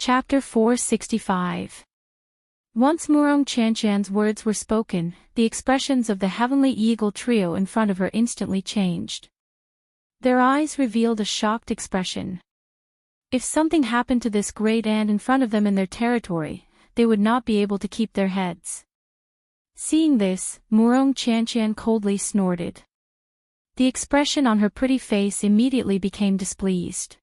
Chapter 465. Once Murong Chanshan's words were spoken, the expressions of the heavenly eagle trio in front of her instantly changed. Their eyes revealed a shocked expression. If something happened to this great ant in front of them in their territory, they would not be able to keep their heads. Seeing this, Murong Chanshan coldly snorted. The expression on her pretty face immediately became displeased.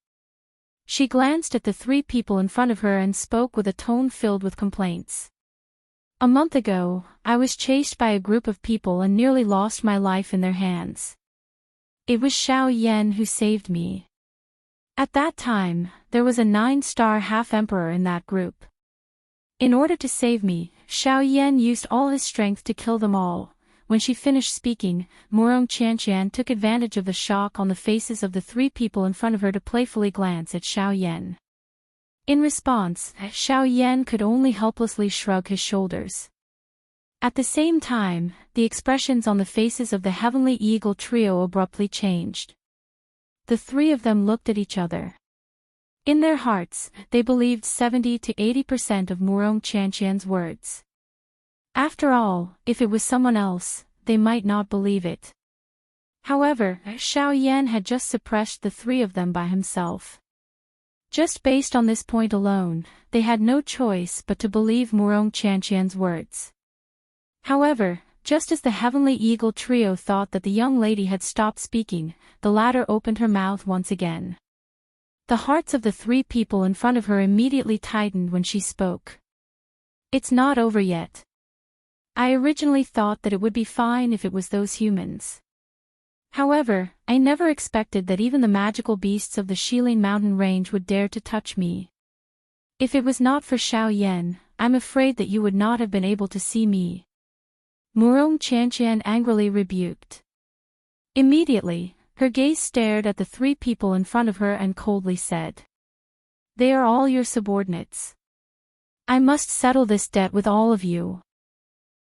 She glanced at the three people in front of her and spoke with a tone filled with complaints. A month ago, I was chased by a group of people and nearly lost my life in their hands. It was Xiao Yan who saved me. At that time, there was a 9-star half-emperor in that group. In order to save me, Xiao Yan used all his strength to kill them all. When she finished speaking, Murong Chanshan took advantage of the shock on the faces of the three people in front of her to playfully glance at Xiao Yan. In response, Xiao Yan could only helplessly shrug his shoulders. At the same time, the expressions on the faces of the heavenly eagle trio abruptly changed. The three of them looked at each other. In their hearts, they believed 70 to 80% of Murong Chanshan's words. After all, if it was someone else, they might not believe it. However, Xiao Yan had just suppressed the three of them by himself. Just based on this point alone, they had no choice but to believe Murong Chanshan's words. However, just as the heavenly eagle trio thought that the young lady had stopped speaking, the latter opened her mouth once again. The hearts of the three people in front of her immediately tightened when she spoke. It's not over yet. I originally thought that it would be fine if it was those humans. However, I never expected that even the magical beasts of the Shilin mountain range would dare to touch me. If it was not for Xiao Yan, I'm afraid that you would not have been able to see me. Murong Chanshan angrily rebuked. Immediately, her gaze stared at the three people in front of her and coldly said, "They are all your subordinates. I must settle this debt with all of you."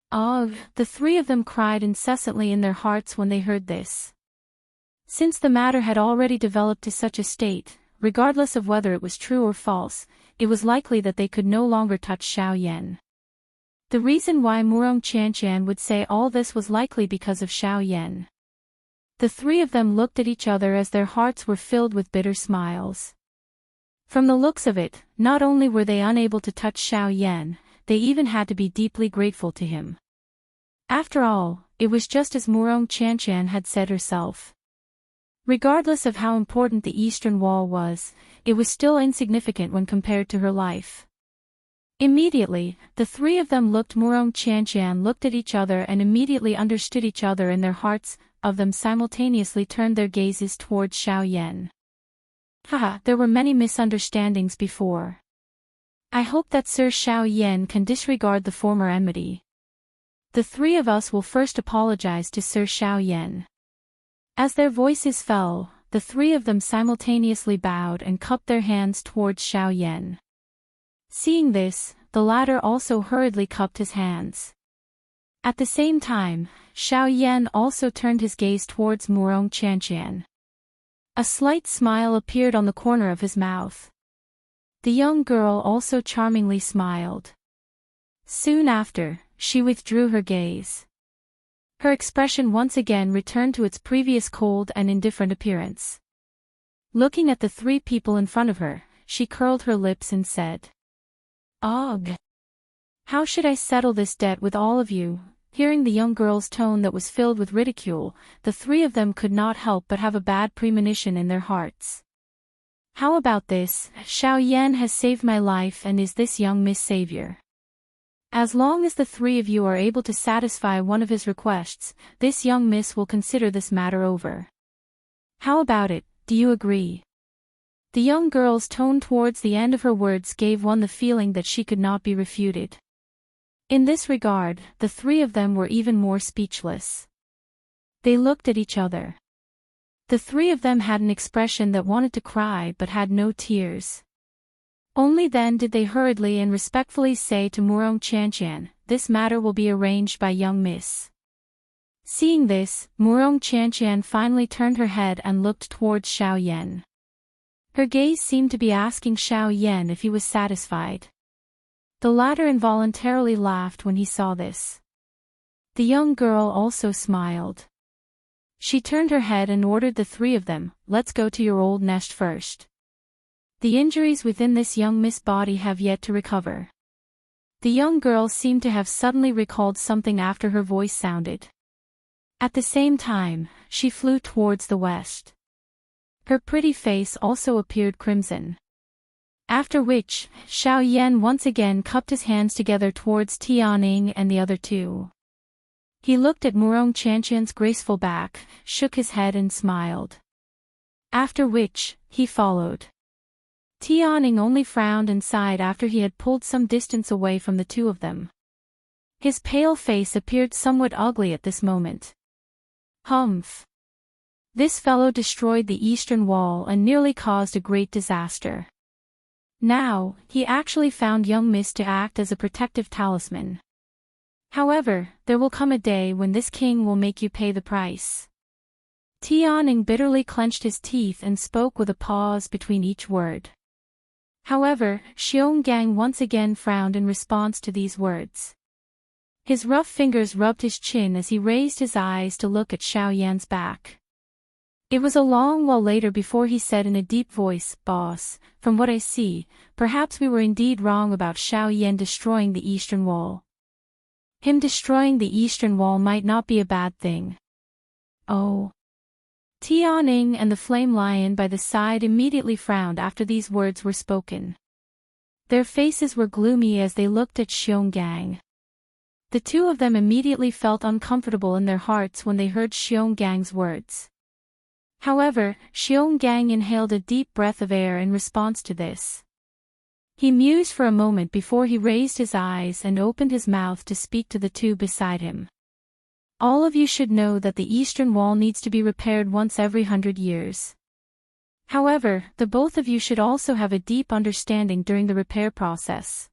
Ugh! The three of them cried incessantly in their hearts when they heard this. Since the matter had already developed to such a state, regardless of whether it was true or false, it was likely that they could no longer touch Xiao Yan. The reason why Murong Chanshan would say all this was likely because of Xiao Yan. The three of them looked at each other as their hearts were filled with bitter smiles. From the looks of it, not only were they unable to touch Xiao Yan, they even had to be deeply grateful to him. After all, it was just as Murong Chanshan had said herself. Regardless of how important the Eastern Wall was, it was still insignificant when compared to her life. Immediately, the three of them Murong Chanshan looked at each other and immediately understood each other in their hearts, of them simultaneously turned their gazes towards Xiao Yan. Haha, there were many misunderstandings before. I hope that Sir Xiao Yan can disregard the former enmity. The three of us will first apologize to Sir Xiao Yan. As their voices fell, the three of them simultaneously bowed and cupped their hands towards Xiao Yan. Seeing this, the latter also hurriedly cupped his hands. At the same time, Xiao Yan also turned his gaze towards Murong Chanshan. A slight smile appeared on the corner of his mouth. The young girl also charmingly smiled. Soon after, she withdrew her gaze. Her expression once again returned to its previous cold and indifferent appearance. Looking at the three people in front of her, she curled her lips and said, "Ugh! How should I settle this debt with all of you?" Hearing the young girl's tone that was filled with ridicule, the three of them could not help but have a bad premonition in their hearts. How about this? Xiao Yan has saved my life and is this young Miss Savior. As long as the three of you are able to satisfy one of his requests, this young miss will consider this matter over. How about it, do you agree? The young girl's tone towards the end of her words gave one the feeling that she could not be refuted. In this regard, the three of them were even more speechless. They looked at each other. The three of them had an expression that wanted to cry but had no tears. Only then did they hurriedly and respectfully say to Murong Chanshan, "This matter will be arranged by young miss." Seeing this, Murong Chanshan finally turned her head and looked towards Xiao Yan. Her gaze seemed to be asking Xiao Yan if he was satisfied. The latter involuntarily laughed when he saw this. The young girl also smiled. She turned her head and ordered the three of them, "Let's go to your old nest first. The injuries within this young Miss body have yet to recover." The young girl seemed to have suddenly recalled something after her voice sounded. At the same time, she flew towards the west. Her pretty face also appeared crimson. After which, Xiao Yan once again cupped his hands together towards Tianing and the other two. He looked at Murong Chanqian's graceful back, shook his head and smiled. After which, he followed. Tianing only frowned and sighed after he had pulled some distance away from the two of them. His pale face appeared somewhat ugly at this moment. Humph! This fellow destroyed the eastern wall and nearly caused a great disaster. Now, he actually found young Miss to act as a protective talisman. However, there will come a day when this king will make you pay the price. Tianing bitterly clenched his teeth and spoke with a pause between each word. However, Xionggang once again frowned in response to these words. His rough fingers rubbed his chin as he raised his eyes to look at Xiao Yan's back. It was a long while later before he said in a deep voice, "Boss, from what I see, perhaps we were indeed wrong about Xiao Yan destroying the eastern wall. Him destroying the eastern wall might not be a bad thing." Oh. Tianing and the flame lion by the side immediately frowned after these words were spoken. Their faces were gloomy as they looked at Xionggang. The two of them immediately felt uncomfortable in their hearts when they heard Xiongang's words. However, Xionggang inhaled a deep breath of air in response to this. He mused for a moment before he raised his eyes and opened his mouth to speak to the two beside him. "All of you should know that the eastern wall needs to be repaired once every 100 years. However, the both of you should also have a deep understanding during the repair process.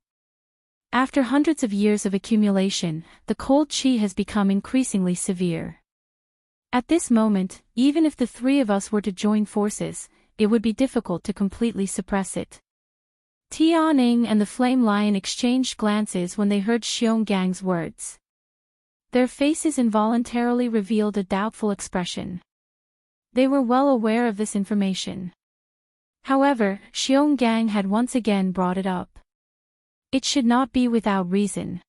After hundreds of years of accumulation, the cold qi has become increasingly severe. At this moment, even if the three of us were to join forces, it would be difficult to completely suppress it." Tianing and the flame lion exchanged glances when they heard Xiongang's words. Their faces involuntarily revealed a doubtful expression. They were well aware of this information. However, Xionggang had once again brought it up. It should not be without reason.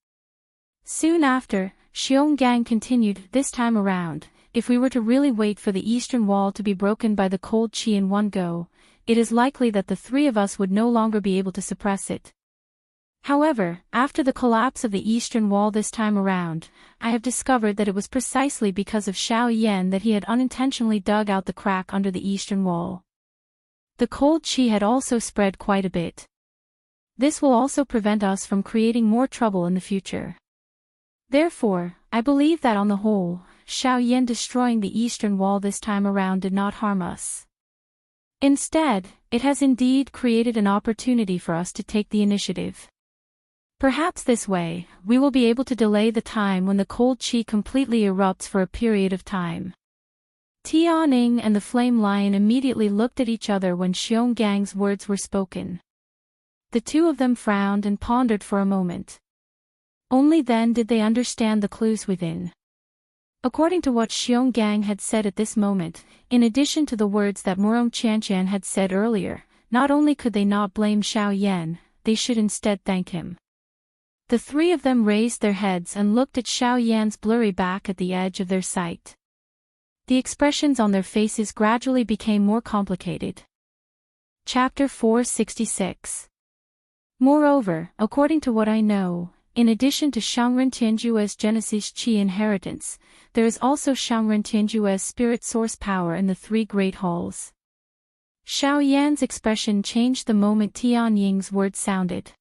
Soon after, Xionggang continued, "This time around, if we were to really wait for the eastern wall to be broken by the cold qi in one go, it is likely that the three of us would no longer be able to suppress it. However, after the collapse of the eastern wall this time around, I have discovered that it was precisely because of Xiao Yan that he had unintentionally dug out the crack under the eastern wall. The cold qi had also spread quite a bit. This will also prevent us from creating more trouble in the future. Therefore, I believe that on the whole, Xiao Yan destroying the eastern wall this time around did not harm us. Instead, it has indeed created an opportunity for us to take the initiative. Perhaps this way, we will be able to delay the time when the cold qi completely erupts for a period of time." Tianing and the flame lion immediately looked at each other when Xiongang's words were spoken. The two of them frowned and pondered for a moment. Only then did they understand the clues within. According to what Xionggang had said at this moment, in addition to the words that Murong Chanqian had said earlier, not only could they not blame Xiao Yan, they should instead thank him. The three of them raised their heads and looked at Xiao Yan's blurry back at the edge of their sight. The expressions on their faces gradually became more complicated. Chapter 466. Moreover, according to what I know, in addition to Shangren Tianjue's Genesis Qi inheritance, there is also Shangren Tianjue's spirit source power in the three great halls. Xiao Yan's expression changed the moment Tianying's words sounded.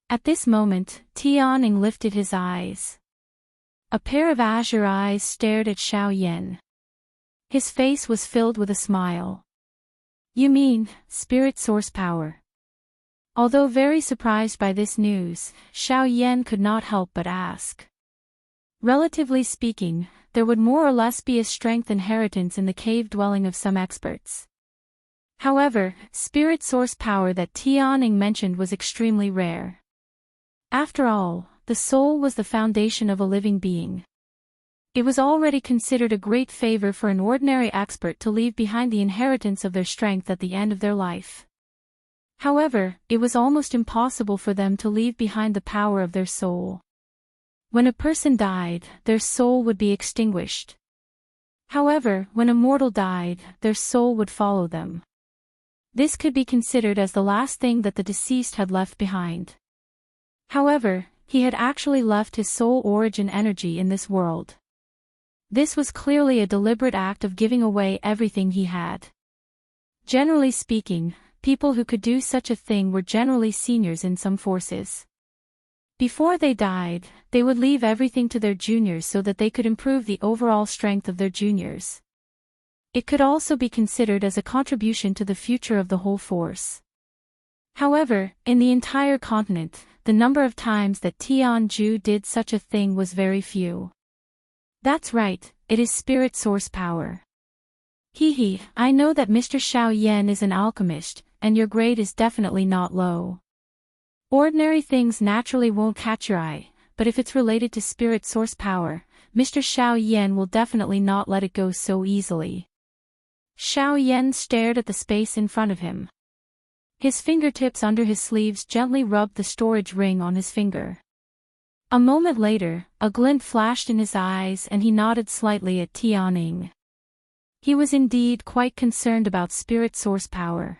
At this moment, Tianying lifted his eyes. A pair of azure eyes stared at Xiao Yan. His face was filled with a smile. "You mean, spirit source power?" Although very surprised by this news, Xiao Yan could not help but ask. Relatively speaking, there would more or less be a strength inheritance in the cave dwelling of some experts. However, spirit source power that Tianning mentioned was extremely rare. After all, the soul was the foundation of a living being. It was already considered a great favor for an ordinary expert to leave behind the inheritance of their strength at the end of their life. However, it was almost impossible for them to leave behind the power of their soul. When a person died, their soul would be extinguished. However, when a mortal died, their soul would follow them. This could be considered as the last thing that the deceased had left behind. However, he had actually left his soul origin energy in this world. This was clearly a deliberate act of giving away everything he had. Generally speaking, people who could do such a thing were generally seniors in some forces. Before they died, they would leave everything to their juniors so that they could improve the overall strength of their juniors. It could also be considered as a contribution to the future of the whole force. However, in the entire continent, the number of times that Tianju did such a thing was very few. That's right, it is spirit source power. Hehe, I know that Mr. Xiao Yan is an alchemist, and your grade is definitely not low. Ordinary things naturally won't catch your eye, but if it's related to spirit source power, Mr. Xiao Yan will definitely not let it go so easily. Xiao Yan stared at the space in front of him. His fingertips under his sleeves gently rubbed the storage ring on his finger. A moment later, a glint flashed in his eyes and he nodded slightly at Tianning. He was indeed quite concerned about spirit source power.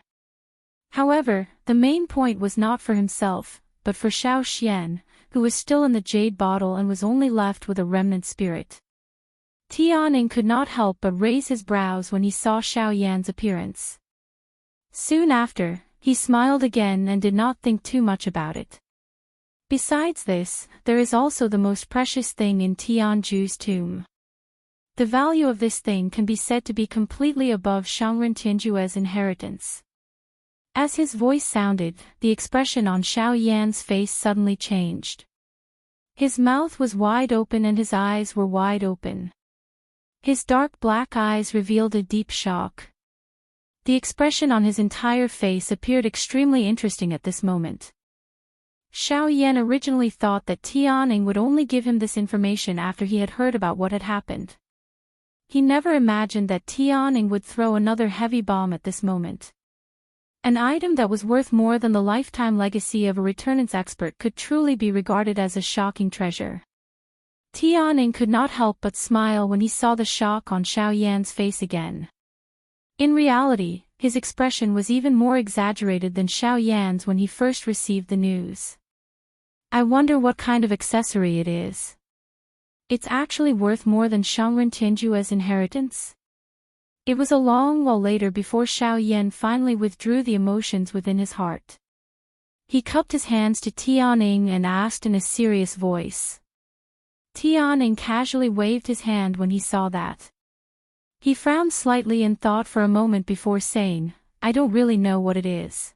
However, the main point was not for himself, but for Xiao Xian, who was still in the jade bottle and was only left with a remnant spirit. Tianning could not help but raise his brows when he saw Xiao Yan's appearance. Soon after, he smiled again and did not think too much about it. Besides this, there is also the most precious thing in Tianju's tomb. The value of this thing can be said to be completely above Shangren Tianjue's inheritance. As his voice sounded, the expression on Xiao Yan's face suddenly changed. His mouth was wide open and his eyes were wide open. His dark black eyes revealed a deep shock. The expression on his entire face appeared extremely interesting at this moment. Xiao Yan originally thought that Tianning would only give him this information after he had heard about what had happened. He never imagined that Tianning would throw another heavy bomb at this moment. An item that was worth more than the lifetime legacy of a returnance expert could truly be regarded as a shocking treasure. Tianning could not help but smile when he saw the shock on Xiao Yan's face again. In reality, his expression was even more exaggerated than Xiao Yan's when he first received the news. I wonder what kind of accessory it is. It's actually worth more than Shangren Tianjue's inheritance? It was a long while later before Xiao Yan finally withdrew the emotions within his heart. He cupped his hands to Tianning and asked in a serious voice. Tianning casually waved his hand when he saw that. He frowned slightly and thought for a moment before saying, I don't really know what it is.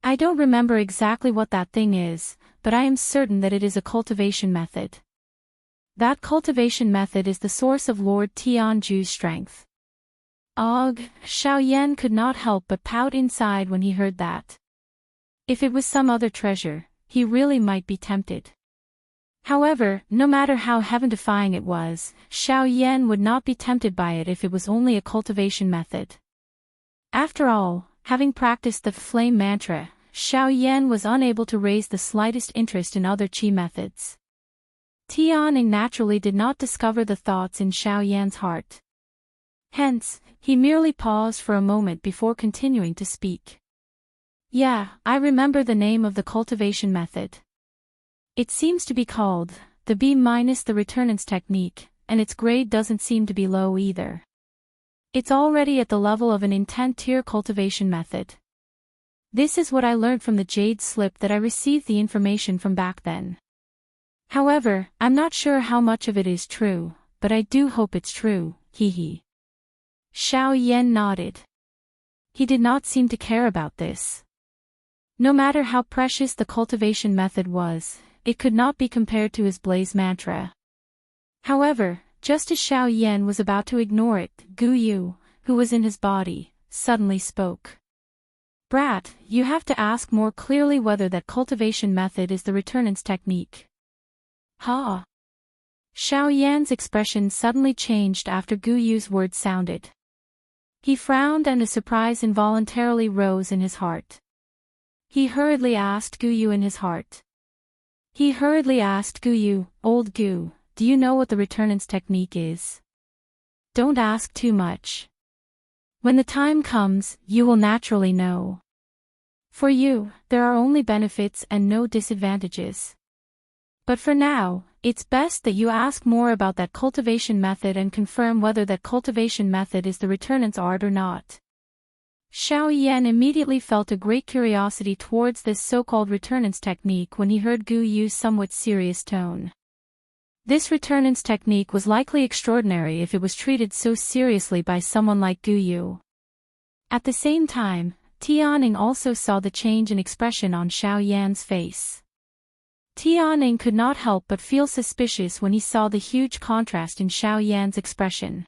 I don't remember exactly what that thing is, but I am certain that it is a cultivation method. That cultivation method is the source of Lord Tianju's strength. Ugh, Xiao Yan could not help but pout inside when he heard that. If it was some other treasure, he really might be tempted. However, no matter how heaven-defying it was, Xiao Yan would not be tempted by it if it was only a cultivation method. After all, having practiced the flame mantra, Xiao Yan was unable to raise the slightest interest in other qi methods. Tianning naturally did not discover the thoughts in Xiao Yan's heart. Hence, he merely paused for a moment before continuing to speak. Yeah, I remember the name of the cultivation method. It seems to be called the B- the returnance technique, and its grade doesn't seem to be low either. It's already at the level of an intent tier cultivation method. This is what I learned from the jade slip that I received the information from back then. However, I'm not sure how much of it is true, but I do hope it's true, hehe. Xiao Yan nodded. He did not seem to care about this. No matter how precious the cultivation method was, it could not be compared to his blaze mantra. However, just as Xiao Yan was about to ignore it, Gu Yu, who was in his body, suddenly spoke. Brat, you have to ask more clearly whether that cultivation method is the returnance technique. Ha! Xiao Yan's expression suddenly changed after Gu Yu's words sounded. He frowned and a surprise involuntarily rose in his heart. He hurriedly asked Gu Yu in his heart. He hurriedly asked Gu Yu, Old Gu, do you know what the returnance technique is? Don't ask too much. When the time comes, you will naturally know. For you, there are only benefits and no disadvantages. But for now, it's best that you ask more about that cultivation method and confirm whether that cultivation method is the returnance art or not. Xiao Yan immediately felt a great curiosity towards this so-called returnance technique when he heard Gu Yu's somewhat serious tone. This returnance technique was likely extraordinary if it was treated so seriously by someone like Gu Yu. At the same time, Tianning also saw the change in expression on Xiao Yan's face. Tianning could not help but feel suspicious when he saw the huge contrast in Xiao Yan's expression.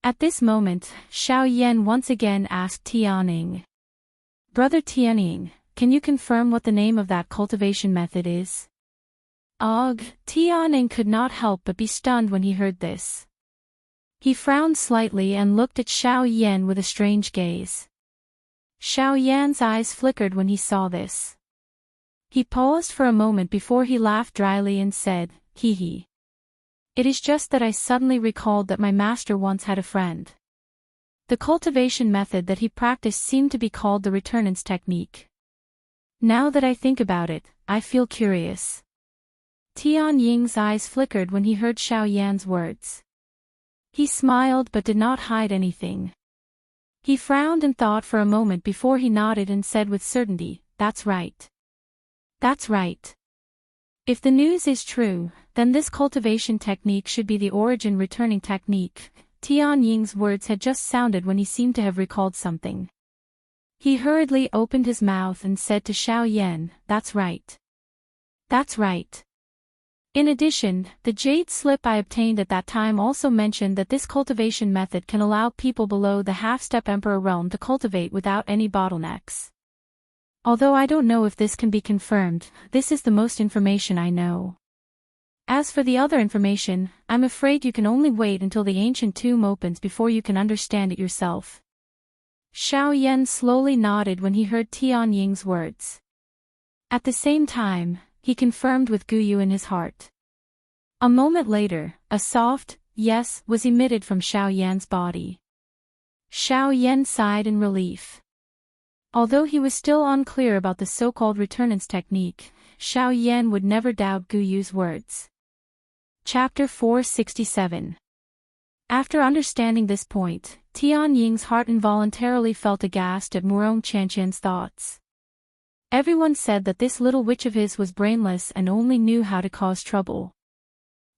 At this moment, Xiao Yan once again asked Tianning. Brother Tianning, can you confirm what the name of that cultivation method is? Ugh, Tianning could not help but be stunned when he heard this. He frowned slightly and looked at Xiao Yan with a strange gaze. Xiao Yan's eyes flickered when he saw this. He paused for a moment before he laughed dryly and said, hee hee. It is just that I suddenly recalled that my master once had a friend. The cultivation method that he practiced seemed to be called the returnance technique. Now that I think about it, I feel curious. Tian Ying's eyes flickered when he heard Xiao Yan's words. He smiled but did not hide anything. He frowned and thought for a moment before he nodded and said with certainty, that's right. That's right. If the news is true, then this cultivation technique should be the origin returning technique. Tian Ying's words had just sounded when he seemed to have recalled something. He hurriedly opened his mouth and said to Xiao Yan, that's right. That's right. In addition, the jade slip I obtained at that time also mentioned that this cultivation method can allow people below the half-step emperor realm to cultivate without any bottlenecks. Although I don't know if this can be confirmed, this is the most information I know. As for the other information, I'm afraid you can only wait until the ancient tomb opens before you can understand it yourself. Xiao Yan slowly nodded when he heard Tian Ying's words. At the same time, he confirmed with Gu Yu in his heart. A moment later, a soft, yes, was emitted from Xiao Yan's body. Xiao Yan sighed in relief. Although he was still unclear about the so-called returnance technique, Xiao Yan would never doubt Gu Yu's words. Chapter 467. After understanding this point, Tian Ying's heart involuntarily felt aghast at Murong Qianqian's thoughts. Everyone said that this little witch of his was brainless and only knew how to cause trouble.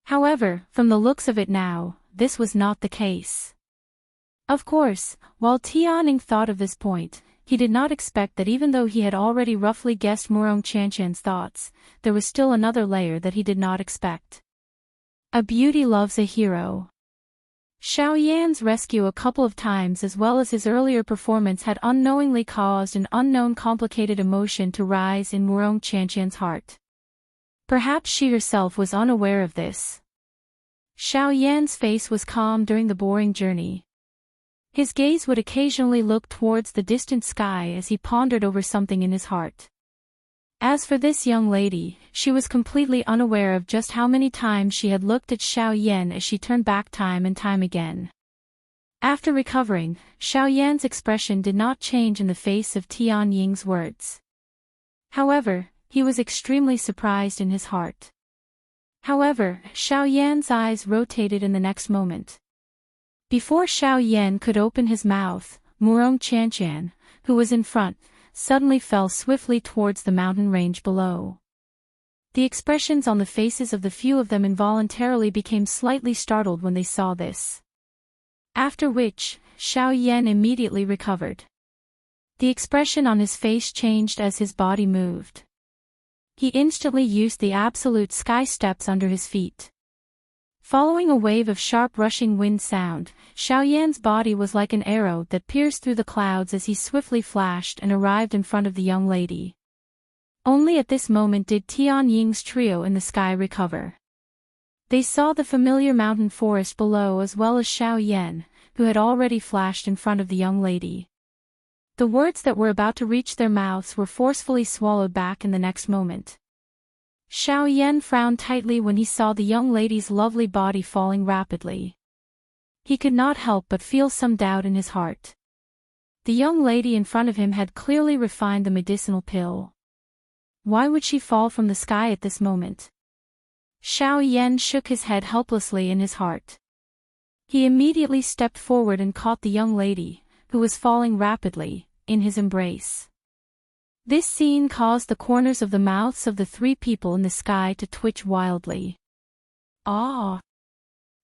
However, from the looks of it now, this was not the case. Of course, while Tianning thought of this point, he did not expect that even though he had already roughly guessed Murong Qianqian's thoughts, there was still another layer that he did not expect. A beauty loves a hero. Xiao Yan's rescue a couple of times as well as his earlier performance had unknowingly caused an unknown complicated emotion to rise in Murong Qianqian's heart. Perhaps she herself was unaware of this. Xiao Yan's face was calm during the boring journey. His gaze would occasionally look towards the distant sky as he pondered over something in his heart. As for this young lady, she was completely unaware of just how many times she had looked at Xiao Yan as she turned back time and time again. After recovering, Xiao Yan's expression did not change in the face of Tian Ying's words. However, he was extremely surprised in his heart. However, Xiao Yan's eyes rotated in the next moment. Before Xiao Yan could open his mouth, Murong Qianqian, who was in front, suddenly fell swiftly towards the mountain range below. The expressions on the faces of the few of them involuntarily became slightly startled when they saw this. After which, Xiao Yan immediately recovered. The expression on his face changed as his body moved. He instantly used the absolute sky steps under his feet. Following a wave of sharp rushing wind sound, Xiaoyan's body was like an arrow that pierced through the clouds as he swiftly flashed and arrived in front of the young lady. Only at this moment did Tian Ying's trio in the sky recover. They saw the familiar mountain forest below as well as Xiaoyan, who had already flashed in front of the young lady. The words that were about to reach their mouths were forcefully swallowed back in the next moment. Xiaoyan frowned tightly when he saw the young lady's lovely body falling rapidly. He could not help but feel some doubt in his heart. The young lady in front of him had clearly refined the medicinal pill. Why would she fall from the sky at this moment? Xiaoyan shook his head helplessly in his heart. He immediately stepped forward and caught the young lady, who was falling rapidly, in his embrace. This scene caused the corners of the mouths of the three people in the sky to twitch wildly. Ah!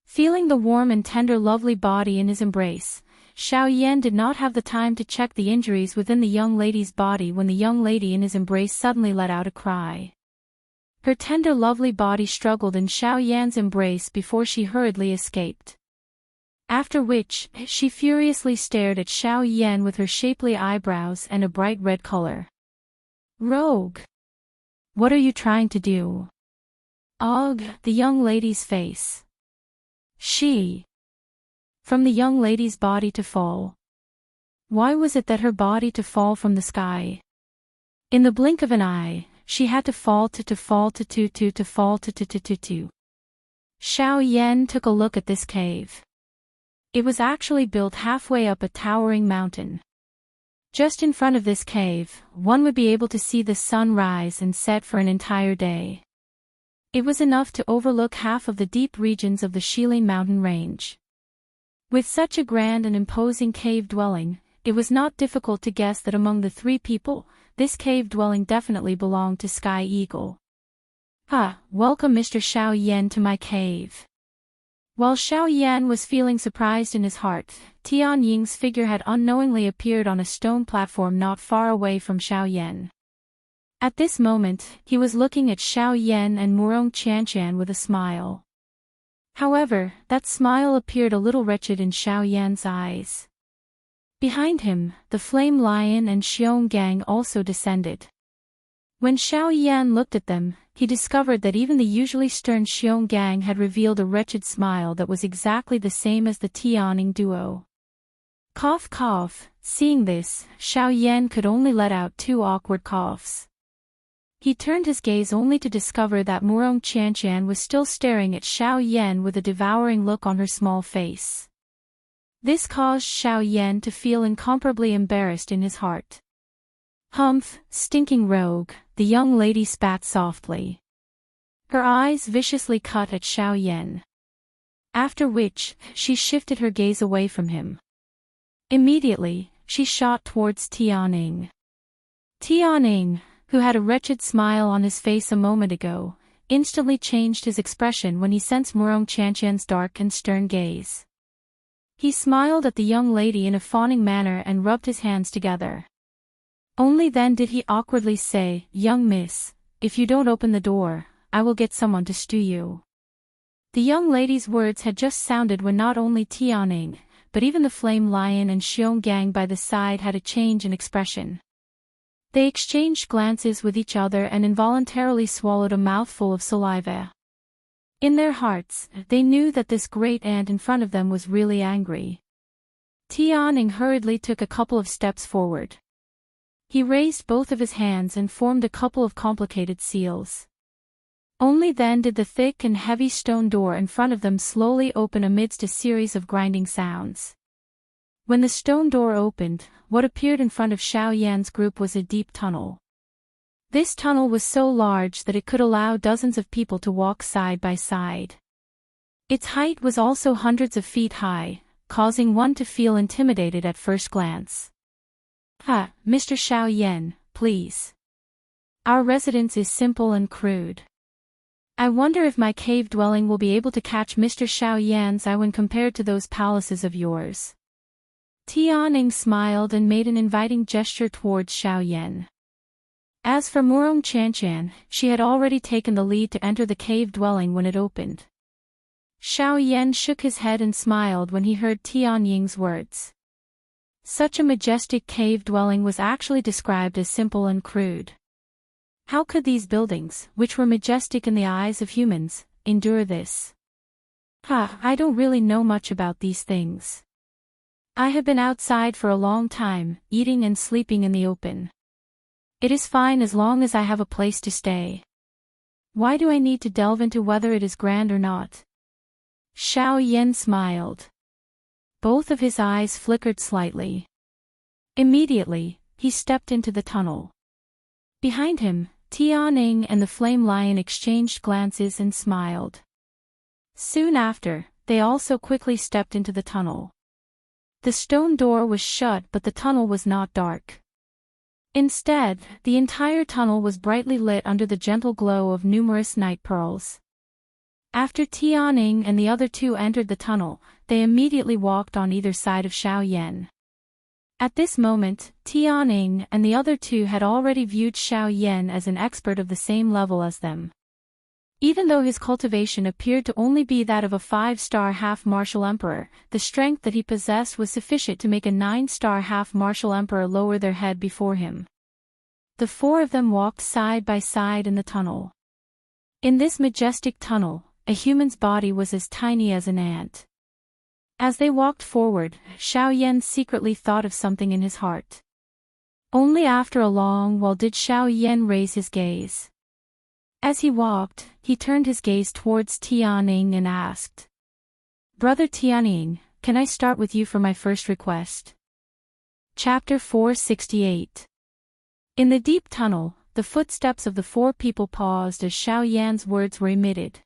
Feeling the warm and tender lovely body in his embrace, Xiaoyan did not have the time to check the injuries within the young lady's body when the young lady in his embrace suddenly let out a cry. Her tender lovely body struggled in Xiaoyan's embrace before she hurriedly escaped. After which, she furiously stared at Xiaoyan with her shapely eyebrows and a bright red color. Rogue! What are you trying to do? Ugh, the young lady's face. From the young lady's body to fall. Why was it that her body to fall from the sky? In the blink of an eye, she had to fall to fall to fall to. Xiaoyan took a look at this cave. It was actually built halfway up a towering mountain. Just in front of this cave, one would be able to see the sun rise and set for an entire day. It was enough to overlook half of the deep regions of the Shilin mountain range. With such a grand and imposing cave dwelling, it was not difficult to guess that among the three people, this cave dwelling definitely belonged to Sky Eagle. Welcome Mr. Xiaoyan to my cave. While Xiaoyan was feeling surprised in his heart, Tian Ying's figure had unknowingly appeared on a stone platform not far away from Xiaoyan. At this moment, he was looking at Xiaoyan and Murong Qianshan with a smile. However, that smile appeared a little wretched in Xiaoyan's eyes. Behind him, the Flame Lion and Xionggang also descended. When Xiaoyan looked at them, he discovered that even the usually stern Xionggang had revealed a wretched smile that was exactly the same as the Tianing duo. Cough cough, seeing this, Xiaoyan could only let out two awkward coughs. He turned his gaze only to discover that Murong Qianshan was still staring at Xiaoyan with a devouring look on her small face. This caused Xiaoyan to feel incomparably embarrassed in his heart. Humph, stinking rogue, the young lady spat softly. Her eyes viciously cut at Xiaoyan. After which, she shifted her gaze away from him. Immediately, she shot towards Tianing. Tianing, who had a wretched smile on his face a moment ago, instantly changed his expression when he sensed Murong Qianshan's dark and stern gaze. He smiled at the young lady in a fawning manner and rubbed his hands together. Only then did he awkwardly say, "Young miss, if you don't open the door, I will get someone to stew you." The young lady's words had just sounded when not only Tianing, but even the Flame Lion and Xionggang by the side had a change in expression. They exchanged glances with each other and involuntarily swallowed a mouthful of saliva. In their hearts, they knew that this great ant in front of them was really angry. Tianing hurriedly took a couple of steps forward. He raised both of his hands and formed a couple of complicated seals. Only then did the thick and heavy stone door in front of them slowly open amidst a series of grinding sounds. When the stone door opened, what appeared in front of Xiaoyan's group was a deep tunnel. This tunnel was so large that it could allow dozens of people to walk side by side. Its height was also hundreds of feet high, causing one to feel intimidated at first glance. Mr. Xiaoyan, please. Our residence is simple and crude. I wonder if my cave dwelling will be able to catch Mr. Xiaoyan's eye when compared to those palaces of yours. Tianing smiled and made an inviting gesture towards Xiaoyan. As for Murong Qianshan, she had already taken the lead to enter the cave dwelling when it opened. Xiao Yan shook his head and smiled when he heard Tianying's words. Such a majestic cave dwelling was actually described as simple and crude. How could these buildings, which were majestic in the eyes of humans, endure this? I don't really know much about these things. I have been outside for a long time, eating and sleeping in the open. It is fine as long as I have a place to stay. Why do I need to delve into whether it is grand or not? Xiao Yan smiled. Both of his eyes flickered slightly. Immediately, he stepped into the tunnel. Behind him, Tianing and the Flame Lion exchanged glances and smiled. Soon after, they also quickly stepped into the tunnel. The stone door was shut, but the tunnel was not dark. Instead, the entire tunnel was brightly lit under the gentle glow of numerous night pearls. After Tianing and the other two entered the tunnel, they immediately walked on either side of Xiao Yan. At this moment, Tianing and the other two had already viewed Xiao Yan as an expert of the same level as them. Even though his cultivation appeared to only be that of a 5-star half-martial emperor, the strength that he possessed was sufficient to make a 9-star half-martial emperor lower their head before him. The four of them walked side by side in the tunnel. In this majestic tunnel, a human's body was as tiny as an ant. As they walked forward, Xiao Yan secretly thought of something in his heart. Only after a long while did Xiao Yan raise his gaze. As he walked, he turned his gaze towards Tianing and asked, "Brother Tianing, can I start with you for my first request?" Chapter 468. In the deep tunnel, the footsteps of the four people paused as Xiao Yan's words were emitted.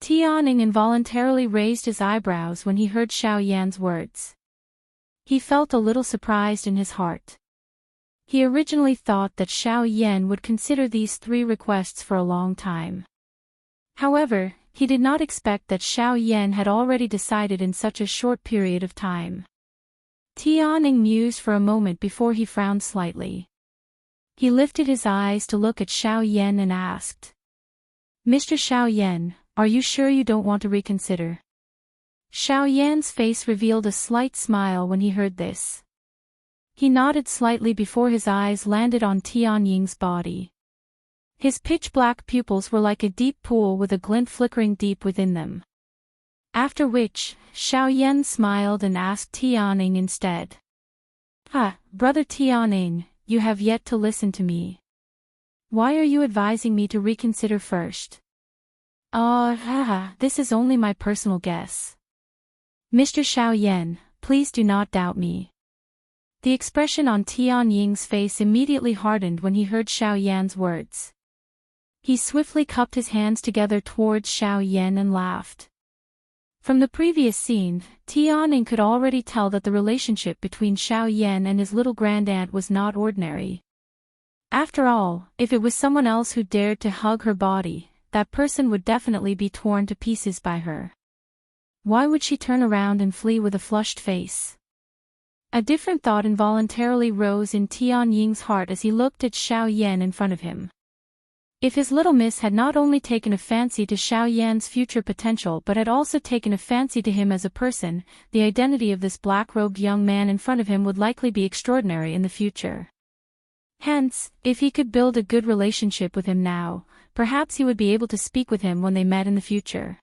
Tianing involuntarily raised his eyebrows when he heard Xiao Yan's words. He felt a little surprised in his heart. He originally thought that Xiao Yan would consider these three requests for a long time. However, he did not expect that Xiao Yan had already decided in such a short period of time. Tianing mused for a moment before he frowned slightly. He lifted his eyes to look at Xiao Yan and asked, "Mr. Xiao Yan, are you sure you don't want to reconsider?" Xiao Yan's face revealed a slight smile when he heard this. He nodded slightly before his eyes landed on Tianying's body. His pitch-black pupils were like a deep pool with a glint flickering deep within them. After which, Xiao Yan smiled and asked Tianing instead. Brother Tianing, you have yet to listen to me. Why are you advising me to reconsider first?" This is only my personal guess. Mr. Xiao Yan, please do not doubt me." The expression on Tianying's face immediately hardened when he heard Xiao Yan's words. He swiftly cupped his hands together towards Xiao Yan and laughed. From the previous scene, Tianing could already tell that the relationship between Xiao Yan and his little grandaunt was not ordinary. After all, if it was someone else who dared to hug her body, that person would definitely be torn to pieces by her. Why would she turn around and flee with a flushed face? A different thought involuntarily rose in Tianying's heart as he looked at Xiao Yan in front of him. If his little miss had not only taken a fancy to Xiao Yan's future potential but had also taken a fancy to him as a person, the identity of this black-robed young man in front of him would likely be extraordinary in the future. Hence, if he could build a good relationship with him now, perhaps he would be able to speak with him when they met in the future.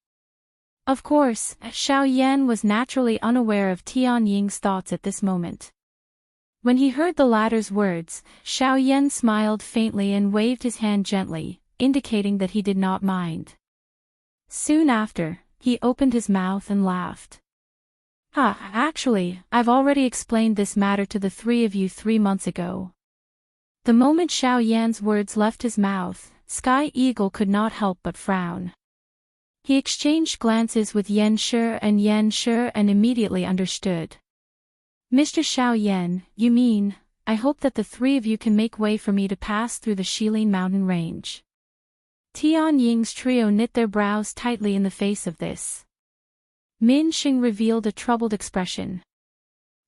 Of course, Xiao Yan was naturally unaware of Tianying's thoughts at this moment. When he heard the latter's words, Xiao Yan smiled faintly and waved his hand gently, indicating that he did not mind. Soon after, he opened his mouth and laughed. Actually, I've already explained this matter to the three of you 3 months ago." The moment Xiao Yan's words left his mouth, Sky Eagle could not help but frown. He exchanged glances with Yan Shi and immediately understood. "Mr. Xiao Yan, you mean, I hope that the three of you can make way for me to pass through the Shilin mountain range." Tianying's trio knit their brows tightly in the face of this. Min Xing revealed a troubled expression.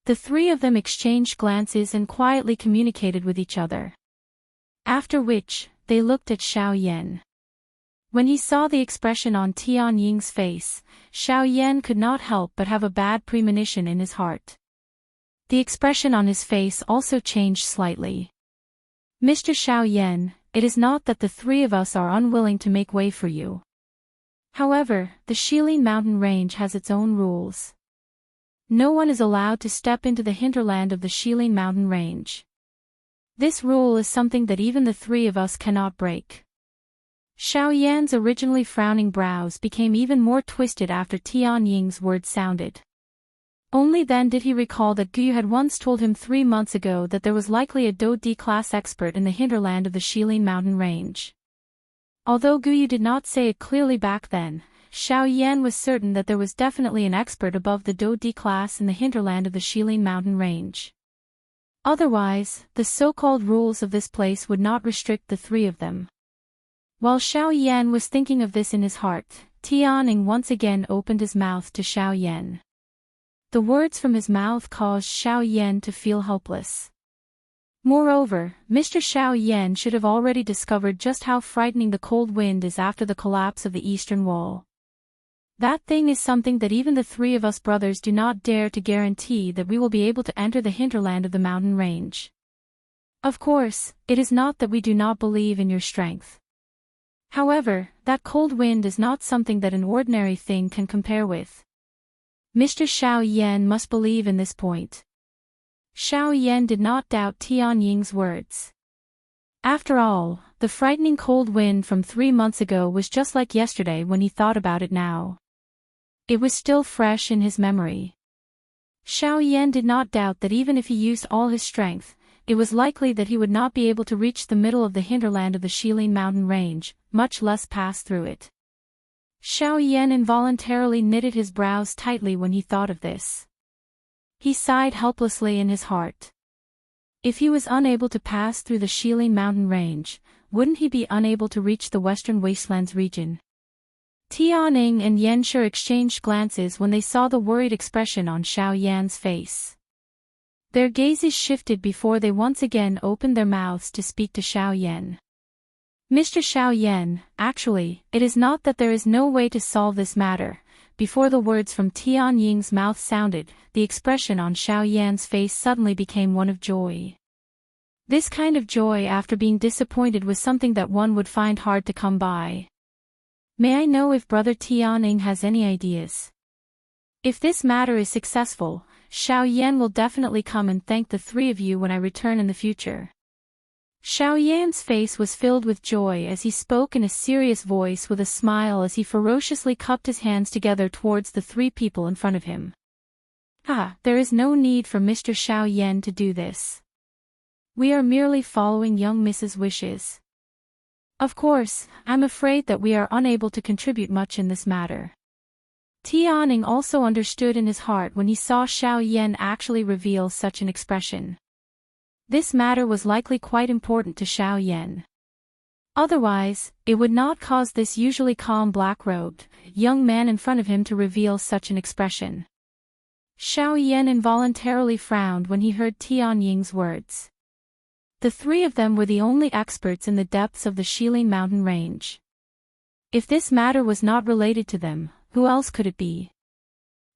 The three of them exchanged glances and quietly communicated with each other. After which, they looked at Xiao Yan. When he saw the expression on Tian Ying's face, Xiao Yan could not help but have a bad premonition in his heart. The expression on his face also changed slightly. Mr. Xiao Yan, it is not that the three of us are unwilling to make way for you. However, the Shilin mountain range has its own rules. No one is allowed to step into the hinterland of the Shilin mountain range. This rule is something that even the three of us cannot break. Xiao Yan's originally frowning brows became even more twisted after Tian Ying's words sounded. Only then did he recall that Guyu had once told him 3 months ago that there was likely a Do D-class expert in the hinterland of the Shilin mountain range. Although Guyu did not say it clearly back then, Xiao Yan was certain that there was definitely an expert above the Do D-class in the hinterland of the Shilin mountain range. Otherwise, the so-called rules of this place would not restrict the three of them. While Xiao Yan was thinking of this in his heart, Tianing once again opened his mouth to Xiao Yan. The words from his mouth caused Xiao Yan to feel helpless. Moreover, Mr. Xiao Yan should have already discovered just how frightening the cold wind is after the collapse of the eastern wall. That thing is something that even the three of us brothers do not dare to guarantee that we will be able to enter the hinterland of the mountain range. Of course, it is not that we do not believe in your strength. However, that cold wind is not something that an ordinary thing can compare with. Mr. Xiao Yan must believe in this point. Xiao Yan did not doubt Tian Ying's words. After all, the frightening cold wind from 3 months ago was just like yesterday when he thought about it now. It was still fresh in his memory. Xiao Yan did not doubt that even if he used all his strength, it was likely that he would not be able to reach the middle of the hinterland of the Shilin mountain range, much less pass through it. Xiao Yan involuntarily knitted his brows tightly when he thought of this. He sighed helplessly in his heart. If he was unable to pass through the Shilin mountain range, wouldn't he be unable to reach the western wastelands region? Tianing and Yanshi exchanged glances when they saw the worried expression on Xiao Yan's face. Their gazes shifted before they once again opened their mouths to speak to Xiao Yan. Mr. Xiao Yan, actually, it is not that there is no way to solve this matter. Before the words from Tian Ying's mouth sounded, the expression on Xiao Yan's face suddenly became one of joy. This kind of joy after being disappointed was something that one would find hard to come by. May I know if Brother Tianing has any ideas? If this matter is successful, Xiao Yan will definitely come and thank the three of you when I return in the future. Xiao Yan's face was filled with joy as he spoke in a serious voice with a smile as he ferociously cupped his hands together towards the 3 people in front of him. There is no need for Mr. Xiao Yan to do this. We are merely following young Mrs. wishes. Of course, I'm afraid that we are unable to contribute much in this matter. Tianing also understood in his heart when he saw Xiao Yan actually reveal such an expression. This matter was likely quite important to Xiao Yan. Otherwise, it would not cause this usually calm black-robed young man in front of him to reveal such an expression. Xiao Yan involuntarily frowned when he heard Tian Ying's words. The 3 of them were the only experts in the depths of the Shilin mountain range. If this matter was not related to them, who else could it be?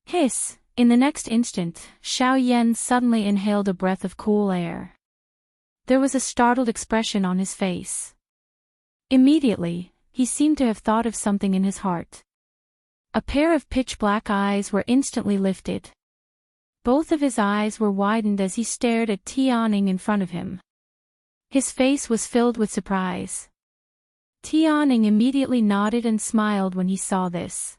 Hiss! In the next instant, Xiao Yan suddenly inhaled a breath of cool air. There was a startled expression on his face. Immediately, he seemed to have thought of something in his heart. A pair of pitch-black eyes were instantly lifted. Both of his eyes were widened as he stared at Tianing in front of him. His face was filled with surprise. Tianing immediately nodded and smiled when he saw this.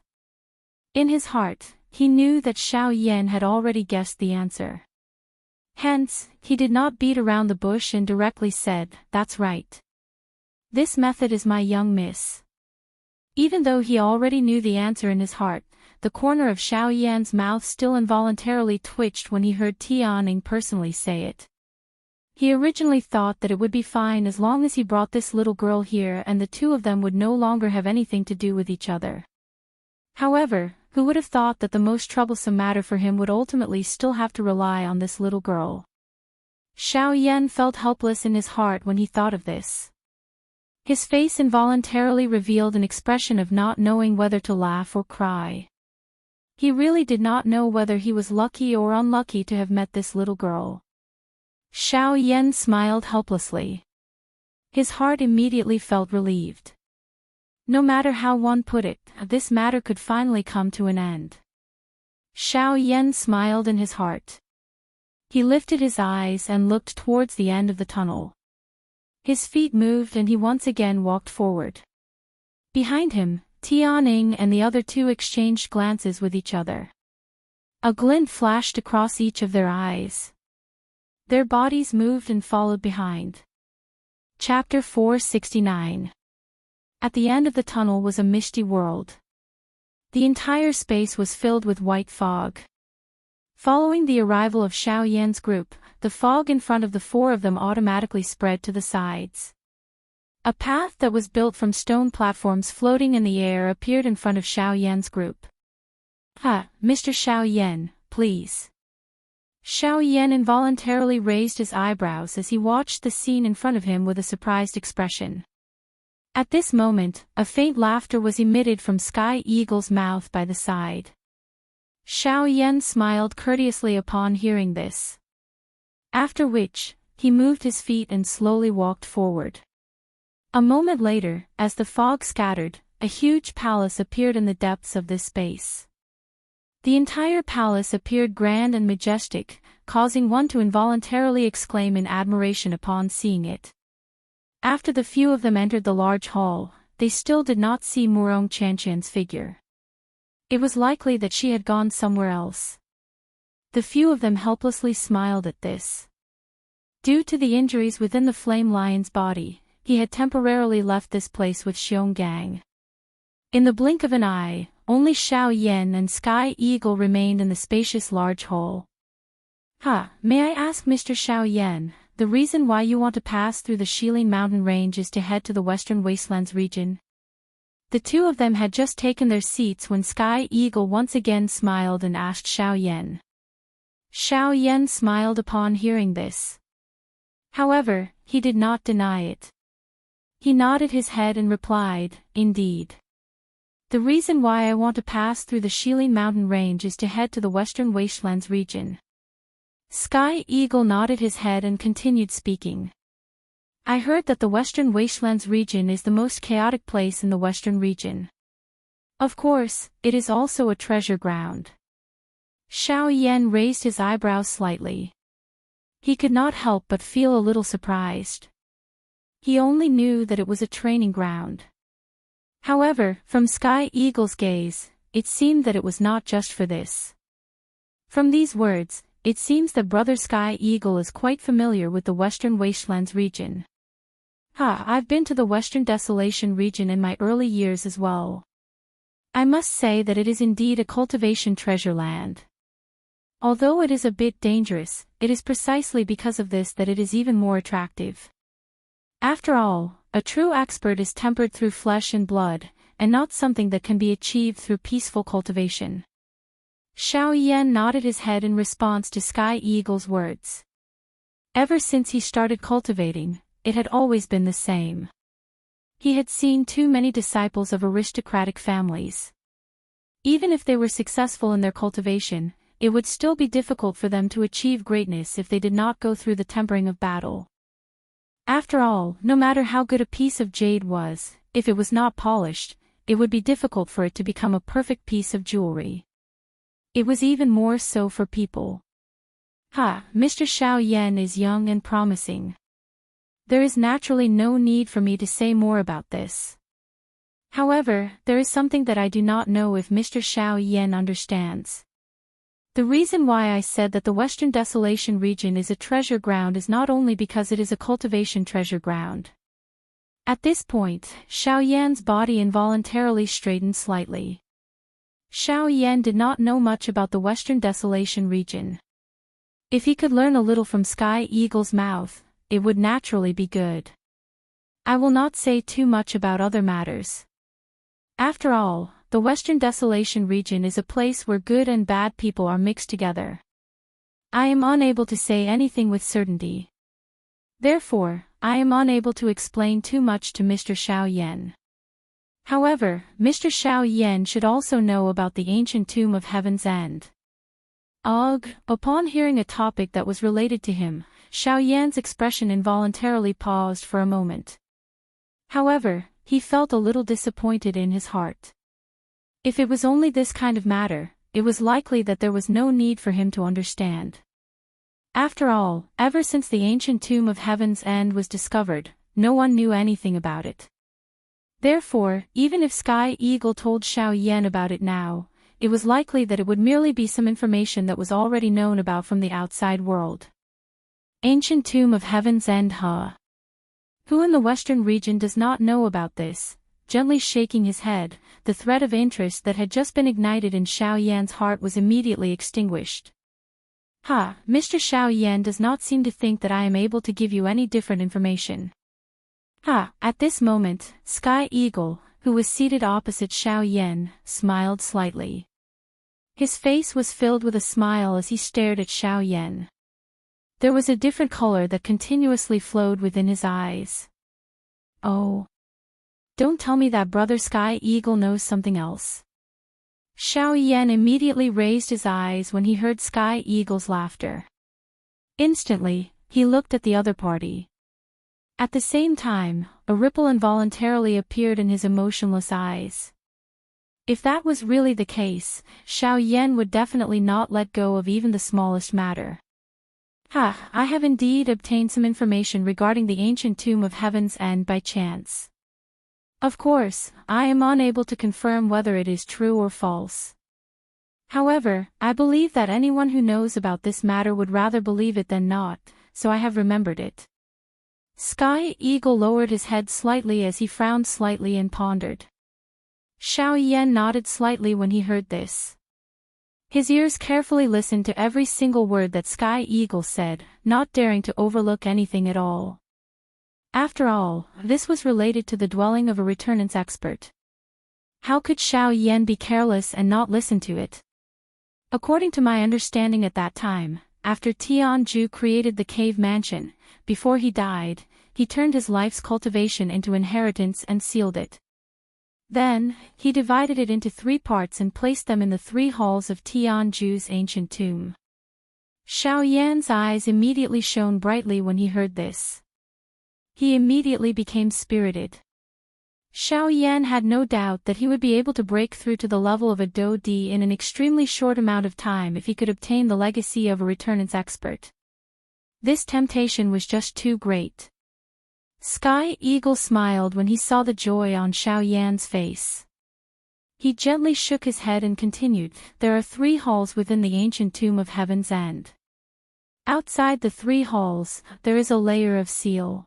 In his heart, he knew that Xiao Yan had already guessed the answer. Hence, he did not beat around the bush and directly said, "That's right. This method is my young miss." Even though he already knew the answer in his heart, the corner of Xiao Yan's mouth still involuntarily twitched when he heard Tianing personally say it. He originally thought that it would be fine as long as he brought this little girl here and the 2 of them would no longer have anything to do with each other. However, who would have thought that the most troublesome matter for him would ultimately still have to rely on this little girl? Xiao Yan felt helpless in his heart when he thought of this. His face involuntarily revealed an expression of not knowing whether to laugh or cry. He really did not know whether he was lucky or unlucky to have met this little girl. Xiao Yan smiled helplessly. His heart immediately felt relieved. No matter how one put it, this matter could finally come to an end. Xiao Yan smiled in his heart. He lifted his eyes and looked towards the end of the tunnel. His feet moved and he once again walked forward. Behind him, Tianing and the other two exchanged glances with each other. A glint flashed across each of their eyes. Their bodies moved and followed behind. Chapter 469. At the end of the tunnel was a misty world. The entire space was filled with white fog. Following the arrival of Xiao Yan's group, the fog in front of the four of them automatically spread to the sides. A path that was built from stone platforms floating in the air appeared in front of Xiao Yan's group. Mr. Xiao Yan, please. Xiao Yan involuntarily raised his eyebrows as he watched the scene in front of him with a surprised expression. At this moment, a faint laughter was emitted from Sky Eagle's mouth by the side. Xiao Yan smiled courteously upon hearing this. After which, he moved his feet and slowly walked forward. A moment later, as the fog scattered, a huge palace appeared in the depths of this space. The entire palace appeared grand and majestic, causing one to involuntarily exclaim in admiration upon seeing it. After the few of them entered the large hall, they still did not see Murong Chanchan's figure. It was likely that she had gone somewhere else. The few of them helplessly smiled at this. Due to the injuries within the flame lion's body, he had temporarily left this place with Xiong Gang. In the blink of an eye, only Xiao Yan and Sky Eagle remained in the spacious large hall. May I ask Mr. Xiao Yan, the reason why you want to pass through the Shilin mountain range is to head to the Western Wastelands region? The two of them had just taken their seats when Sky Eagle once again smiled and asked Xiao Yan. Xiao Yan smiled upon hearing this. However, he did not deny it. He nodded his head and replied, "Indeed. The reason why I want to pass through the Shilin mountain range is to head to the Western Wastelands region." Sky Eagle nodded his head and continued speaking. "I heard that the Western Wastelands region is the most chaotic place in the Western region. Of course, it is also a treasure ground." Xiao Yan raised his eyebrows slightly. He could not help but feel a little surprised. He only knew that it was a training ground. However, from Sky Eagle's gaze, it seemed that it was not just for this. From these words, it seems that Brother Sky Eagle is quite familiar with the Western Wastelands region. I've been to the Western Desolation region in my early years as well. I must say that it is indeed a cultivation treasure land. Although it is a bit dangerous, it is precisely because of this that it is even more attractive. After all, a true expert is tempered through flesh and blood, and not something that can be achieved through peaceful cultivation. Xiao Yan nodded his head in response to Sky Eagle's words. Ever since he started cultivating, it had always been the same. He had seen too many disciples of aristocratic families. Even if they were successful in their cultivation, it would still be difficult for them to achieve greatness if they did not go through the tempering of battle. After all, no matter how good a piece of jade was, if it was not polished, it would be difficult for it to become a perfect piece of jewelry. It was even more so for people. Mr. Xiao Yan is young and promising. There is naturally no need for me to say more about this. However, there is something that I do not know if Mr. Xiao Yan understands. The reason why I said that the Western Desolation region is a treasure ground is not only because it is a cultivation treasure ground. At this point, Xiao Yan's body involuntarily straightened slightly. Xiao Yan did not know much about the Western Desolation region. If he could learn a little from Sky Eagle's mouth, it would naturally be good. I will not say too much about other matters. After all, the Western Desolation region is a place where good and bad people are mixed together. I am unable to say anything with certainty. Therefore, I am unable to explain too much to Mr. Xiao Yan. However, Mr. Xiao Yan should also know about the ancient tomb of Heaven's End. Ugh! Upon hearing a topic that was related to him, Xiao Yan's expression involuntarily paused for a moment. However, he felt a little disappointed in his heart. If it was only this kind of matter, it was likely that there was no need for him to understand. After all, ever since the ancient tomb of Heaven's End was discovered, no one knew anything about it. Therefore, even if Sky Eagle told Xiao Yan about it now, it was likely that it would merely be some information that was already known about from the outside world. Ancient Tomb of Heaven's End, huh? Who in the Western region does not know about this? Gently shaking his head, the thread of interest that had just been ignited in Xiao Yan's heart was immediately extinguished. Mr. Xiao Yan does not seem to think that I am able to give you any different information. At this moment, Sky Eagle, who was seated opposite Xiao Yan, smiled slightly. His face was filled with a smile as he stared at Xiao Yan. There was a different color that continuously flowed within his eyes. Oh! Don't tell me that Brother Sky Eagle knows something else. Xiao Yan immediately raised his eyes when he heard Sky Eagle's laughter. Instantly, he looked at the other party. At the same time, a ripple involuntarily appeared in his emotionless eyes. If that was really the case, Xiao Yan would definitely not let go of even the smallest matter. I have indeed obtained some information regarding the ancient tomb of Heaven's End by chance. Of course, I am unable to confirm whether it is true or false. However, I believe that anyone who knows about this matter would rather believe it than not, so I have remembered it. Sky Eagle lowered his head slightly as he frowned slightly and pondered. Xiao Yan nodded slightly when he heard this. His ears carefully listened to every single word that Sky Eagle said, not daring to overlook anything at all. After all, this was related to the dwelling of a returnance expert. How could Xiao Yan be careless and not listen to it? According to my understanding at that time, after Tianju created the cave mansion, before he died, he turned his life's cultivation into inheritance and sealed it. Then, he divided it into 3 parts and placed them in the 3 halls of Tianju's ancient tomb. Xiao Yan's eyes immediately shone brightly when he heard this. He immediately became spirited. Xiao Yan had no doubt that he would be able to break through to the level of a Do Di in an extremely short amount of time if he could obtain the legacy of a returnance expert. This temptation was just too great. Sky Eagle smiled when he saw the joy on Xiao Yan's face. He gently shook his head and continued, there are 3 halls within the ancient tomb of Heaven's End. Outside the 3 halls, there is a layer of seal.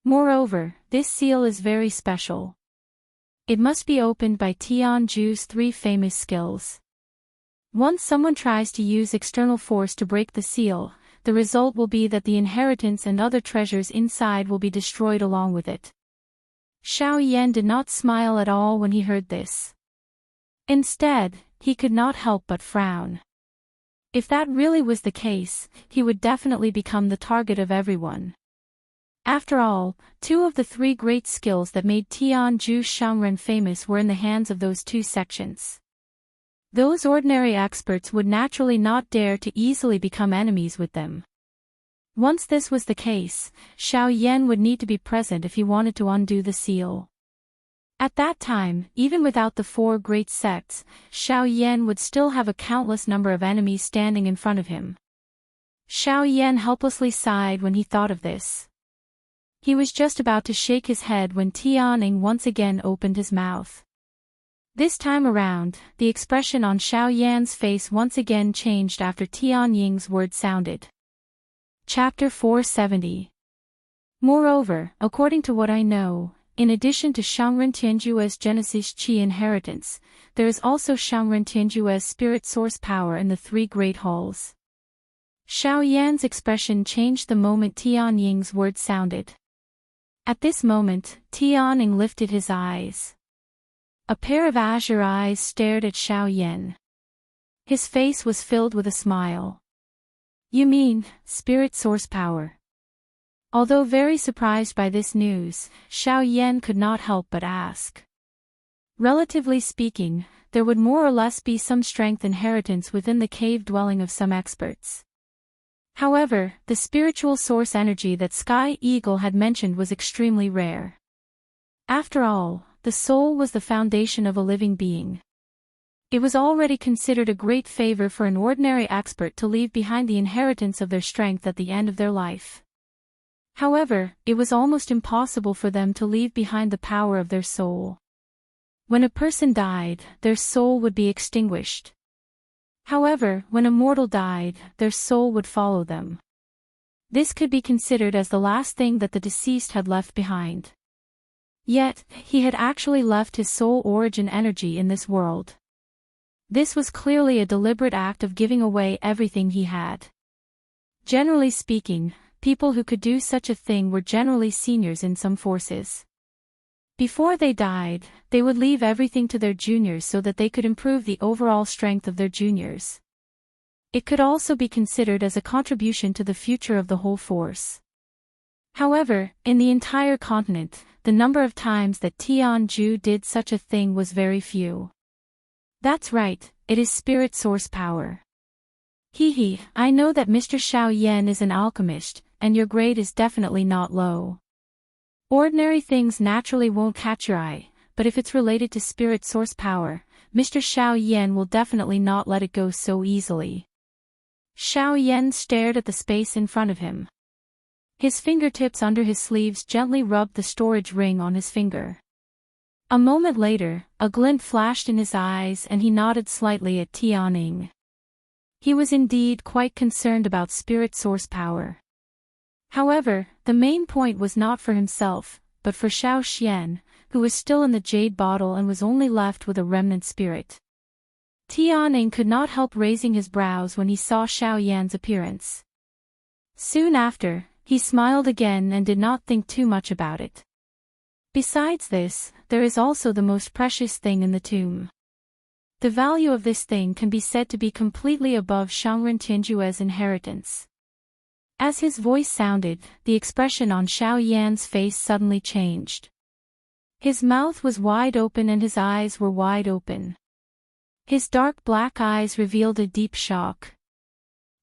Moreover, this seal is very special. It must be opened by Tianju's 3 famous skills. Once someone tries to use external force to break the seal, the result will be that the inheritance and other treasures inside will be destroyed along with it. Xiao Yan did not smile at all when he heard this. Instead, he could not help but frown. If that really was the case, he would definitely become the target of everyone. After all, 2 of the 3 great skills that made Tianju Shangren famous were in the hands of those 2 sections. Those ordinary experts would naturally not dare to easily become enemies with them. Once this was the case, Xiao Yan would need to be present if he wanted to undo the seal. At that time, even without the 4 great sects, Xiao Yan would still have a countless number of enemies standing in front of him. Xiao Yan helplessly sighed when he thought of this. He was just about to shake his head when Tianning once again opened his mouth. This time around, the expression on Xiao Yan's face once again changed after Tianying's word sounded. Chapter 470. Moreover, according to what I know, in addition to Shangren Tianjue's Genesis Qi inheritance, there is also Shangren Tianjue's spirit source power in the 3 great halls. Xiao Yan's expression changed the moment Tianying's word sounded. At this moment, Tianning lifted his eyes. A pair of azure eyes stared at Xiao Yan. His face was filled with a smile. You mean, spirit source power? Although very surprised by this news, Xiao Yan could not help but ask. Relatively speaking, there would more or less be some strength inheritance within the cave dwelling of some experts. However, the spiritual source energy that Sky Eagle had mentioned was extremely rare. After all, the soul was the foundation of a living being. It was already considered a great favor for an ordinary expert to leave behind the inheritance of their strength at the end of their life. However, it was almost impossible for them to leave behind the power of their soul. When a person died, their soul would be extinguished. However, when a mortal died, their soul would follow them. This could be considered as the last thing that the deceased had left behind. Yet, he had actually left his soul origin energy in this world. This was clearly a deliberate act of giving away everything he had. Generally speaking, people who could do such a thing were generally seniors in some forces. Before they died, they would leave everything to their juniors so that they could improve the overall strength of their juniors. It could also be considered as a contribution to the future of the whole force. However, in the entire continent, the number of times that Tianju did such a thing was very few. That's right, it is spirit source power. I know that Mr. Xiao Yan is an alchemist, and your grade is definitely not low. Ordinary things naturally won't catch your eye, but if it's related to spirit source power, Mr. Xiao Yan will definitely not let it go so easily. Xiao Yan stared at the space in front of him. His fingertips under his sleeves gently rubbed the storage ring on his finger. A moment later, a glint flashed in his eyes and he nodded slightly at Tianning. He was indeed quite concerned about spirit source power. However, the main point was not for himself, but for Xiao Xian, who was still in the jade bottle and was only left with a remnant spirit. Tianning could not help raising his brows when he saw Xiao Yan's appearance. Soon after, he smiled again and did not think too much about it. Besides this, there is also the most precious thing in the tomb. The value of this thing can be said to be completely above Shangren Tianjue's inheritance. As his voice sounded, the expression on Xiao Yan's face suddenly changed. His mouth was wide open and his eyes were wide open. His dark black eyes revealed a deep shock.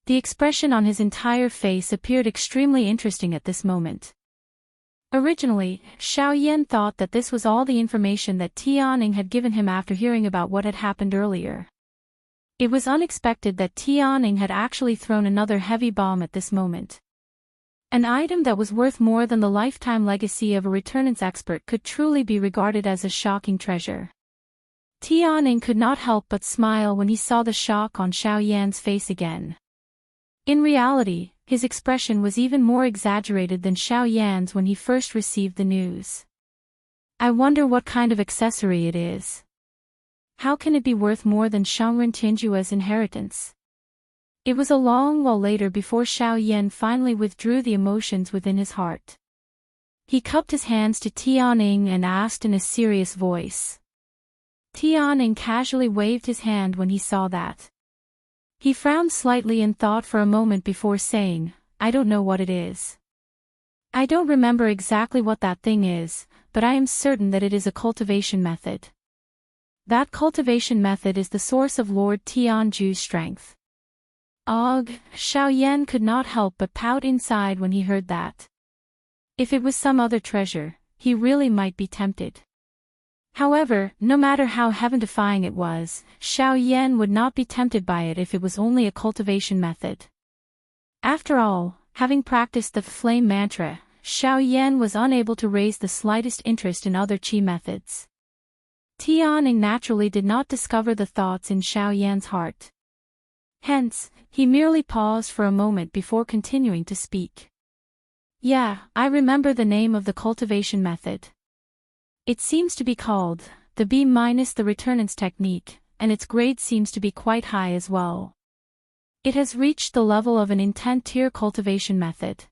The expression on his entire face appeared extremely interesting at this moment. Originally, Xiao Yan thought that this was all the information that Tianning had given him after hearing about what had happened earlier. It was unexpected that Tianning had actually thrown another heavy bomb at this moment. An item that was worth more than the lifetime legacy of a returnance expert could truly be regarded as a shocking treasure. Tianning could not help but smile when he saw the shock on Xiao Yan's face again. In reality, his expression was even more exaggerated than Xiao Yan's when he first received the news. I wonder what kind of accessory it is. How can it be worth more than Shangren Tianjue's inheritance? It was a long while later before Xiao Yan finally withdrew the emotions within his heart. He cupped his hands to Tianning and asked in a serious voice. Tianning casually waved his hand when he saw that. He frowned slightly and thought for a moment before saying, I don't know what it is. I don't remember exactly what that thing is, but I am certain that it is a cultivation method. That cultivation method is the source of Lord Tianju's strength. Ugh, Xiao Yan could not help but pout inside when he heard that. If it was some other treasure, he really might be tempted. However, no matter how heaven-defying it was, Xiao Yan would not be tempted by it if it was only a cultivation method. After all, having practiced the flame mantra, Xiao Yan was unable to raise the slightest interest in other qi methods. Tianning naturally did not discover the thoughts in Xiao Yan's heart. Hence, he merely paused for a moment before continuing to speak. Yeah, I remember the name of the cultivation method. It seems to be called the B-the returnance technique, and its grade seems to be quite high as well. It has reached the level of an intent tier cultivation method.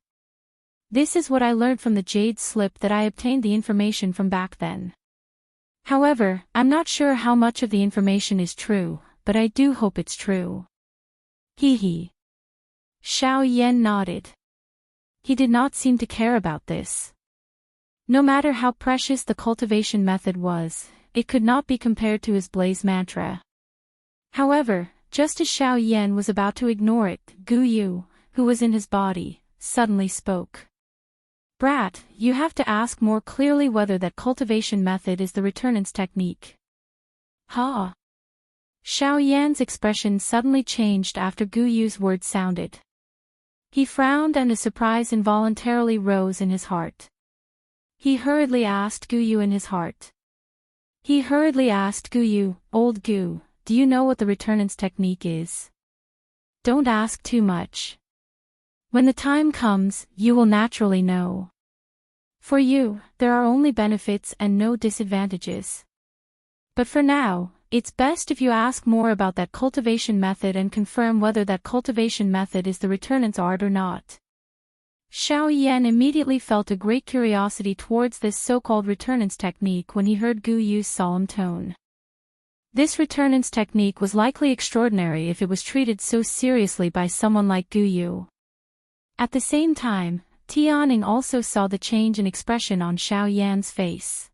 This is what I learned from the jade slip that I obtained the information from back then. However, I'm not sure how much of the information is true, but I do hope it's true. Xiao Yan nodded. he did not seem to care about this. No matter how precious the cultivation method was, it could not be compared to his blaze mantra. However, just as Xiao Yan was about to ignore it, Gu Yu, who was in his body, suddenly spoke. Brat, you have to ask more clearly whether that cultivation method is the returnance technique. Ha! Xiao Yan's expression suddenly changed after Gu Yu's words sounded. He frowned and a surprise involuntarily rose in his heart. He hurriedly asked Gu Yu, Old Gu, do you know what the returnance technique is? Don't ask too much. When the time comes, you will naturally know. For you, there are only benefits and no disadvantages. But for now, it's best if you ask more about that cultivation method and confirm whether that cultivation method is the returnance art or not. Xiao Yan immediately felt a great curiosity towards this so-called returnance technique when he heard Gu Yu's solemn tone. This returnance technique was likely extraordinary if it was treated so seriously by someone like Gu Yu. At the same time, Tianning also saw the change in expression on Xiao Yan's face.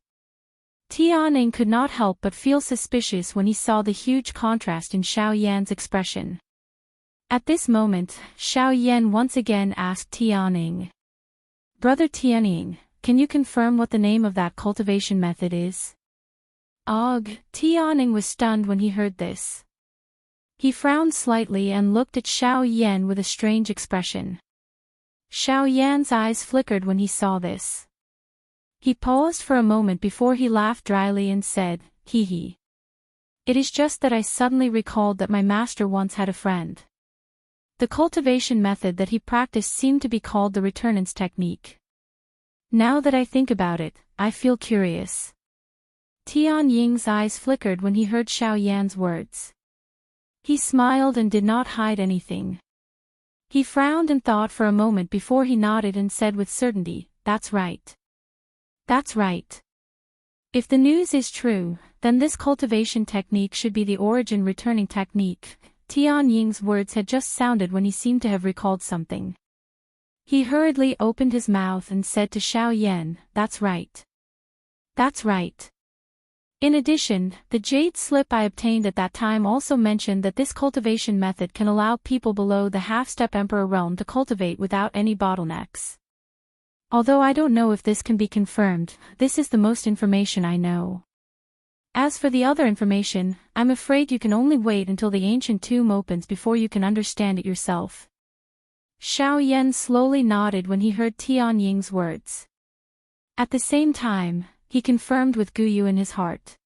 Tianning could not help but feel suspicious when he saw the huge contrast in Xiao Yan's expression. At this moment, Xiao Yan once again asked Tianning. Brother Tianning, can you confirm what the name of that cultivation method is? Ugh, Tianning was stunned when he heard this. He frowned slightly and looked at Xiao Yan with a strange expression. Xiao Yan's eyes flickered when he saw this. He paused for a moment before he laughed dryly and said, hee hee. It is just that I suddenly recalled that my master once had a friend. The cultivation method that he practiced seemed to be called the returnance technique. Now that I think about it, I feel curious. Tianying's eyes flickered when he heard Xiao Yan's words. He smiled and did not hide anything. He frowned and thought for a moment before he nodded and said with certainty, that's right. That's right. If the news is true, then this cultivation technique should be the origin returning technique. Tianying's words had just sounded when he seemed to have recalled something. He hurriedly opened his mouth and said to Xiao Yan, that's right. That's right. In addition, the jade slip I obtained at that time also mentioned that this cultivation method can allow people below the half-step emperor realm to cultivate without any bottlenecks. Although I don't know if this can be confirmed, this is the most information I know. As for the other information, I'm afraid you can only wait until the ancient tomb opens before you can understand it yourself. Xiao Yan slowly nodded when he heard Tianying's words. At the same time, he confirmed with Gu Yu in his heart.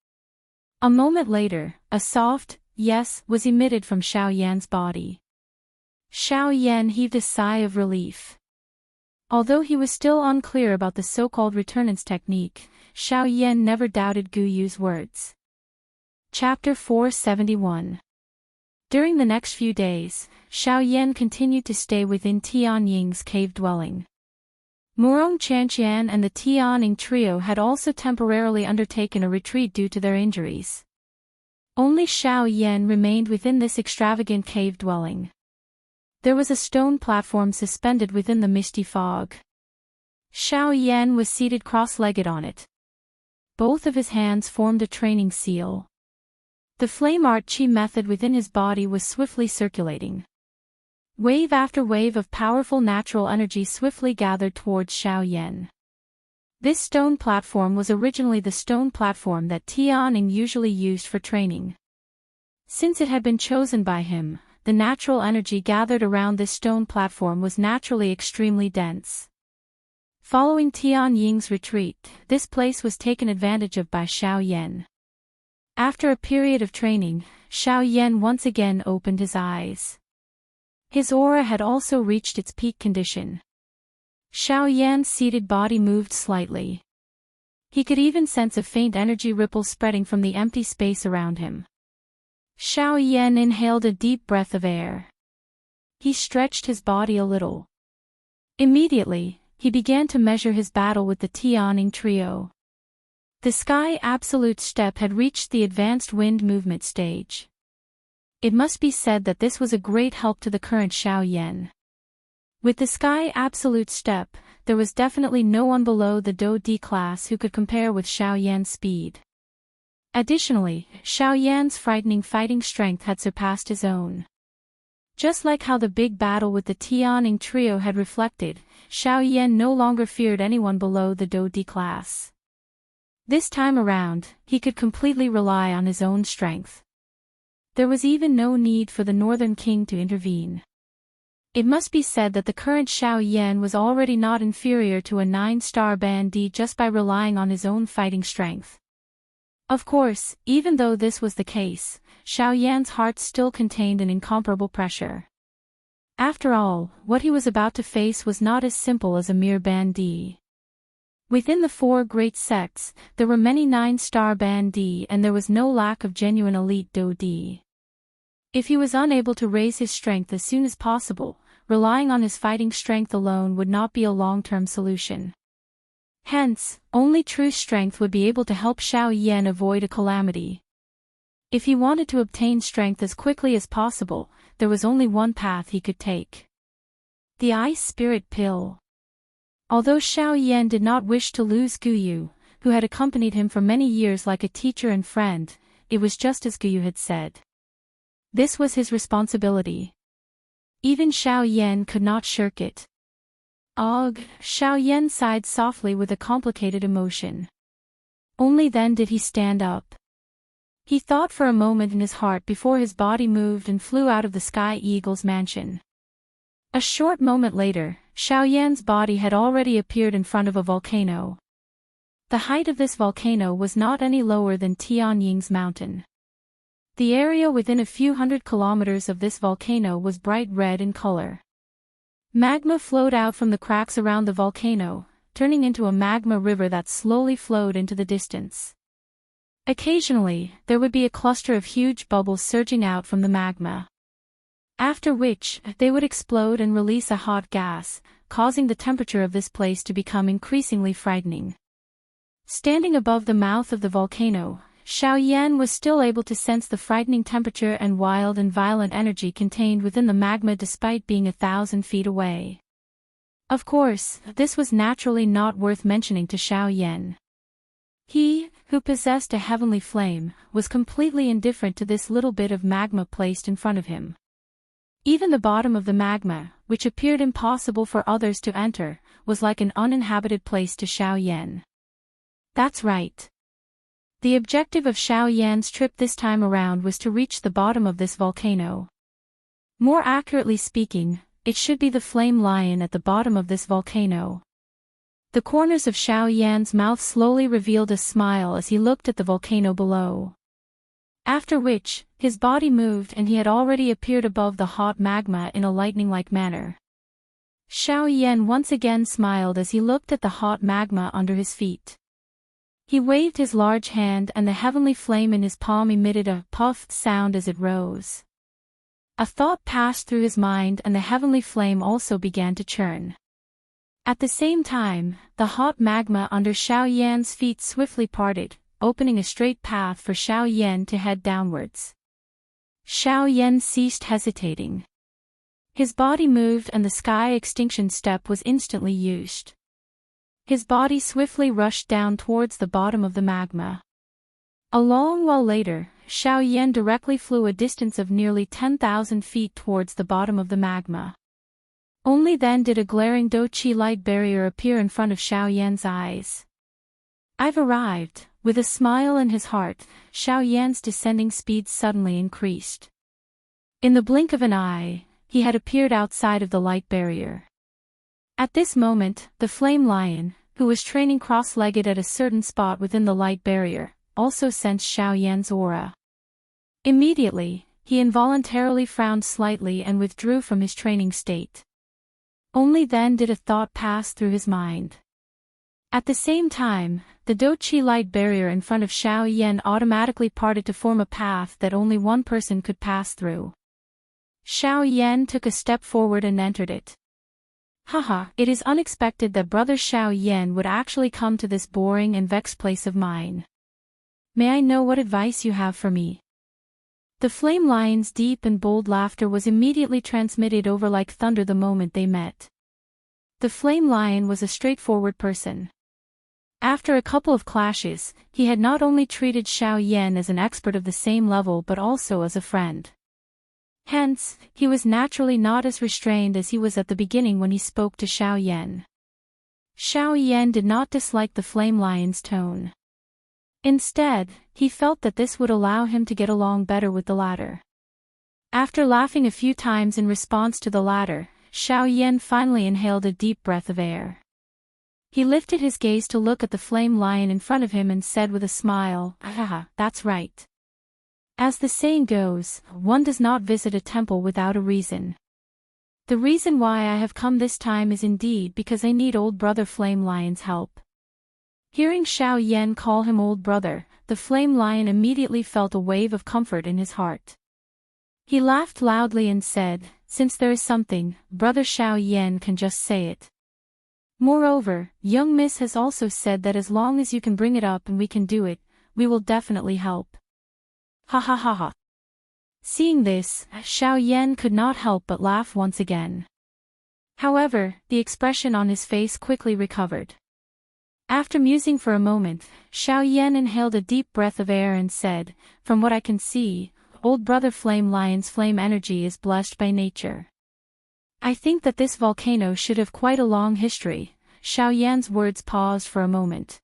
A moment later, a soft, yes, was emitted from Xiao Yan's body. Xiao Yan heaved a sigh of relief. Although he was still unclear about the so-called returnance technique, Xiao Yan never doubted Gu Yu's words. Chapter 471. During the next few days, Xiao Yan continued to stay within Tianying's cave dwelling. Murong Chanqian and the Tianying trio had also temporarily undertaken a retreat due to their injuries. Only Xiao Yan remained within this extravagant cave dwelling. There was a stone platform suspended within the misty fog. Xiao Yan was seated cross-legged on it. Both of his hands formed a training seal. The flame art chi method within his body was swiftly circulating. Wave after wave of powerful natural energy swiftly gathered towards Xiao Yan. This stone platform was originally the stone platform that Tianning usually used for training. Since it had been chosen by him, the natural energy gathered around this stone platform was naturally extremely dense. Following Tianying's retreat, this place was taken advantage of by Xiao Yan. After a period of training, Xiao Yan once again opened his eyes. His aura had also reached its peak condition. Xiao Yan's seated body moved slightly. He could even sense a faint energy ripple spreading from the empty space around him. Xiao Yan inhaled a deep breath of air. He stretched his body a little. Immediately, he began to measure his battle with the Tianying trio. The Sky Absolute Step had reached the advanced wind movement stage. It must be said that this was a great help to the current Xiao Yan. With the sky absolute step, there was definitely no one below the Do D class who could compare with Xiao Yan's speed. Additionally, Xiao Yan's frightening fighting strength had surpassed his own. Just like how the big battle with the Tianing trio had reflected, Xiao Yan no longer feared anyone below the Do D class. This time around, he could completely rely on his own strength. There was even no need for the Northern King to intervene. It must be said that the current Xiao Yan was already not inferior to a 9-star bandit just by relying on his own fighting strength. Of course, even though this was the case, Xiao Yan's heart still contained an incomparable pressure. After all, what he was about to face was not as simple as a mere bandit. Within the 4 great sects, there were many 9-star bandits and there was no lack of genuine elite Do-di. If he was unable to raise his strength as soon as possible, relying on his fighting strength alone would not be a long-term solution. Hence, only true strength would be able to help Xiao Yan avoid a calamity. If he wanted to obtain strength as quickly as possible, there was only one path he could take. The Ice Spirit Pill. Although Xiao Yan did not wish to lose Guyu, who had accompanied him for many years like a teacher and friend, it was just as Guyu had said. This was his responsibility. Even Xiao Yan could not shirk it. Ugh, Xiao Yan sighed softly with a complicated emotion. Only then did he stand up. He thought for a moment in his heart before his body moved and flew out of the Sky Eagle's mansion. A short moment later, Xiao Yan's body had already appeared in front of a volcano. The height of this volcano was not any lower than Tianying's mountain. The area within a few hundred kilometers of this volcano was bright red in color. Magma flowed out from the cracks around the volcano, turning into a magma river that slowly flowed into the distance. Occasionally, there would be a cluster of huge bubbles surging out from the magma. After which, they would explode and release a hot gas, causing the temperature of this place to become increasingly frightening. Standing above the mouth of the volcano, Xiao Yan was still able to sense the frightening temperature and wild and violent energy contained within the magma despite being 1,000 feet away. Of course, this was naturally not worth mentioning to Xiao Yan. He, who possessed a heavenly flame, was completely indifferent to this little bit of magma placed in front of him. Even the bottom of the magma, which appeared impossible for others to enter, was like an uninhabited place to Xiao Yan. That's right. The objective of Xiao Yan's trip this time around was to reach the bottom of this volcano. More accurately speaking, it should be the flame lion at the bottom of this volcano. The corners of Xiao Yan's mouth slowly revealed a smile as he looked at the volcano below. After which, his body moved and he had already appeared above the hot magma in a lightning-like manner. Xiao Yan once again smiled as he looked at the hot magma under his feet. He waved his large hand and the heavenly flame in his palm emitted a puffed sound as it rose. A thought passed through his mind and the heavenly flame also began to churn. At the same time, the hot magma under Xiao Yan's feet swiftly parted, opening a straight path for Xiao Yan to head downwards. Xiao Yan ceased hesitating. His body moved and the sky extinction step was instantly used. His body swiftly rushed down towards the bottom of the magma. A long while later, Xiao Yan directly flew a distance of nearly 10,000 feet towards the bottom of the magma. Only then did a glaring Do-Chi light barrier appear in front of Xiao Yan's eyes. I've arrived. With a smile in his heart, Xiao Yan's descending speed suddenly increased. In the blink of an eye, he had appeared outside of the light barrier. At this moment, the flame lion, who was training cross-legged at a certain spot within the light barrier, also sensed Xiao Yan's aura. Immediately, he involuntarily frowned slightly and withdrew from his training state. Only then did a thought pass through his mind. At the same time, the Do-Chi light barrier in front of Xiao Yan automatically parted to form a path that only one person could pass through. Xiao Yan took a step forward and entered it. Haha, it is unexpected that Brother Xiao Yan would actually come to this boring and vexed place of mine. May I know what advice you have for me? The flame lion's deep and bold laughter was immediately transmitted over like thunder the moment they met. The flame lion was a straightforward person. After a couple of clashes, he had not only treated Xiao Yan as an expert of the same level but also as a friend. Hence, he was naturally not as restrained as he was at the beginning when he spoke to Xiao Yan. Xiao Yan did not dislike the flame lion's tone. Instead, he felt that this would allow him to get along better with the latter. After laughing a few times in response to the latter, Xiao Yan finally inhaled a deep breath of air. He lifted his gaze to look at the flame lion in front of him and said with a smile, "Haha, that's right. As the saying goes, one does not visit a temple without a reason. The reason why I have come this time is indeed because I need old brother Flame Lion's help." Hearing Xiao Yan call him old brother, the flame lion immediately felt a wave of comfort in his heart. He laughed loudly and said, "Since there is something, brother Xiao Yan can just say it. Moreover, young miss has also said that as long as you can bring it up and we can do it, we will definitely help." Ha ha ha ha. Seeing this, Xiao Yan could not help but laugh once again. However, the expression on his face quickly recovered. After musing for a moment, Xiao Yan inhaled a deep breath of air and said, "From what I can see, old brother Flame Lion's flame energy is blessed by nature. I think that this volcano should have quite a long history." Xiao Yan's words paused for a moment.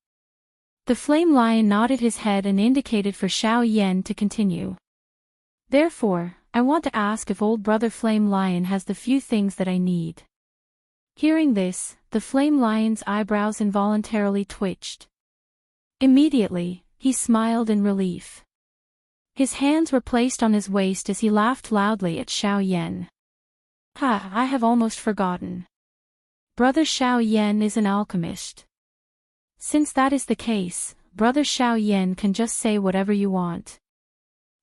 The flame lion nodded his head and indicated for Xiao Yan to continue. "Therefore, I want to ask if old brother Flame Lion has the few things that I need." Hearing this, the flame lion's eyebrows involuntarily twitched. Immediately, he smiled in relief. His hands were placed on his waist as he laughed loudly at Xiao Yan. "Ha, I have almost forgotten. Brother Xiao Yan is an alchemist. Since that is the case, brother Xiao Yan can just say whatever you want.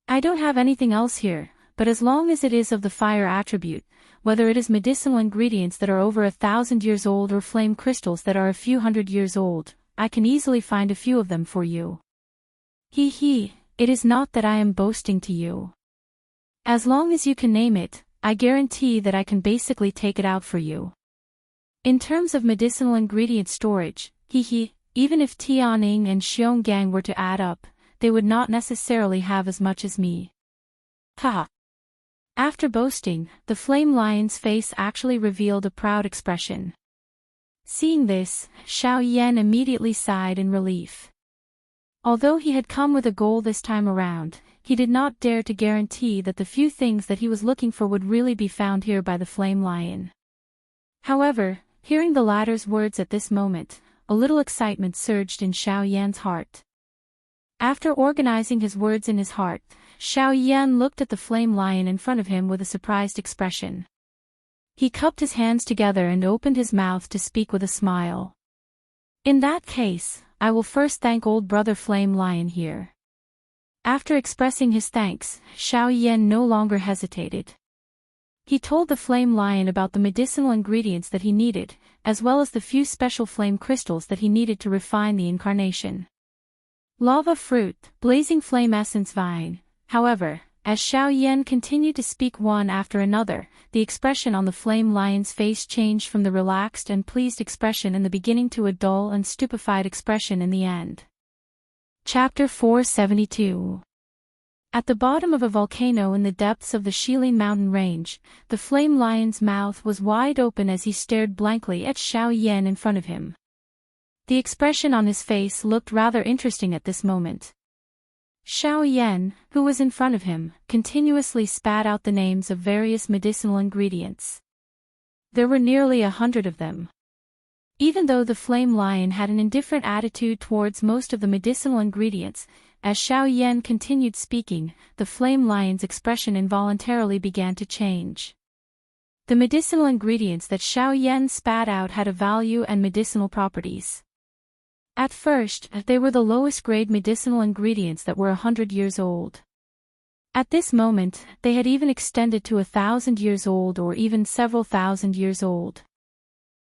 I don't have anything else here, but as long as it is of the fire attribute, whether it is medicinal ingredients that are over 1,000 years old or flame crystals that are a few hundred years old, I can easily find a few of them for you. He, it is not that I am boasting to you. As long as you can name it, I guarantee that I can basically take it out for you. In terms of medicinal ingredient storage, even if Tianing and Xionggang were to add up, they would not necessarily have as much as me." Ha! After boasting, the flame lion's face actually revealed a proud expression. Seeing this, Xiao Yan immediately sighed in relief. Although he had come with a goal this time around, he did not dare to guarantee that the few things that he was looking for would really be found here by the flame lion. However, hearing the latter's words at this moment, a little excitement surged in Xiao Yan's heart. After organizing his words in his heart, Xiao Yan looked at the flame lion in front of him with a surprised expression. He cupped his hands together and opened his mouth to speak with a smile. "In that case, I will first thank old brother Flame Lion here." After expressing his thanks, Xiao Yan no longer hesitated. He told the flame lion about the medicinal ingredients that he needed, as well as the few special flame crystals that he needed to refine the incarnation. Lava fruit, blazing flame essence vine. However, as Xiao Yan continued to speak one after another, the expression on the flame lion's face changed from the relaxed and pleased expression in the beginning to a dull and stupefied expression in the end. Chapter 472. At the bottom of a volcano in the depths of the Shilin mountain range, the flame lion's mouth was wide open as he stared blankly at Xiao Yan in front of him. The expression on his face looked rather interesting at this moment. Xiao Yan, who was in front of him, continuously spat out the names of various medicinal ingredients. There were nearly 100 of them. Even though the flame lion had an indifferent attitude towards most of the medicinal ingredients, as Xiao Yan continued speaking, the flame lion's expression involuntarily began to change. The medicinal ingredients that Xiao Yan spat out had a value and medicinal properties. At first, they were the lowest grade medicinal ingredients that were 100 years old. At this moment, they had even extended to 1,000 years old or even several thousand years old.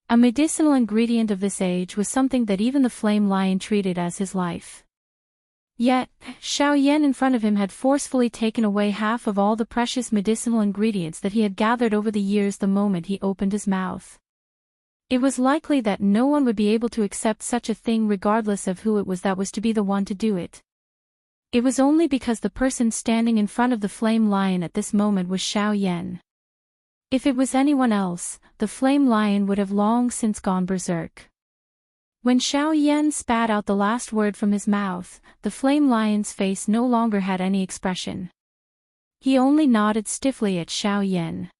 A medicinal ingredient of this age was something that even the flame lion treated as his life. Yet, Xiao Yan in front of him had forcefully taken away half of all the precious medicinal ingredients that he had gathered over the years the moment he opened his mouth. It was likely that no one would be able to accept such a thing regardless of who it was that was to be the one to do it. It was only because the person standing in front of the flame lion at this moment was Xiao Yan. If it was anyone else, the flame lion would have long since gone berserk. When Xiao Yan spat out the last word from his mouth, the flame lion's face no longer had any expression. He only nodded stiffly at Xiao Yan.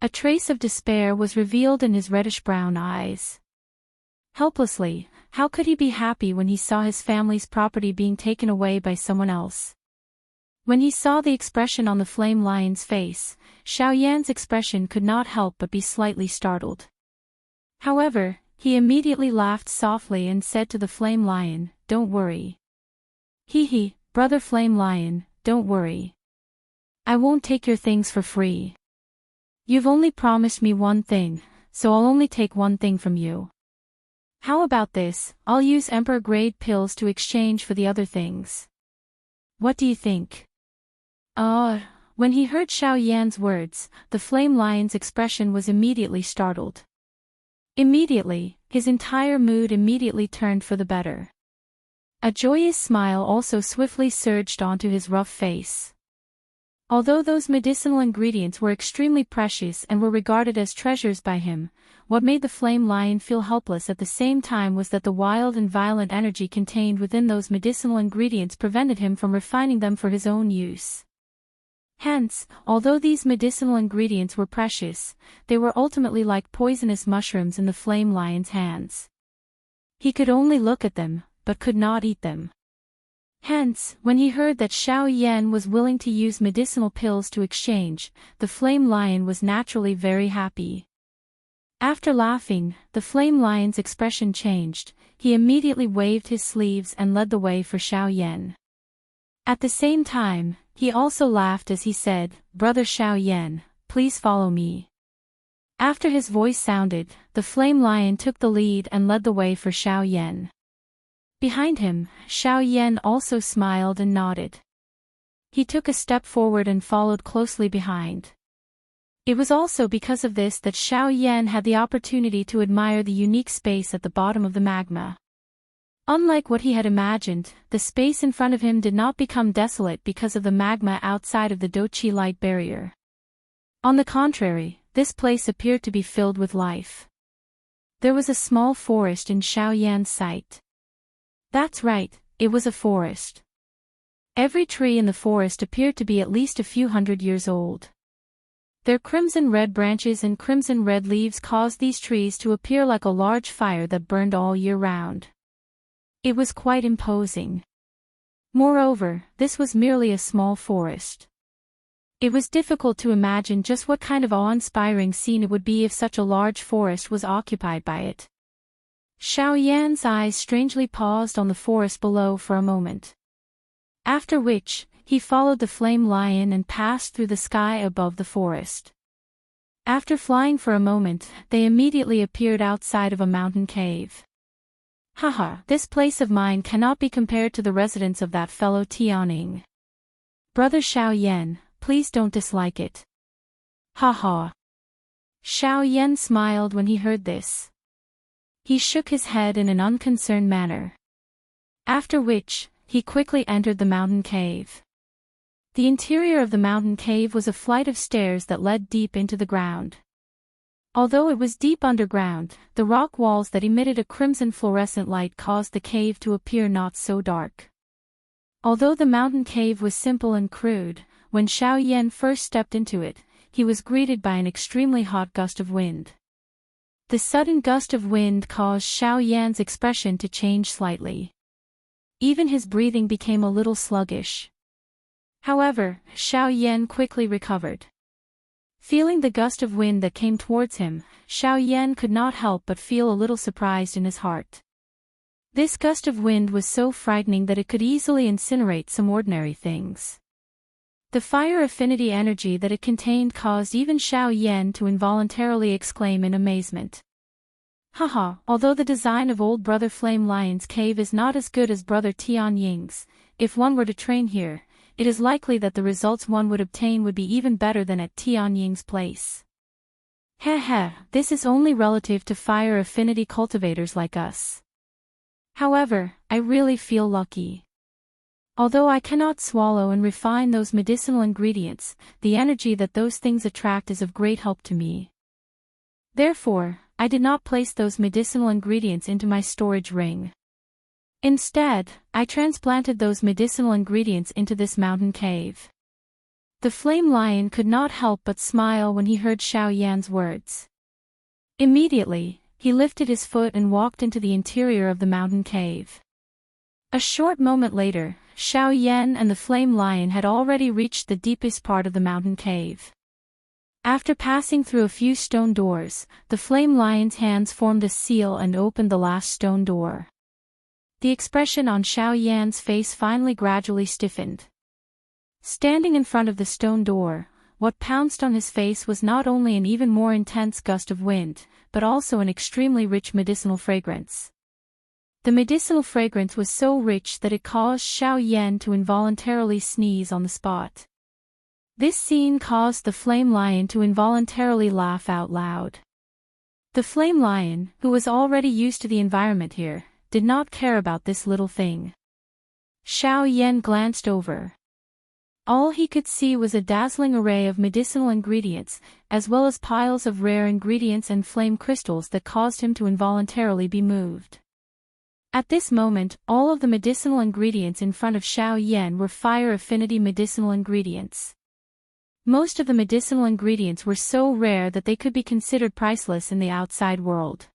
A trace of despair was revealed in his reddish-brown eyes. Helplessly, how could he be happy when he saw his family's property being taken away by someone else? When he saw the expression on the flame lion's face, Xiao Yan's expression could not help but be slightly startled. However, he immediately laughed softly and said to the flame lion, "Don't worry. Hee, brother flame lion, don't worry. I won't take your things for free. You've only promised me one thing, so I'll only take one thing from you. How about this? I'll use Emperor-grade pills to exchange for the other things. What do you think?" When he heard Xiao Yan's words, the flame lion's expression was immediately startled. Immediately, his entire mood immediately turned for the better. A joyous smile also swiftly surged onto his rough face. Although those medicinal ingredients were extremely precious and were regarded as treasures by him, what made the flame lion feel helpless at the same time was that the wild and violent energy contained within those medicinal ingredients prevented him from refining them for his own use. Hence, although these medicinal ingredients were precious, they were ultimately like poisonous mushrooms in the flame lion's hands. He could only look at them, but could not eat them. Hence, when he heard that Xiao Yan was willing to use medicinal pills to exchange, the flame lion was naturally very happy. After laughing, the flame lion's expression changed. He immediately waved his sleeves and led the way for Xiao Yan. At the same time, he also laughed as he said, "Brother Xiao Yan, please follow me." After his voice sounded, the flame lion took the lead and led the way for Xiao Yan. Behind him, Xiao Yan also smiled and nodded. He took a step forward and followed closely behind. It was also because of this that Xiao Yan had the opportunity to admire the unique space at the bottom of the magma. Unlike what he had imagined, the space in front of him did not become desolate because of the magma outside of the Doqi light barrier. On the contrary, this place appeared to be filled with life. There was a small forest in Xiao Yan's sight. That's right, it was a forest. Every tree in the forest appeared to be at least a few hundred years old. Their crimson-red branches and crimson-red leaves caused these trees to appear like a large fire that burned all year round. It was quite imposing. Moreover, this was merely a small forest. It was difficult to imagine just what kind of awe-inspiring scene it would be if such a large forest was occupied by it. Xiao Yan's eyes strangely paused on the forest below for a moment. After which, he followed the flame lion and passed through the sky above the forest. After flying for a moment, they immediately appeared outside of a mountain cave. Haha, this place of mine cannot be compared to the residence of that fellow Tianning. Brother Xiao Yan, please don't dislike it. Haha. Xiao Yan smiled when he heard this. He shook his head in an unconcerned manner. After which, he quickly entered the mountain cave. The interior of the mountain cave was a flight of stairs that led deep into the ground. Although it was deep underground, the rock walls that emitted a crimson fluorescent light caused the cave to appear not so dark. Although the mountain cave was simple and crude, when Xiao Yan first stepped into it, he was greeted by an extremely hot gust of wind. The sudden gust of wind caused Xiao Yan's expression to change slightly. Even his breathing became a little sluggish. However, Xiao Yan quickly recovered. Feeling the gust of wind that came towards him, Xiao Yan could not help but feel a little surprised in his heart. This gust of wind was so frightening that it could easily incinerate some ordinary things. The fire affinity energy that it contained caused even Xiao Yan to involuntarily exclaim in amazement. Haha, although the design of old Brother Flame Lion's cave is not as good as Brother Tianying's, if one were to train here, it is likely that the results one would obtain would be even better than at Tianying's place. Heh, this is only relative to fire affinity cultivators like us. However, I really feel lucky. Although I cannot swallow and refine those medicinal ingredients, the energy that those things attract is of great help to me. Therefore, I did not place those medicinal ingredients into my storage ring. Instead, I transplanted those medicinal ingredients into this mountain cave. The flame lion could not help but smile when he heard Xiao Yan's words. Immediately, he lifted his foot and walked into the interior of the mountain cave. A short moment later, Xiao Yan and the flame lion had already reached the deepest part of the mountain cave. After passing through a few stone doors, the flame lion's hands formed a seal and opened the last stone door. The expression on Xiao Yan's face finally gradually stiffened. Standing in front of the stone door, what pounced on his face was not only an even more intense gust of wind, but also an extremely rich medicinal fragrance. The medicinal fragrance was so rich that it caused Xiao Yan to involuntarily sneeze on the spot. This scene caused the flame lion to involuntarily laugh out loud. The flame lion, who was already used to the environment here, did not care about this little thing. Xiao Yan glanced over. All he could see was a dazzling array of medicinal ingredients, as well as piles of rare ingredients and flame crystals that caused him to involuntarily be moved. At this moment, all of the medicinal ingredients in front of Xiao Yan were fire affinity medicinal ingredients. Most of the medicinal ingredients were so rare that they could be considered priceless in the outside world.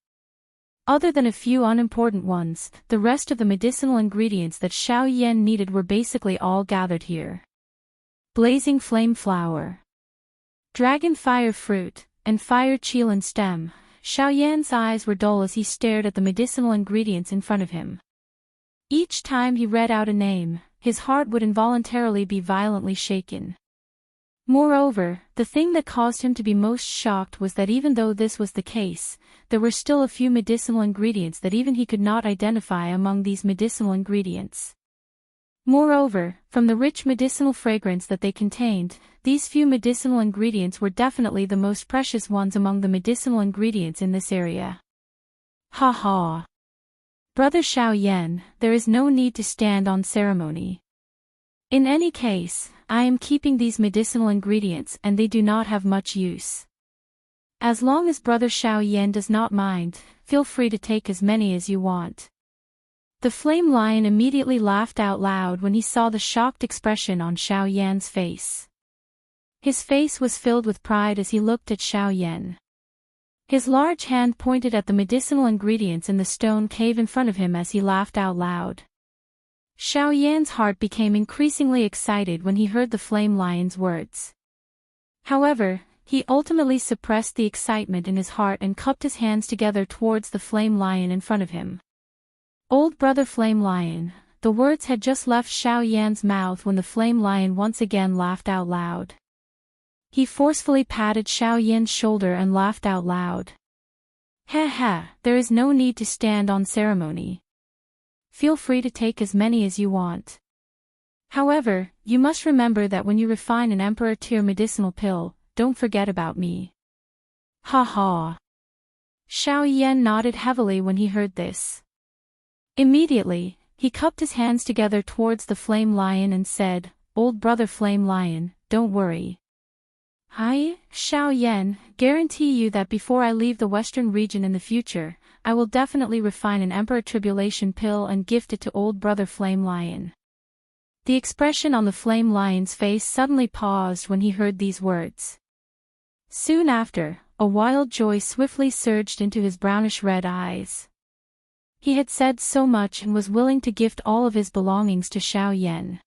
Other than a few unimportant ones, the rest of the medicinal ingredients that Xiao Yan needed were basically all gathered here. Blazing flame flower, dragon fire fruit, and fire qilin stem. Xiao Yan's eyes were dull as he stared at the medicinal ingredients in front of him. Each time he read out a name, his heart would involuntarily be violently shaken. Moreover, the thing that caused him to be most shocked was that even though this was the case, there were still a few medicinal ingredients that even he could not identify among these medicinal ingredients. Moreover, from the rich medicinal fragrance that they contained, these few medicinal ingredients were definitely the most precious ones among the medicinal ingredients in this area. Ha ha! Brother Xiao Yan, there is no need to stand on ceremony. In any case, I am keeping these medicinal ingredients and they do not have much use. As long as Brother Xiao Yan does not mind, feel free to take as many as you want. The flame lion immediately laughed out loud when he saw the shocked expression on Xiao Yan's face. His face was filled with pride as he looked at Xiao Yan. His large hand pointed at the medicinal ingredients in the stone cave in front of him as he laughed out loud. Xiao Yan's heart became increasingly excited when he heard the flame lion's words. However, he ultimately suppressed the excitement in his heart and cupped his hands together towards the flame lion in front of him. Old brother flame lion, the words had just left Xiao Yan's mouth when the flame lion once again laughed out loud. He forcefully patted Xiao Yan's shoulder and laughed out loud. Heh, there is no need to stand on ceremony. Feel free to take as many as you want. However, you must remember that when you refine an emperor tier medicinal pill, don't forget about me. Ha ha. Xiao Yan nodded heavily when he heard this. Immediately, he cupped his hands together towards the flame lion and said, Old brother flame lion, don't worry. I, Xiao Yan, guarantee you that before I leave the western region in the future, I will definitely refine an Emperor Tribulation pill and gift it to old brother Flame Lion. The expression on the Flame Lion's face suddenly paused when he heard these words. Soon after, a wild joy swiftly surged into his brownish-red eyes. He had said so much and was willing to gift all of his belongings to Xiao Yan.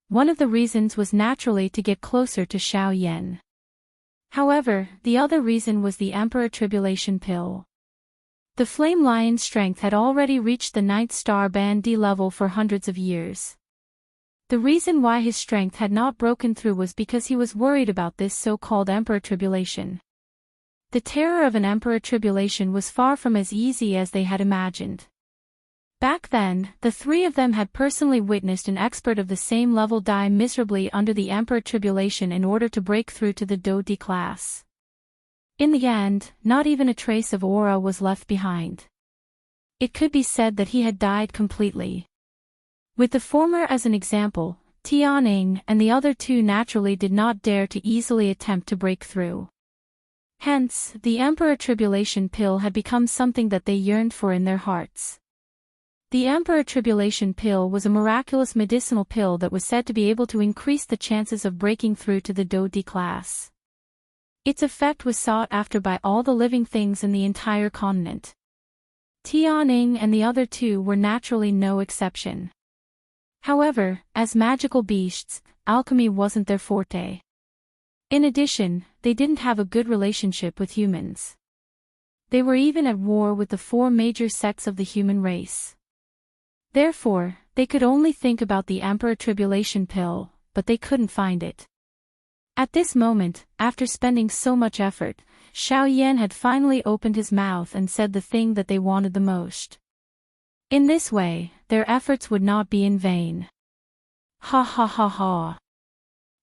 One of the reasons was naturally to get closer to Xiao Yan. However, the other reason was the Emperor Tribulation pill. The Flame Lion's strength had already reached the 9th star band D level for hundreds of years. The reason why his strength had not broken through was because he was worried about this so-called Emperor Tribulation. The terror of an Emperor Tribulation was far from as easy as they had imagined. Back then, the three of them had personally witnessed an expert of the same level die miserably under the Emperor Tribulation in order to break through to the Do D class. In the end, not even a trace of aura was left behind. It could be said that he had died completely. With the former as an example, Tianning and the other two naturally did not dare to easily attempt to break through. Hence, the Emperor Tribulation Pill had become something that they yearned for in their hearts. The Emperor Tribulation Pill was a miraculous medicinal pill that was said to be able to increase the chances of breaking through to the Dou Di class. Its effect was sought after by all the living things in the entire continent. Tianning and the other two were naturally no exception. However, as magical beasts, alchemy wasn't their forte. In addition, they didn't have a good relationship with humans. They were even at war with the four major sects of the human race. Therefore, they could only think about the Emperor Tribulation Pill, but they couldn't find it. At this moment, after spending so much effort, Xiao Yan had finally opened his mouth and said the thing that they wanted the most. In this way, their efforts would not be in vain. Ha ha ha ha.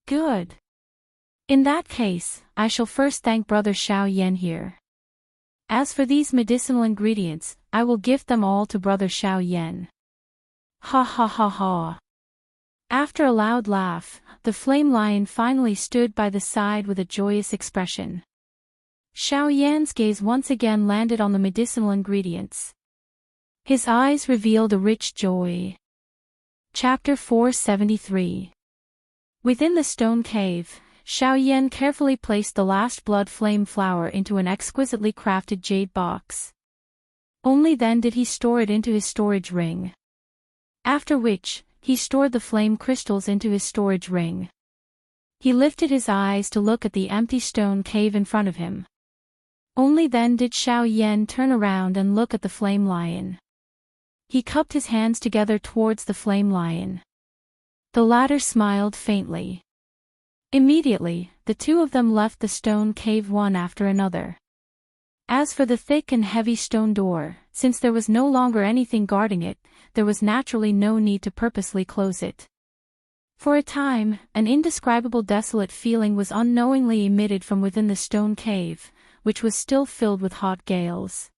Good. In that case, I shall first thank Brother Xiao Yan here. As for these medicinal ingredients, I will gift them all to Brother Xiao Yan. Ha ha ha ha. After a loud laugh, the flame lion finally stood by the side with a joyous expression. Xiao Yan's gaze once again landed on the medicinal ingredients. His eyes revealed a rich joy. Chapter 473. Within the stone cave, Xiao Yan carefully placed the last blood flame flower into an exquisitely crafted jade box. Only then did he store it into his storage ring. After which, he stored the flame crystals into his storage ring. He lifted his eyes to look at the empty stone cave in front of him. Only then did Xiao Yan turn around and look at the flame lion. He cupped his hands together towards the flame lion. The latter smiled faintly. Immediately, the two of them left the stone cave one after another. As for the thick and heavy stone door, since there was no longer anything guarding it, there was naturally no need to purposely close it. For a time, an indescribable desolate feeling was unknowingly emitted from within the stone cave, which was still filled with hot gales.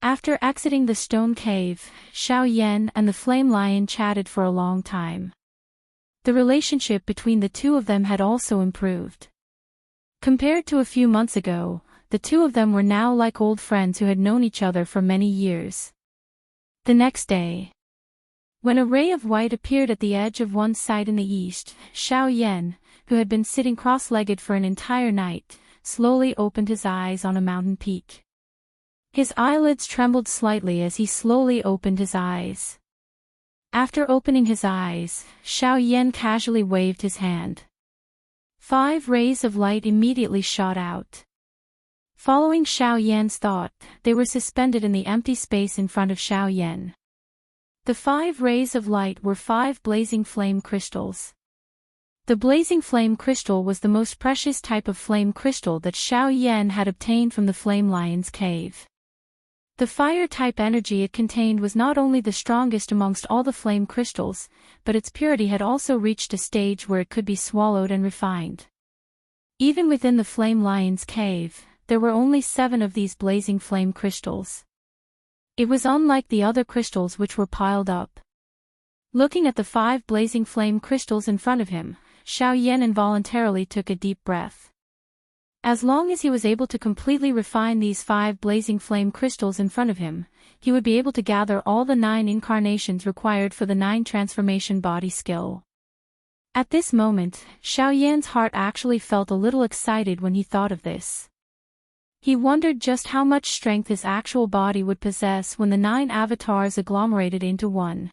After exiting the stone cave, Xiao Yan and the flame lion chatted for a long time. The relationship between the two of them had also improved. Compared to a few months ago, the two of them were now like old friends who had known each other for many years. The next day, when a ray of white appeared at the edge of one side in the east, Xiao Yan, who had been sitting cross-legged for an entire night, slowly opened his eyes on a mountain peak. His eyelids trembled slightly as he slowly opened his eyes. After opening his eyes, Xiao Yan casually waved his hand. 5 rays of light immediately shot out. Following Xiao Yan's thought, they were suspended in the empty space in front of Xiao Yan. The 5 rays of light were 5 blazing flame crystals. The blazing flame crystal was the most precious type of flame crystal that Xiao Yan had obtained from the flame lion's cave. The fire-type energy it contained was not only the strongest amongst all the flame crystals, but its purity had also reached a stage where it could be swallowed and refined. Even within the flame lion's cave, there were only 7 of these blazing flame crystals. It was unlike the other crystals which were piled up. Looking at the 5 blazing flame crystals in front of him, Xiao Yan involuntarily took a deep breath. As long as he was able to completely refine these 5 blazing flame crystals in front of him, he would be able to gather all the 9 incarnations required for the 9 transformation body skill. At this moment, Xiao Yan's heart actually felt a little excited when he thought of this. He wondered just how much strength his actual body would possess when the 9 avatars agglomerated into one.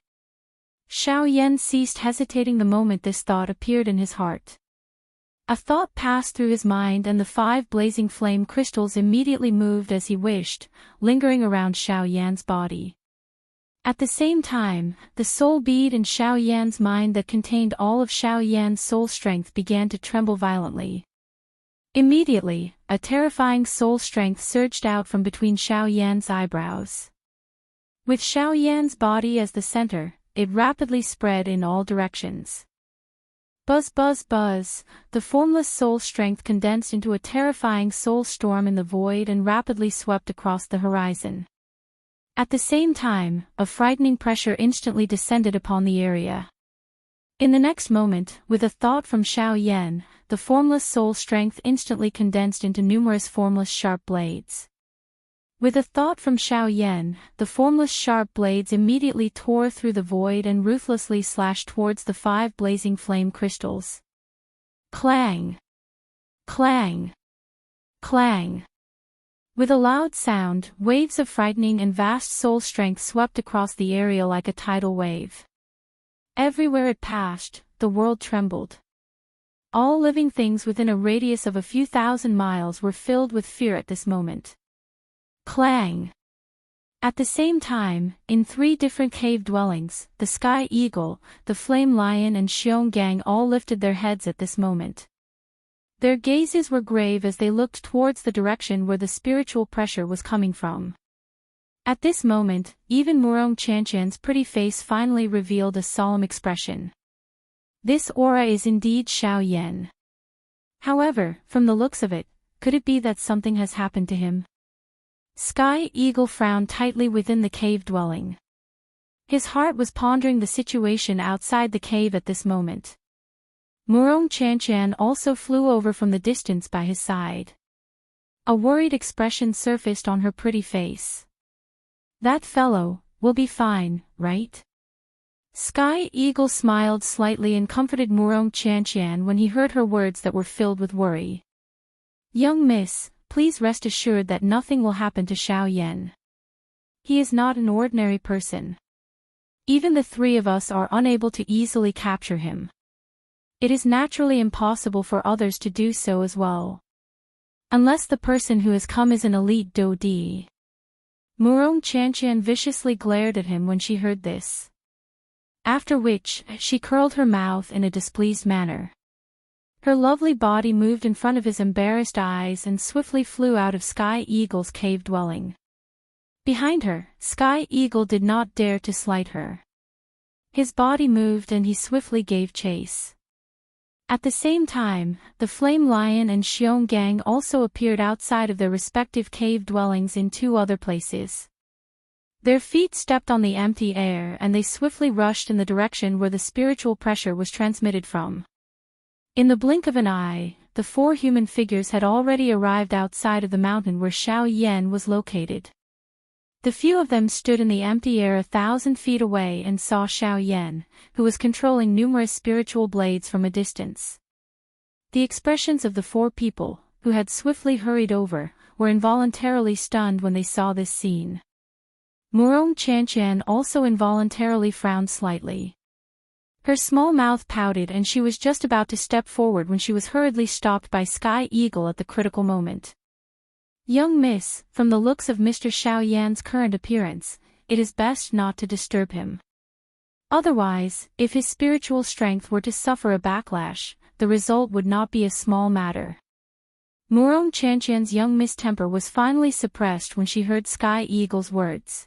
Xiao Yan ceased hesitating the moment this thought appeared in his heart. A thought passed through his mind and the 5 blazing flame crystals immediately moved as he wished, lingering around Xiao Yan's body. At the same time, the soul bead in Xiao Yan's mind that contained all of Xiao Yan's soul strength began to tremble violently. Immediately, a terrifying soul strength surged out from between Xiao Yan's eyebrows. With Xiao Yan's body as the center, it rapidly spread in all directions. Buzz buzz buzz, the formless soul strength condensed into a terrifying soul storm in the void and rapidly swept across the horizon. At the same time, a frightening pressure instantly descended upon the area. In the next moment, with a thought from Xiao Yan, the formless soul strength instantly condensed into numerous formless sharp blades. With a thought from Xiao Yan, the formless sharp blades immediately tore through the void and ruthlessly slashed towards the 5 blazing flame crystals. Clang! Clang! Clang! With a loud sound, waves of frightening and vast soul strength swept across the area like a tidal wave. Everywhere it passed, the world trembled. All living things within a radius of a few thousand miles were filled with fear at this moment. Clang! At the same time, in 3 different cave dwellings, the Sky Eagle, the Flame Lion and Xiong Gang all lifted their heads at this moment. Their gazes were grave as they looked towards the direction where the spiritual pressure was coming from. At this moment, even Murong Chanchan's pretty face finally revealed a solemn expression. This aura is indeed Xiao Yan. However, from the looks of it, could it be that something has happened to him? Sky Eagle frowned tightly within the cave dwelling. His heart was pondering the situation outside the cave at this moment. Murong Chanchan also flew over from the distance by his side. A worried expression surfaced on her pretty face. That fellow will be fine, right? Sky Eagle smiled slightly and comforted Murong Chanchan when he heard her words that were filled with worry. Young miss, please rest assured that nothing will happen to Xiao Yan. He is not an ordinary person. Even the 3 of us are unable to easily capture him. It is naturally impossible for others to do so as well. Unless the person who has come is an elite Dodi. Murong Chanchan viciously glared at him when she heard this. After which, she curled her mouth in a displeased manner. Her lovely body moved in front of his embarrassed eyes and swiftly flew out of Sky Eagle's cave dwelling. Behind her, Sky Eagle did not dare to slight her. His body moved and he swiftly gave chase. At the same time, the Flame Lion and Xiong Gang also appeared outside of their respective cave dwellings in 2 other places. Their feet stepped on the empty air and they swiftly rushed in the direction where the spiritual pressure was transmitted from. In the blink of an eye, the 4 human figures had already arrived outside of the mountain where Xiao Yan was located. The few of them stood in the empty air 1,000 feet away and saw Xiao Yan, who was controlling numerous spiritual blades from a distance. The expressions of the 4 people, who had swiftly hurried over, were involuntarily stunned when they saw this scene. Murong Chanchan also involuntarily frowned slightly. Her small mouth pouted and she was just about to step forward when she was hurriedly stopped by Sky Eagle at the critical moment. Young miss, from the looks of Mr. Xiao Yan's current appearance, it is best not to disturb him. Otherwise, if his spiritual strength were to suffer a backlash, the result would not be a small matter. Murong Chanchan's young miss temper was finally suppressed when she heard Sky Eagle's words.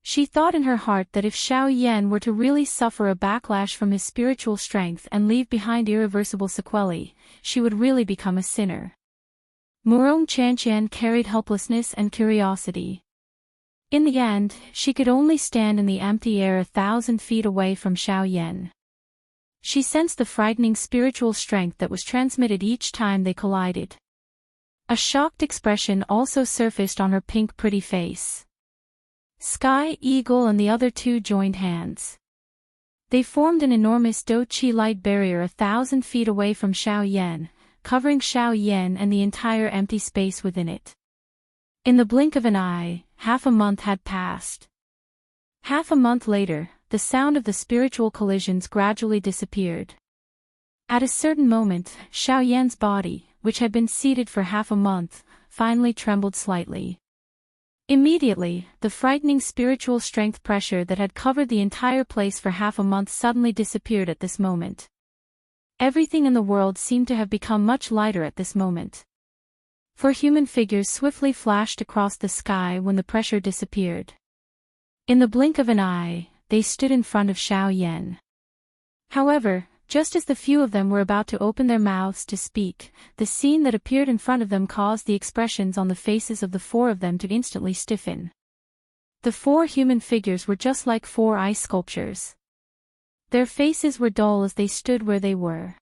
She thought in her heart that if Xiao Yan were to really suffer a backlash from his spiritual strength and leave behind irreversible sequelae, she would really become a sinner. Murong Chanchan carried helplessness and curiosity. In the end, she could only stand in the empty air 1,000 feet away from Xiao Yan. She sensed the frightening spiritual strength that was transmitted each time they collided. A shocked expression also surfaced on her pink pretty face. Sky Eagle and the other 2 joined hands. They formed an enormous Do-Chi light barrier 1,000 feet away from Xiao Yan, covering Xiao Yan and the entire empty space within it. In the blink of an eye, half a month had passed. Half a month later, the sound of the spiritual collisions gradually disappeared. At a certain moment, Xiao Yan's body, which had been seated for half a month, finally trembled slightly. Immediately, the frightening spiritual strength pressure that had covered the entire place for half a month suddenly disappeared at this moment. Everything in the world seemed to have become much lighter at this moment. 4 human figures swiftly flashed across the sky when the pressure disappeared. In the blink of an eye, they stood in front of Xiao Yan. However, just as the few of them were about to open their mouths to speak, the scene that appeared in front of them caused the expressions on the faces of the four of them to instantly stiffen. The four human figures were just like four ice sculptures. Their faces were dull as they stood where they were.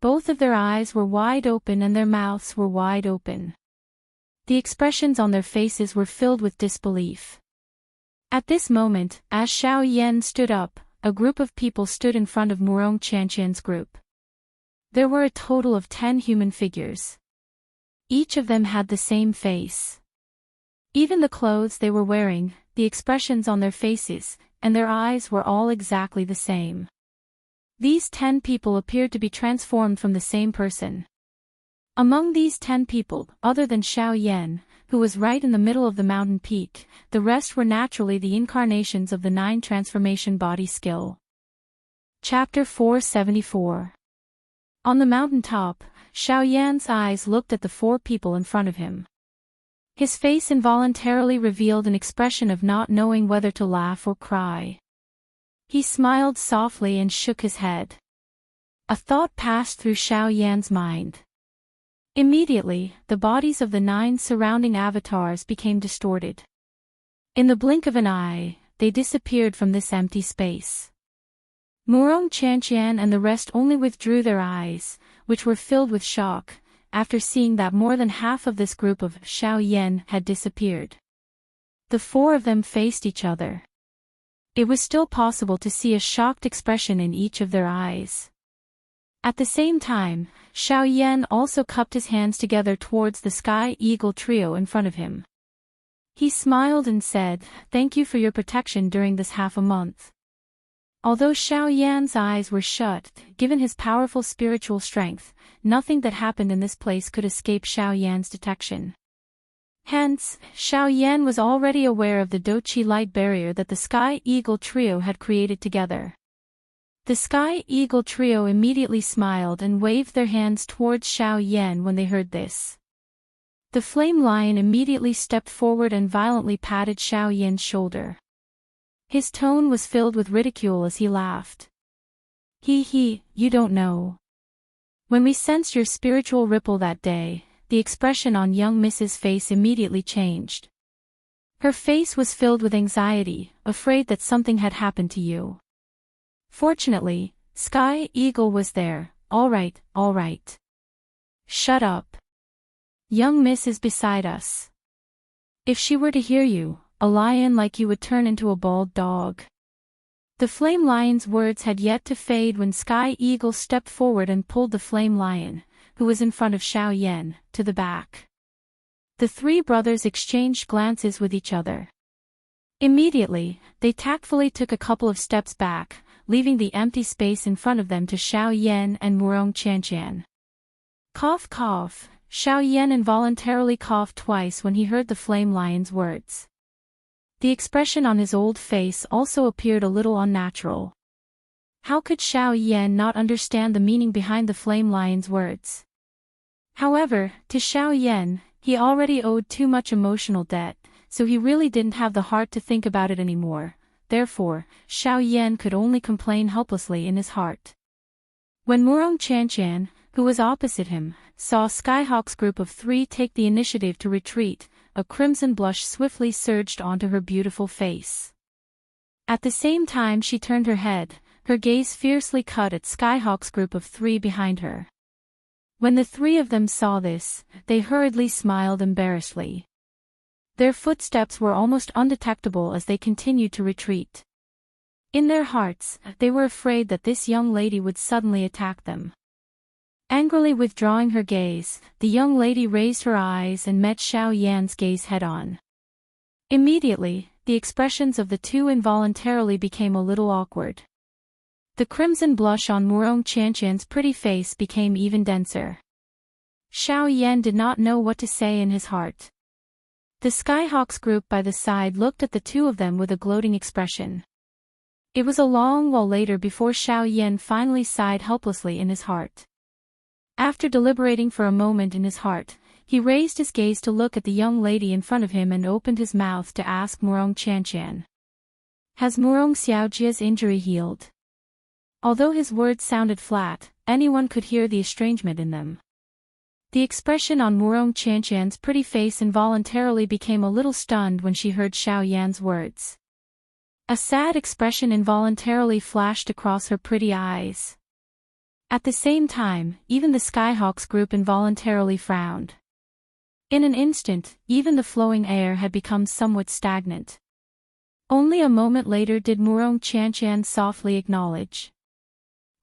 Both of their eyes were wide open and their mouths were wide open. The expressions on their faces were filled with disbelief. At this moment, as Xiao Yan stood up, a group of people stood in front of Murong Qianqian's group. There were a total of 10 human figures. Each of them had the same face. Even the clothes they were wearing, the expressions on their faces, and their eyes were all exactly the same. These 10 people appeared to be transformed from the same person. Among these 10 people, other than Xiao Yan, who was right in the middle of the mountain peak, the rest were naturally the incarnations of the 9 transformation body skill. Chapter 474. On the mountain top, Xiao Yan's eyes looked at the 4 people in front of him. His face involuntarily revealed an expression of not knowing whether to laugh or cry. He smiled softly and shook his head. A thought passed through Xiao Yan's mind. Immediately, the bodies of the 9 surrounding avatars became distorted. In the blink of an eye, they disappeared from this empty space. Murong Qianqian and the rest only withdrew their eyes, which were filled with shock, after seeing that more than half of this group of Xiao Yan had disappeared. The 4 of them faced each other. It was still possible to see a shocked expression in each of their eyes. At the same time, Xiao Yan also cupped his hands together towards the Sky Eagle trio in front of him. He smiled and said, "Thank you for your protection during this half a month." Although Xiao Yan's eyes were shut, given his powerful spiritual strength, nothing that happened in this place could escape Xiao Yan's detection. Hence, Xiao Yan was already aware of the Doqi light barrier that the Sky Eagle trio had created together. The Sky Eagle trio immediately smiled and waved their hands towards Xiao Yan when they heard this. The Flame Lion immediately stepped forward and violently patted Xiao Yan's shoulder. His tone was filled with ridicule as he laughed. "He, you don't know. When we sensed your spiritual ripple that day," the expression on young Mrs. face immediately changed. Her face was filled with anxiety, afraid that something had happened to you. Fortunately, Sky Eagle was there. All right. Shut up. Young Miss is beside us. If she were to hear you, a lion like you would turn into a bald dog." The Flame Lion's words had yet to fade when Sky Eagle stepped forward and pulled the Flame Lion, who was in front of Xiao Yan, to the back. The 3 brothers exchanged glances with each other. Immediately, they tactfully took a couple of steps back, leaving the empty space in front of them to Xiao Yan and Murong Qianqian. Cough cough, Xiao Yan involuntarily coughed twice when he heard the Flame Lion's words. The expression on his old face also appeared a little unnatural. How could Xiao Yan not understand the meaning behind the Flame Lion's words? However, to Xiao Yan, he already owed too much emotional debt, so he really didn't have the heart to think about it anymore. Therefore, Xiao Yan could only complain helplessly in his heart. When Murong Qianqian, who was opposite him, saw Skyhawk's group of 3 take the initiative to retreat, a crimson blush swiftly surged onto her beautiful face. At the same time she turned her head, her gaze fiercely cut at Skyhawk's group of 3 behind her. When the 3 of them saw this, they hurriedly smiled embarrassedly. Their footsteps were almost undetectable as they continued to retreat. In their hearts, they were afraid that this young lady would suddenly attack them. Angrily withdrawing her gaze, the young lady raised her eyes and met Xiao Yan's gaze head-on. Immediately, the expressions of the 2 involuntarily became a little awkward. The crimson blush on Murong Qianqian's pretty face became even denser. Xiao Yan did not know what to say in his heart. The Skyhawks group by the side looked at the 2 of them with a gloating expression. It was a long while later before Xiao Yan finally sighed helplessly in his heart. After deliberating for a moment in his heart, he raised his gaze to look at the young lady in front of him and opened his mouth to ask Murong Qianqian. "Has Murong Xiaojia's injury healed?" Although his words sounded flat, anyone could hear the estrangement in them. The expression on Murong Qianqian's pretty face involuntarily became a little stunned when she heard Xiao Yan's words. A sad expression involuntarily flashed across her pretty eyes. At the same time, even the Skyhawks group involuntarily frowned. In an instant, even the flowing air had become somewhat stagnant. Only a moment later did Murong Qianqian softly acknowledge.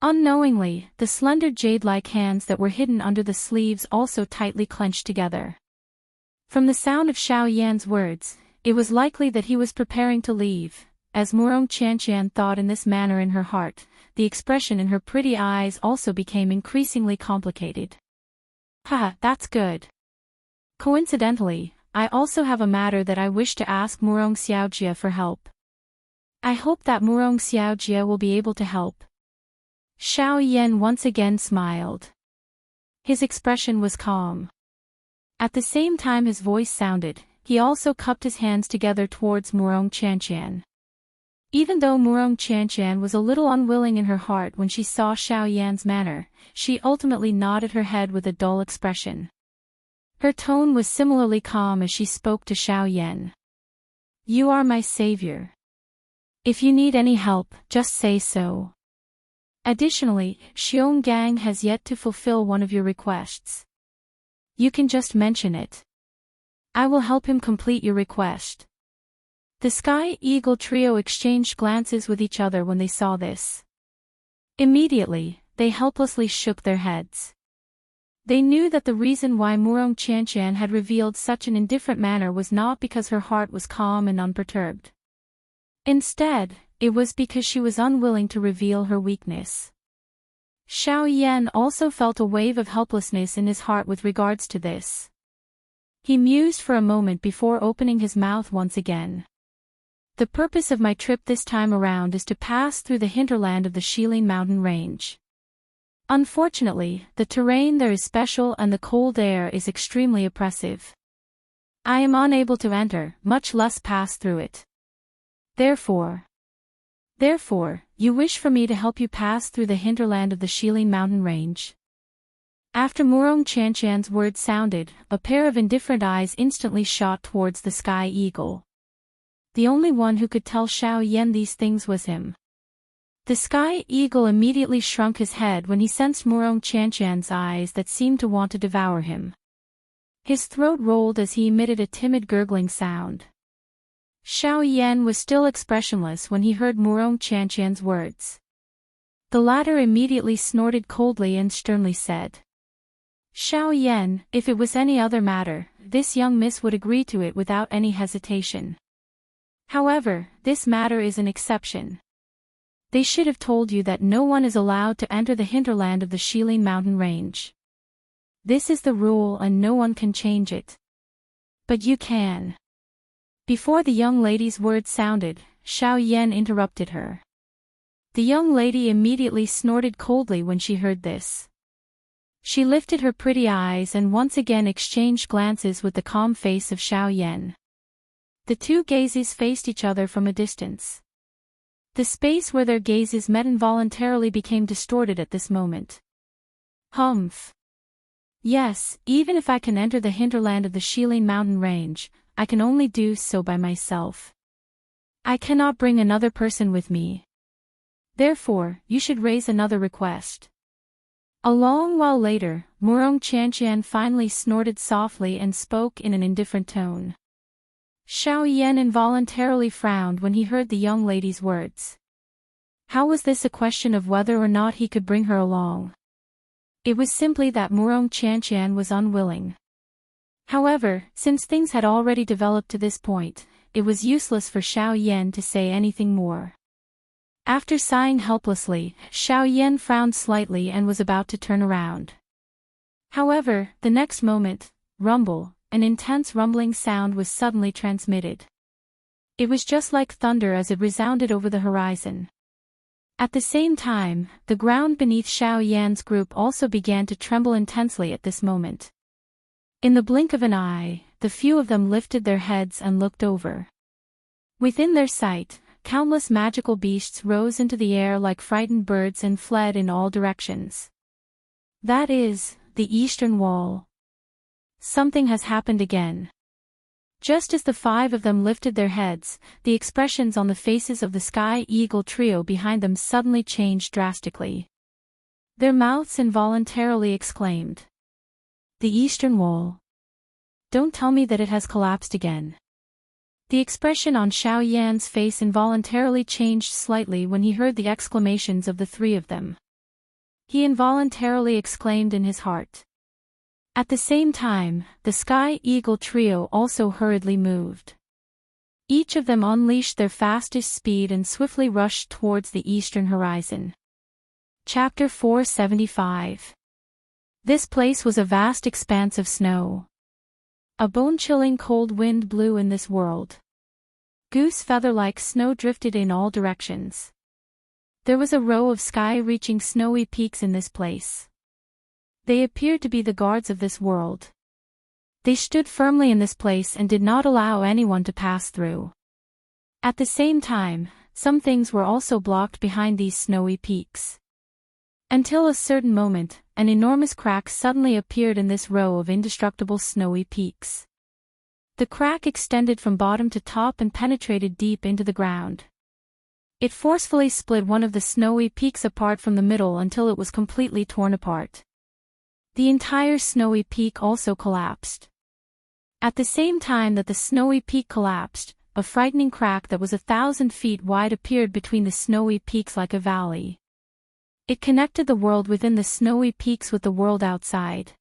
Unknowingly, the slender jade-like hands that were hidden under the sleeves also tightly clenched together. From the sound of Xiao Yan's words, it was likely that he was preparing to leave. As Murong Qianqian thought in this manner in her heart, the expression in her pretty eyes also became increasingly complicated. Haha, that's good. Coincidentally, I also have a matter that I wish to ask Murong Xiaojia for help. I hope that Murong Xiaojia will be able to help. Xiao Yan once again smiled. His expression was calm. At the same time his voice sounded, he also cupped his hands together towards Murong Qianqian. Even though Murong Qianqian was a little unwilling in her heart when she saw Xiao Yan's manner, she ultimately nodded her head with a dull expression. Her tone was similarly calm as she spoke to Xiao Yan. You are my savior. If you need any help, just say so. Additionally, Xionggang has yet to fulfill one of your requests. You can just mention it. I will help him complete your request. The Sky Eagle trio exchanged glances with each other when they saw this. Immediately, they helplessly shook their heads. They knew that the reason why Murong Qianqian had revealed such an indifferent manner was not because her heart was calm and unperturbed. Instead, it was because she was unwilling to reveal her weakness. Xiao Yan also felt a wave of helplessness in his heart with regards to this. He mused for a moment before opening his mouth once again. The purpose of my trip this time around is to pass through the hinterland of the Shilin mountain range. Unfortunately, the terrain there is special and the cold air is extremely oppressive. I am unable to enter, much less pass through it. Therefore, you wish for me to help you pass through the hinterland of the Shilin mountain range. After Murong Qianqian's words sounded, a pair of indifferent eyes instantly shot towards the Sky Eagle. The only one who could tell Xiao Yan these things was him. The Sky Eagle immediately shrunk his head when he sensed Murong Qianqian's eyes that seemed to want to devour him. His throat rolled as he emitted a timid gurgling sound. Xiao Yan was still expressionless when he heard Murong Qianqian's words. The latter immediately snorted coldly and sternly said, Xiao Yan, if it was any other matter, this young miss would agree to it without any hesitation. However, this matter is an exception. They should have told you that no one is allowed to enter the hinterland of the Shilin mountain range. This is the rule and no one can change it. But you can. Before the young lady's words sounded, Xiao Yan interrupted her. The young lady immediately snorted coldly when she heard this. She lifted her pretty eyes and once again exchanged glances with the calm face of Xiao Yan. The two gazes faced each other from a distance. The space where their gazes met involuntarily became distorted at this moment. Humph. Yes, even if I can enter the hinterland of the Shilin mountain range, I can only do so by myself. I cannot bring another person with me. Therefore, you should raise another request. A long while later, Murong Qianqian finally snorted softly and spoke in an indifferent tone. Xiao Yan involuntarily frowned when he heard the young lady's words. How was this a question of whether or not he could bring her along? It was simply that Murong Qianqian was unwilling. However, since things had already developed to this point, it was useless for Xiao Yan to say anything more. After sighing helplessly, Xiao Yan frowned slightly and was about to turn around. However, the next moment, rumble, an intense rumbling sound was suddenly transmitted. It was just like thunder as it resounded over the horizon. At the same time, the ground beneath Xiao Yan's group also began to tremble intensely at this moment. In the blink of an eye, the few of them lifted their heads and looked over. Within their sight, countless magical beasts rose into the air like frightened birds and fled in all directions. That is, the eastern wall. Something has happened again. Just as the 5 of them lifted their heads, the expressions on the faces of the Sky Eagle trio behind them suddenly changed drastically. Their mouths involuntarily exclaimed. The eastern wall. Don't tell me that it has collapsed again. The expression on Xiao Yan's face involuntarily changed slightly when he heard the exclamations of the 3 of them. He involuntarily exclaimed in his heart. At the same time, the Sky Eagle trio also hurriedly moved. Each of them unleashed their fastest speed and swiftly rushed towards the eastern horizon. Chapter 475. This place was a vast expanse of snow. A bone-chilling cold wind blew in this world. Goose feather-like snow drifted in all directions. There was a row of sky-reaching snowy peaks in this place. They appeared to be the guards of this world. They stood firmly in this place and did not allow anyone to pass through. At the same time, some things were also blocked behind these snowy peaks. Until a certain moment, an enormous crack suddenly appeared in this row of indestructible snowy peaks. The crack extended from bottom to top and penetrated deep into the ground. It forcefully split one of the snowy peaks apart from the middle until it was completely torn apart. The entire snowy peak also collapsed. At the same time that the snowy peak collapsed, a frightening crack that was 1,000 feet wide appeared between the snowy peaks like a valley. It connected the world within the snowy peaks with the world outside.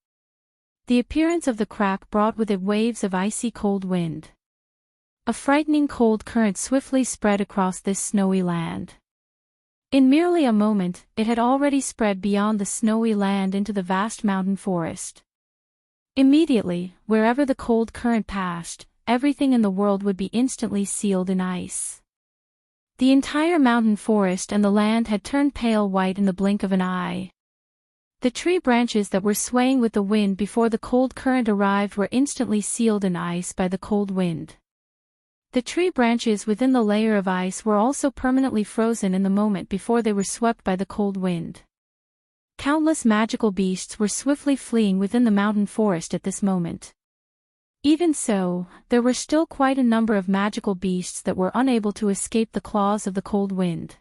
The appearance of the crack brought with it waves of icy cold wind. A frightening cold current swiftly spread across this snowy land. In merely a moment, it had already spread beyond the snowy land into the vast mountain forest. Immediately, wherever the cold current passed, everything in the world would be instantly sealed in ice. The entire mountain forest and the land had turned pale white in the blink of an eye. The tree branches that were swaying with the wind before the cold current arrived were instantly sealed in ice by the cold wind. The tree branches within the layer of ice were also permanently frozen in the moment before they were swept by the cold wind. Countless magical beasts were swiftly fleeing within the mountain forest at this moment. Even so, there were still quite a number of magical beasts that were unable to escape the claws of the cold wind.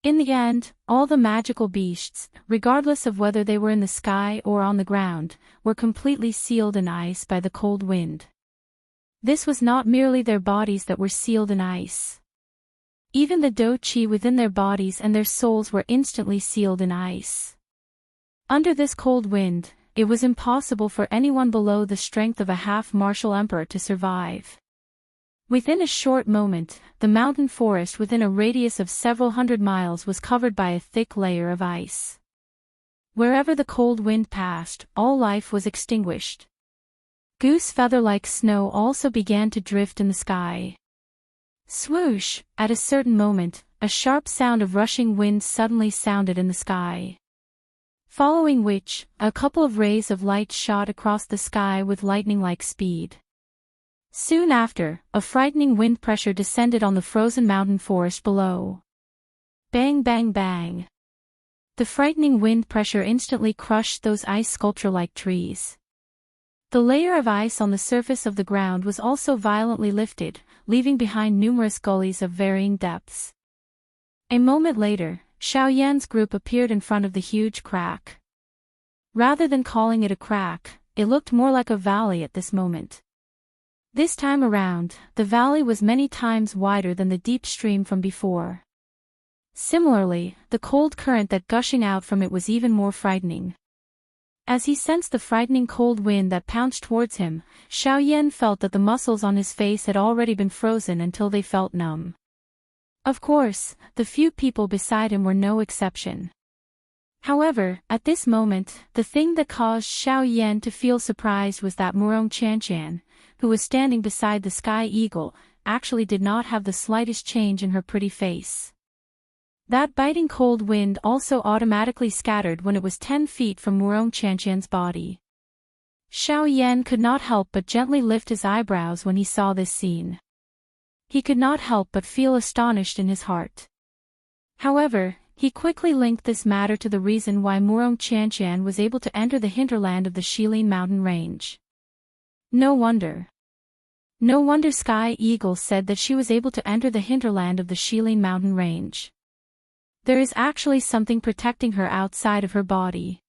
In the end, all the magical beasts, regardless of whether they were in the sky or on the ground, were completely sealed in ice by the cold wind. This was not merely their bodies that were sealed in ice. Even the do-chi within their bodies and their souls were instantly sealed in ice. Under this cold wind, it was impossible for anyone below the strength of a half-martial emperor to survive. Within a short moment, the mountain forest within a radius of several hundred miles was covered by a thick layer of ice. Wherever the cold wind passed, all life was extinguished. Goose feather-like snow also began to drift in the sky. Swoosh! At a certain moment, a sharp sound of rushing wind suddenly sounded in the sky. Following which, a couple of rays of light shot across the sky with lightning-like speed. Soon after, a frightening wind pressure descended on the frozen mountain forest below. Bang bang bang! The frightening wind pressure instantly crushed those ice sculpture-like trees. The layer of ice on the surface of the ground was also violently lifted, leaving behind numerous gullies of varying depths. A moment later, Xiao Yan's group appeared in front of the huge crack. Rather than calling it a crack, it looked more like a valley at this moment. This time around, the valley was many times wider than the deep stream from before. Similarly, the cold current that gushing out from it was even more frightening. As he sensed the frightening cold wind that pounced towards him, Xiao Yan felt that the muscles on his face had already been frozen until they felt numb. Of course, the few people beside him were no exception. However, at this moment, the thing that caused Xiao Yan to feel surprised was that Murong Chanchan, who was standing beside the Sky Eagle, actually did not have the slightest change in her pretty face. That biting cold wind also automatically scattered when it was 10 feet from Murong Chanchan's body. Xiao Yan could not help but gently lift his eyebrows when he saw this scene. he could not help but feel astonished in his heart. However, he quickly linked this matter to the reason why Murong Qianqian was able to enter the hinterland of the Shilin mountain range. No wonder. No wonder Sky Eagle said that she was able to enter the hinterland of the Shilin mountain range. There is actually something protecting her outside of her body.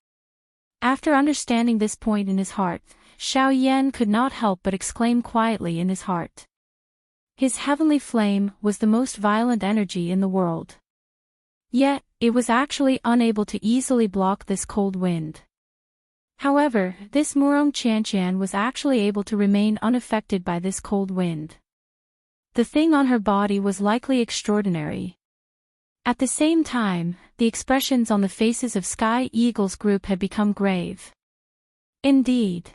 After understanding this point in his heart, Xiao Yan could not help but exclaim quietly in his heart. His heavenly flame was the most violent energy in the world. Yet, it was actually unable to easily block this cold wind. However, this Murong Qianqian was actually able to remain unaffected by this cold wind. The thing on her body was likely extraordinary. At the same time, the expressions on the faces of Sky Eagle's group had become grave. Indeed.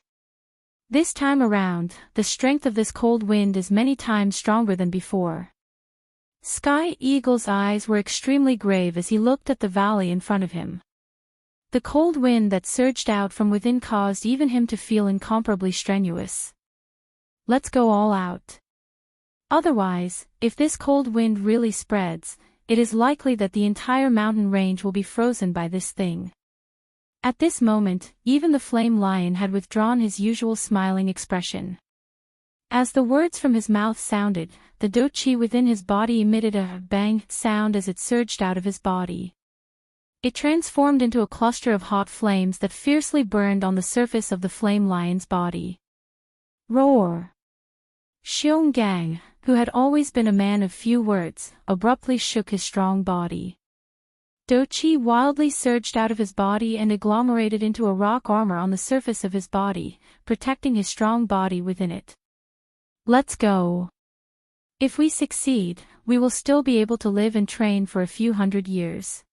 This time around, the strength of this cold wind is many times stronger than before. Sky Eagle's eyes were extremely grave as he looked at the valley in front of him. The cold wind that surged out from within caused even him to feel incomparably strenuous. Let's go all out. Otherwise, if this cold wind really spreads, it is likely that the entire mountain range will be frozen by this thing. At this moment, even the flame lion had withdrawn his usual smiling expression. As the words from his mouth sounded, the do qi within his body emitted a bang sound as it surged out of his body. It transformed into a cluster of hot flames that fiercely burned on the surface of the flame lion's body. Roar! Xionggang, who had always been a man of few words, abruptly shook his strong body. Do qi wildly surged out of his body and agglomerated into a rock armor on the surface of his body, protecting his strong body within it. Let's go. If we succeed, we will still be able to live and train for a few hundred years.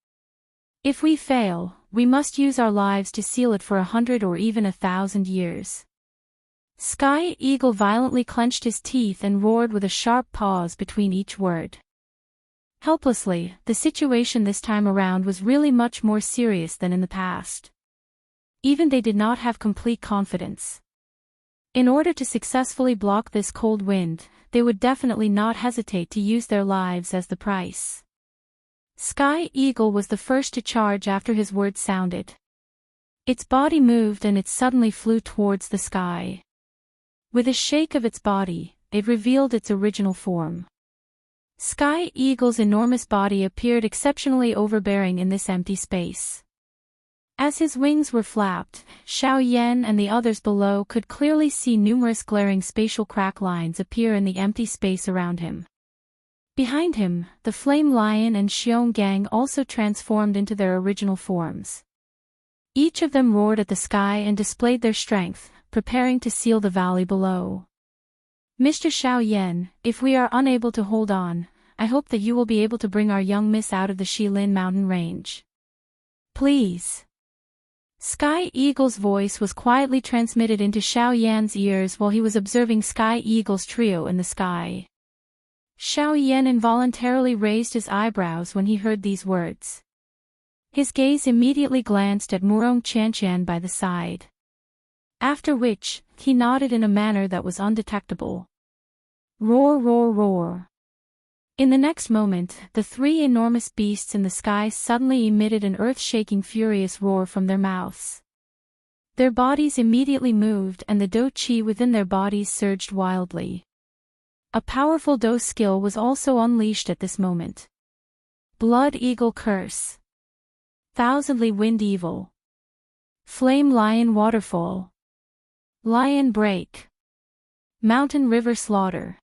If we fail, we must use our lives to seal it for 100 or even 1,000 years. Sky Eagle violently clenched his teeth and roared with a sharp pause between each word. Helplessly, the situation this time around was really much more serious than in the past. Even they did not have complete confidence. In order to successfully block this cold wind, they would definitely not hesitate to use their lives as the price. Sky Eagle was the first to charge after his words sounded. Its body moved and it suddenly flew towards the sky. With a shake of its body, it revealed its original form. Sky Eagle's enormous body appeared exceptionally overbearing in this empty space. As his wings were flapped, Xiao Yan and the others below could clearly see numerous glaring spatial crack lines appear in the empty space around him. Behind him, the Flame Lion and Xionggang also transformed into their original forms. Each of them roared at the sky and displayed their strength, preparing to seal the valley below. Mr. Xiao Yan, if we are unable to hold on, I hope that you will be able to bring our young miss out of the Shilin mountain range. Please. Sky Eagle's voice was quietly transmitted into Xiao Yan's ears while he was observing Sky Eagle's trio in the sky. Xiao Yan involuntarily raised his eyebrows when he heard these words. His gaze immediately glanced at Murong Qianqian by the side. After which, he nodded in a manner that was undetectable. Roar, roar, roar. In the next moment, the three enormous beasts in the sky suddenly emitted an earth-shaking furious roar from their mouths. Their bodies immediately moved and the do qi within their bodies surged wildly. A powerful do skill was also unleashed at this moment. Blood Eagle Curse. Thousandly Wind Evil. Flame Lion Waterfall. Lion Break. Mountain River Slaughter.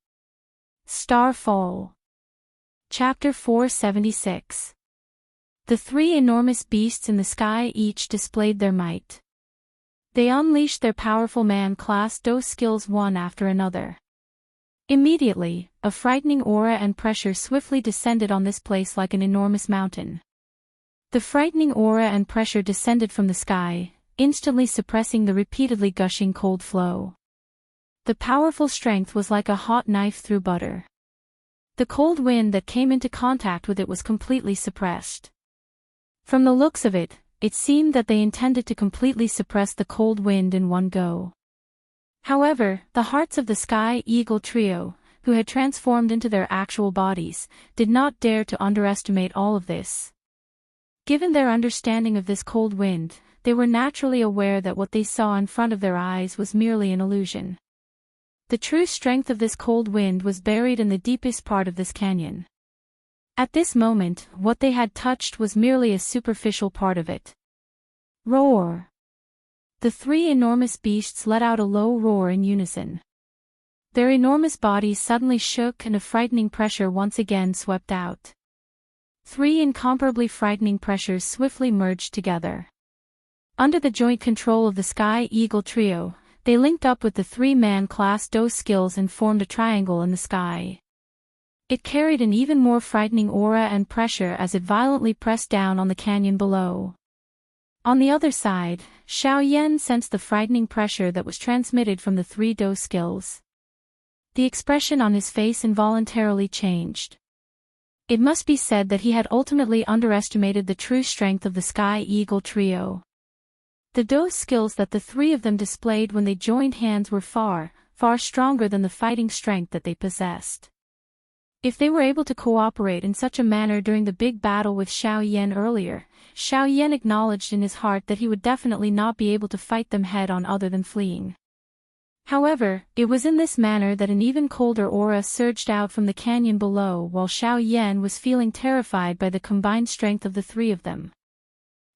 Starfall. Chapter 476. The three enormous beasts in the sky each displayed their might. They unleashed their powerful man-class do skills one after another. Immediately, a frightening aura and pressure swiftly descended on this place like an enormous mountain. The frightening aura and pressure descended from the sky, instantly suppressing the repeatedly gushing cold flow. The powerful strength was like a hot knife through butter. The cold wind that came into contact with it was completely suppressed. From the looks of it, it seemed that they intended to completely suppress the cold wind in one go. However, the hearts of the Sky Eagle trio, who had transformed into their actual bodies, did not dare to underestimate all of this. Given their understanding of this cold wind, they were naturally aware that what they saw in front of their eyes was merely an illusion. The true strength of this cold wind was buried in the deepest part of this canyon. At this moment, what they had touched was merely a superficial part of it. Roar! The three enormous beasts let out a low roar in unison. Their enormous bodies suddenly shook and a frightening pressure once again swept out. Three incomparably frightening pressures swiftly merged together. Under the joint control of the Sky Eagle trio, they linked up with the three-man class dose skills and formed a triangle in the sky. It carried an even more frightening aura and pressure as it violently pressed down on the canyon below. On the other side, Xiao Yan sensed the frightening pressure that was transmitted from the three dose skills. The expression on his face involuntarily changed. It must be said that he had ultimately underestimated the true strength of the Sky Eagle trio. The dose skills that the three of them displayed when they joined hands were far, far stronger than the fighting strength that they possessed. If they were able to cooperate in such a manner during the big battle with Xiao Yan earlier, Xiao Yan acknowledged in his heart that he would definitely not be able to fight them head-on other than fleeing. However, it was in this manner that an even colder aura surged out from the canyon below while Xiao Yan was feeling terrified by the combined strength of the three of them.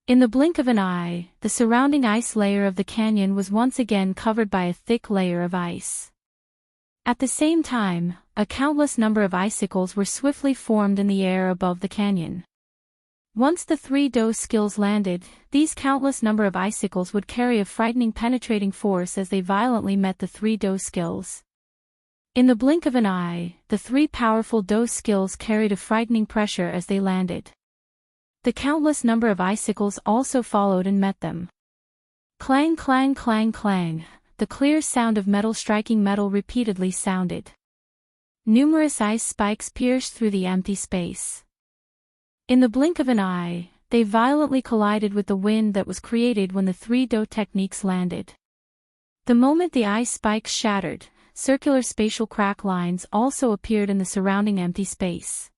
In the blink of an eye, the surrounding ice layer of the canyon was once again covered by a thick layer of ice. At the same time, a countless number of icicles were swiftly formed in the air above the canyon. Once the three dose skills landed, these countless number of icicles would carry a frightening penetrating force as they violently met the three dose skills. In the blink of an eye, the three powerful dose skills carried a frightening pressure as they landed. The countless number of icicles also followed and met them. Clang, clang, clang, clang. The clear sound of metal striking metal repeatedly sounded. Numerous ice spikes pierced through the empty space. In the blink of an eye, they violently collided with the wind that was created when the three Do techniques landed. The moment the ice spikes shattered, circular spatial crack lines also appeared in the surrounding empty space.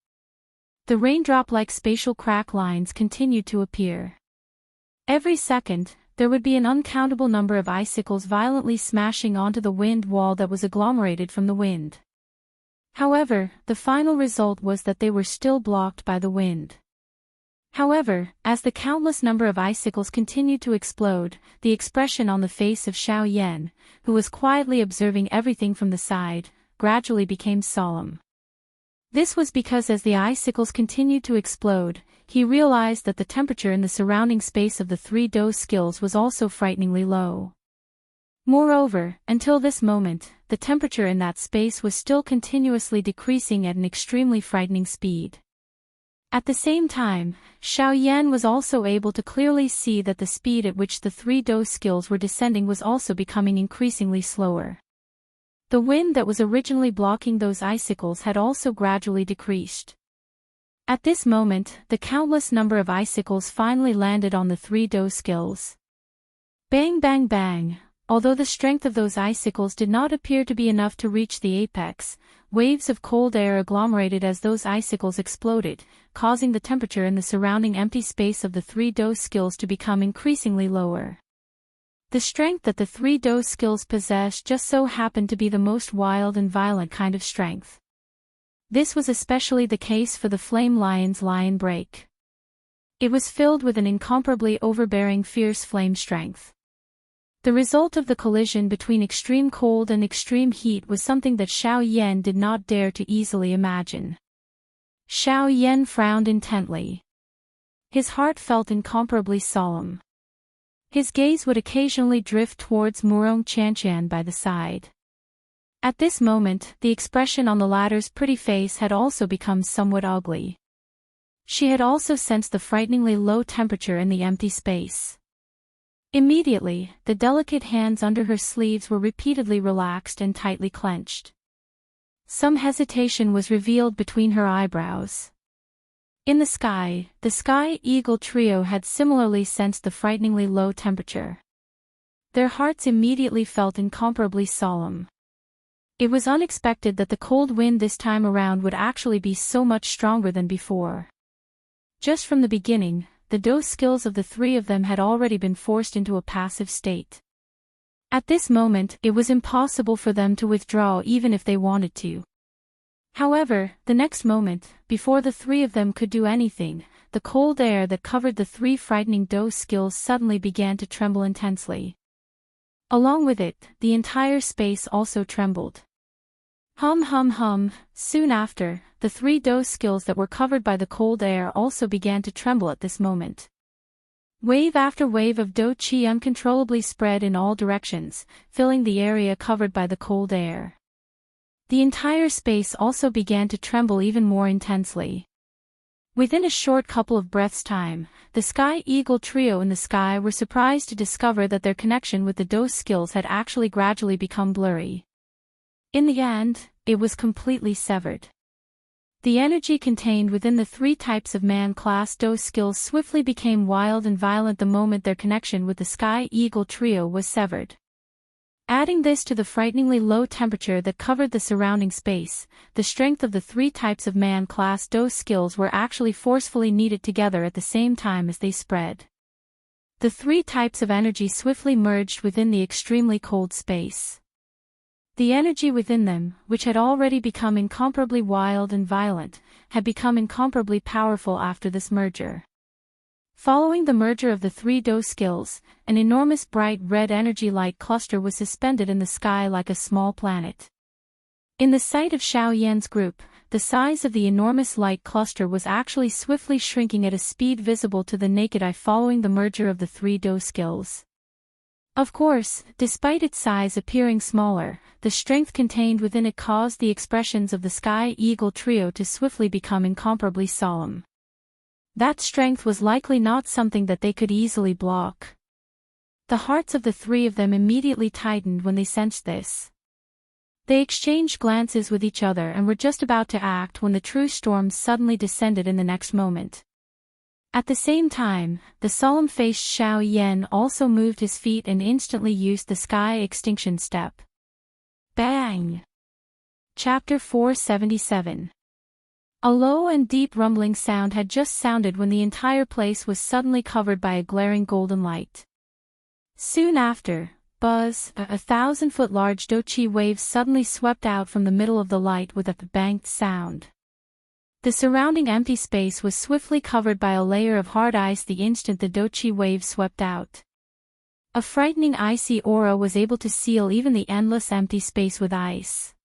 The raindrop-like spatial crack lines continued to appear. Every second, there would be an uncountable number of icicles violently smashing onto the wind wall that was agglomerated from the wind. However, the final result was that they were still blocked by the wind. However, as the countless number of icicles continued to explode, the expression on the face of Xiao Yan, who was quietly observing everything from the side, gradually became solemn. This was because as the icicles continued to explode, he realized that the temperature in the surrounding space of the three dose skills was also frighteningly low. Moreover, until this moment, the temperature in that space was still continuously decreasing at an extremely frightening speed. At the same time, Xiao Yan was also able to clearly see that the speed at which the three dose skills were descending was also becoming increasingly slower. The wind that was originally blocking those icicles had also gradually decreased. At this moment, the countless number of icicles finally landed on the three dose skills. Bang bang bang. Although the strength of those icicles did not appear to be enough to reach the apex, waves of cold air agglomerated as those icicles exploded, causing the temperature in the surrounding empty space of the three dose skills to become increasingly lower. The strength that the three dose skills possessed just so happened to be the most wild and violent kind of strength. This was especially the case for the Flame Lion's Lion Break. It was filled with an incomparably overbearing fierce flame strength. The result of the collision between extreme cold and extreme heat was something that Xiao Yan did not dare to easily imagine. Xiao Yan frowned intently. His heart felt incomparably solemn. His gaze would occasionally drift towards Murong Chanchan by the side. At this moment, the expression on the latter's pretty face had also become somewhat ugly. She had also sensed the frighteningly low temperature in the empty space. Immediately, the delicate hands under her sleeves were repeatedly relaxed and tightly clenched. Some hesitation was revealed between her eyebrows. In the Sky Eagle trio had similarly sensed the frighteningly low temperature. Their hearts immediately felt incomparably solemn. It was unexpected that the cold wind this time around would actually be so much stronger than before. Just from the beginning, the dose skills of the three of them had already been forced into a passive state. At this moment, it was impossible for them to withdraw even if they wanted to. However, the next moment, before the three of them could do anything, the cold air that covered the three frightening dose skills suddenly began to tremble intensely. Along with it, the entire space also trembled. Hum hum hum. Soon after, the three dose skills that were covered by the cold air also began to tremble at this moment. Wave after wave of do qi uncontrollably spread in all directions, filling the area covered by the cold air. The entire space also began to tremble even more intensely. Within a short couple of breaths' time, the Sky Eagle trio in the sky were surprised to discover that their connection with the dose skills had actually gradually become blurry. In the end, it was completely severed. The energy contained within the three types of man-class dose skills swiftly became wild and violent the moment their connection with the Sky Eagle trio was severed. Adding this to the frighteningly low temperature that covered the surrounding space, the strength of the three types of man-class dose skills were actually forcefully kneaded together at the same time as they spread. The three types of energy swiftly merged within the extremely cold space. The energy within them, which had already become incomparably wild and violent, had become incomparably powerful after this merger. Following the merger of the three dose skills, an enormous bright red energy light cluster was suspended in the sky like a small planet. In the sight of Xiao Yan's group, the size of the enormous light cluster was actually swiftly shrinking at a speed visible to the naked eye following the merger of the three dose skills. Of course, despite its size appearing smaller, the strength contained within it caused the expressions of the Sky Eagle trio to swiftly become incomparably solemn. That strength was likely not something that they could easily block. The hearts of the three of them immediately tightened when they sensed this. They exchanged glances with each other and were just about to act when the true storm suddenly descended in the next moment. At the same time, the solemn-faced Xiao Yan also moved his feet and instantly used the Sky Extinction Step. Bang! Chapter 477. A low and deep rumbling sound had just sounded when the entire place was suddenly covered by a glaring golden light. Soon after, buzz, a 1,000-foot large doqi wave suddenly swept out from the middle of the light with a banged sound. The surrounding empty space was swiftly covered by a layer of hard ice the instant the doqi wave swept out. A frightening icy aura was able to seal even the endless empty space with ice.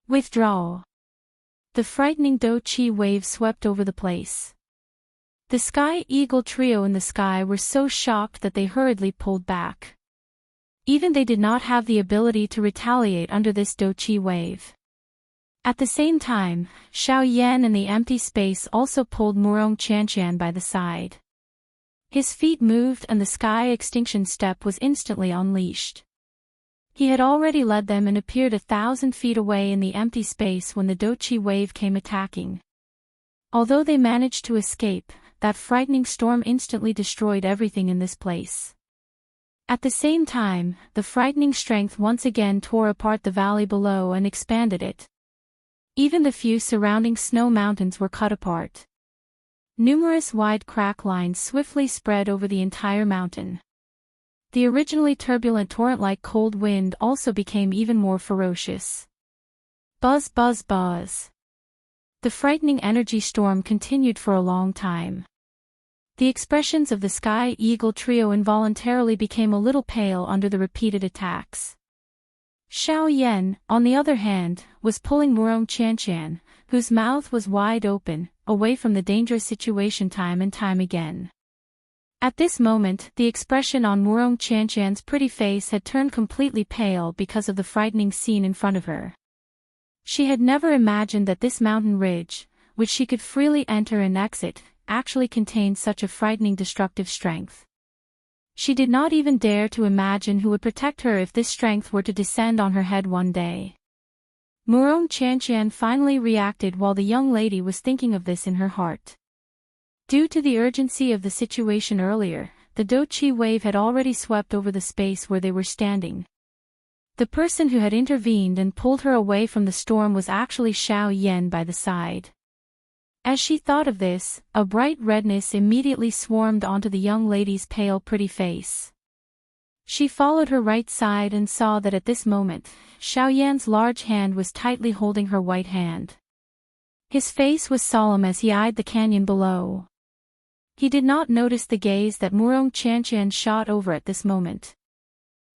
Withdraw. The frightening doqi wave swept over the place. The Sky Eagle trio in the sky were so shocked that they hurriedly pulled back. Even they did not have the ability to retaliate under this doqi wave. At the same time, Xiao Yan in the empty space also pulled Murong Qianqian by the side. His feet moved and the Sky Extinction Step was instantly unleashed. He had already led them and appeared 1,000 feet away in the empty space when the doqi wave came attacking. Although they managed to escape, that frightening storm instantly destroyed everything in this place. At the same time, the frightening strength once again tore apart the valley below and expanded it. Even the few surrounding snow mountains were cut apart. Numerous wide crack lines swiftly spread over the entire mountain. The originally turbulent torrent-like cold wind also became even more ferocious. Buzz buzz buzz. The frightening energy storm continued for a long time. The expressions of the Sky Eagle trio involuntarily became a little pale under the repeated attacks. Xiao Yan, on the other hand, was pulling Murong Qianqian, whose mouth was wide open, away from the dangerous situation time and time again. At this moment, the expression on Murong Qianqian's pretty face had turned completely pale because of the frightening scene in front of her. She had never imagined that this mountain ridge, which she could freely enter and exit, actually contained such a frightening destructive strength. She did not even dare to imagine who would protect her if this strength were to descend on her head one day. Murong Qianqian finally reacted while the young lady was thinking of this in her heart. Due to the urgency of the situation earlier, the doqi wave had already swept over the space where they were standing. The person who had intervened and pulled her away from the storm was actually Xiao Yan by the side. As she thought of this, a bright redness immediately swarmed onto the young lady's pale pretty face. She followed her right side and saw that at this moment, Xiao Yan's large hand was tightly holding her white hand. His face was solemn as he eyed the canyon below. He did not notice the gaze that Murong Qianqian shot over at this moment.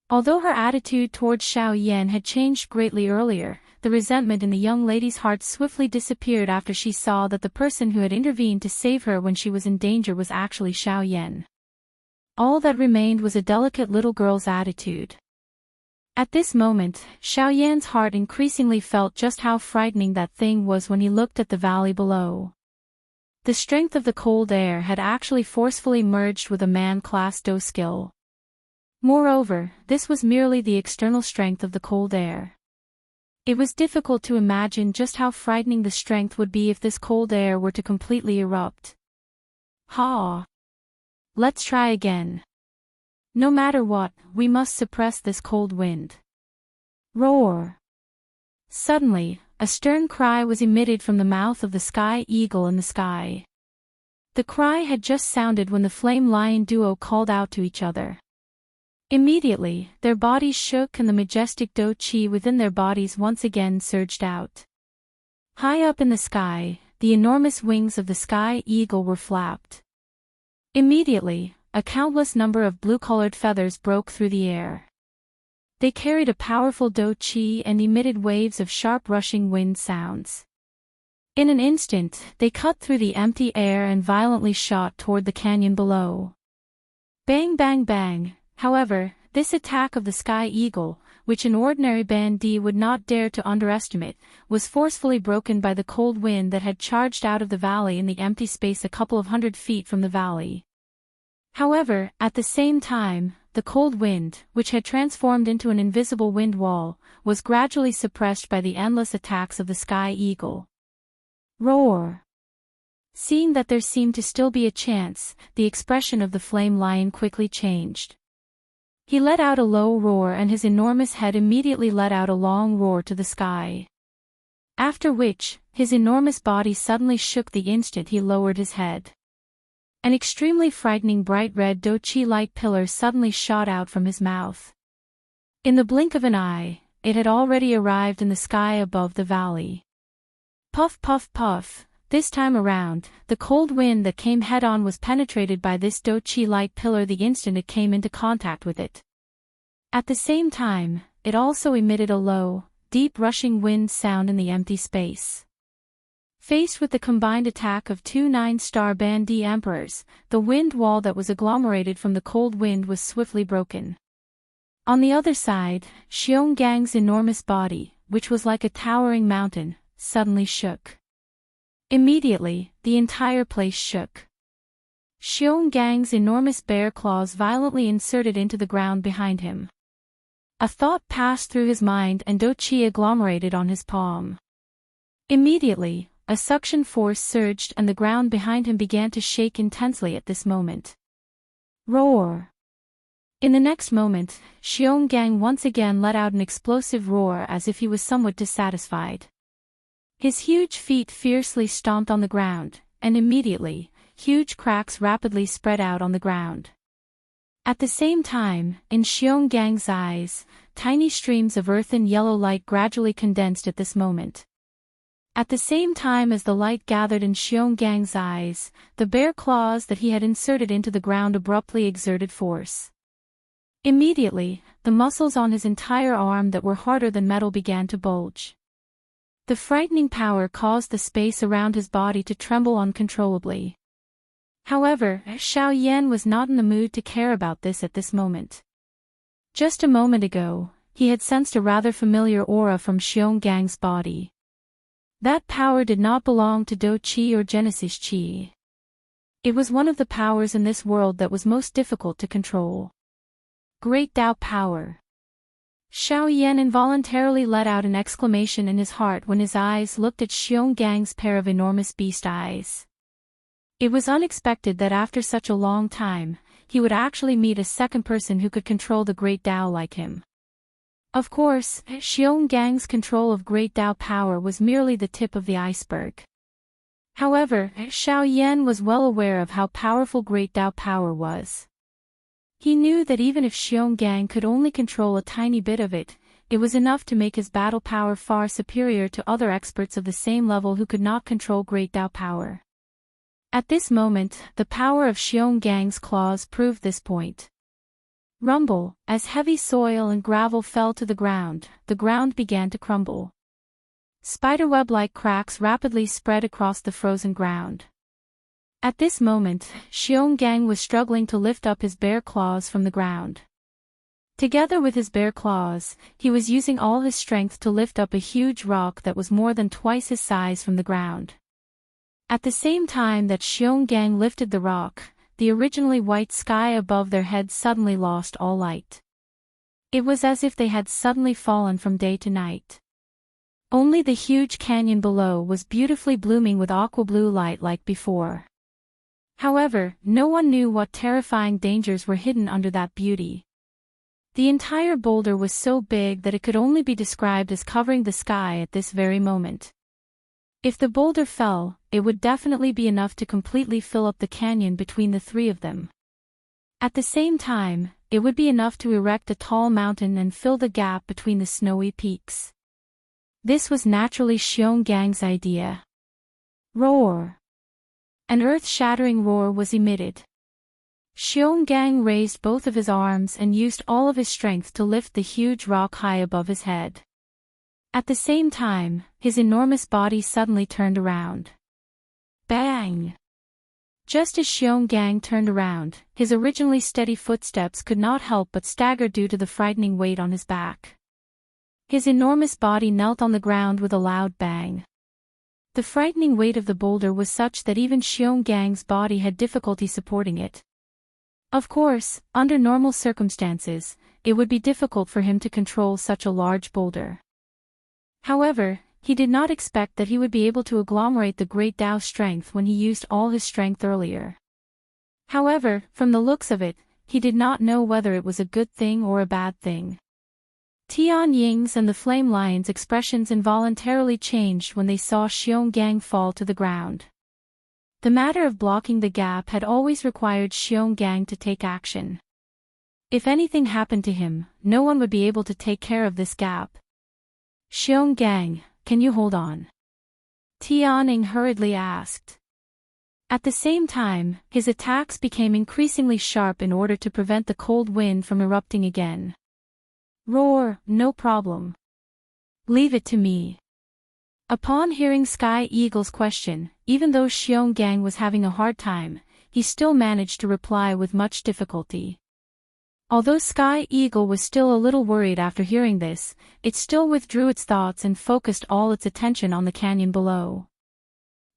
Although her attitude towards Xiao Yan had changed greatly earlier, the resentment in the young lady's heart swiftly disappeared after she saw that the person who had intervened to save her when she was in danger was actually Xiao Yan. All that remained was a delicate little girl's attitude. At this moment, Xiao Yan's heart increasingly felt just how frightening that thing was when he looked at the valley below. The strength of the cold air had actually forcefully merged with a man-class Do skill. Moreover, this was merely the external strength of the cold air. It was difficult to imagine just how frightening the strength would be if this cold air were to completely erupt. Ha! Let's try again. No matter what, we must suppress this cold wind. Roar! Suddenly, a stern cry was emitted from the mouth of the sky eagle in the sky. The cry had just sounded when the flame lion duo called out to each other. Immediately, their bodies shook and the majestic Do Qi within their bodies once again surged out. High up in the sky, the enormous wings of the sky eagle were flapped. Immediately, a countless number of blue-colored feathers broke through the air. They carried a powerful Do Qi and emitted waves of sharp rushing wind sounds. In an instant, they cut through the empty air and violently shot toward the canyon below. Bang bang bang! However, this attack of the sky eagle, which an ordinary bandit would not dare to underestimate, was forcefully broken by the cold wind that had charged out of the valley in the empty space a couple of 100 feet from the valley. However, at the same time, the cold wind, which had transformed into an invisible wind wall, was gradually suppressed by the endless attacks of the sky eagle. Roar! Seeing that there seemed to still be a chance, the expression of the flame lion quickly changed. He let out a low roar and his enormous head immediately let out a long roar to the sky. After which, his enormous body suddenly shook the instant he lowered his head. An extremely frightening bright red Do Qi light pillar suddenly shot out from his mouth. In the blink of an eye, it had already arrived in the sky above the valley. Puff puff puff! This time around, the cold wind that came head-on was penetrated by this Do Qi light pillar the instant it came into contact with it. At the same time, it also emitted a low, deep rushing wind sound in the empty space. Faced with the combined attack of two 9-star bandit emperors, the wind wall that was agglomerated from the cold wind was swiftly broken. On the other side, Xiongang's enormous body, which was like a towering mountain, suddenly shook. Immediately, the entire place shook. Xiongang's enormous bear claws violently inserted into the ground behind him. A thought passed through his mind and Do Qi agglomerated on his palm. Immediately, a suction force surged and the ground behind him began to shake intensely at this moment. Roar! In the next moment, Xionggang once again let out an explosive roar as if he was somewhat dissatisfied. His huge feet fiercely stomped on the ground, and immediately, huge cracks rapidly spread out on the ground. At the same time, in Xiongang's eyes, tiny streams of earthen yellow light gradually condensed at this moment. At the same time as the light gathered in Xiongang's eyes, the bear claws that he had inserted into the ground abruptly exerted force. Immediately, the muscles on his entire arm that were harder than metal began to bulge. The frightening power caused the space around his body to tremble uncontrollably. However, Xiao Yan was not in the mood to care about this at this moment. Just a moment ago, he had sensed a rather familiar aura from Xiongang's body. That power did not belong to Do Qi or Genesis Qi. It was one of the powers in this world that was most difficult to control. Great Tao power. Xiao Yan involuntarily let out an exclamation in his heart when his eyes looked at Xiongang's pair of enormous beast eyes. It was unexpected that after such a long time, he would actually meet a second person who could control the Great Tao like him. Of course, Xiongang's control of Great Tao power was merely the tip of the iceberg. However, Xiao Yan was well aware of how powerful Great Tao power was. He knew that even if Xiongang could only control a tiny bit of it, it was enough to make his battle power far superior to other experts of the same level who could not control Great Tao power. At this moment, the power of Xiongang's claws proved this point. Rumble, as heavy soil and gravel fell to the ground began to crumble. Spiderweb-like cracks rapidly spread across the frozen ground. At this moment, Xiongang was struggling to lift up his bare claws from the ground. Together with his bare claws, he was using all his strength to lift up a huge rock that was more than twice his size from the ground. At the same time that Xiongang lifted the rock, the originally white sky above their heads suddenly lost all light. It was as if they had suddenly fallen from day to night. Only the huge canyon below was beautifully blooming with aqua blue light like before. However, no one knew what terrifying dangers were hidden under that beauty. The entire boulder was so big that it could only be described as covering the sky at this very moment. If the boulder fell, it would definitely be enough to completely fill up the canyon between the three of them. At the same time, it would be enough to erect a tall mountain and fill the gap between the snowy peaks. This was naturally Xiongang's idea. Roar! An earth-shattering roar was emitted. Xiongang raised both of his arms and used all of his strength to lift the huge rock high above his head. At the same time, his enormous body suddenly turned around. Bang! Just as Xiongang turned around, his originally steady footsteps could not help but stagger due to the frightening weight on his back. His enormous body knelt on the ground with a loud bang. The frightening weight of the boulder was such that even Xiongang's body had difficulty supporting it. Of course, under normal circumstances, it would be difficult for him to control such a large boulder. However, he did not expect that he would be able to agglomerate the Great Tao strength when he used all his strength earlier. However, from the looks of it, he did not know whether it was a good thing or a bad thing. Tian Ying's and the Flame Lion's expressions involuntarily changed when they saw Xiongang fall to the ground. The matter of blocking the gap had always required Xiongang to take action. If anything happened to him, no one would be able to take care of this gap. Xiongang, can you hold on? Tian Ying hurriedly asked. At the same time, his attacks became increasingly sharp in order to prevent the cold wind from erupting again. Roar, no problem. Leave it to me. Upon hearing Sky Eagle's question, even though Xiongang was having a hard time, he still managed to reply with much difficulty. Although Sky Eagle was still a little worried after hearing this, it still withdrew its thoughts and focused all its attention on the canyon below.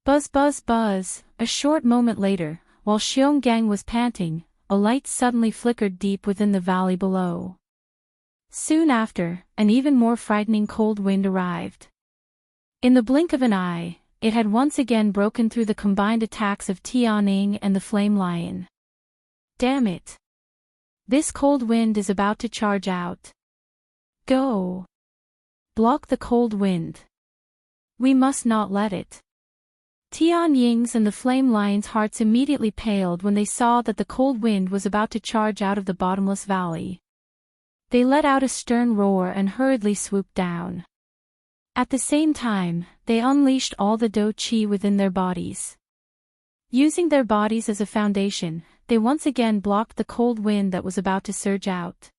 Buzz buzz buzz, a short moment later, while Xiongang was panting, a light suddenly flickered deep within the valley below. Soon after, an even more frightening cold wind arrived. In the blink of an eye, it had once again broken through the combined attacks of Tian Ying and the Flame Lion. Damn it! This cold wind is about to charge out. Go! Block the cold wind. We must not let it. Tian Ying's and the Flame Lion's hearts immediately paled when they saw that the cold wind was about to charge out of the bottomless valley. They let out a stern roar and hurriedly swooped down. At the same time, they unleashed all the Do Qi within their bodies. Using their bodies as a foundation, they once again blocked the cold wind that was about to surge out.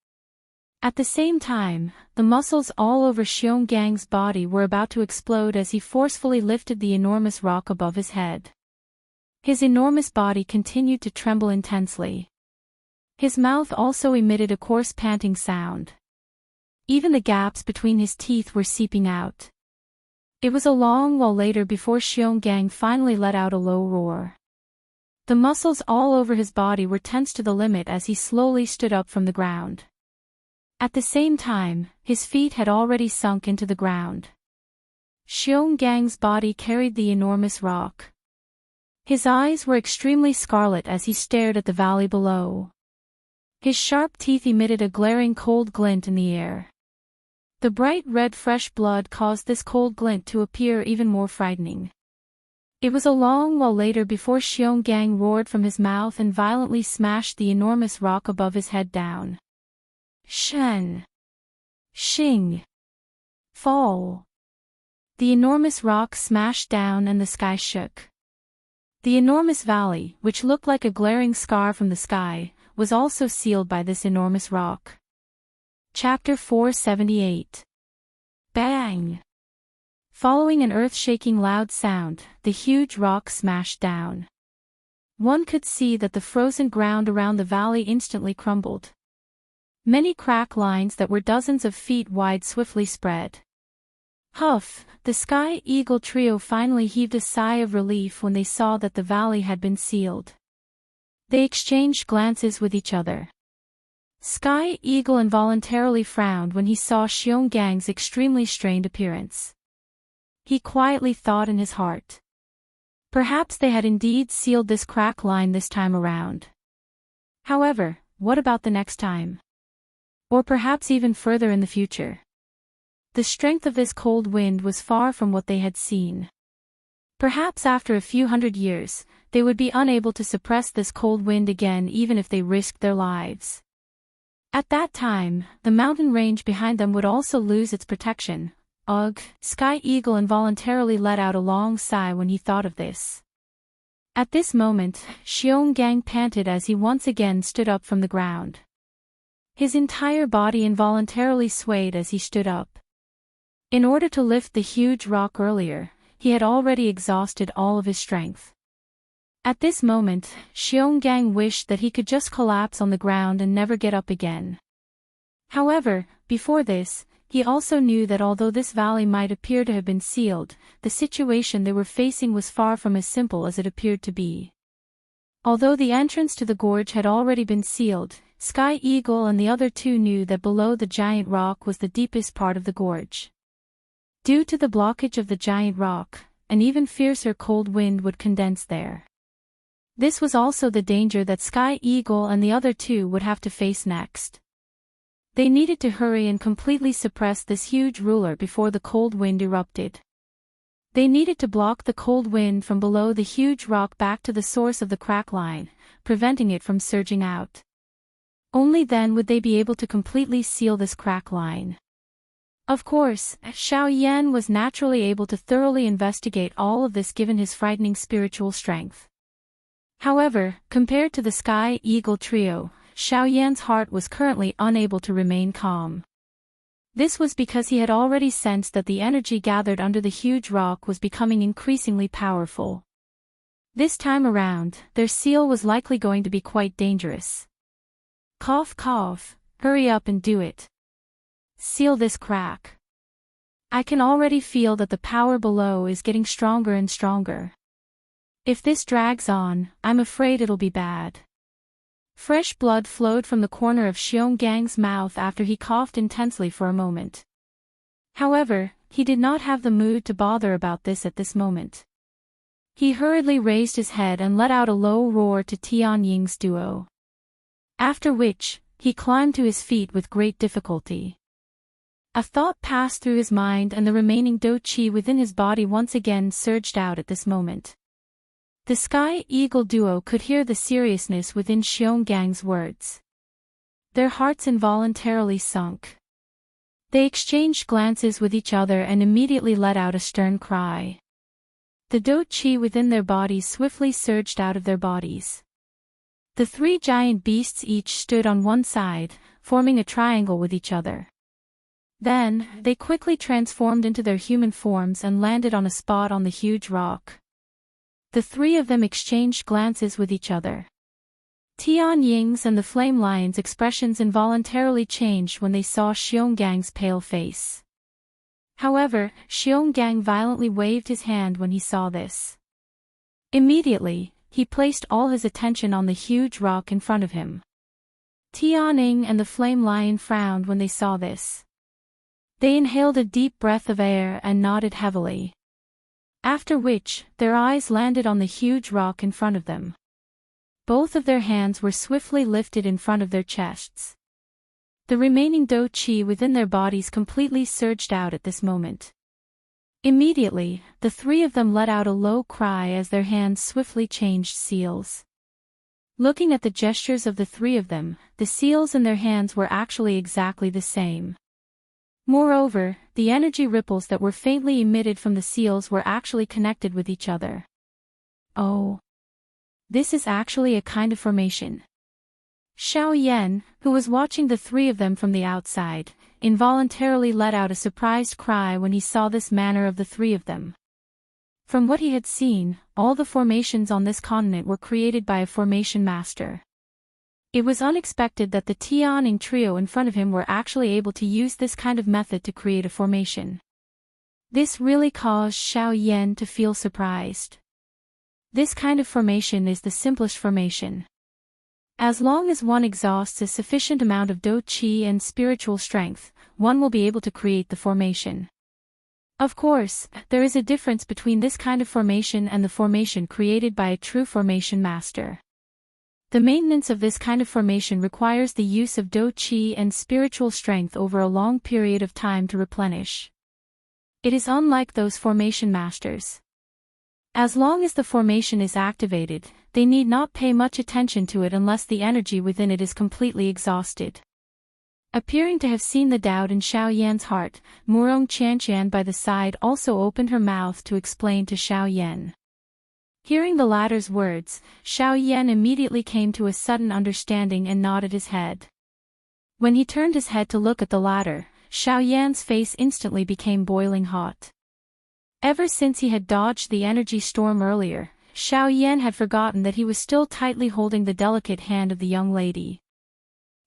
At the same time, the muscles all over Xiongang's body were about to explode as he forcefully lifted the enormous rock above his head. His enormous body continued to tremble intensely. His mouth also emitted a coarse panting sound. Even the gaps between his teeth were seeping out. It was a long while later before Xiongang finally let out a low roar. The muscles all over his body were tense to the limit as he slowly stood up from the ground. At the same time, his feet had already sunk into the ground. Xiongang's body carried the enormous rock. His eyes were extremely scarlet as he stared at the valley below. His sharp teeth emitted a glaring cold glint in the air. The bright red fresh blood caused this cold glint to appear even more frightening. It was a long while later before Xionggang roared from his mouth and violently smashed the enormous rock above his head down. Shen! Xing! Fall! The enormous rock smashed down and the sky shook. The enormous valley, which looked like a glaring scar from the sky, was also sealed by this enormous rock. Chapter 478. Bang! Following an earth-shaking loud sound, the huge rock smashed down. One could see that the frozen ground around the valley instantly crumbled. Many crack lines that were dozens of feet wide swiftly spread. Huff! The Sky Eagle trio finally heaved a sigh of relief when they saw that the valley had been sealed. They exchanged glances with each other. Sky Eagle involuntarily frowned when he saw Xiongang's extremely strained appearance. He quietly thought in his heart. Perhaps they had indeed sealed this crack line this time around. However, what about the next time? Or perhaps even further in the future? The strength of this cold wind was far from what they had seen. Perhaps after a few hundred years, they would be unable to suppress this cold wind again even if they risked their lives. At that time, the mountain range behind them would also lose its protection. Ugh! Sky Eagle involuntarily let out a long sigh when he thought of this. At this moment, Xionggang panted as he once again stood up from the ground. His entire body involuntarily swayed as he stood up. In order to lift the huge rock earlier, he had already exhausted all of his strength. At this moment, Xionggang wished that he could just collapse on the ground and never get up again. However, before this, he also knew that although this valley might appear to have been sealed, the situation they were facing was far from as simple as it appeared to be. Although the entrance to the gorge had already been sealed, Sky Eagle and the other two knew that below the giant rock was the deepest part of the gorge. Due to the blockage of the giant rock, an even fiercer cold wind would condense there. This was also the danger that Sky Eagle and the other two would have to face next. They needed to hurry and completely suppress this huge ruler before the cold wind erupted. They needed to block the cold wind from below the huge rock back to the source of the crack line, preventing it from surging out. Only then would they be able to completely seal this crack line. Of course, Xiao Yan was naturally able to thoroughly investigate all of this given his frightening spiritual strength. However, compared to the Sky Eagle trio, Xiao Yan's heart was currently unable to remain calm. This was because he had already sensed that the energy gathered under the huge rock was becoming increasingly powerful. This time around, their seal was likely going to be quite dangerous. Cough cough, hurry up and do it. Seal this crack. I can already feel that the power below is getting stronger and stronger. If this drags on, I'm afraid it'll be bad. Fresh blood flowed from the corner of Xiongang's mouth after he coughed intensely for a moment. However, he did not have the mood to bother about this at this moment. He hurriedly raised his head and let out a low roar to Tianying's duo. After which, he climbed to his feet with great difficulty. A thought passed through his mind and the remaining do qi within his body once again surged out at this moment. The Sky Eagle duo could hear the seriousness within Xiongang's words. Their hearts involuntarily sunk. They exchanged glances with each other and immediately let out a stern cry. The do qi within their bodies swiftly surged out of their bodies. The three giant beasts each stood on one side, forming a triangle with each other. Then, they quickly transformed into their human forms and landed on a spot on the huge rock. The three of them exchanged glances with each other. Tianying's and the Flame Lion's expressions involuntarily changed when they saw Xiongang's pale face. However, Xionggang violently waved his hand when he saw this. Immediately, he placed all his attention on the huge rock in front of him. Tianying and the Flame Lion frowned when they saw this. They inhaled a deep breath of air and nodded heavily. After which, their eyes landed on the huge rock in front of them. Both of their hands were swiftly lifted in front of their chests. The remaining Do Qi within their bodies completely surged out at this moment. Immediately, the three of them let out a low cry as their hands swiftly changed seals. Looking at the gestures of the three of them, the seals in their hands were actually exactly the same. Moreover, the energy ripples that were faintly emitted from the seals were actually connected with each other. Oh. This is actually a kind of formation. Xiao Yan, who was watching the three of them from the outside, involuntarily let out a surprised cry when he saw this manner of the three of them. From what he had seen, all the formations on this continent were created by a formation master. It was unexpected that the Tianing trio in front of him were actually able to use this kind of method to create a formation. This really caused Xiao Yan to feel surprised. This kind of formation is the simplest formation. As long as one exhausts a sufficient amount of Do Qi and spiritual strength, one will be able to create the formation. Of course, there is a difference between this kind of formation and the formation created by a true formation master. The maintenance of this kind of formation requires the use of Do Qi and spiritual strength over a long period of time to replenish. It is unlike those formation masters. As long as the formation is activated, they need not pay much attention to it unless the energy within it is completely exhausted. Appearing to have seen the doubt in Xiao Yan's heart, Murong Qianqian by the side also opened her mouth to explain to Xiao Yan. Hearing the latter's words, Xiao Yan immediately came to a sudden understanding and nodded his head. When he turned his head to look at the latter, Xiao Yan's face instantly became boiling hot. Ever since he had dodged the energy storm earlier, Xiao Yan had forgotten that he was still tightly holding the delicate hand of the young lady.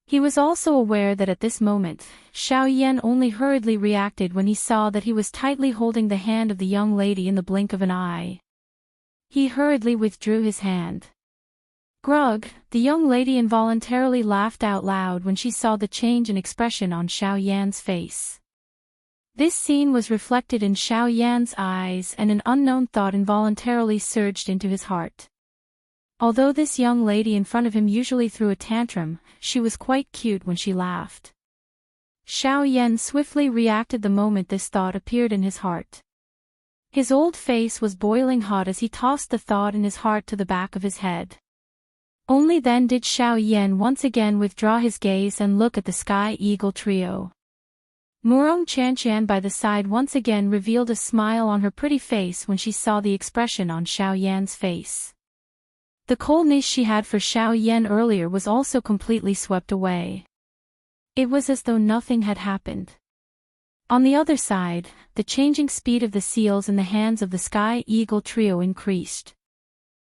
He was also aware that at this moment, Xiao Yan only hurriedly reacted when he saw that he was tightly holding the hand of the young lady in the blink of an eye. He hurriedly withdrew his hand. Grug, the young lady involuntarily laughed out loud when she saw the change in expression on Xiao Yan's face. This scene was reflected in Xiao Yan's eyes and an unknown thought involuntarily surged into his heart. Although this young lady in front of him usually threw a tantrum, she was quite cute when she laughed. Xiao Yan swiftly reacted the moment this thought appeared in his heart. His old face was boiling hot as he tossed the thought in his heart to the back of his head. Only then did Xiao Yan once again withdraw his gaze and look at the Sky Eagle trio. Murong Qianqian by the side once again revealed a smile on her pretty face when she saw the expression on Xiao Yan's face. The coldness she had for Xiao Yan earlier was also completely swept away. It was as though nothing had happened. On the other side, the changing speed of the seals in the hands of the Sky Eagle trio increased.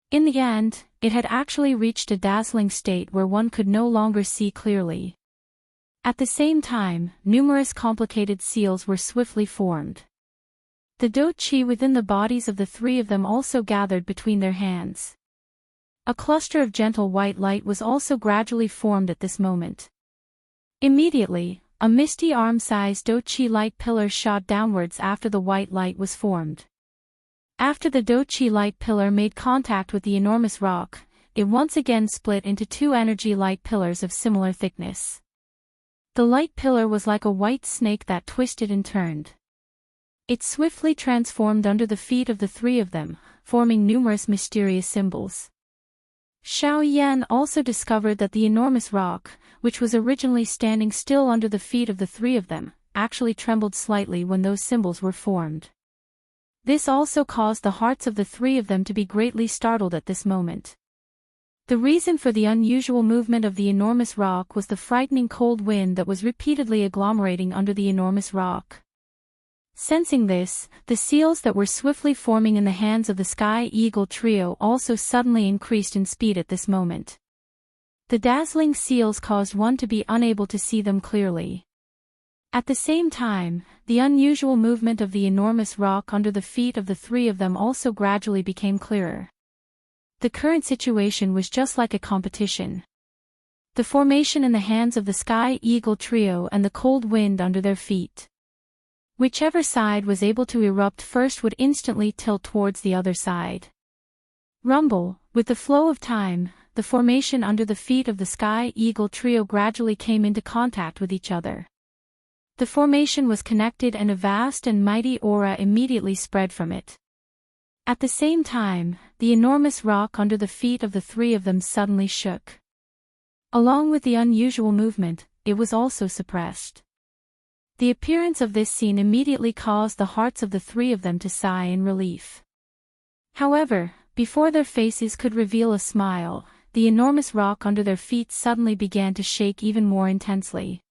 In the end, it had actually reached a dazzling state where one could no longer see clearly. At the same time, numerous complicated seals were swiftly formed. The Do Qi within the bodies of the three of them also gathered between their hands. A cluster of gentle white light was also gradually formed at this moment. Immediately, a misty arm-sized Do Qi light pillar shot downwards after the white light was formed. After the Do Qi light pillar made contact with the enormous rock, it once again split into two energy light pillars of similar thickness. The light pillar was like a white snake that twisted and turned. It swiftly transformed under the feet of the three of them, forming numerous mysterious symbols. Xiao Yan also discovered that the enormous rock, which was originally standing still under the feet of the three of them, actually trembled slightly when those symbols were formed. This also caused the hearts of the three of them to be greatly startled at this moment. The reason for the unusual movement of the enormous rock was the frightening cold wind that was repeatedly agglomerating under the enormous rock. Sensing this, the seals that were swiftly forming in the hands of the Sky Eagle trio also suddenly increased in speed at this moment. The dazzling seals caused one to be unable to see them clearly. At the same time, the unusual movement of the enormous rock under the feet of the three of them also gradually became clearer. The current situation was just like a competition. The formation in the hands of the Sky Eagle trio and the cold wind under their feet. Whichever side was able to erupt first would instantly tilt towards the other side. Rumble, with the flow of time, the formation under the feet of the Sky Eagle trio gradually came into contact with each other. The formation was connected and a vast and mighty aura immediately spread from it. At the same time, the enormous rock under the feet of the three of them suddenly shook. Along with the unusual movement, it was also suppressed. The appearance of this scene immediately caused the hearts of the three of them to sigh in relief. However, before their faces could reveal a smile, the enormous rock under their feet suddenly began to shake even more intensely.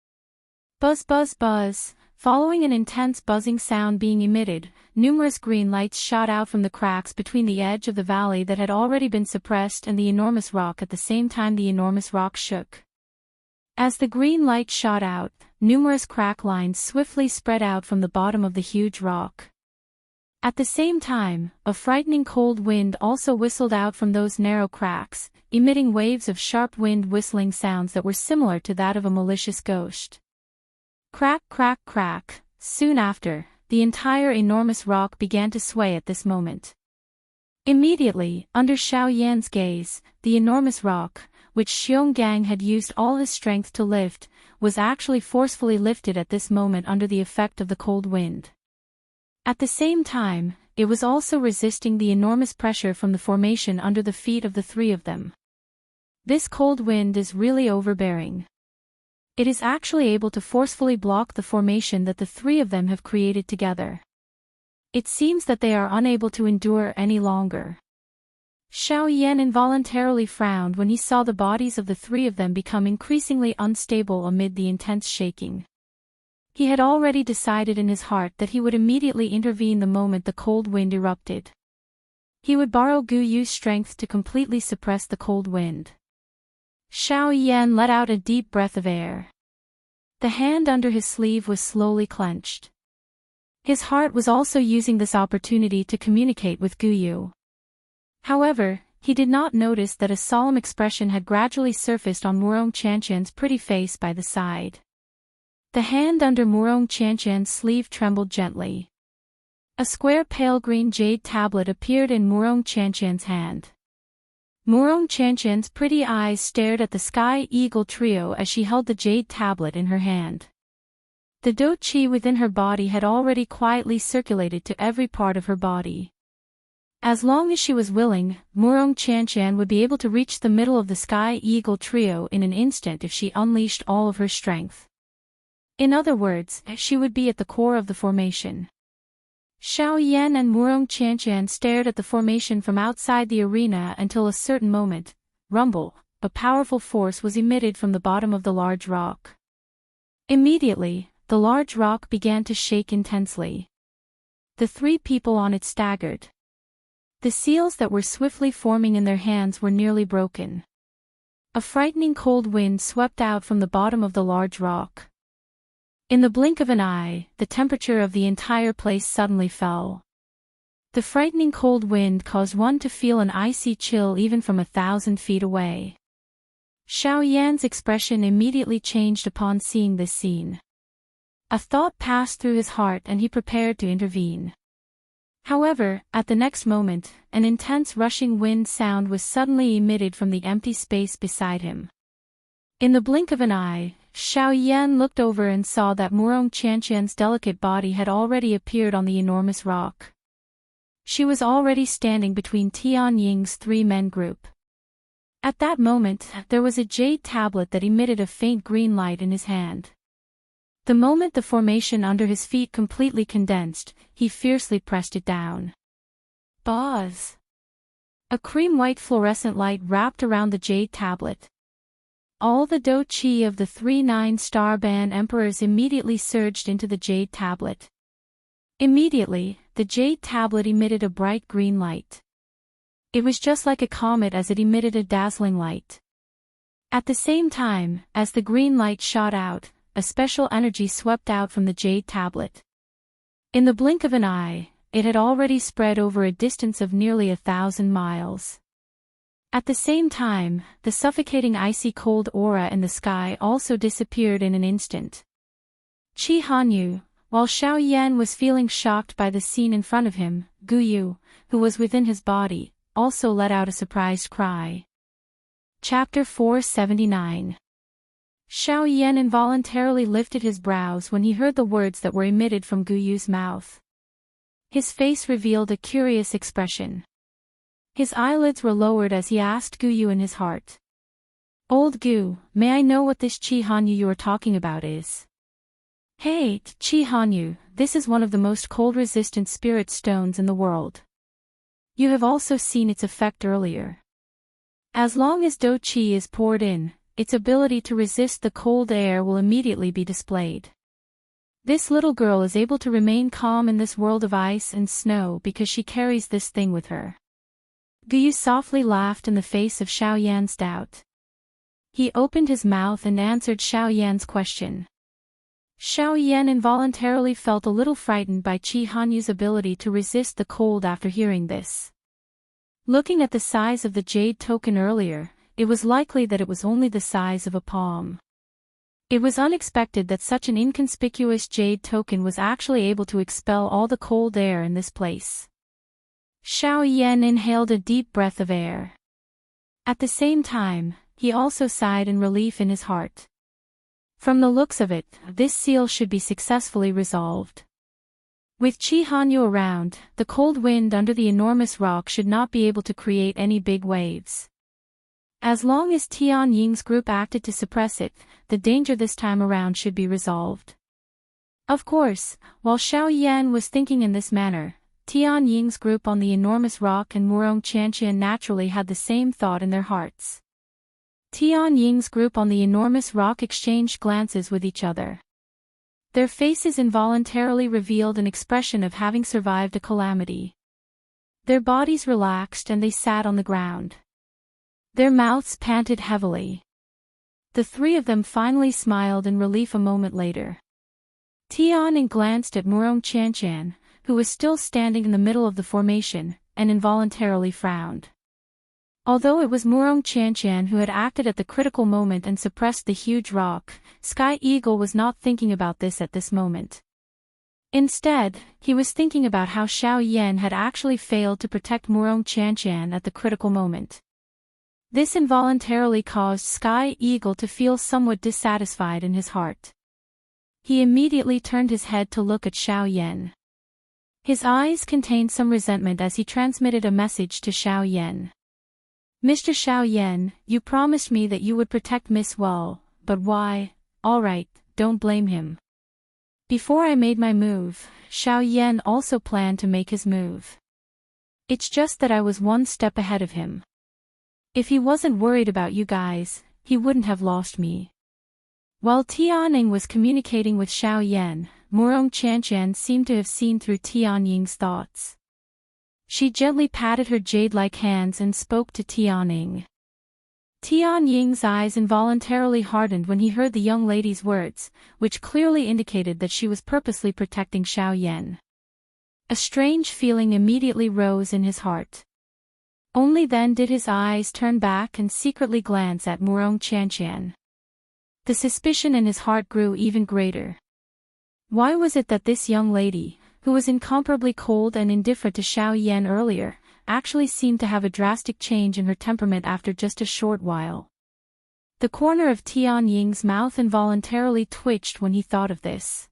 Buzz buzz buzz, following an intense buzzing sound being emitted, numerous green lights shot out from the cracks between the edge of the valley that had already been suppressed and the enormous rock. At the same time the enormous rock shook. As the green light shot out, numerous crack lines swiftly spread out from the bottom of the huge rock. At the same time, a frightening cold wind also whistled out from those narrow cracks, emitting waves of sharp wind whistling sounds that were similar to that of a malicious ghost. Crack crack crack, soon after, the entire enormous rock began to sway at this moment. Immediately, under Xiao Yan's gaze, the enormous rock, which Xionggang had used all his strength to lift, was actually forcefully lifted at this moment under the effect of the cold wind. At the same time, it was also resisting the enormous pressure from the formation under the feet of the three of them. This cold wind is really overbearing. It is actually able to forcefully block the formation that the three of them have created together. It seems that they are unable to endure any longer. Xiao Yan involuntarily frowned when he saw the bodies of the three of them become increasingly unstable amid the intense shaking. He had already decided in his heart that he would immediately intervene the moment the cold wind erupted. He would borrow Gu Yu's strength to completely suppress the cold wind. Xiao Yan let out a deep breath of air. The hand under his sleeve was slowly clenched. His heart was also using this opportunity to communicate with Gu Yu. However, he did not notice that a solemn expression had gradually surfaced on Murong Qianqian's pretty face by the side. The hand under Murong Qianqian's sleeve trembled gently. A square pale green jade tablet appeared in Murong Qianqian's hand. Murong Qianqian's pretty eyes stared at the Sky Eagle trio as she held the jade tablet in her hand. The Do Qi within her body had already quietly circulated to every part of her body. As long as she was willing, Murong Qianqian would be able to reach the middle of the Sky Eagle trio in an instant if she unleashed all of her strength. In other words, she would be at the core of the formation. Xiao Yan and Murong Qianqian stared at the formation from outside the arena until a certain moment, rumble, a powerful force was emitted from the bottom of the large rock. Immediately, the large rock began to shake intensely. The three people on it staggered. The seals that were swiftly forming in their hands were nearly broken. A frightening cold wind swept out from the bottom of the large rock. In the blink of an eye, the temperature of the entire place suddenly fell. The frightening cold wind caused one to feel an icy chill even from 1,000 feet away. Xiao Yan's expression immediately changed upon seeing this scene. A thought passed through his heart and he prepared to intervene. However, at the next moment, an intense rushing wind sound was suddenly emitted from the empty space beside him. In the blink of an eye, Xiao Yan looked over and saw that Murong Qianqian's delicate body had already appeared on the enormous rock. She was already standing between Tian Ying's three-men group. At that moment, there was a jade tablet that emitted a faint green light in his hand. The moment the formation under his feet completely condensed, he fiercely pressed it down. Buzz! A cream-white fluorescent light wrapped around the jade tablet. All the Do Qi of the 3 9-star band emperors immediately surged into the jade tablet. Immediately, the jade tablet emitted a bright green light. It was just like a comet as it emitted a dazzling light. At the same time, as the green light shot out, a special energy swept out from the jade tablet. In the blink of an eye, it had already spread over a distance of nearly 1,000 miles. At the same time, the suffocating icy cold aura in the sky also disappeared in an instant. Qi Hanyu, while Xiao Yan was feeling shocked by the scene in front of him, Gu Yu, who was within his body, also let out a surprised cry. Chapter 479. Xiao Yan involuntarily lifted his brows when he heard the words that were emitted from Guyu's mouth. His face revealed a curious expression. His eyelids were lowered as he asked Guyu in his heart. "Old Gu, may I know what this Chi Hanyu you are talking about is?" "Hey, Chi Hanyu, this is one of the most cold-resistant spirit stones in the world. You have also seen its effect earlier. As long as Do Qi is poured in, its ability to resist the cold air will immediately be displayed. This little girl is able to remain calm in this world of ice and snow because she carries this thing with her." Guyu softly laughed in the face of Xiao Yan's doubt. He opened his mouth and answered Xiao Yan's question. Xiao Yan involuntarily felt a little frightened by Chi Hanyu's ability to resist the cold after hearing this. Looking at the size of the jade token earlier, it was likely that it was only the size of a palm. It was unexpected that such an inconspicuous jade token was actually able to expel all the cold air in this place. Xiao Yan inhaled a deep breath of air. At the same time, he also sighed in relief in his heart. From the looks of it, this seal should be successfully resolved. With Chi Hanyu around, the cold wind under the enormous rock should not be able to create any big waves. As long as Tian Ying's group acted to suppress it, the danger this time around should be resolved. Of course, while Xiao Yan was thinking in this manner, Tian Ying's group on the enormous rock and Murong Qianqian naturally had the same thought in their hearts. Tian Ying's group on the enormous rock exchanged glances with each other. Their faces involuntarily revealed an expression of having survived a calamity. Their bodies relaxed and they sat on the ground. Their mouths panted heavily. The three of them finally smiled in relief a moment later. Tian Ying glanced at Murong Qianqian, who was still standing in the middle of the formation, and involuntarily frowned. Although it was Murong Qianqian who had acted at the critical moment and suppressed the huge rock, Sky Eagle was not thinking about this at this moment. Instead, he was thinking about how Xiao Yan had actually failed to protect Murong Qianqian at the critical moment. This involuntarily caused Sky Eagle to feel somewhat dissatisfied in his heart. He immediately turned his head to look at Xiao Yan. His eyes contained some resentment as he transmitted a message to Xiao Yan. "Mr. Xiao Yan, you promised me that you would protect Miss Well, but why? Alright, don't blame him. Before I made my move, Xiao Yan also planned to make his move. It's just that I was one step ahead of him. If he wasn't worried about you guys, he wouldn't have lost me." While Tian Ying was communicating with Xiao Yan, Murong Qianqian seemed to have seen through Tian Ying's thoughts. She gently patted her jade-like hands and spoke to Tian Ying. Tian Ying's eyes involuntarily hardened when he heard the young lady's words, which clearly indicated that she was purposely protecting Xiao Yan. A strange feeling immediately rose in his heart. Only then did his eyes turn back and secretly glance at Murong Qianqian. The suspicion in his heart grew even greater. Why was it that this young lady, who was incomparably cold and indifferent to Xiao Yan earlier, actually seemed to have a drastic change in her temperament after just a short while? The corner of Tian Ying's mouth involuntarily twitched when he thought of this.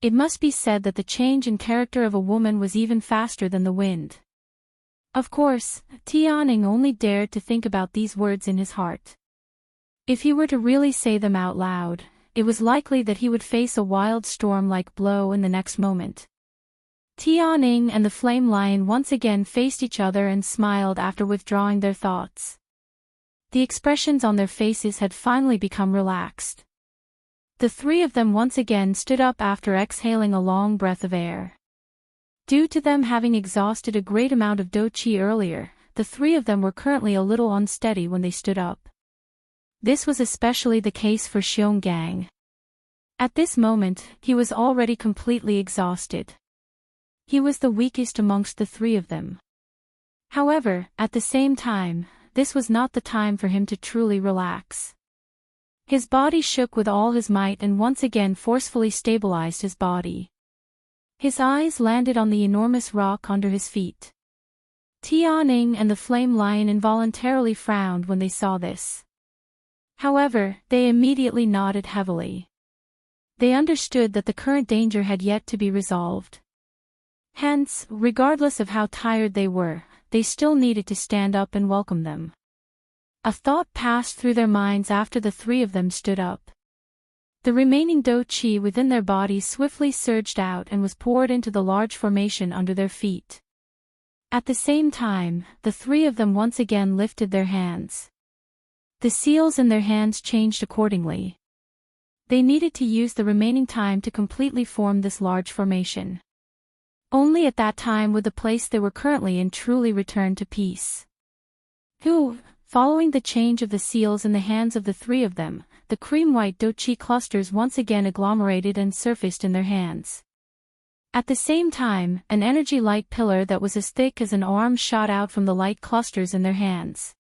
It must be said that the change in character of a woman was even faster than the wind. Of course, Tian Ying only dared to think about these words in his heart. If he were to really say them out loud, it was likely that he would face a wild storm-like blow in the next moment. Tian Ying and the Flame Lion once again faced each other and smiled after withdrawing their thoughts. The expressions on their faces had finally become relaxed. The three of them once again stood up after exhaling a long breath of air. Due to them having exhausted a great amount of Do Qi earlier, the three of them were currently a little unsteady when they stood up. This was especially the case for Xiong Gang. At this moment, he was already completely exhausted. He was the weakest amongst the three of them. However, at the same time, this was not the time for him to truly relax. His body shook with all his might and once again forcefully stabilized his body. His eyes landed on the enormous rock under his feet. Tianning and the Flame Lion involuntarily frowned when they saw this. However, they immediately nodded heavily. They understood that the current danger had yet to be resolved. Hence, regardless of how tired they were, they still needed to stand up and welcome them. A thought passed through their minds after the three of them stood up. The remaining do qi within their bodies swiftly surged out and was poured into the large formation under their feet. At the same time, the three of them once again lifted their hands. The seals in their hands changed accordingly. They needed to use the remaining time to completely form this large formation. Only at that time would the place they were currently in truly return to peace. Following the change of the seals in the hands of the three of them, the cream-white do qi clusters once again agglomerated and surfaced in their hands. At the same time, an energy light pillar that was as thick as an arm shot out from the light clusters in their hands.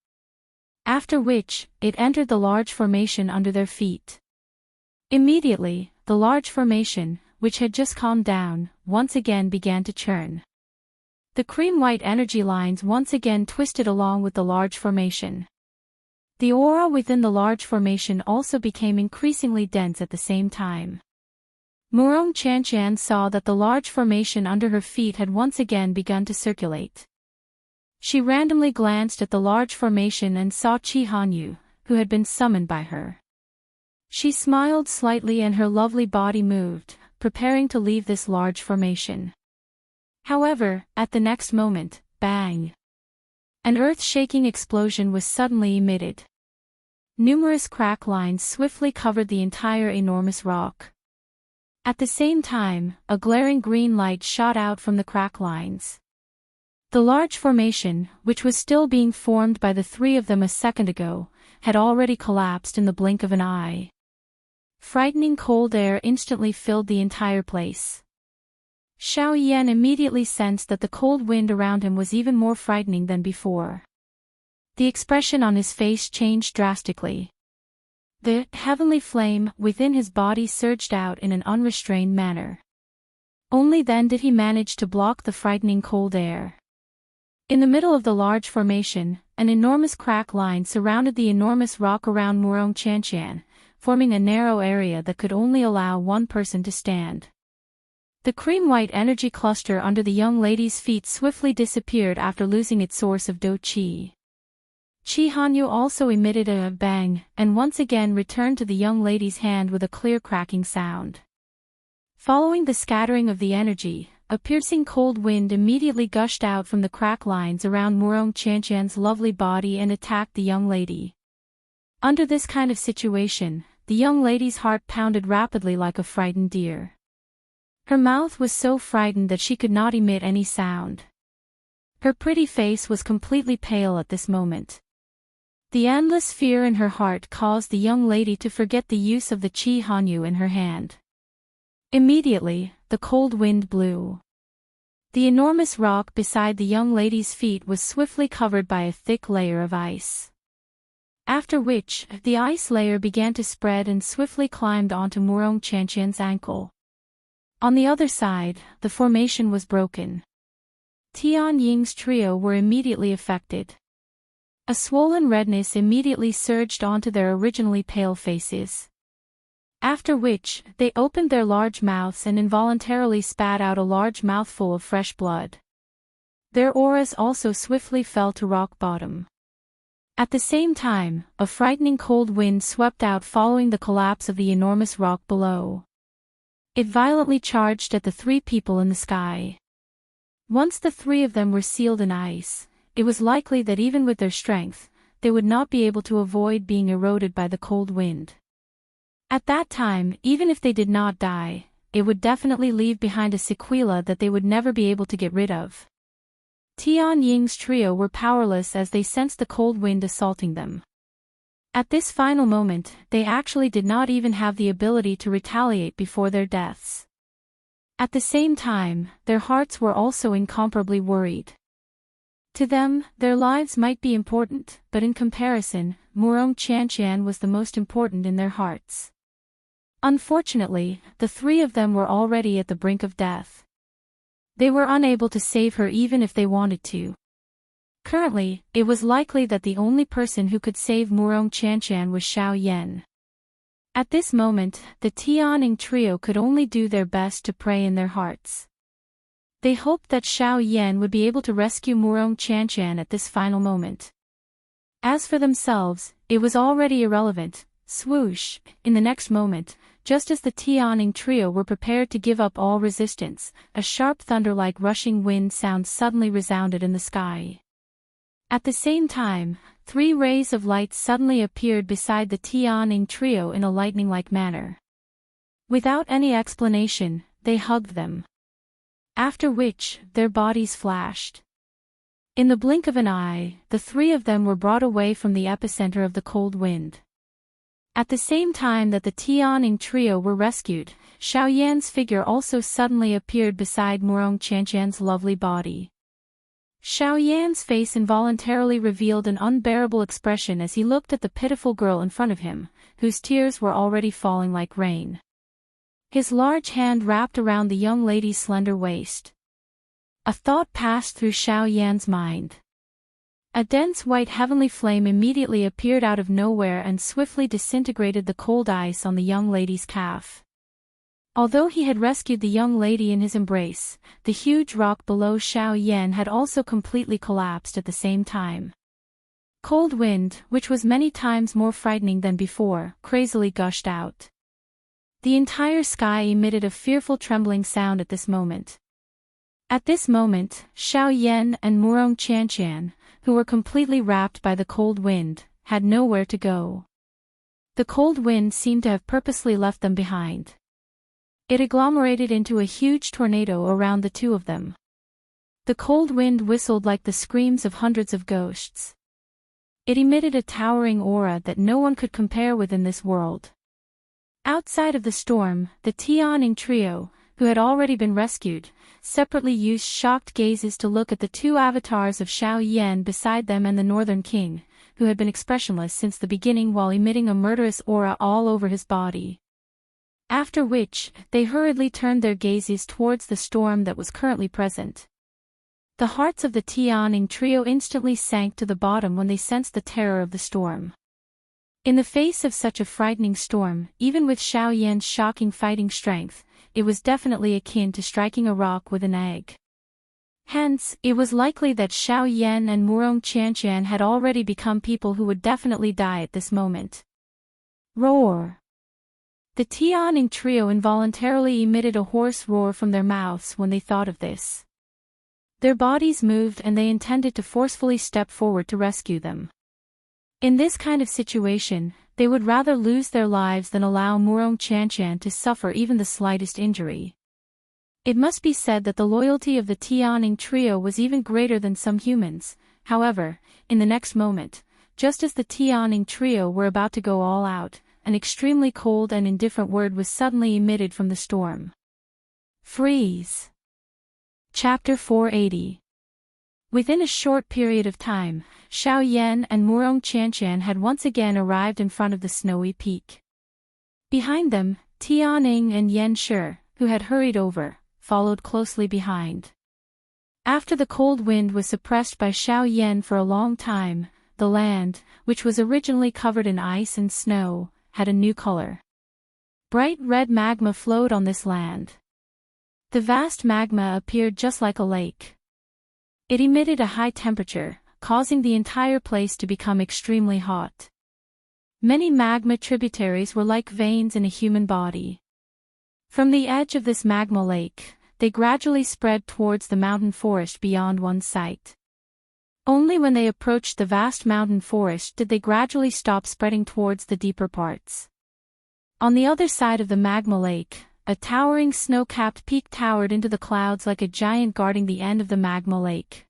After which, it entered the large formation under their feet. Immediately, the large formation, which had just calmed down, once again began to churn. The cream-white energy lines once again twisted along with the large formation. The aura within the large formation also became increasingly dense at the same time. Murong Chanshan saw that the large formation under her feet had once again begun to circulate. She randomly glanced at the large formation and saw Qi Hanyu, who had been summoned by her. She smiled slightly and her lovely body moved, preparing to leave this large formation. However, at the next moment, bang! An earth-shaking explosion was suddenly emitted. Numerous crack lines swiftly covered the entire enormous rock. At the same time, a glaring green light shot out from the crack lines. The large formation, which was still being formed by the three of them a second ago, had already collapsed in the blink of an eye. Frightening cold air instantly filled the entire place. Xiao Yan immediately sensed that the cold wind around him was even more frightening than before. The expression on his face changed drastically. The heavenly flame within his body surged out in an unrestrained manner. Only then did he manage to block the frightening cold air. In the middle of the large formation, an enormous crack line surrounded the enormous rock around Murong Chanshan, forming a narrow area that could only allow one person to stand. The cream-white energy cluster under the young lady's feet swiftly disappeared after losing its source of do qi. Qi Hanyu also emitted a bang, and once again returned to the young lady's hand with a clear cracking sound. Following the scattering of the energy, a piercing cold wind immediately gushed out from the crack lines around Murong Chanshan's lovely body and attacked the young lady. Under this kind of situation, the young lady's heart pounded rapidly like a frightened deer. Her mouth was so frightened that she could not emit any sound. Her pretty face was completely pale at this moment. The endless fear in her heart caused the young lady to forget the use of the Qi Hanyu in her hand. Immediately, the cold wind blew. The enormous rock beside the young lady's feet was swiftly covered by a thick layer of ice. After which, the ice layer began to spread and swiftly climbed onto Murong Chanshan's ankle. On the other side, the formation was broken. Tian Ying's trio were immediately affected. A swollen redness immediately surged onto their originally pale faces. After which, they opened their large mouths and involuntarily spat out a large mouthful of fresh blood. Their auras also swiftly fell to rock bottom. At the same time, a frightening cold wind swept out following the collapse of the enormous rock below. It violently charged at the three people in the sky. Once the three of them were sealed in ice, it was likely that even with their strength, they would not be able to avoid being eroded by the cold wind. At that time, even if they did not die, it would definitely leave behind a sequela that they would never be able to get rid of. Tian Ying's trio were powerless as they sensed the cold wind assaulting them. At this final moment, they actually did not even have the ability to retaliate before their deaths. At the same time, their hearts were also incomparably worried. To them, their lives might be important, but in comparison, Murong Chanshan was the most important in their hearts. Unfortunately, the three of them were already at the brink of death. They were unable to save her even if they wanted to. Currently, it was likely that the only person who could save Murong Chanchan was Xiao Yan. At this moment, the Tianing trio could only do their best to pray in their hearts. They hoped that Xiao Yan would be able to rescue Murong Chanchan at this final moment. As for themselves, it was already irrelevant. Swoosh, in the next moment, just as the Tianing trio were prepared to give up all resistance, a sharp thunder-like rushing wind sound suddenly resounded in the sky. At the same time, 3 rays of light suddenly appeared beside the Tianing trio in a lightning-like manner. Without any explanation, they hugged them. After which, their bodies flashed. In the blink of an eye, the 3 of them were brought away from the epicenter of the cold wind. At the same time that the Tianing trio were rescued, Xiao Yan's figure also suddenly appeared beside Murong Chanchan's lovely body. Xiao Yan's face involuntarily revealed an unbearable expression as he looked at the pitiful girl in front of him, whose tears were already falling like rain. His large hand wrapped around the young lady's slender waist. A thought passed through Xiao Yan's mind. A dense white heavenly flame immediately appeared out of nowhere and swiftly disintegrated the cold ice on the young lady's calf. Although he had rescued the young lady in his embrace, the huge rock below Xiao Yan had also completely collapsed at the same time. Cold wind, which was many times more frightening than before, crazily gushed out. The entire sky emitted a fearful trembling sound at this moment. At this moment, Xiao Yan and Murong Chanchan, who were completely wrapped by the cold wind, had nowhere to go. The cold wind seemed to have purposely left them behind. It agglomerated into a huge tornado around the 2 of them. The cold wind whistled like the screams of hundreds of ghosts. It emitted a towering aura that no one could compare with in this world. Outside of the storm, the Tianing trio, who had already been rescued, separately used shocked gazes to look at the 2 avatars of Xiao Yan beside them and the Northern King, who had been expressionless since the beginning while emitting a murderous aura all over his body. After which, they hurriedly turned their gazes towards the storm that was currently present. The hearts of the Tianing trio instantly sank to the bottom when they sensed the terror of the storm. In the face of such a frightening storm, even with Xiao Yan's shocking fighting strength, it was definitely akin to striking a rock with an egg. Hence, it was likely that Xiao Yan and Murong Chanchan had already become people who would definitely die at this moment. Roar! The Tianing trio involuntarily emitted a hoarse roar from their mouths when they thought of this. Their bodies moved and they intended to forcefully step forward to rescue them. In this kind of situation, they would rather lose their lives than allow Murong Chanchan to suffer even the slightest injury. It must be said that the loyalty of the Tianing trio was even greater than some humans. However, in the next moment, just as the Tianing trio were about to go all out, an extremely cold and indifferent word was suddenly emitted from the storm. Freeze. Chapter 480. Within a short period of time, Xiao Yan and Murong Chanchan had once again arrived in front of the snowy peak. Behind them, Tianing and Yan Shi, who had hurried over, followed closely behind. After the cold wind was suppressed by Xiao Yan for a long time, the land, which was originally covered in ice and snow, had a new color. Bright red magma flowed on this land. The vast magma appeared just like a lake. It emitted a high temperature, causing the entire place to become extremely hot. Many magma tributaries were like veins in a human body. From the edge of this magma lake, they gradually spread towards the mountain forest beyond one's sight. Only when they approached the vast mountain forest did they gradually stop spreading towards the deeper parts. On the other side of the magma lake, a towering snow-capped peak towered into the clouds like a giant guarding the end of the magma lake.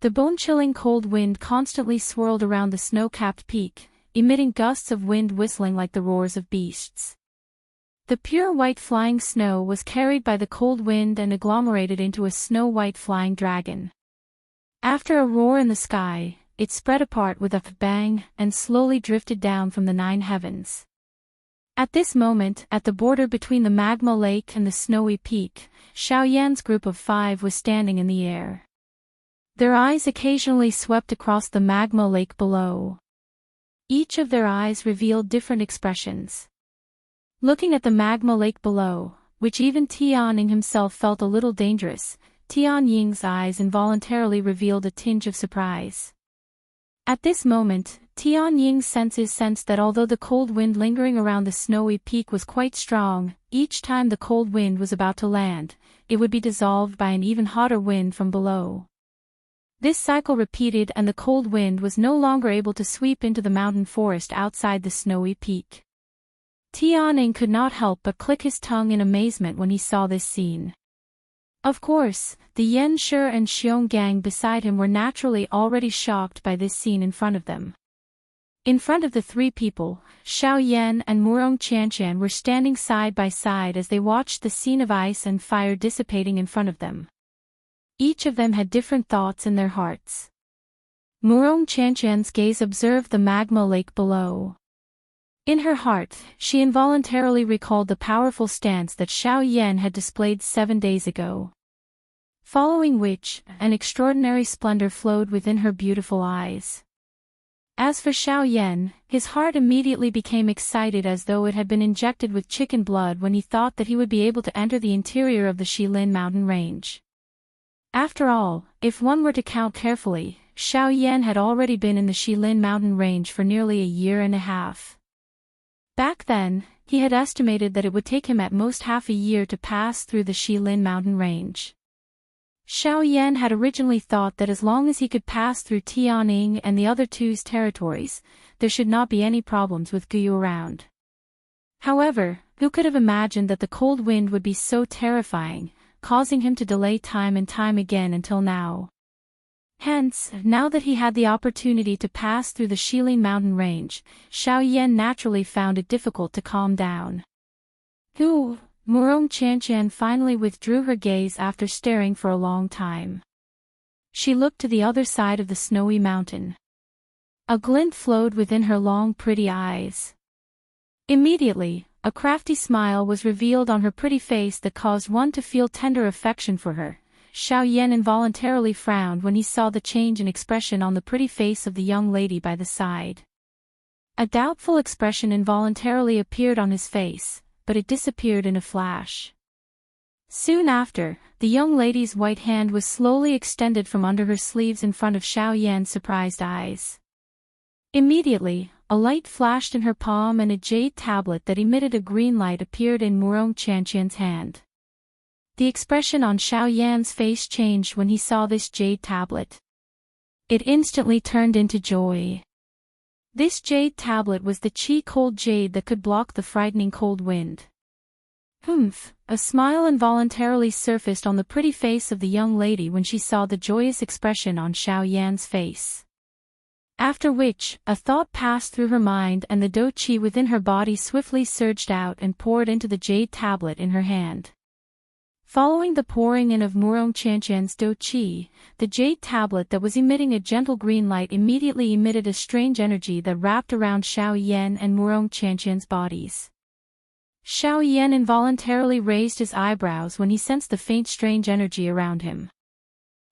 The bone-chilling cold wind constantly swirled around the snow-capped peak, emitting gusts of wind whistling like the roars of beasts. The pure white flying snow was carried by the cold wind and agglomerated into a snow-white flying dragon. After a roar in the sky, it spread apart with a bang and slowly drifted down from the 9 heavens. At this moment, at the border between the magma lake and the snowy peak, Xiao Yan's group of 5 was standing in the air. Their eyes occasionally swept across the magma lake below. Each of their eyes revealed different expressions. Looking at the magma lake below, which even Tianying himself felt a little dangerous, Tianying's eyes involuntarily revealed a tinge of surprise. At this moment, Tianying's senses sensed that although the cold wind lingering around the snowy peak was quite strong, each time the cold wind was about to land, it would be dissolved by an even hotter wind from below. This cycle repeated and the cold wind was no longer able to sweep into the mountain forest outside the snowy peak. Tianying could not help but click his tongue in amazement when he saw this scene. Of course, the Yan Shi and Xiong gang beside him were naturally already shocked by this scene in front of them. In front of the three people, Xiao Yan and Murong Qianqian were standing side by side as they watched the scene of ice and fire dissipating in front of them. Each of them had different thoughts in their hearts. Murong Qianqian's gaze observed the magma lake below. In her heart, she involuntarily recalled the powerful stance that Xiao Yan had displayed 7 days ago. Following which, an extraordinary splendor flowed within her beautiful eyes. As for Xiao Yan, his heart immediately became excited as though it had been injected with chicken blood when he thought that he would be able to enter the interior of the Shilin mountain range. After all, if one were to count carefully, Xiao Yan had already been in the Shilin mountain range for nearly a year and a half. Back then, he had estimated that it would take him at most half a year to pass through the Shilin mountain range. Xiao Yan had originally thought that as long as he could pass through Tianying and the other two's territories, there should not be any problems with Guyu around. However, who could have imagined that the cold wind would be so terrifying, causing him to delay time and time again until now. Hence, now that he had the opportunity to pass through the Shilin mountain range, Xiao Yan naturally found it difficult to calm down. Murong Qianqian finally withdrew her gaze after staring for a long time. She looked to the other side of the snowy mountain. A glint flowed within her long pretty eyes. Immediately, a crafty smile was revealed on her pretty face that caused one to feel tender affection for her. Xiao Yan involuntarily frowned when he saw the change in expression on the pretty face of the young lady by the side. A doubtful expression involuntarily appeared on his face, but it disappeared in a flash. Soon after, the young lady's white hand was slowly extended from under her sleeves in front of Xiao Yan's surprised eyes. Immediately, a light flashed in her palm and a jade tablet that emitted a green light appeared in Murong Qianqian's hand. The expression on Xiao Yan's face changed when he saw this jade tablet. It instantly turned into joy. This jade tablet was the chi-cold jade that could block the frightening cold wind. A smile involuntarily surfaced on the pretty face of the young lady when she saw the joyous expression on Xiao Yan's face. After which, a thought passed through her mind and the do chi within her body swiftly surged out and poured into the jade tablet in her hand. Following the pouring in of Murong Qianqian's do chi, the jade tablet that was emitting a gentle green light immediately emitted a strange energy that wrapped around Xiao Yan and Murong Qianqian's bodies. Xiao Yan involuntarily raised his eyebrows when he sensed the faint strange energy around him.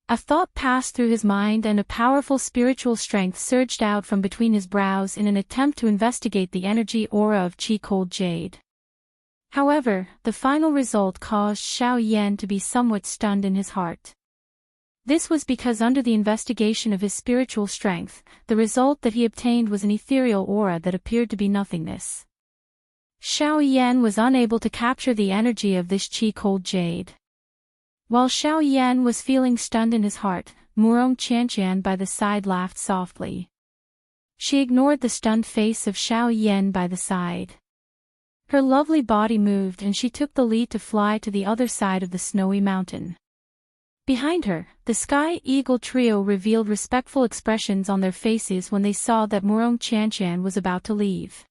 A thought passed through his mind and a powerful spiritual strength surged out from between his brows in an attempt to investigate the energy aura of chi-cold jade. However, the final result caused Xiao Yan to be somewhat stunned in his heart. This was because under the investigation of his spiritual strength, the result that he obtained was an ethereal aura that appeared to be nothingness. Xiao Yan was unable to capture the energy of this chi-cold jade. While Xiao Yan was feeling stunned in his heart, Murong Qianqian by the side laughed softly. She ignored the stunned face of Xiao Yan by the side. Her lovely body moved and she took the lead to fly to the other side of the snowy mountain. Behind her, the Sky Eagle trio revealed respectful expressions on their faces when they saw that Murong Qianqian was about to leave.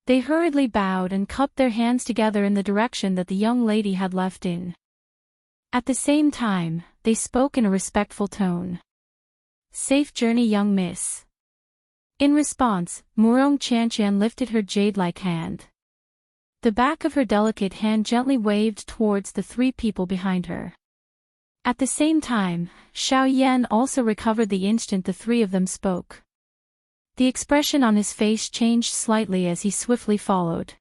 They hurriedly bowed and cupped their hands together in the direction that the young lady had left in. At the same time, they spoke in a respectful tone. "Safe journey, young miss." In response, Murong Qianqian lifted her jade-like hand. The back of her delicate hand gently waved towards the three people behind her. At the same time, Xiao Yan also recovered the instant the three of them spoke. The expression on his face changed slightly as he swiftly followed.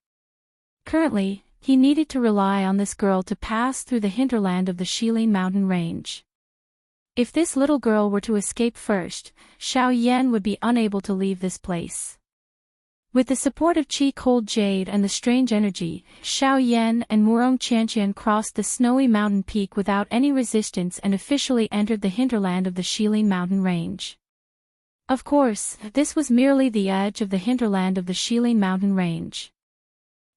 Currently, he needed to rely on this girl to pass through the hinterland of the Shilin mountain range. If this little girl were to escape first, Xiao Yan would be unable to leave this place. With the support of Qi Cold Jade and the strange energy, Xiao Yan and Murong Qianqian crossed the snowy mountain peak without any resistance and officially entered the hinterland of the Shilin mountain range. Of course, this was merely the edge of the hinterland of the Shilin mountain range.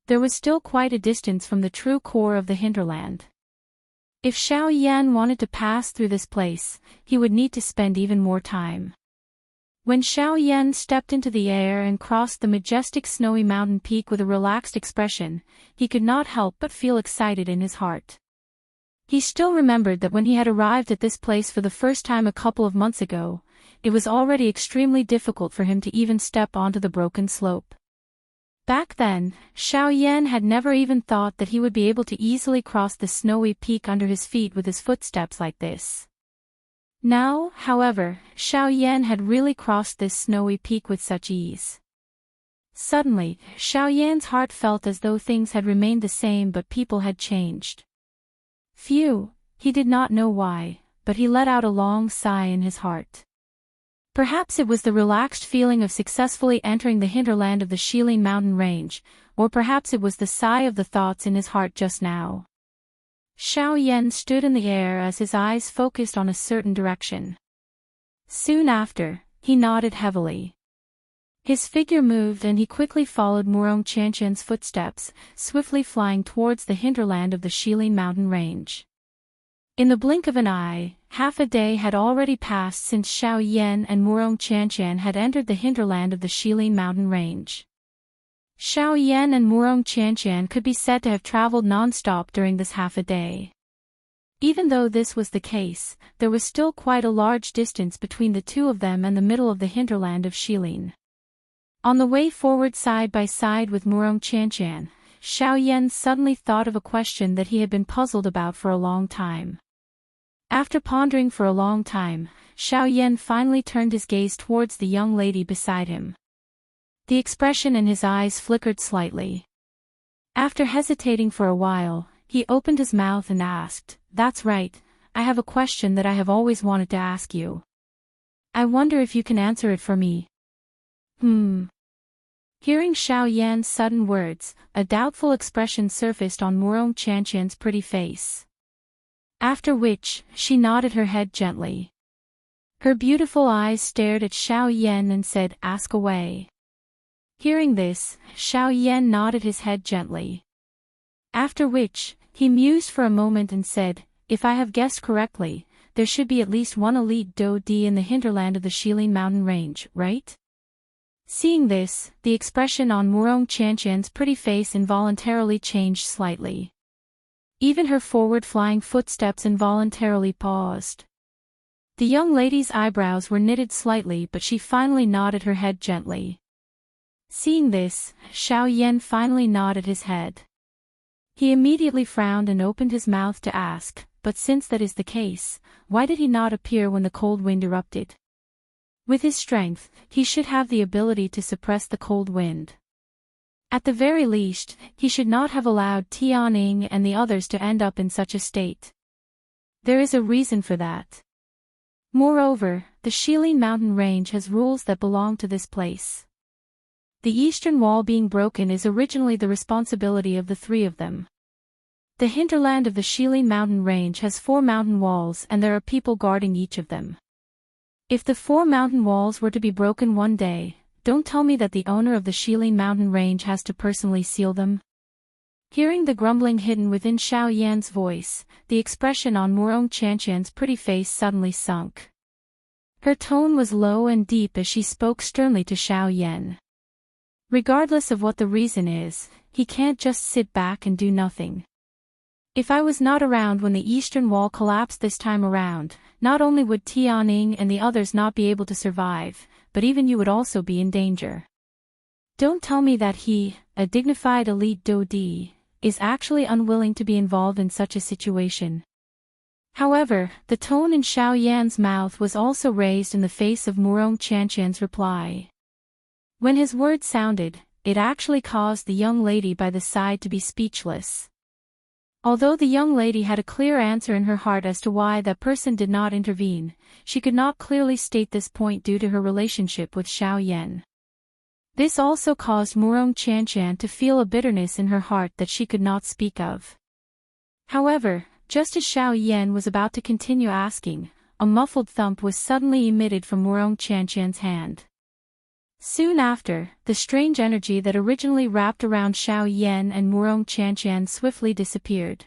There was still quite a distance from the true core of the hinterland. If Xiao Yan wanted to pass through this place, he would need to spend even more time. When Xiao Yan stepped into the air and crossed the majestic snowy mountain peak with a relaxed expression, he could not help but feel excited in his heart. He still remembered that when he had arrived at this place for the first time a couple of months ago, it was already extremely difficult for him to even step onto the broken slope. Back then, Xiao Yan had never even thought that he would be able to easily cross the snowy peak under his feet with his footsteps like this. Now, however, Xiao Yan had really crossed this snowy peak with such ease. Suddenly, Xiao Yan's heart felt as though things had remained the same but people had changed. Phew, he did not know why, but he let out a long sigh in his heart. Perhaps it was the relaxed feeling of successfully entering the hinterland of the Shilin mountain range, or perhaps it was the sigh of the thoughts in his heart just now. Xiao Yan stood in the air as his eyes focused on a certain direction. Soon after, he nodded heavily. His figure moved and he quickly followed Murong Qianqian's footsteps, swiftly flying towards the hinterland of the Shilin mountain range. In the blink of an eye, half a day had already passed since Xiao Yan and Murong Qianqian had entered the hinterland of the Shilin mountain range. Xiao Yan and Murong Qianqian could be said to have traveled non-stop during this half a day. Even though this was the case, there was still quite a large distance between the two of them and the middle of the hinterland of Shilin. On the way forward side by side with Murong Qianqian, Xiao Yan suddenly thought of a question that he had been puzzled about for a long time. After pondering for a long time, Xiao Yan finally turned his gaze towards the young lady beside him. The expression in his eyes flickered slightly. After hesitating for a while, he opened his mouth and asked, "That's right, I have a question that I have always wanted to ask you. I wonder if you can answer it for me." Hearing Xiao Yan's sudden words, a doubtful expression surfaced on Murong Qianqian's pretty face. After which, she nodded her head gently. Her beautiful eyes stared at Xiao Yan and said, "Ask away." Hearing this, Xiao Yan nodded his head gently. After which, he mused for a moment and said, "If I have guessed correctly, there should be at least one elite Do-Di in the hinterland of the Shilin mountain range, right?" Seeing this, the expression on Murong Qianqian's pretty face involuntarily changed slightly. Even her forward-flying footsteps involuntarily paused. The young lady's eyebrows were knitted slightly but she finally nodded her head gently. Seeing this, Xiao Yan finally nodded his head. He immediately frowned and opened his mouth to ask, "But since that is the case, why did he not appear when the cold wind erupted? With his strength, he should have the ability to suppress the cold wind. At the very least, he should not have allowed Tianning and the others to end up in such a state. There is a reason for that. Moreover, the Shilin mountain range has rules that belong to this place. The eastern wall being broken is originally the responsibility of the three of them. The hinterland of the Shilin mountain range has 4 mountain walls and there are people guarding each of them. If the 4 mountain walls were to be broken one day, don't tell me that the owner of the Shilin mountain range has to personally seal them." Hearing the grumbling hidden within Xiao Yan's voice, the expression on Murong Qianqian's pretty face suddenly sunk. Her tone was low and deep as she spoke sternly to Xiao Yan. Regardless of what the reason is, he can't just sit back and do nothing. If I was not around when the eastern wall collapsed this time around, not only would Tianning and the others not be able to survive, but even you would also be in danger. Don't tell me that he, a dignified elite Do-Di, is actually unwilling to be involved in such a situation. However, the tone in Xiao Yan's mouth was also raised in the face of Murong Qianqian's reply. When his words sounded, it actually caused the young lady by the side to be speechless. Although the young lady had a clear answer in her heart as to why that person did not intervene, she could not clearly state this point due to her relationship with Xiao Yan. This also caused Murong Qianqian to feel a bitterness in her heart that she could not speak of. However, just as Xiao Yan was about to continue asking, a muffled thump was suddenly emitted from Murong Qianqian's hand. Soon after, the strange energy that originally wrapped around Xiao Yan and Murong Qianqian swiftly disappeared.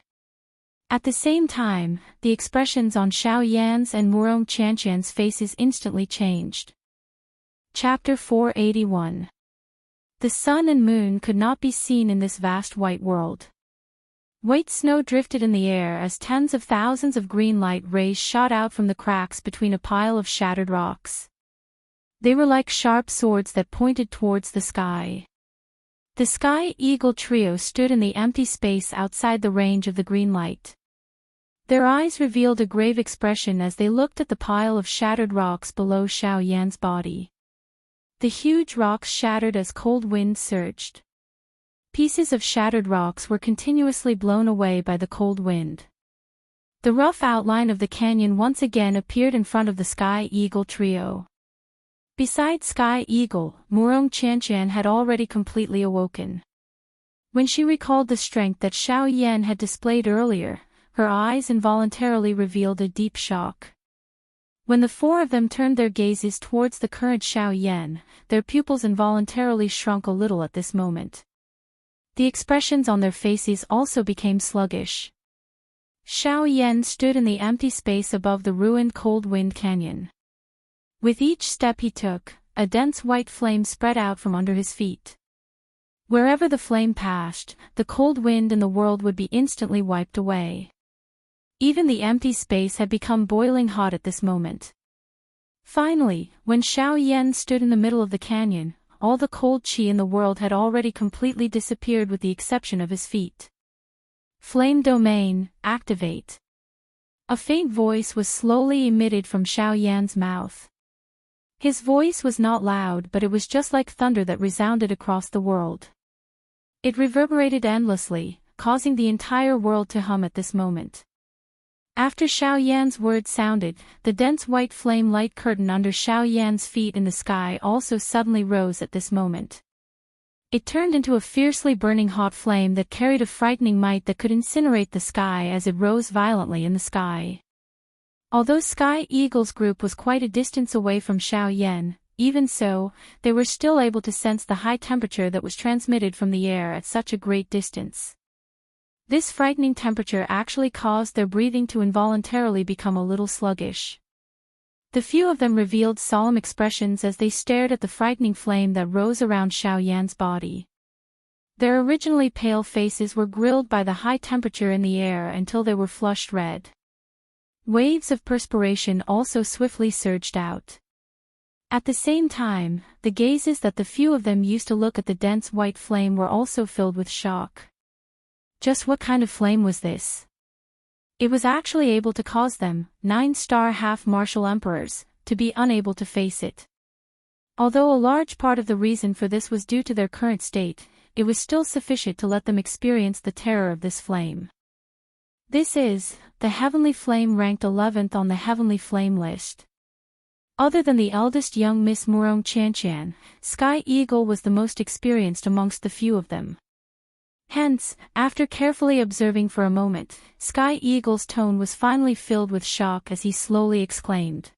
At the same time, the expressions on Xiao Yan's and Murong Qianqian's faces instantly changed. Chapter 481. The sun and moon could not be seen in this vast white world. White snow drifted in the air as tens of thousands of green light rays shot out from the cracks between a pile of shattered rocks. They were like sharp swords that pointed towards the sky. The Sky Eagle trio stood in the empty space outside the range of the green light. Their eyes revealed a grave expression as they looked at the pile of shattered rocks below Xiao Yan's body. The huge rocks shattered as cold wind surged. Pieces of shattered rocks were continuously blown away by the cold wind. The rough outline of the canyon once again appeared in front of the Sky Eagle trio. Besides Sky Eagle, Murong Qianqian had already completely awoken. When she recalled the strength that Xiao Yan had displayed earlier, her eyes involuntarily revealed a deep shock. When the four of them turned their gazes towards the current Xiao Yan, their pupils involuntarily shrunk a little at this moment. The expressions on their faces also became sluggish. Xiao Yan stood in the empty space above the ruined Cold Wind Canyon. With each step he took, a dense white flame spread out from under his feet. Wherever the flame passed, the cold wind in the world would be instantly wiped away. Even the empty space had become boiling hot at this moment. Finally, when Xiao Yan stood in the middle of the canyon, all the cold qi in the world had already completely disappeared with the exception of his feet. Flame domain, activate. A faint voice was slowly emitted from Xiao Yan's mouth. His voice was not loud, but it was just like thunder that resounded across the world. It reverberated endlessly, causing the entire world to hum at this moment. After Xiao Yan's words sounded, the dense white flame light curtain under Xiao Yan's feet in the sky also suddenly rose at this moment. It turned into a fiercely burning hot flame that carried a frightening might that could incinerate the sky as it rose violently in the sky. Although Sky Eagle's group was quite a distance away from Xiao Yan, even so, they were still able to sense the high temperature that was transmitted from the air at such a great distance. This frightening temperature actually caused their breathing to involuntarily become a little sluggish. The few of them revealed solemn expressions as they stared at the frightening flame that rose around Xiao Yan's body. Their originally pale faces were grilled by the high temperature in the air until they were flushed red. Waves of perspiration also swiftly surged out. At the same time, the gazes that the few of them used to look at the dense white flame were also filled with shock. Just what kind of flame was this? It was actually able to cause them, 9-star half-martial emperors, to be unable to face it. Although a large part of the reason for this was due to their current state, it was still sufficient to let them experience the terror of this flame. This is, the Heavenly Flame ranked 11th on the Heavenly Flame list. Other than the eldest young Miss Murong Qianqian, Sky Eagle was the most experienced amongst the few of them. Hence, after carefully observing for a moment, Sky Eagle's tone was finally filled with shock as he slowly exclaimed.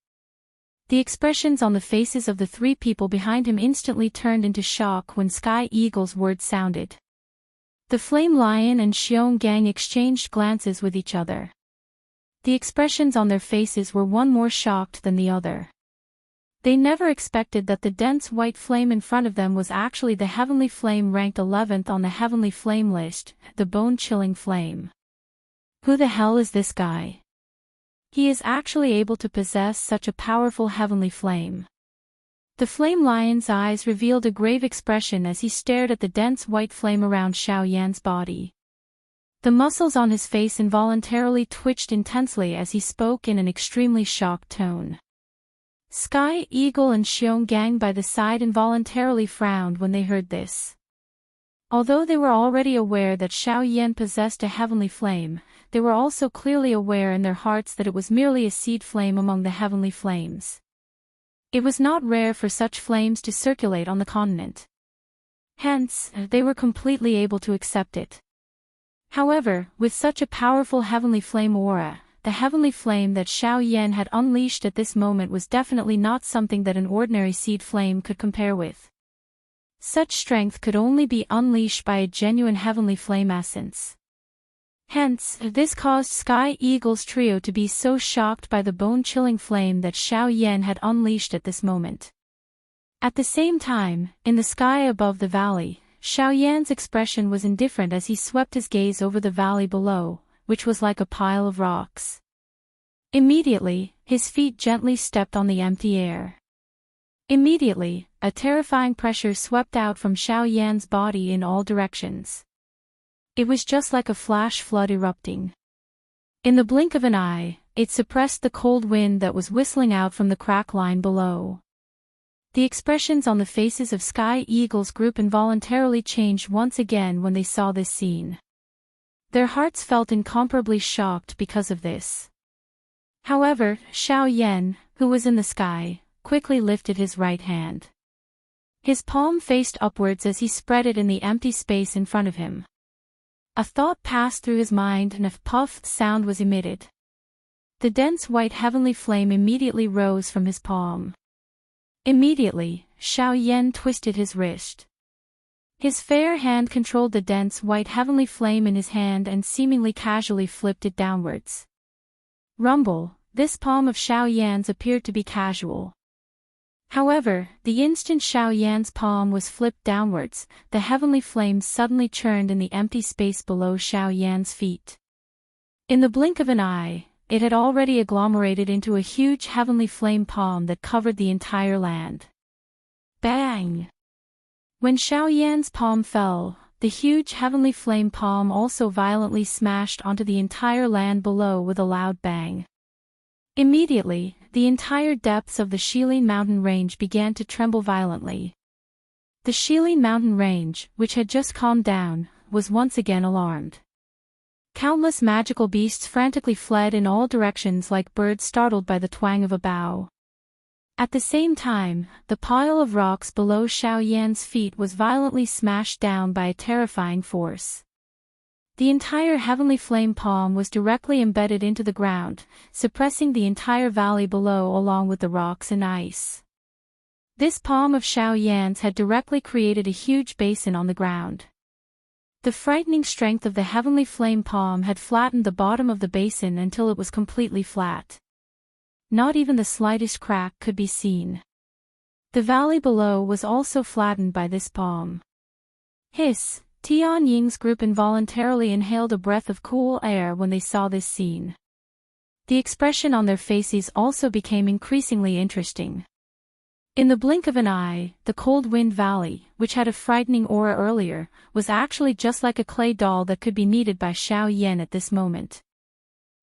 The expressions on the faces of the three people behind him instantly turned into shock when Sky Eagle's words sounded. The Flame Lion and Xiong Gang exchanged glances with each other. The expressions on their faces were one more shocked than the other. They never expected that the dense white flame in front of them was actually the Heavenly Flame ranked 11th on the Heavenly Flame list, the bone-chilling flame. Who the hell is this guy? He is actually able to possess such a powerful Heavenly Flame. The Flame Lion's eyes revealed a grave expression as he stared at the dense white flame around Xiao Yan's body. The muscles on his face involuntarily twitched intensely as he spoke in an extremely shocked tone. Sky Eagle and Xiong Gang by the side involuntarily frowned when they heard this. Although they were already aware that Xiao Yan possessed a heavenly flame, they were also clearly aware in their hearts that it was merely a seed flame among the heavenly flames. It was not rare for such flames to circulate on the continent. Hence, they were completely able to accept it. However, with such a powerful heavenly flame aura, the heavenly flame that Xiao Yan had unleashed at this moment was definitely not something that an ordinary seed flame could compare with. Such strength could only be unleashed by a genuine heavenly flame essence. Hence, this caused Sky Eagle's trio to be so shocked by the bone-chilling flame that Xiao Yan had unleashed at this moment. At the same time, in the sky above the valley, Xiao Yan's expression was indifferent as he swept his gaze over the valley below, which was like a pile of rocks. Immediately, his feet gently stepped on the empty air. Immediately, a terrifying pressure swept out from Xiao Yan's body in all directions. It was just like a flash flood erupting. In the blink of an eye, it suppressed the cold wind that was whistling out from the crack line below. The expressions on the faces of Sky Eagle's group involuntarily changed once again when they saw this scene. Their hearts felt incomparably shocked because of this. However, Xiao Yan, who was in the sky, quickly lifted his right hand. His palm faced upwards as he spread it in the empty space in front of him. A thought passed through his mind and a puffed sound was emitted. The dense white heavenly flame immediately rose from his palm. Immediately, Xiao Yan twisted his wrist. His fair hand controlled the dense white heavenly flame in his hand and seemingly casually flipped it downwards. Rumble, this palm of Xiao Yan's appeared to be casual. However, the instant Xiao Yan's palm was flipped downwards, the heavenly flame suddenly churned in the empty space below Xiao Yan's feet. In the blink of an eye, it had already agglomerated into a huge heavenly flame palm that covered the entire land. Bang! When Xiao Yan's palm fell, the huge heavenly flame palm also violently smashed onto the entire land below with a loud bang. Immediately, the entire depths of the Shilin mountain range began to tremble violently. The Shilin mountain range, which had just calmed down, was once again alarmed. Countless magical beasts frantically fled in all directions like birds startled by the twang of a bow. At the same time, the pile of rocks below Xiao Yan's feet was violently smashed down by a terrifying force. The entire heavenly flame palm was directly embedded into the ground, suppressing the entire valley below along with the rocks and ice. This palm of Xiao Yan's had directly created a huge basin on the ground. The frightening strength of the heavenly flame palm had flattened the bottom of the basin until it was completely flat. Not even the slightest crack could be seen. The valley below was also flattened by this palm. Hiss! Tian Ying's group involuntarily inhaled a breath of cool air when they saw this scene. The expression on their faces also became increasingly interesting. In the blink of an eye, the Cold Wind Valley, which had a frightening aura earlier, was actually just like a clay doll that could be kneaded by Xiao Yan at this moment.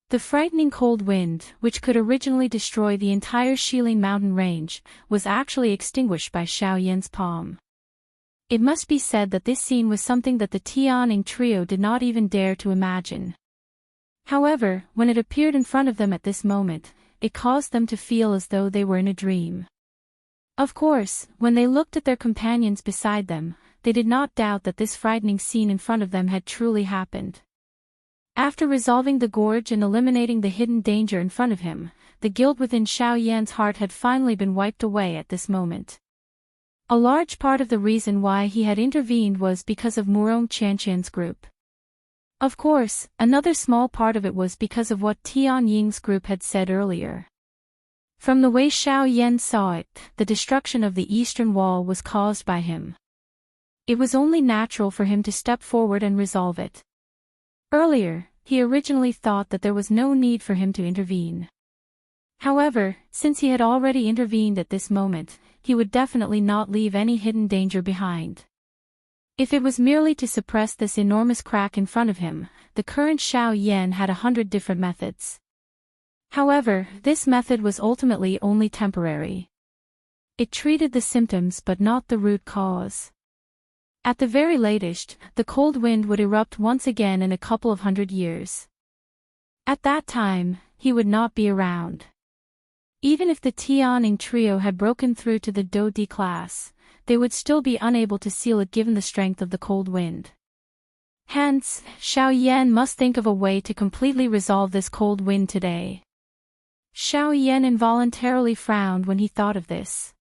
The frightening cold wind, which could originally destroy the entire Shilin mountain range, was actually extinguished by Xiao Yan's palm. It must be said that this scene was something that the Tianying trio did not even dare to imagine. However, when it appeared in front of them at this moment, it caused them to feel as though they were in a dream. Of course, when they looked at their companions beside them, they did not doubt that this frightening scene in front of them had truly happened. After resolving the gorge and eliminating the hidden danger in front of him, the guilt within Xiao Yan's heart had finally been wiped away at this moment. A large part of the reason why he had intervened was because of Murong Qianqian's group. Of course, another small part of it was because of what Tian Ying's group had said earlier. From the way Xiao Yan saw it, the destruction of the eastern wall was caused by him. It was only natural for him to step forward and resolve it. Earlier, he originally thought that there was no need for him to intervene. However, since he had already intervened at this moment, he would definitely not leave any hidden danger behind. If it was merely to suppress this enormous crack in front of him, the current Xiao Yan had 100 different methods. However, this method was ultimately only temporary. It treated the symptoms but not the root cause. At the very latest, the cold wind would erupt once again in a couple of 100 years. At that time, he would not be around. Even if the Tianing trio had broken through to the Do Di class, they would still be unable to seal it given the strength of the cold wind. Hence, Xiao Yan must think of a way to completely resolve this cold wind today. Xiao Yan involuntarily frowned when he thought of this.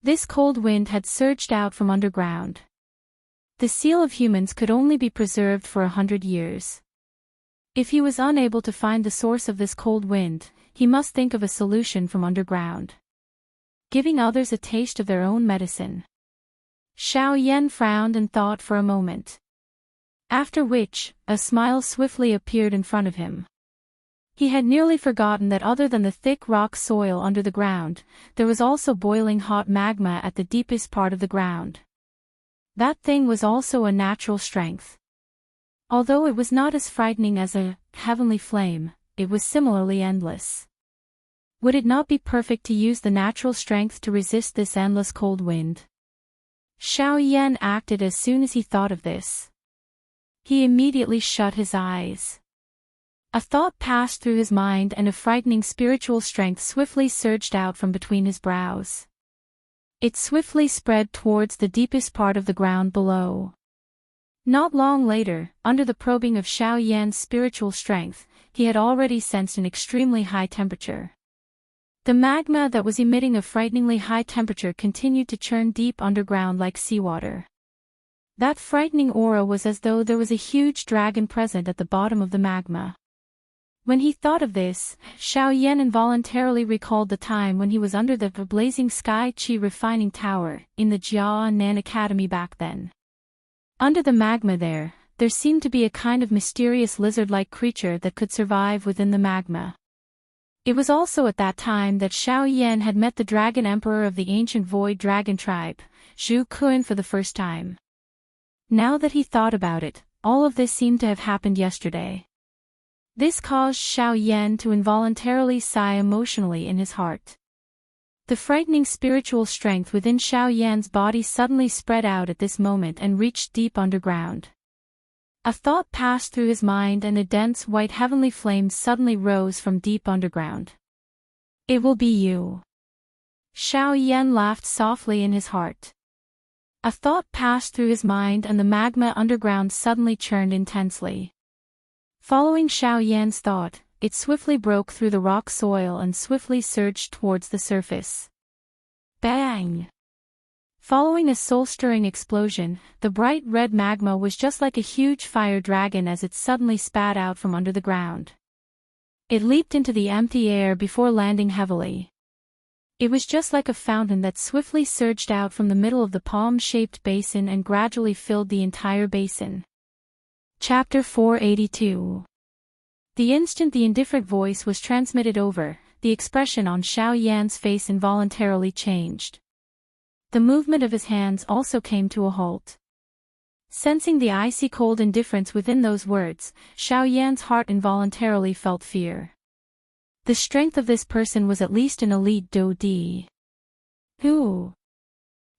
This cold wind had surged out from underground. The seal of humans could only be preserved for 100 years. If he was unable to find the source of this cold wind, he must think of a solution from underground. Giving others a taste of their own medicine. Xiao Yan frowned and thought for a moment. After which, a smile swiftly appeared in front of him. He had nearly forgotten that other than the thick rock soil under the ground, there was also boiling hot magma at the deepest part of the ground. That thing was also a natural strength. Although it was not as frightening as a heavenly flame, it was similarly endless. Would it not be perfect to use the natural strength to resist this endless cold wind? Xiao Yan acted as soon as he thought of this. He immediately shut his eyes. A thought passed through his mind and a frightening spiritual strength swiftly surged out from between his brows. It swiftly spread towards the deepest part of the ground below. Not long later, under the probing of Xiao Yan's spiritual strength, he had already sensed an extremely high temperature. The magma that was emitting a frighteningly high temperature continued to churn deep underground like seawater. That frightening aura was as though there was a huge dragon present at the bottom of the magma. When he thought of this, Xiao Yan involuntarily recalled the time when he was under the blazing sky chi refining tower, in the Jianan Academy back then. Under the magma there seemed to be a kind of mysterious lizard-like creature that could survive within the magma. It was also at that time that Xiao Yan had met the dragon emperor of the ancient void dragon tribe, Zhu Kun, for the first time. Now that he thought about it, all of this seemed to have happened yesterday. This caused Xiao Yan to involuntarily sigh emotionally in his heart. The frightening spiritual strength within Xiao Yan's body suddenly spread out at this moment and reached deep underground. A thought passed through his mind and a dense white heavenly flame suddenly rose from deep underground. It will be you. Xiao Yan laughed softly in his heart. A thought passed through his mind and the magma underground suddenly churned intensely. Following Xiao Yan's thought, it swiftly broke through the rock soil and swiftly surged towards the surface. Bang! Following a soul-stirring explosion, the bright red magma was just like a huge fire dragon as it suddenly spat out from under the ground. It leaped into the empty air before landing heavily. It was just like a fountain that swiftly surged out from the middle of the palm-shaped basin and gradually filled the entire basin. Chapter 482. The instant the indifferent voice was transmitted over, the expression on Xiao Yan's face involuntarily changed. The movement of his hands also came to a halt. Sensing the icy cold indifference within those words, Xiao Yan's heart involuntarily felt fear. The strength of this person was at least an elite Do Di. Who?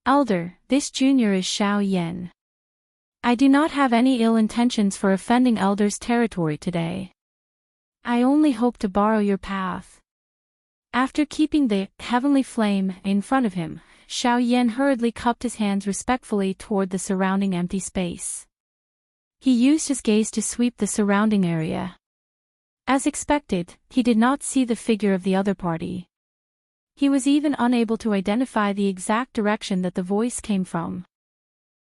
Elder, this junior is Xiao Yan. I do not have any ill intentions for offending Elder's territory today. I only hope to borrow your path. After keeping the heavenly flame in front of him, Xiao Yan hurriedly cupped his hands respectfully toward the surrounding empty space. He used his gaze to sweep the surrounding area. As expected, he did not see the figure of the other party. He was even unable to identify the exact direction that the voice came from.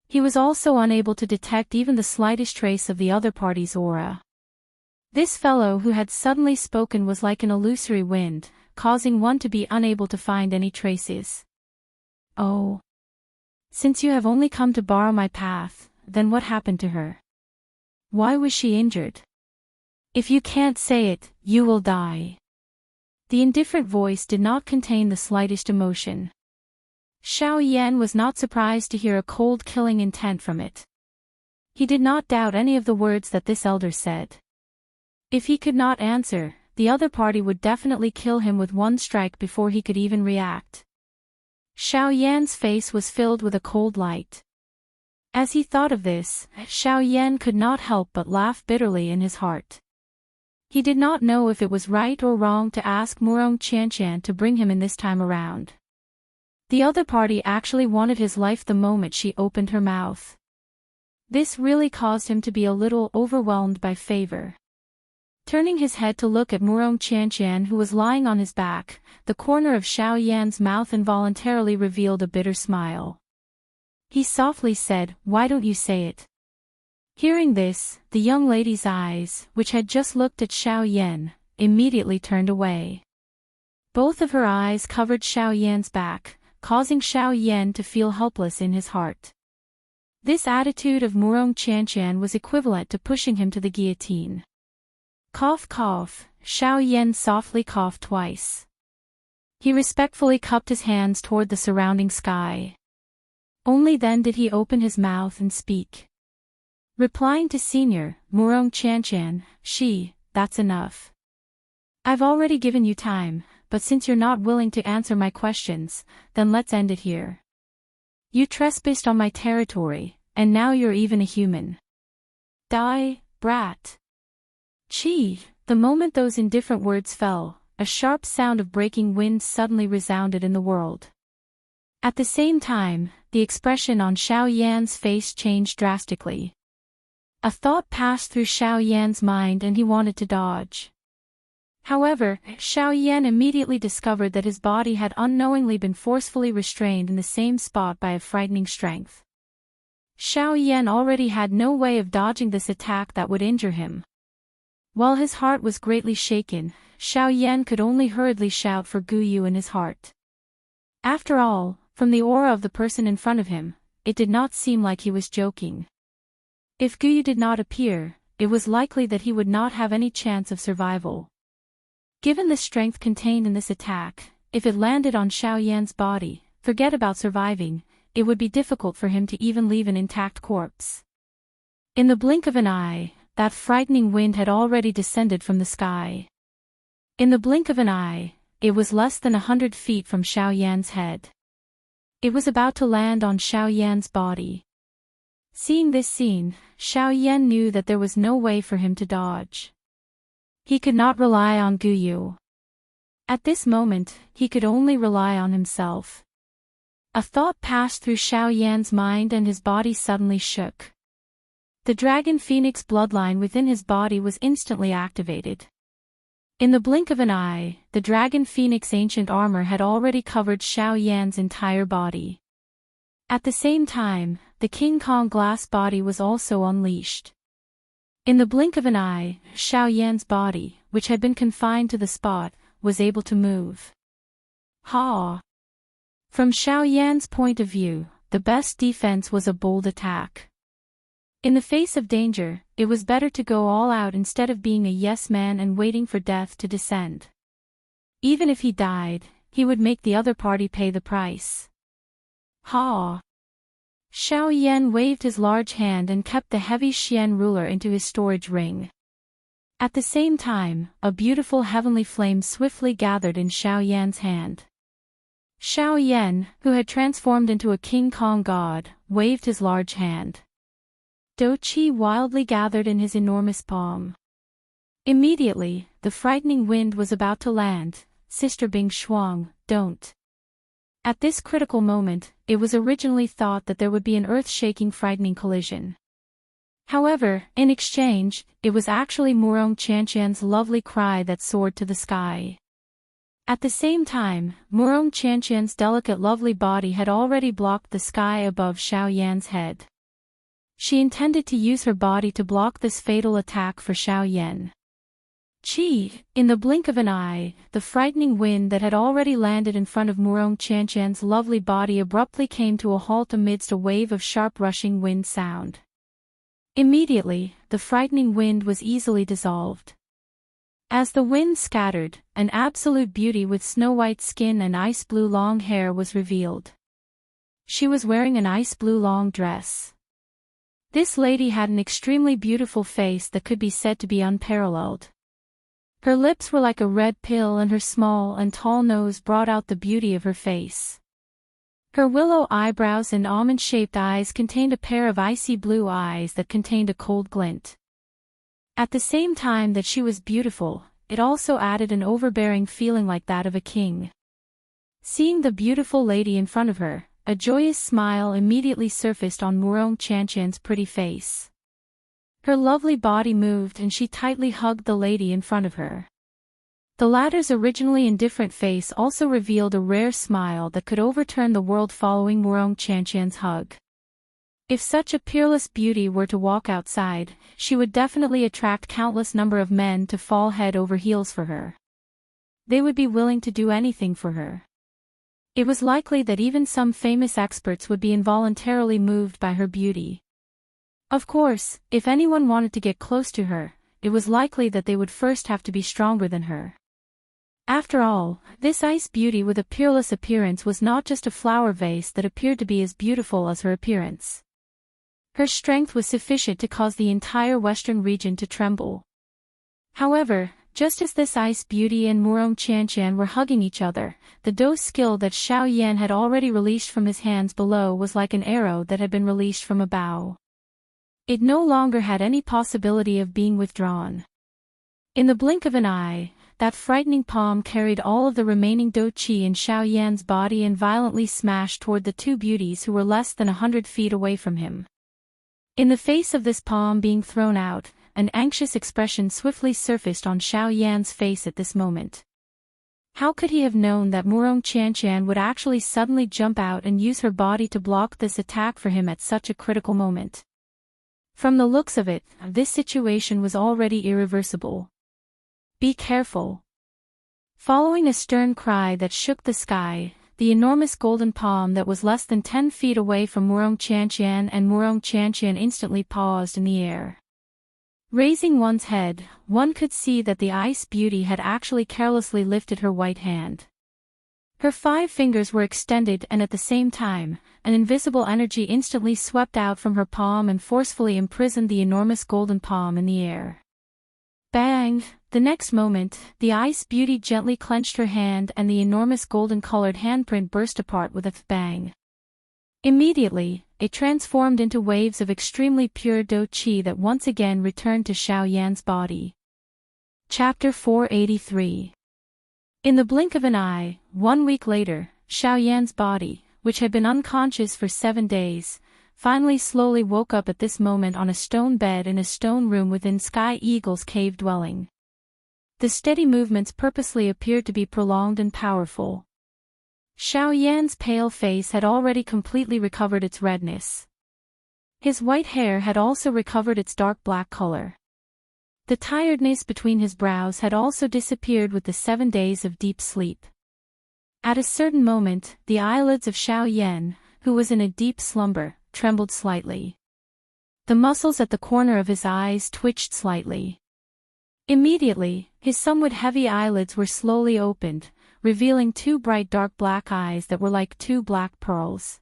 He was also unable to detect even the slightest trace of the other party's aura. This fellow who had suddenly spoken was like an illusory wind, causing one to be unable to find any traces. Oh. Since you have only come to borrow my path, then what happened to her? Why was she injured? If you can't say it, you will die. The indifferent voice did not contain the slightest emotion. Xiao Yan was not surprised to hear a cold killing intent from it. He did not doubt any of the words that this elder said. If he could not answer, the other party would definitely kill him with one strike before he could even react. Xiao Yan's face was filled with a cold light. As he thought of this, Xiao Yan could not help but laugh bitterly in his heart. He did not know if it was right or wrong to ask Murong Qianqian to bring him in this time around. The other party actually wanted his life the moment she opened her mouth. This really caused him to be a little overwhelmed by favor. Turning his head to look at Murong Qianqian, who was lying on his back, the corner of Xiao Yan's mouth involuntarily revealed a bitter smile. He softly said, "Why don't you say it?" Hearing this, the young lady's eyes, which had just looked at Xiao Yan, immediately turned away. Both of her eyes covered Xiao Yan's back, causing Xiao Yan to feel helpless in his heart. This attitude of Murong Qianqian was equivalent to pushing him to the guillotine. Cough cough, Xiao Yan softly coughed twice. He respectfully cupped his hands toward the surrounding sky. Only then did he open his mouth and speak. Replying to Senior, Murong Qianqian, that's enough. I've already given you time, but since you're not willing to answer my questions, then let's end it here. You trespassed on my territory, and now you're even a human. Die, brat. The moment those indifferent words fell, a sharp sound of breaking wind suddenly resounded in the world. At the same time, the expression on Xiao Yan's face changed drastically. A thought passed through Xiao Yan's mind and he wanted to dodge. However, Xiao Yan immediately discovered that his body had unknowingly been forcefully restrained in the same spot by a frightening strength. Xiao Yan already had no way of dodging this attack that would injure him. While his heart was greatly shaken, Xiao Yan could only hurriedly shout for Guyu in his heart. After all, from the aura of the person in front of him, it did not seem like he was joking. If Guyu did not appear, it was likely that he would not have any chance of survival. Given the strength contained in this attack, if it landed on Xiao Yan's body, forget about surviving, it would be difficult for him to even leave an intact corpse. In the blink of an eye, that frightening wind had already descended from the sky. In the blink of an eye, it was less than 100 feet from Xiao Yan's head. It was about to land on Xiao Yan's body. Seeing this scene, Xiao Yan knew that there was no way for him to dodge. He could not rely on Guyu. At this moment, he could only rely on himself. A thought passed through Xiao Yan's mind and his body suddenly shook. The Dragon Phoenix bloodline within his body was instantly activated. In the blink of an eye, the Dragon Phoenix ancient armor had already covered Xiao Yan's entire body. At the same time, the King Kong glass body was also unleashed. In the blink of an eye, Xiao Yan's body, which had been confined to the spot, was able to move. Ha! From Xiao Yan's point of view, the best defense was a bold attack. In the face of danger, it was better to go all out instead of being a yes man and waiting for death to descend. Even if he died, he would make the other party pay the price. Ha! Xiao Yan waved his large hand and kept the heavy Xian ruler into his storage ring. At the same time, a beautiful heavenly flame swiftly gathered in Xiao Yan's hand. Xiao Yan, who had transformed into a King Kong god, waved his large hand. Do Qi wildly gathered in his enormous palm. Immediately, the frightening wind was about to land. Sister Bing Shuang, don't. At this critical moment, it was originally thought that there would be an earth-shaking frightening collision. However, in exchange, it was actually Murong Qianqian's lovely cry that soared to the sky. At the same time, Murong Qianqian's delicate lovely body had already blocked the sky above Xiao Yan's head. She intended to use her body to block this fatal attack for Xiao Yan. In the blink of an eye, the frightening wind that had already landed in front of Murong Qianqian's lovely body abruptly came to a halt amidst a wave of sharp rushing wind sound. Immediately, the frightening wind was easily dissolved. As the wind scattered, an absolute beauty with snow-white skin and ice-blue long hair was revealed. She was wearing an ice blue long dress. This lady had an extremely beautiful face that could be said to be unparalleled. Her lips were like a red pill and her small and tall nose brought out the beauty of her face. Her willow eyebrows and almond-shaped eyes contained a pair of icy blue eyes that contained a cold glint. At the same time that she was beautiful, it also added an overbearing feeling like that of a king. Seeing the beautiful lady in front of her, a joyous smile immediately surfaced on Murong Chanchan's pretty face. Her lovely body moved and she tightly hugged the lady in front of her. The latter's originally indifferent face also revealed a rare smile that could overturn the world following Murong Chanchan's hug. If such a peerless beauty were to walk outside, she would definitely attract countless number of men to fall head over heels for her. They would be willing to do anything for her. It was likely that even some famous experts would be involuntarily moved by her beauty. Of course, if anyone wanted to get close to her, it was likely that they would first have to be stronger than her. After all, this ice beauty with a peerless appearance was not just a flower vase that appeared to be as beautiful as her appearance. Her strength was sufficient to cause the entire western region to tremble. However, just as this ice beauty and Murong Chanchan were hugging each other, the dose skill that Xiao Yan had already released from his hands below was like an arrow that had been released from a bow. It no longer had any possibility of being withdrawn. In the blink of an eye, that frightening palm carried all of the remaining Do Qi in Xiao Yan's body and violently smashed toward the two beauties who were less than 100 feet away from him. In the face of this palm being thrown out, an anxious expression swiftly surfaced on Xiao Yan's face at this moment. How could he have known that Murong Chanchan would actually suddenly jump out and use her body to block this attack for him at such a critical moment? From the looks of it, this situation was already irreversible. Be careful. Following a stern cry that shook the sky, the enormous golden palm that was less than 10 feet away from Murong Chanchan and Murong Chanchan instantly paused in the air. Raising one's head, one could see that the ice beauty had actually carelessly lifted her white hand. Her 5 fingers were extended and at the same time, an invisible energy instantly swept out from her palm and forcefully imprisoned the enormous golden palm in the air. Bang! The next moment, the ice beauty gently clenched her hand and the enormous golden-colored handprint burst apart with a bang. Immediately, it transformed into waves of extremely pure Do Qi that once again returned to Xiao Yan's body. Chapter 483. In the blink of an eye, 1 week later, Xiao Yan's body, which had been unconscious for 7 days, finally slowly woke up at this moment on a stone bed in a stone room within Sky Eagle's cave dwelling. The steady movements purposely appeared to be prolonged and powerful. Xiao Yan's pale face had already completely recovered its redness. His white hair had also recovered its dark black color. The tiredness between his brows had also disappeared with the 7 days of deep sleep. At a certain moment, the eyelids of Xiao Yan, who was in a deep slumber, trembled slightly. The muscles at the corner of his eyes twitched slightly. Immediately, his somewhat heavy eyelids were slowly opened, revealing 2 bright dark black eyes that were like 2 black pearls.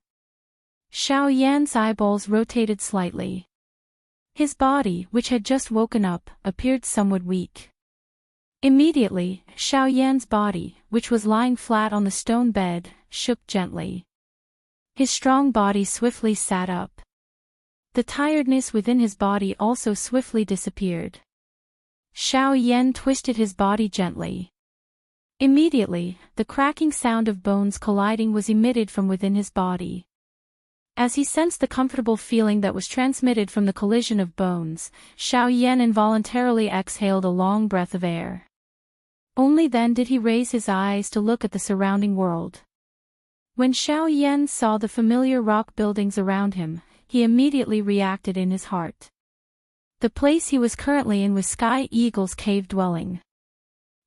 Xiao Yan's eyeballs rotated slightly. His body, which had just woken up, appeared somewhat weak. Immediately, Xiao Yan's body, which was lying flat on the stone bed, shook gently. His strong body swiftly sat up. The tiredness within his body also swiftly disappeared. Xiao Yan twisted his body gently. Immediately, the cracking sound of bones colliding was emitted from within his body. As he sensed the comfortable feeling that was transmitted from the collision of bones, Xiao Yan involuntarily exhaled a long breath of air. Only then did he raise his eyes to look at the surrounding world. When Xiao Yan saw the familiar rock buildings around him, he immediately reacted in his heart. The place he was currently in was Sky Eagle's cave dwelling.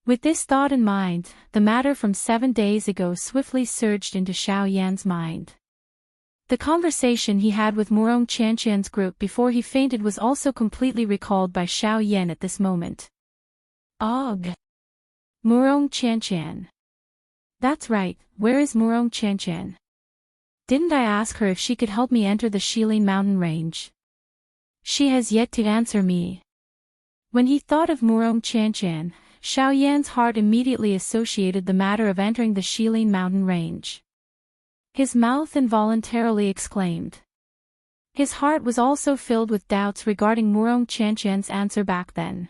With this thought in mind, the matter from 7 days ago swiftly surged into Xiao Yan's mind. The conversation he had with Murong Chanchan's group before he fainted was also completely recalled by Xiao Yan at this moment. Ugh! Murong Chanchan. That's right, where is Murong Chanchan? Didn't I ask her if she could help me enter the Shilin mountain range? She has yet to answer me. When he thought of Murong Chanchan, Xiao Yan's heart immediately associated the matter of entering the Shilin mountain range. His mouth involuntarily exclaimed. His heart was also filled with doubts regarding Murong Chanchan's answer back then.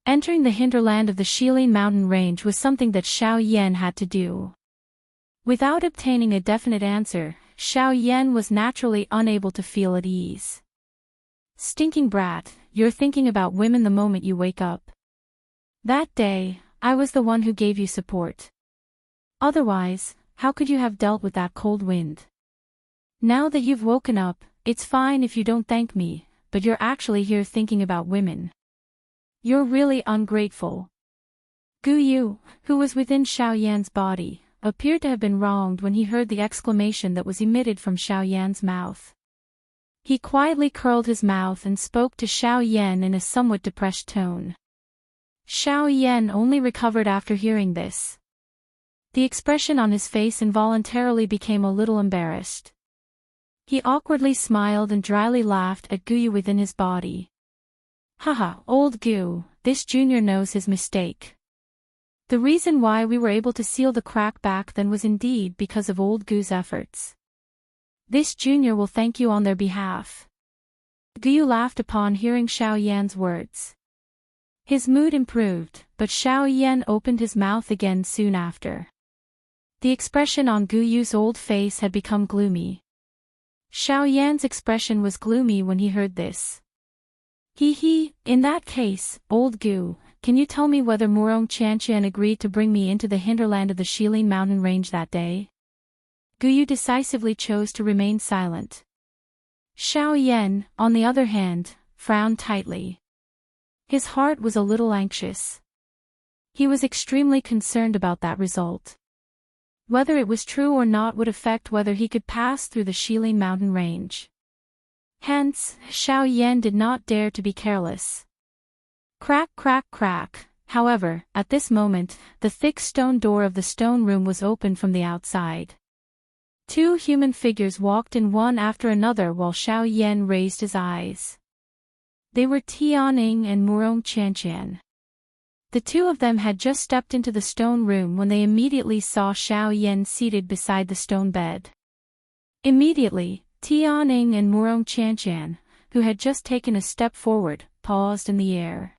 Entering the hinterland of the Shilin mountain range was something that Xiao Yan had to do. Without obtaining a definite answer, Xiao Yan was naturally unable to feel at ease. Stinking brat, you're thinking about women the moment you wake up. That day, I was the one who gave you support. Otherwise, how could you have dealt with that cold wind? Now that you've woken up, it's fine if you don't thank me, but you're actually here thinking about women. You're really ungrateful. Gu Yu, who was within Xiao Yan's body, appeared to have been wronged when he heard the exclamation that was emitted from Xiao Yan's mouth. He quietly curled his mouth and spoke to Xiao Yan in a somewhat depressed tone. Xiao Yan only recovered after hearing this. The expression on his face involuntarily became a little embarrassed. He awkwardly smiled and dryly laughed at Gu Yu within his body. Haha, old Gu, this junior knows his mistake. The reason why we were able to seal the crack back then was indeed because of old Gu's efforts. This junior will thank you on their behalf. Gu Yu laughed upon hearing Xiao Yan's words. His mood improved, but Xiao Yan opened his mouth again soon after. The expression on Gu Yu's old face had become gloomy. Xiao Yan's expression was gloomy when he heard this. In that case, old Gu, can you tell me whether Murong Chanchan agreed to bring me into the hinterland of the Shilin mountain range that day? Gu Yu decisively chose to remain silent. Xiao Yan, on the other hand, frowned tightly. His heart was a little anxious. He was extremely concerned about that result. Whether it was true or not would affect whether he could pass through the Shilin mountain range. Hence, Xiao Yan did not dare to be careless. Crack, crack, crack. However, at this moment, the thick stone door of the stone room was opened from the outside. Two human figures walked in one after another while Xiao Yan raised his eyes. They were Tianing and Murong Chanchan. The two of them had just stepped into the stone room when they immediately saw Xiao Yan seated beside the stone bed. Immediately, Tianing and Murong Chanchan, who had just taken a step forward, paused in the air.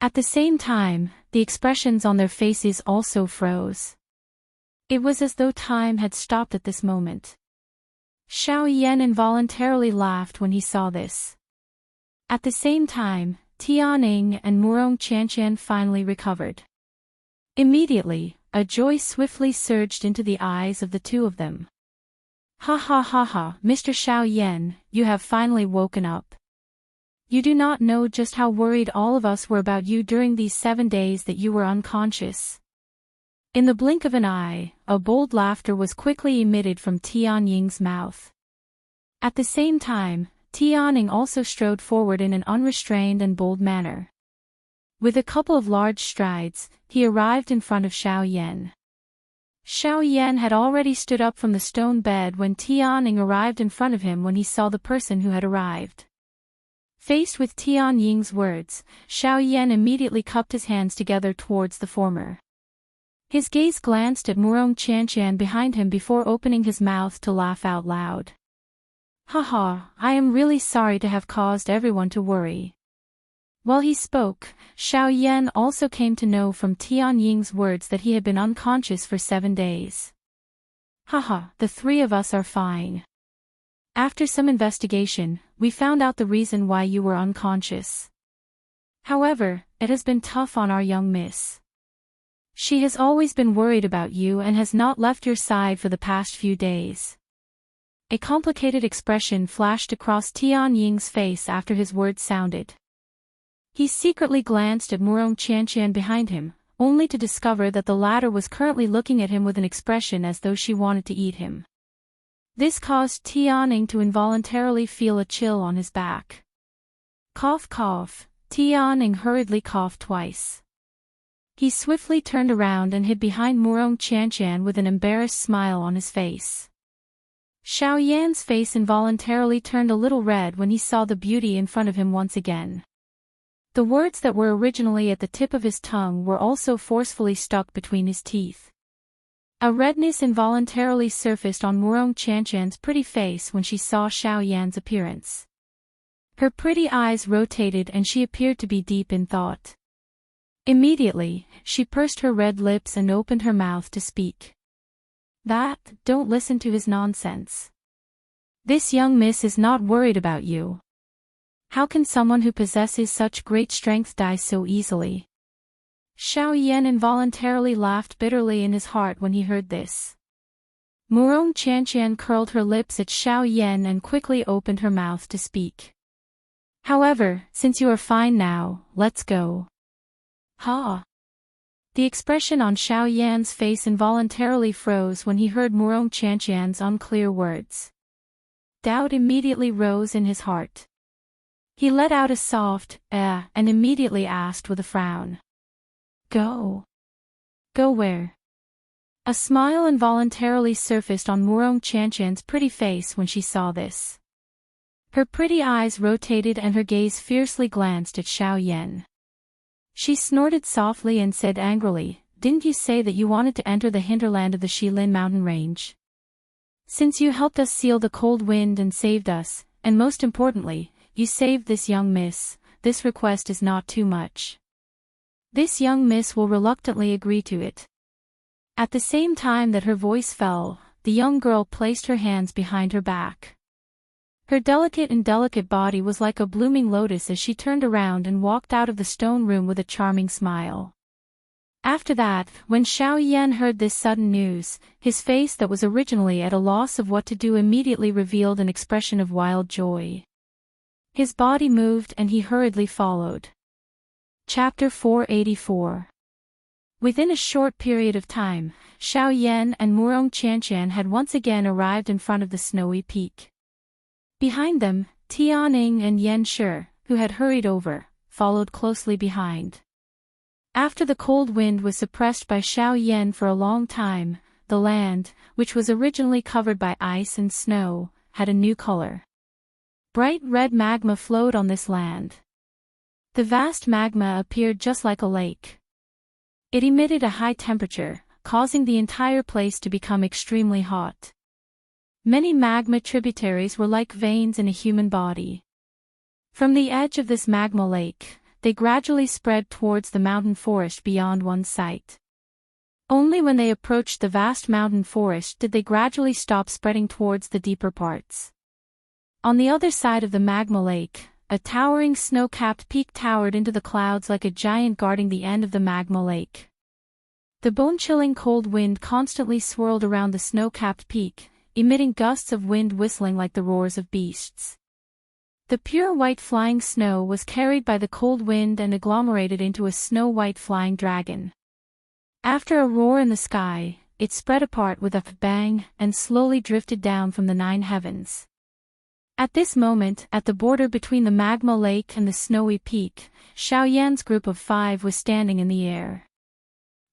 At the same time, the expressions on their faces also froze. It was as though time had stopped at this moment. Xiao Yan involuntarily laughed when he saw this. At the same time, Tianing and Murong Chanchan finally recovered. Immediately, a joy swiftly surged into the eyes of the two of them. Ha ha ha ha, Mr. Xiao Yan, you have finally woken up. You do not know just how worried all of us were about you during these 7 days that you were unconscious. In the blink of an eye, a bold laughter was quickly emitted from Tianying's mouth. At the same time, Tianing also strode forward in an unrestrained and bold manner. With a couple of large strides, he arrived in front of Xiao Yan. Xiao Yan had already stood up from the stone bed when Tianing arrived in front of him when he saw the person who had arrived. Faced with Tianying's words, Xiao Yan immediately cupped his hands together towards the former. His gaze glanced at Murong Chanchan behind him before opening his mouth to laugh out loud. Haha, I am really sorry to have caused everyone to worry. While he spoke, Xiao Yan also came to know from Tianying's words that he had been unconscious for 7 days. Haha, the three of us are fine. After some investigation, we found out the reason why you were unconscious. However, it has been tough on our young miss. She has always been worried about you and has not left your side for the past few days. A complicated expression flashed across Tianying's face after his words sounded. He secretly glanced at Murong Chanchan behind him, only to discover that the latter was currently looking at him with an expression as though she wanted to eat him. This caused Tianing to involuntarily feel a chill on his back. Cough cough, Tianing hurriedly coughed twice. He swiftly turned around and hid behind Murong Chanchan with an embarrassed smile on his face. Xiao Yan's face involuntarily turned a little red when he saw the beauty in front of him once again. The words that were originally at the tip of his tongue were also forcefully stuck between his teeth. A redness involuntarily surfaced on Murong Qianqian's pretty face when she saw Xiao Yan's appearance. Her pretty eyes rotated and she appeared to be deep in thought. Immediately, she pursed her red lips and opened her mouth to speak. Don't listen to his nonsense. This young miss is not worried about you. How can someone who possesses such great strength die so easily? Xiao Yan involuntarily laughed bitterly in his heart when he heard this. Murong Qianqian curled her lips at Xiao Yan and quickly opened her mouth to speak. However, since you are fine now, let's go. Ha! The expression on Xiao Yan's face involuntarily froze when he heard Murong Qianqian's unclear words. Doubt immediately rose in his heart. He let out a soft, and immediately asked with a frown. Go. Go where? A smile involuntarily surfaced on Murong Qianqian's pretty face when she saw this. Her pretty eyes rotated and her gaze fiercely glanced at Xiao Yan. She snorted softly and said angrily, Didn't you say that you wanted to enter the hinterland of the Shilin mountain range? Since you helped us seal the cold wind and saved us, and most importantly, you saved this young miss, this request is not too much. This young miss will reluctantly agree to it. At the same time that her voice fell, the young girl placed her hands behind her back. Her delicate body was like a blooming lotus as she turned around and walked out of the stone room with a charming smile. After that, when Xiao Yan heard this sudden news, his face that was originally at a loss of what to do immediately revealed an expression of wild joy. His body moved and he hurriedly followed. Chapter 484. Within a short period of time, Xiao Yan and Murong Qianqian had once again arrived in front of the snowy peak. Behind them, Tianing and Yan Shi, who had hurried over, followed closely behind. After the cold wind was suppressed by Xiao Yan for a long time, the land, which was originally covered by ice and snow, had a new color. Bright red magma flowed on this land. The vast magma appeared just like a lake. It emitted a high temperature, causing the entire place to become extremely hot. Many magma tributaries were like veins in a human body. From the edge of this magma lake, they gradually spread towards the mountain forest beyond one's sight. Only when they approached the vast mountain forest did they gradually stop spreading towards the deeper parts. On the other side of the magma lake, a towering snow-capped peak towered into the clouds like a giant guarding the end of the magma lake. The bone-chilling cold wind constantly swirled around the snow-capped peak, emitting gusts of wind whistling like the roars of beasts. The pure white flying snow was carried by the cold wind and agglomerated into a snow-white flying dragon. After a roar in the sky, it spread apart with a bang and slowly drifted down from the 9 heavens. At this moment, at the border between the magma lake and the snowy peak, Xiao Yan's group of 5 was standing in the air.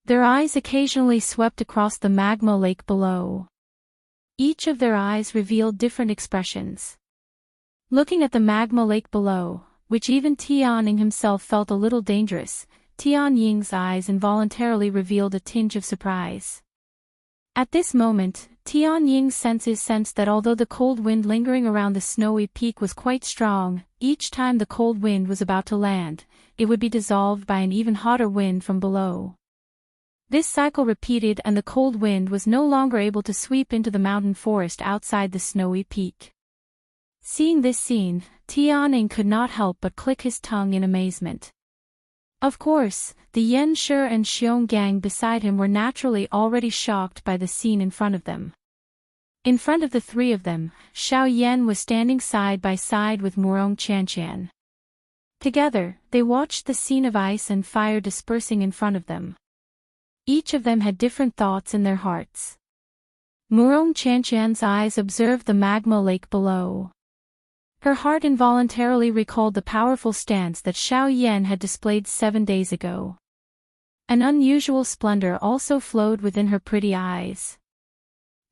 Their eyes occasionally swept across the magma lake below. Each of their eyes revealed different expressions. Looking at the magma lake below, which even Tianying himself felt a little dangerous, Tianying's eyes involuntarily revealed a tinge of surprise. At this moment, Tianying's senses sensed that although the cold wind lingering around the snowy peak was quite strong, each time the cold wind was about to land, it would be dissolved by an even hotter wind from below. This cycle repeated and the cold wind was no longer able to sweep into the mountain forest outside the snowy peak. Seeing this scene, Tianying could not help but click his tongue in amazement. Of course, the Yan Shi and Xiong gang beside him were naturally already shocked by the scene in front of them. In front of the 3 of them, Xiao Yan was standing side by side with Murong Qianqian. Together, they watched the scene of ice and fire dispersing in front of them. Each of them had different thoughts in their hearts. Murong Qianqian's eyes observed the magma lake below. Her heart involuntarily recalled the powerful stance that Xiao Yan had displayed 7 days ago. An unusual splendor also flowed within her pretty eyes.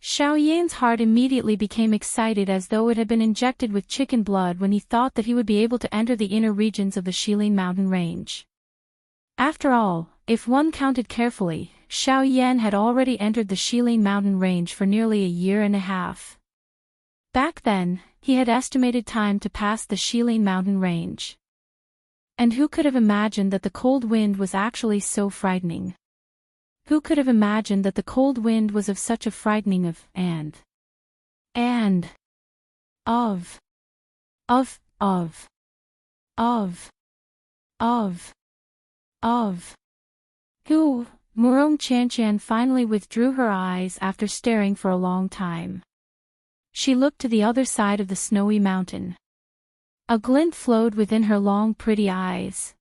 Xiao Yan's heart immediately became excited as though it had been injected with chicken blood when he thought that he would be able to enter the inner regions of the Shilin mountain range. After all, if one counted carefully, Xiao Yan had already entered the Shilin mountain range for nearly a year and a half. Back then, he had estimated time to pass the Shilin mountain range. And who could have imagined that the cold wind was actually so frightening? Who could have imagined that the cold wind was of such a frightening of who? Murong Qianqian finally withdrew her eyes after staring for a long time. She looked to the other side of the snowy mountain. A glint flowed within her long pretty eyes.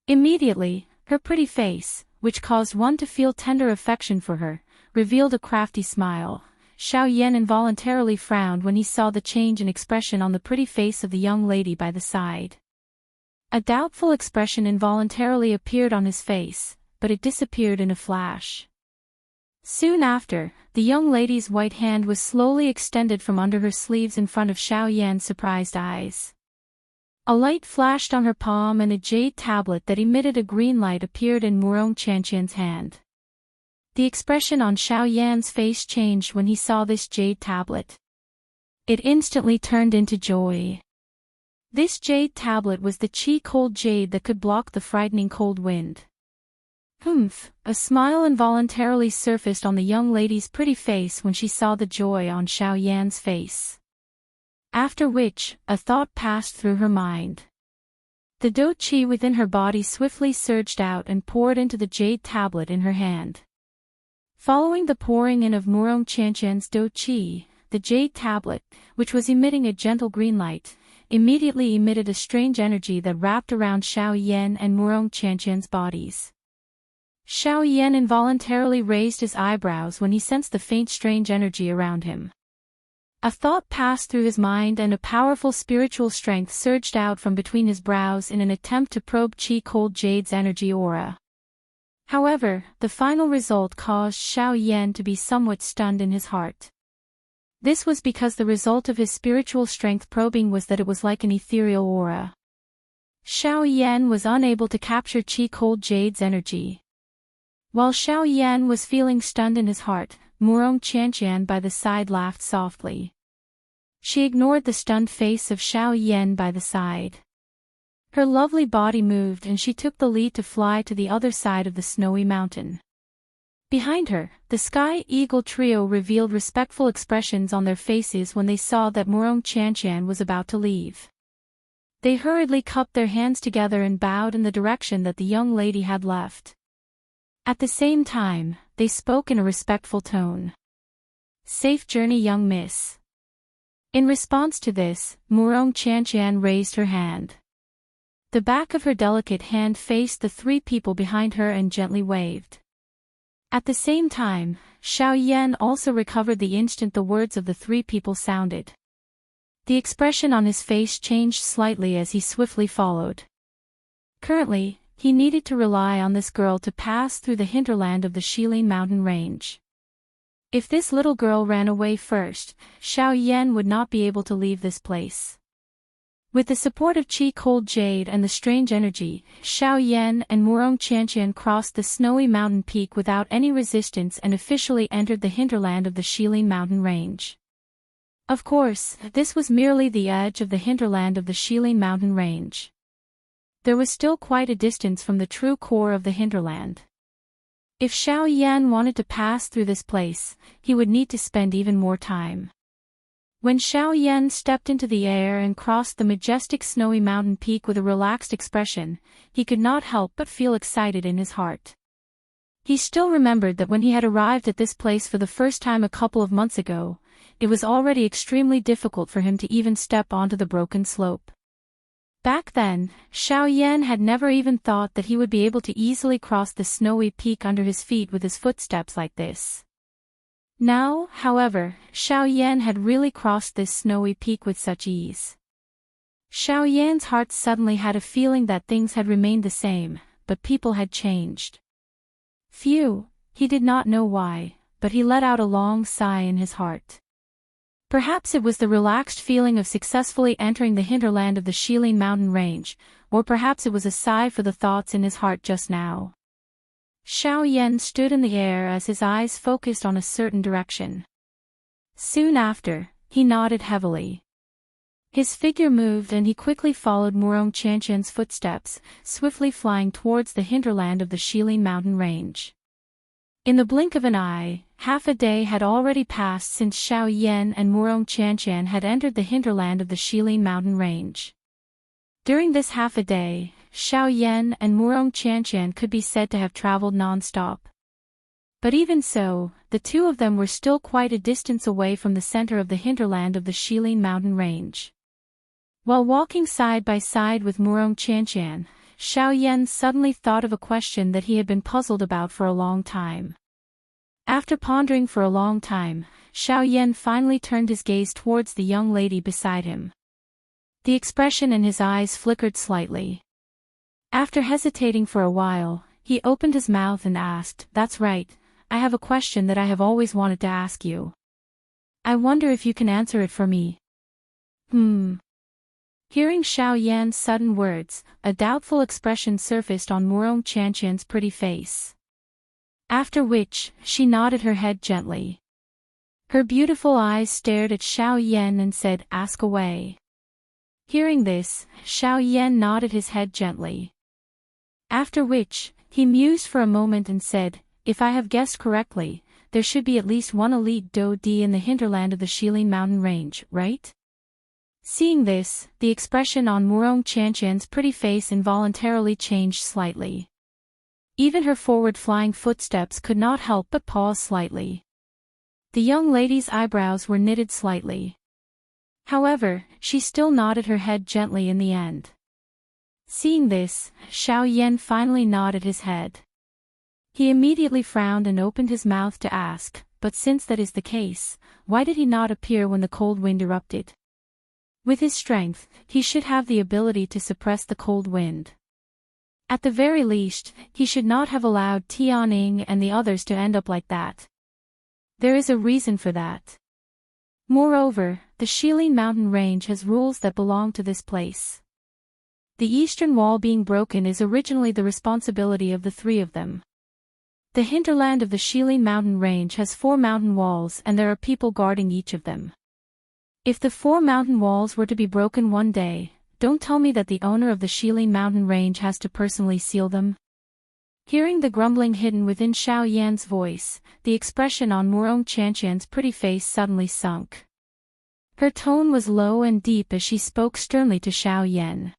Immediately, her pretty face, which caused one to feel tender affection for her, revealed a crafty smile. Xiao Yan involuntarily frowned when he saw the change in expression on the pretty face of the young lady by the side. A doubtful expression involuntarily appeared on his face, but it disappeared in a flash. Soon after, the young lady's white hand was slowly extended from under her sleeves in front of Xiao Yan's surprised eyes. A light flashed on her palm and a jade tablet that emitted a green light appeared in Murong Qianqian's hand. The expression on Xiao Yan's face changed when he saw this jade tablet. It instantly turned into joy. This jade tablet was the qi-cold jade that could block the frightening cold wind. Humph! A smile involuntarily surfaced on the young lady's pretty face when she saw the joy on Xiao Yan's face. After which, a thought passed through her mind. The do qi within her body swiftly surged out and poured into the jade tablet in her hand. Following the pouring in of Murong Qianqian's do qi, the jade tablet, which was emitting a gentle green light, immediately emitted a strange energy that wrapped around Xiao Yan and Murong Qianqian's bodies. Xiao Yan involuntarily raised his eyebrows when he sensed the faint strange energy around him. A thought passed through his mind and a powerful spiritual strength surged out from between his brows in an attempt to probe qi-cold jade's energy aura. However, the final result caused Xiao Yan to be somewhat stunned in his heart. This was because the result of his spiritual strength probing was that it was like an ethereal aura. Xiao Yan was unable to capture qi-cold jade's energy. While Xiao Yan was feeling stunned in his heart, Murong Qianqian by the side laughed softly. She ignored the stunned face of Xiao Yan by the side. Her lovely body moved and she took the lead to fly to the other side of the snowy mountain. Behind her, the Sky Eagle trio revealed respectful expressions on their faces when they saw that Murong Qianqian was about to leave. They hurriedly cupped their hands together and bowed in the direction that the young lady had left. At the same time, they spoke in a respectful tone. "Safe journey, young miss." In response to this, Murong Qianqian raised her hand. The back of her delicate hand faced the three people behind her and gently waved. At the same time, Xiao Yan also recovered the instant the words of the three people sounded. The expression on his face changed slightly as he swiftly followed. Currently, he needed to rely on this girl to pass through the hinterland of the Shilin mountain range. If this little girl ran away first, Xiao Yan would not be able to leave this place. With the support of qi-cold jade and the strange energy, Xiao Yan and Murong Qianqian crossed the snowy mountain peak without any resistance and officially entered the hinterland of the Shilin mountain range. Of course, this was merely the edge of the hinterland of the Shilin mountain range. There was still quite a distance from the true core of the hinterland. If Xiao Yan wanted to pass through this place, he would need to spend even more time. When Xiao Yan stepped into the air and crossed the majestic snowy mountain peak with a relaxed expression, he could not help but feel excited in his heart. He still remembered that when he had arrived at this place for the first time a couple of months ago, it was already extremely difficult for him to even step onto the broken slope. Back then, Xiao Yan had never even thought that he would be able to easily cross the snowy peak under his feet with his footsteps like this. Now, however, Xiao Yan had really crossed this snowy peak with such ease. Xiao Yan's heart suddenly had a feeling that things had remained the same, but people had changed. Phew, he did not know why, but he let out a long sigh in his heart. Perhaps it was the relaxed feeling of successfully entering the hinterland of the Shilin mountain range, or perhaps it was a sigh for the thoughts in his heart just now. Xiao Yan stood in the air as his eyes focused on a certain direction. Soon after, he nodded heavily. His figure moved and he quickly followed Murong Qianqian's footsteps, swiftly flying towards the hinterland of the Shilin mountain range. In the blink of an eye, half a day had already passed since Xiao Yan and Murong Qianqian had entered the hinterland of the Shilin mountain range. During this half a day, Xiao Yan and Murong Qianqian could be said to have traveled non-stop. But even so, the two of them were still quite a distance away from the center of the hinterland of the Shilin mountain range. While walking side by side with Murong Qianqian, Xiao Yan suddenly thought of a question that he had been puzzled about for a long time. After pondering for a long time, Xiao Yan finally turned his gaze towards the young lady beside him. The expression in his eyes flickered slightly. After hesitating for a while, he opened his mouth and asked, "That's right, I have a question that I have always wanted to ask you. I wonder if you can answer it for me." Hearing Xiao Yan's sudden words, a doubtful expression surfaced on Murong Qianqian's pretty face. After which, she nodded her head gently. Her beautiful eyes stared at Xiao Yan and said, "Ask away." Hearing this, Xiao Yan nodded his head gently. After which, he mused for a moment and said, "If I have guessed correctly, there should be at least one elite Do Di in the hinterland of the Shilin mountain range, right?" Seeing this, the expression on Murong Qianqian's pretty face involuntarily changed slightly. Even her forward-flying footsteps could not help but pause slightly. The young lady's eyebrows were knitted slightly. However, she still nodded her head gently in the end. Seeing this, Xiao Yan finally nodded his head. He immediately frowned and opened his mouth to ask, "But since that is the case, why did he not appear when the cold wind erupted? With his strength, he should have the ability to suppress the cold wind. At the very least, he should not have allowed Tianing and the others to end up like that. There is a reason for that. Moreover, the Shilin mountain range has rules that belong to this place. The eastern wall being broken is originally the responsibility of the three of them. The hinterland of the Shilin mountain range has 4 mountain walls and there are people guarding each of them. If the 4 mountain walls were to be broken one day, don't tell me that the owner of the Shilin mountain range has to personally seal them." Hearing the grumbling hidden within Xiao Yan's voice, the expression on Murong Qianqian's pretty face suddenly sunk. Her tone was low and deep as she spoke sternly to Xiao Yan.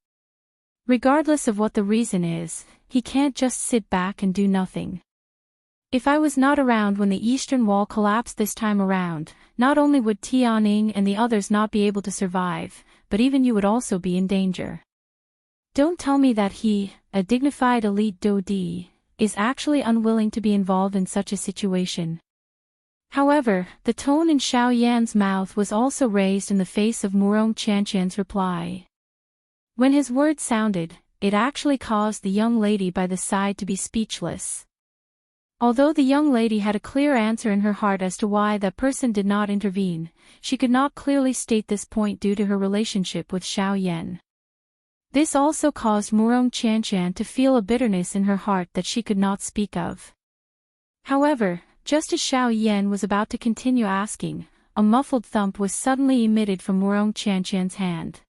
"Regardless of what the reason is, he can't just sit back and do nothing. If I was not around when the eastern wall collapsed this time around, not only would Tianing and the others not be able to survive, but even you would also be in danger. Don't tell me that he, a dignified elite Do Di, is actually unwilling to be involved in such a situation." However, the tone in Xiao Yan's mouth was also raised in the face of Murong Qianqian's reply. When his words sounded, it actually caused the young lady by the side to be speechless. Although the young lady had a clear answer in her heart as to why that person did not intervene, she could not clearly state this point due to her relationship with Xiao Yan. This also caused Murong Qianqian to feel a bitterness in her heart that she could not speak of. However, just as Xiao Yan was about to continue asking, a muffled thump was suddenly emitted from Murong Qianqian's hand.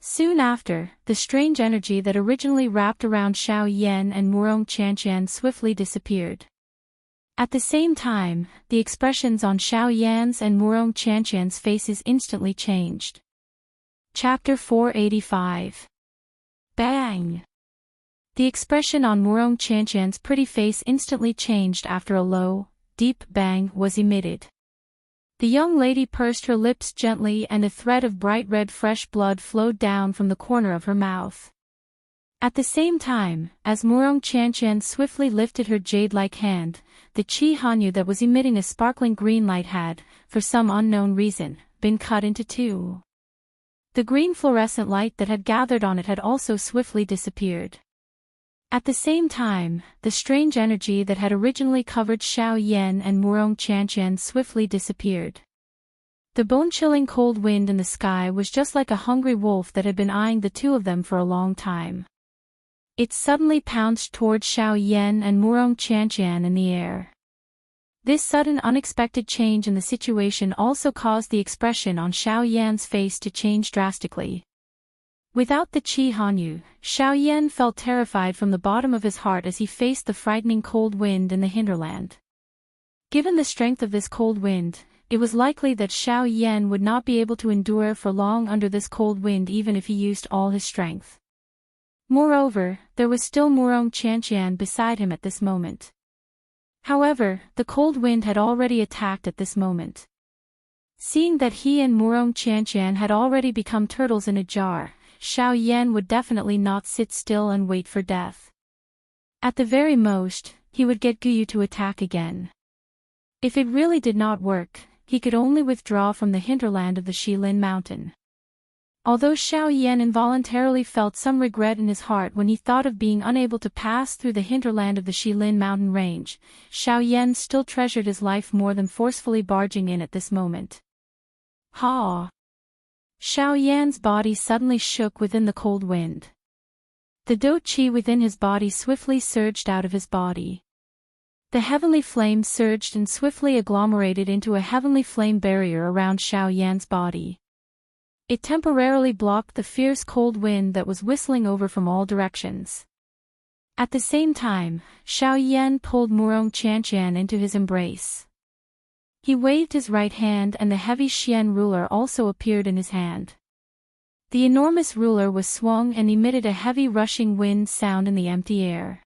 Soon after, the strange energy that originally wrapped around Xiao Yan and Murong Qianqian swiftly disappeared. At the same time, the expressions on Xiao Yan's and Murong Qianqian's faces instantly changed. Chapter 485. Bang! The expression on Murong Qianqian's pretty face instantly changed after a low, deep bang was emitted. The young lady pursed her lips gently and a thread of bright red fresh blood flowed down from the corner of her mouth. At the same time, as Murong Qianqian swiftly lifted her jade-like hand, the Qi Hanyu that was emitting a sparkling green light had, for some unknown reason, been cut into 2. The green fluorescent light that had gathered on it had also swiftly disappeared. At the same time, the strange energy that had originally covered Xiao Yan and Murong Qianqian swiftly disappeared. The bone-chilling cold wind in the sky was just like a hungry wolf that had been eyeing the two of them for a long time. It suddenly pounced toward Xiao Yan and Murong Qianqian in the air. This sudden unexpected change in the situation also caused the expression on Xiao Yan's face to change drastically. Without the Qi Hanyu, Xiao Yan felt terrified from the bottom of his heart as he faced the frightening cold wind in the hinterland. Given the strength of this cold wind, it was likely that Xiao Yan would not be able to endure for long under this cold wind even if he used all his strength. Moreover, there was still Murong Qianqian beside him at this moment. However, the cold wind had already attacked at this moment. Seeing that he and Murong Qianqian had already become turtles in a jar, Xiao Yan would definitely not sit still and wait for death. At the very most, he would get Guyu to attack again. If it really did not work, he could only withdraw from the hinterland of the Shilin Mountain. Although Xiao Yan involuntarily felt some regret in his heart when he thought of being unable to pass through the hinterland of the Shilin mountain range, Xiao Yan still treasured his life more than forcefully barging in at this moment. Ha! Xiao Yan's body suddenly shook within the cold wind. The Do Qi within his body swiftly surged out of his body. The heavenly flame surged and swiftly agglomerated into a heavenly flame barrier around Xiao Yan's body. It temporarily blocked the fierce cold wind that was whistling over from all directions. At the same time, Xiao Yan pulled Murong Qianqian into his embrace. He waved his right hand and the heavy Xian ruler also appeared in his hand. The enormous ruler was swung and emitted a heavy rushing wind sound in the empty air.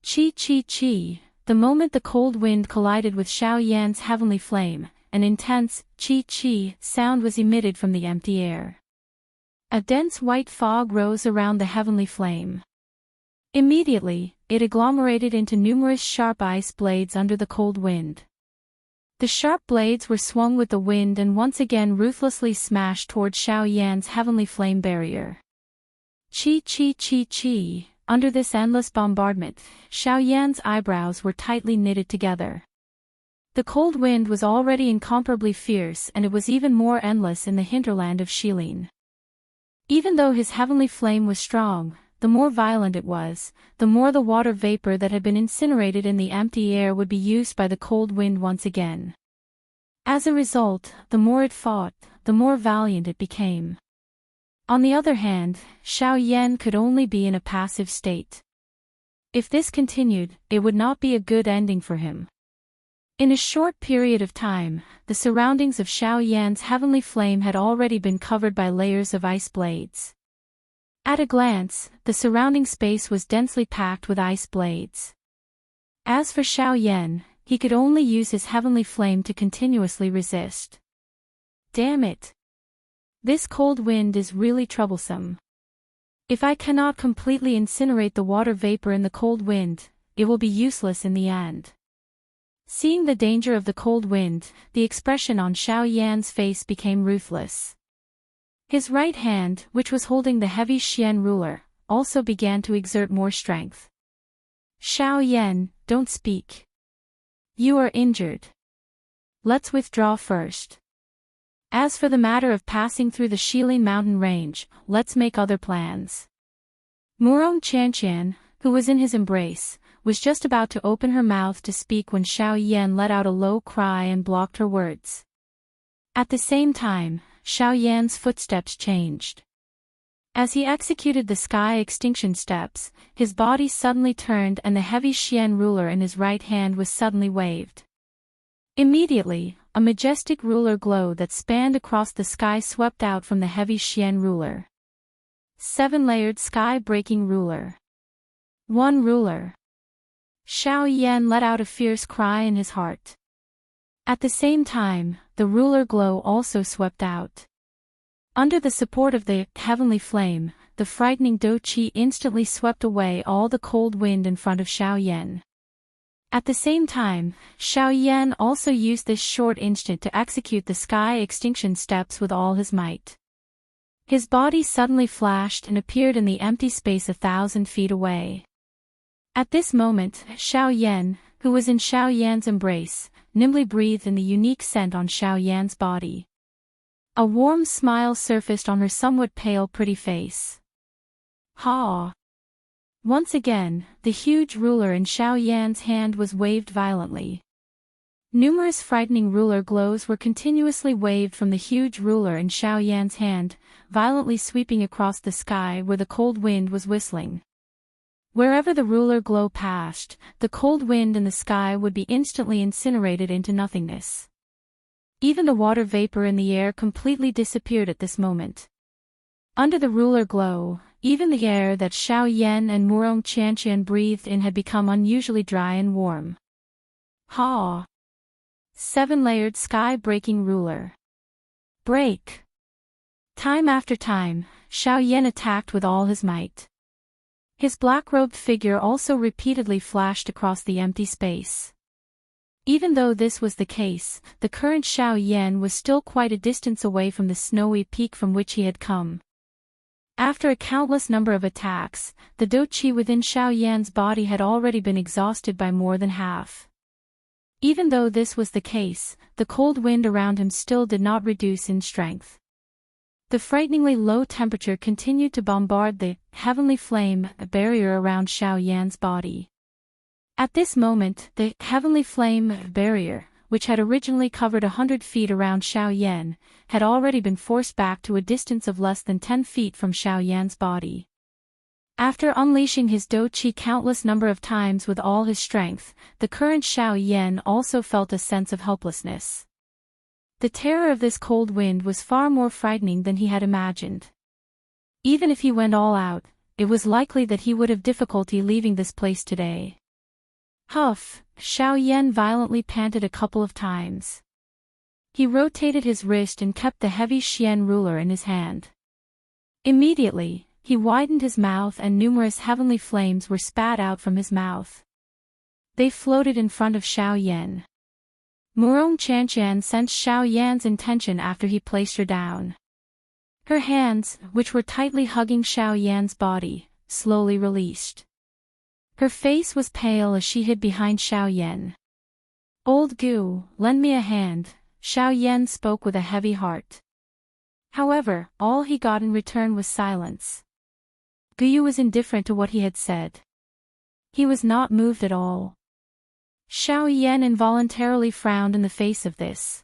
Chi chi chi, the moment the cold wind collided with Xiao Yan's heavenly flame, an intense chi chi sound was emitted from the empty air. A dense white fog rose around the heavenly flame. Immediately, it agglomerated into numerous sharp ice blades under the cold wind. The sharp blades were swung with the wind and once again ruthlessly smashed toward Xiao Yan's heavenly flame barrier. Chi chi chi chi, under this endless bombardment, Xiao Yan's eyebrows were tightly knitted together. The cold wind was already incomparably fierce and it was even more endless in the hinterland of Shilin. Even though his heavenly flame was strong, the more violent it was, the more the water vapor that had been incinerated in the empty air would be used by the cold wind once again. As a result, the more it fought, the more valiant it became. On the other hand, Xiao Yan could only be in a passive state. If this continued, it would not be a good ending for him. In a short period of time, the surroundings of Xiao Yan's heavenly flame had already been covered by layers of ice blades. At a glance, the surrounding space was densely packed with ice blades. As for Xiao Yan, he could only use his heavenly flame to continuously resist. Damn it! This cold wind is really troublesome. If I cannot completely incinerate the water vapor in the cold wind, it will be useless in the end. Seeing the danger of the cold wind, the expression on Xiao Yan's face became ruthless. His right hand, which was holding the heavy Xian ruler, also began to exert more strength. Xiao Yan, don't speak. You are injured. Let's withdraw first. As for the matter of passing through the Shilin mountain range, let's make other plans. Murong Qianqian, who was in his embrace, was just about to open her mouth to speak when Xiao Yan let out a low cry and blocked her words. At the same time, Xiao Yan's footsteps changed. As he executed the sky extinction steps, his body suddenly turned and the heavy Xian ruler in his right hand was suddenly waved. Immediately, a majestic ruler glow that spanned across the sky swept out from the heavy Xian ruler. 7-layered sky-breaking ruler. One ruler. Xiao Yan let out a fierce cry in his heart. At the same time, the ruler glow also swept out. Under the support of the heavenly flame, the frightening Do Qi instantly swept away all the cold wind in front of Xiao Yan. At the same time, Xiao Yan also used this short instant to execute the sky extinction steps with all his might. His body suddenly flashed and appeared in the empty space 1,000 feet away. At this moment, Xiao Yan, who was in Xiao Yan's embrace, nimbly breathed in the unique scent on Xiao Yan's body. A warm smile surfaced on her somewhat pale pretty face. Ha! Once again, the huge ruler in Xiao Yan's hand was waved violently. Numerous frightening ruler glows were continuously waved from the huge ruler in Xiao Yan's hand, violently sweeping across the sky where the cold wind was whistling. Wherever the ruler glow passed, the cold wind in the sky would be instantly incinerated into nothingness. Even the water vapor in the air completely disappeared at this moment. Under the ruler glow, even the air that Xiao Yan and Murong Qianqian breathed in had become unusually dry and warm. Ha! 7-layered sky-breaking ruler. Break! Time after time, Xiao Yan attacked with all his might. His black-robed figure also repeatedly flashed across the empty space. Even though this was the case, the current Xiao Yan was still quite a distance away from the snowy peak from which he had come. After a countless number of attacks, the dou qi within Xiao Yan's body had already been exhausted by more than half. Even though this was the case, the cold wind around him still did not reduce in strength. The frighteningly low temperature continued to bombard the heavenly flame barrier around Xiao Yan's body. At this moment, the heavenly flame barrier, which had originally covered 100 feet around Xiao Yan, had already been forced back to a distance of less than 10 feet from Xiao Yan's body. After unleashing his dou qi countless number of times with all his strength, the current Xiao Yan also felt a sense of helplessness. The terror of this cold wind was far more frightening than he had imagined. Even if he went all out, it was likely that he would have difficulty leaving this place today. Huff! Xiao Yan violently panted a couple of times. He rotated his wrist and kept the heavy Xian ruler in his hand. Immediately, he widened his mouth and numerous heavenly flames were spat out from his mouth. They floated in front of Xiao Yan. Murong Qianqian sensed Xiao Yan's intention after he placed her down. Her hands, which were tightly hugging Xiao Yan's body, slowly released. Her face was pale as she hid behind Xiao Yan. "Old Gu, lend me a hand," Xiao Yan spoke with a heavy heart. However, all he got in return was silence. Gu was indifferent to what he had said. He was not moved at all. Xiao Yan involuntarily frowned in the face of this.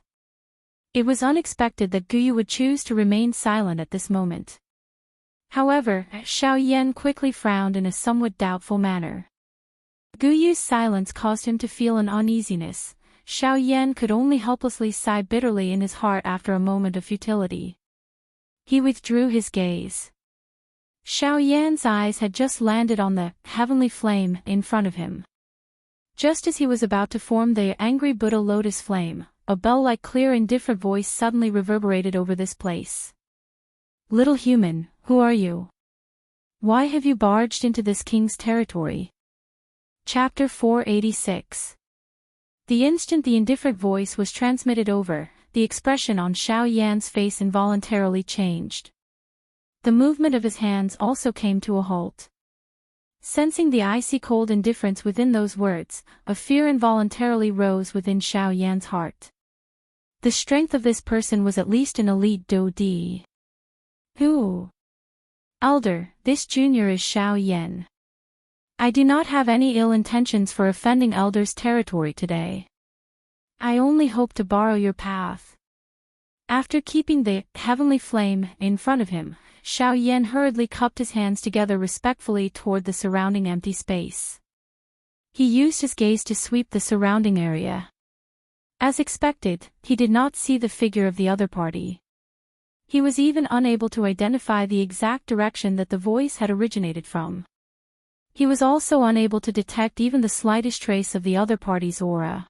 It was unexpected that Gu would choose to remain silent at this moment. However, Xiao Yan quickly frowned in a somewhat doubtful manner. Guyu's silence caused him to feel an uneasiness. Xiao Yan could only helplessly sigh bitterly in his heart after a moment of futility. He withdrew his gaze. Xiao Yan's eyes had just landed on the heavenly flame in front of him. Just as he was about to form the angry Buddha lotus flame, a bell-like clear indifferent voice suddenly reverberated over this place. "Little human, who are you? Why have you barged into this king's territory?" Chapter 486. The instant the indifferent voice was transmitted over, the expression on Xiao Yan's face involuntarily changed. The movement of his hands also came to a halt. Sensing the icy cold indifference within those words, a fear involuntarily rose within Xiao Yan's heart. The strength of this person was at least an elite dou di. "Who? Elder, this junior is Xiao Yan. I do not have any ill intentions for offending Elder's territory today. I only hope to borrow your path." After keeping the heavenly flame in front of him, Xiao Yan hurriedly cupped his hands together respectfully toward the surrounding empty space. He used his gaze to sweep the surrounding area. As expected, he did not see the figure of the other party. He was even unable to identify the exact direction that the voice had originated from. He was also unable to detect even the slightest trace of the other party's aura.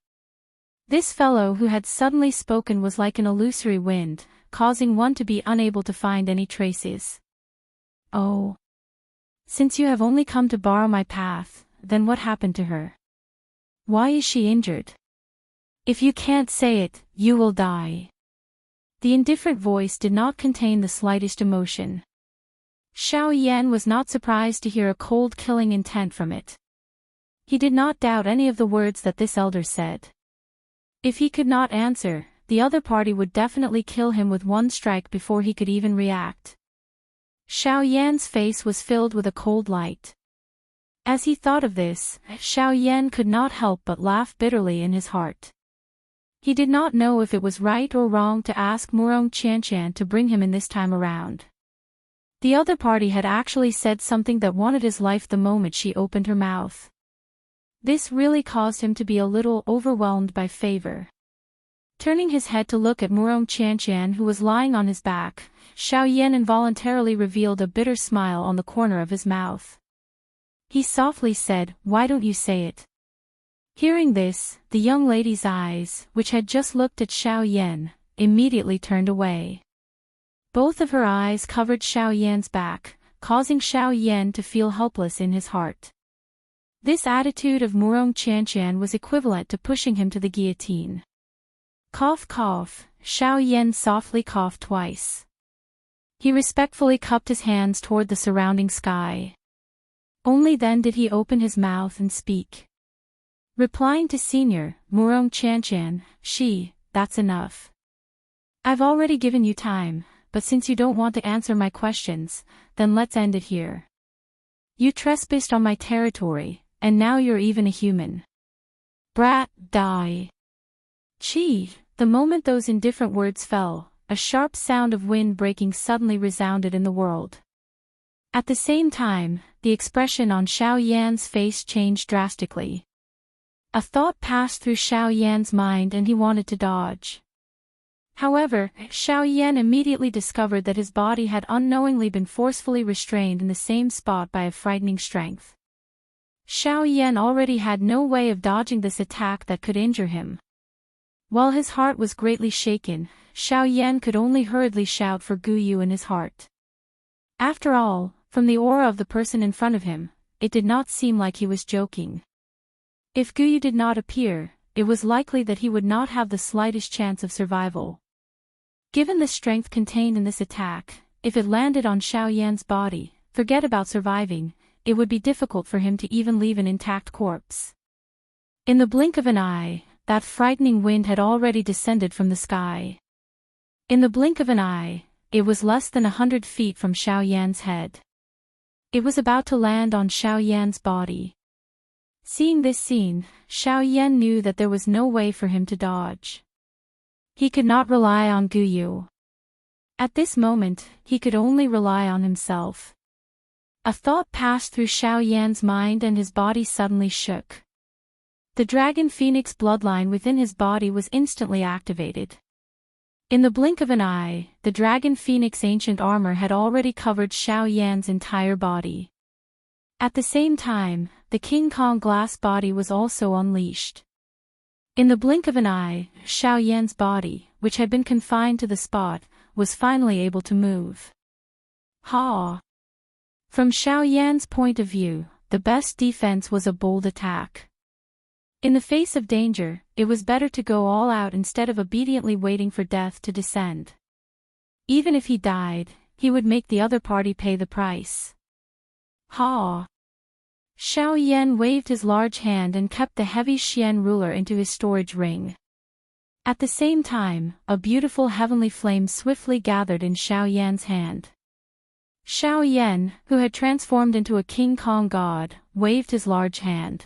This fellow who had suddenly spoken was like an illusory wind, causing one to be unable to find any traces. "Oh. Since you have only come to borrow my path, then what happened to her? Why is she injured? If you can't say it, you will die." The indifferent voice did not contain the slightest emotion. Xiao Yan was not surprised to hear a cold killing intent from it. He did not doubt any of the words that this elder said. If he could not answer, the other party would definitely kill him with one strike before he could even react. Xiao Yan's face was filled with a cold light. As he thought of this, Xiao Yan could not help but laugh bitterly in his heart. He did not know if it was right or wrong to ask Murong Qianshan to bring him in this time around. The other party had actually said something that wanted his life the moment she opened her mouth. This really caused him to be a little overwhelmed by favor. Turning his head to look at Murong Qianshan, who was lying on his back, Xiao Yan involuntarily revealed a bitter smile on the corner of his mouth. He softly said, "Why don't you say it?" Hearing this, the young lady's eyes, which had just looked at Xiao Yan, immediately turned away. Both of her eyes covered Xiao Yan's back, causing Xiao Yan to feel helpless in his heart. This attitude of Murong Qianshan was equivalent to pushing him to the guillotine. Cough cough, Xiao Yan softly coughed twice. He respectfully cupped his hands toward the surrounding sky. Only then did he open his mouth and speak. Replying to Senior Murong Qianshan, that's enough. I've already given you time, but since you don't want to answer my questions, then let's end it here. You trespassed on my territory, and now you're even a human. Brat, die. The moment those indifferent words fell, a sharp sound of wind breaking suddenly resounded in the world. At the same time, the expression on Xiao Yan's face changed drastically. A thought passed through Xiao Yan's mind and he wanted to dodge. However, Xiao Yan immediately discovered that his body had unknowingly been forcefully restrained in the same spot by a frightening strength. Xiao Yan already had no way of dodging this attack that could injure him. While his heart was greatly shaken, Xiao Yan could only hurriedly shout for Guyu in his heart. After all, from the aura of the person in front of him, it did not seem like he was joking. If Guyu did not appear, it was likely that he would not have the slightest chance of survival. Given the strength contained in this attack, if it landed on Xiao Yan's body, forget about surviving, it would be difficult for him to even leave an intact corpse. In the blink of an eye, that frightening wind had already descended from the sky. In the blink of an eye, it was less than 100 feet from Xiao Yan's head. It was about to land on Xiao Yan's body. Seeing this scene, Xiao Yan knew that there was no way for him to dodge. He could not rely on Guyu. At this moment, he could only rely on himself. A thought passed through Xiao Yan's mind and his body suddenly shook. The Dragon Phoenix bloodline within his body was instantly activated. In the blink of an eye, the Dragon Phoenix ancient armor had already covered Xiao Yan's entire body. At the same time, the King Kong glass body was also unleashed. In the blink of an eye, Xiao Yan's body, which had been confined to the spot, was finally able to move. Ha! From Xiao Yan's point of view, the best defense was a bold attack. In the face of danger, it was better to go all out instead of obediently waiting for death to descend. Even if he died, he would make the other party pay the price. Ha! Xiao Yan waved his large hand and kept the heavy Xian ruler into his storage ring. At the same time, a beautiful heavenly flame swiftly gathered in Xiao Yan's hand. Xiao Yan, who had transformed into a King Kong god, waved his large hand.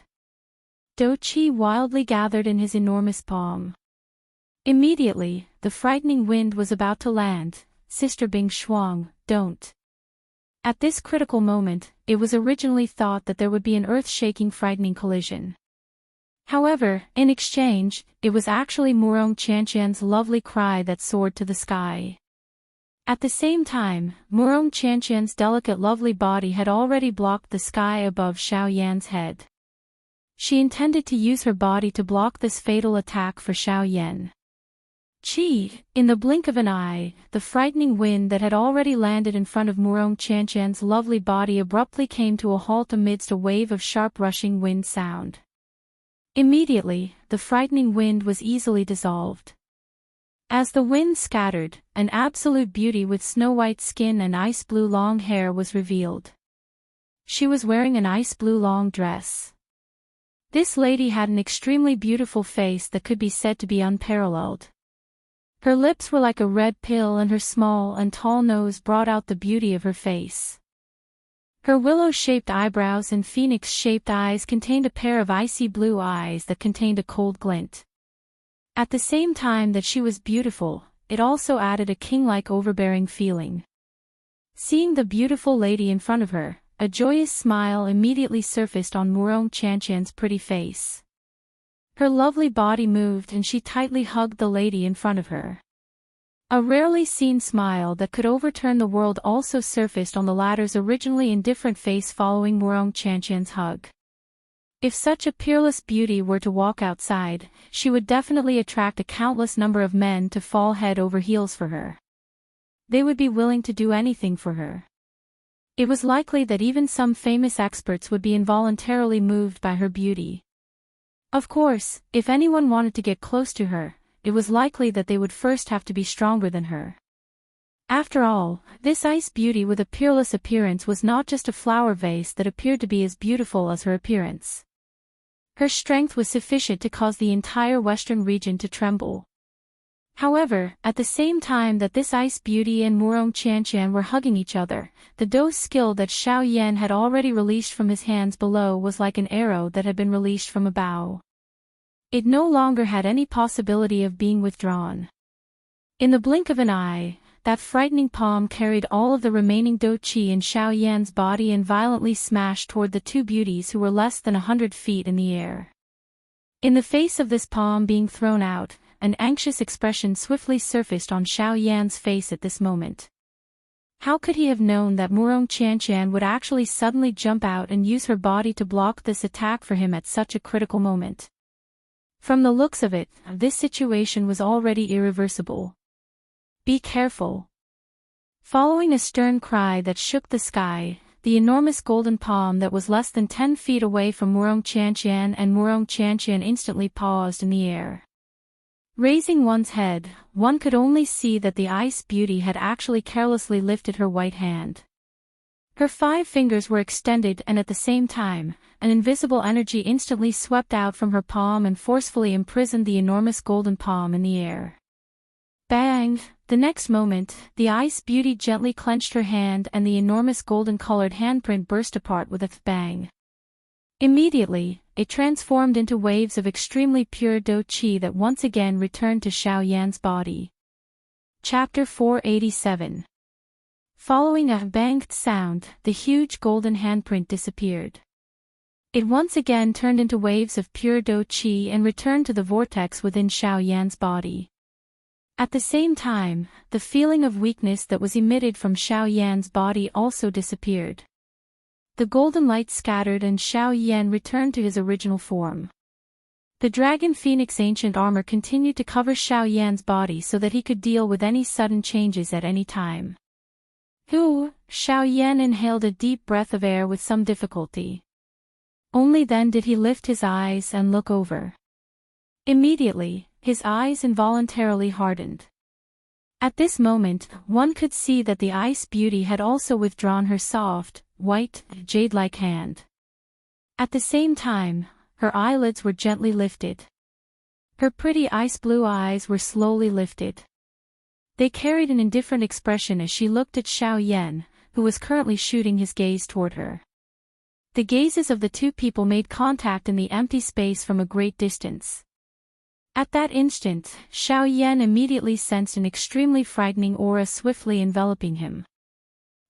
Do Qi wildly gathered in his enormous palm. Immediately, the frightening wind was about to land. Sister Bing Shuang, don't. At this critical moment, it was originally thought that there would be an earth-shaking frightening collision. However, in exchange, it was actually Murong Qianshan's lovely cry that soared to the sky. At the same time, Murong Qianshan's delicate lovely body had already blocked the sky above Xiao Yan's head. She intended to use her body to block this fatal attack for Xiao Yan. In the blink of an eye, the frightening wind that had already landed in front of Murong Qianshan's lovely body abruptly came to a halt amidst a wave of sharp rushing wind sound. Immediately, the frightening wind was easily dissolved. As the wind scattered, an absolute beauty with snow-white skin and ice-blue long hair was revealed. She was wearing an ice-blue long dress. This lady had an extremely beautiful face that could be said to be unparalleled. Her lips were like a red pill and her small and tall nose brought out the beauty of her face. Her willow-shaped eyebrows and phoenix-shaped eyes contained a pair of icy blue eyes that contained a cold glint. At the same time that she was beautiful, it also added a king-like overbearing feeling. Seeing the beautiful lady in front of her, a joyous smile immediately surfaced on Murong Chanchan's pretty face. Her lovely body moved and she tightly hugged the lady in front of her. A rarely seen smile that could overturn the world also surfaced on the latter's originally indifferent face following Murong Chanchan's hug. If such a peerless beauty were to walk outside, she would definitely attract a countless number of men to fall head over heels for her. They would be willing to do anything for her. It was likely that even some famous experts would be involuntarily moved by her beauty. Of course, if anyone wanted to get close to her, it was likely that they would first have to be stronger than her. After all, this ice beauty with a peerless appearance was not just a flower vase that appeared to be as beautiful as her appearance. Her strength was sufficient to cause the entire western region to tremble. However, at the same time that this ice beauty and Murong Chanchan were hugging each other, the dose skill that Xiao Yan had already released from his hands below was like an arrow that had been released from a bow. It no longer had any possibility of being withdrawn. In the blink of an eye, that frightening palm carried all of the remaining do qi in Xiao Yan's body and violently smashed toward the two beauties who were less than 100 feet in the air. In the face of this palm being thrown out, an anxious expression swiftly surfaced on Xiao Yan's face at this moment. How could he have known that Murong Chanchan would actually suddenly jump out and use her body to block this attack for him at such a critical moment? From the looks of it, this situation was already irreversible. Be careful. Following a stern cry that shook the sky, the enormous golden palm that was less than 10 feet away from Murong Chanchan instantly paused in the air. Raising one's head, one could only see that the ice beauty had actually carelessly lifted her white hand. Her 5 fingers were extended and at the same time, an invisible energy instantly swept out from her palm and forcefully imprisoned the enormous golden palm in the air. Bang! The next moment, the ice beauty gently clenched her hand and the enormous golden-colored handprint burst apart with a bang. Immediately, it transformed into waves of extremely pure do qi that once again returned to Xiao Yan's body. Chapter 487. Following a banged sound, the huge golden handprint disappeared. It once again turned into waves of pure do qi and returned to the vortex within Xiao Yan's body. At the same time, the feeling of weakness that was emitted from Xiao Yan's body also disappeared. The golden light scattered and Xiao Yan returned to his original form. The Dragon Phoenix ancient armor continued to cover Xiao Yan's body so that he could deal with any sudden changes at any time. Xiao Yan inhaled a deep breath of air with some difficulty. Only then did he lift his eyes and look over. Immediately, his eyes involuntarily hardened. At this moment, one could see that the ice beauty had also withdrawn her soft, white, jade-like hand. At the same time, her eyelids were gently lifted. Her pretty ice-blue eyes were slowly lifted. They carried an indifferent expression as she looked at Xiao Yan, who was currently shooting his gaze toward her. The gazes of the two people made contact in the empty space from a great distance. At that instant, Xiao Yan immediately sensed an extremely frightening aura swiftly enveloping him.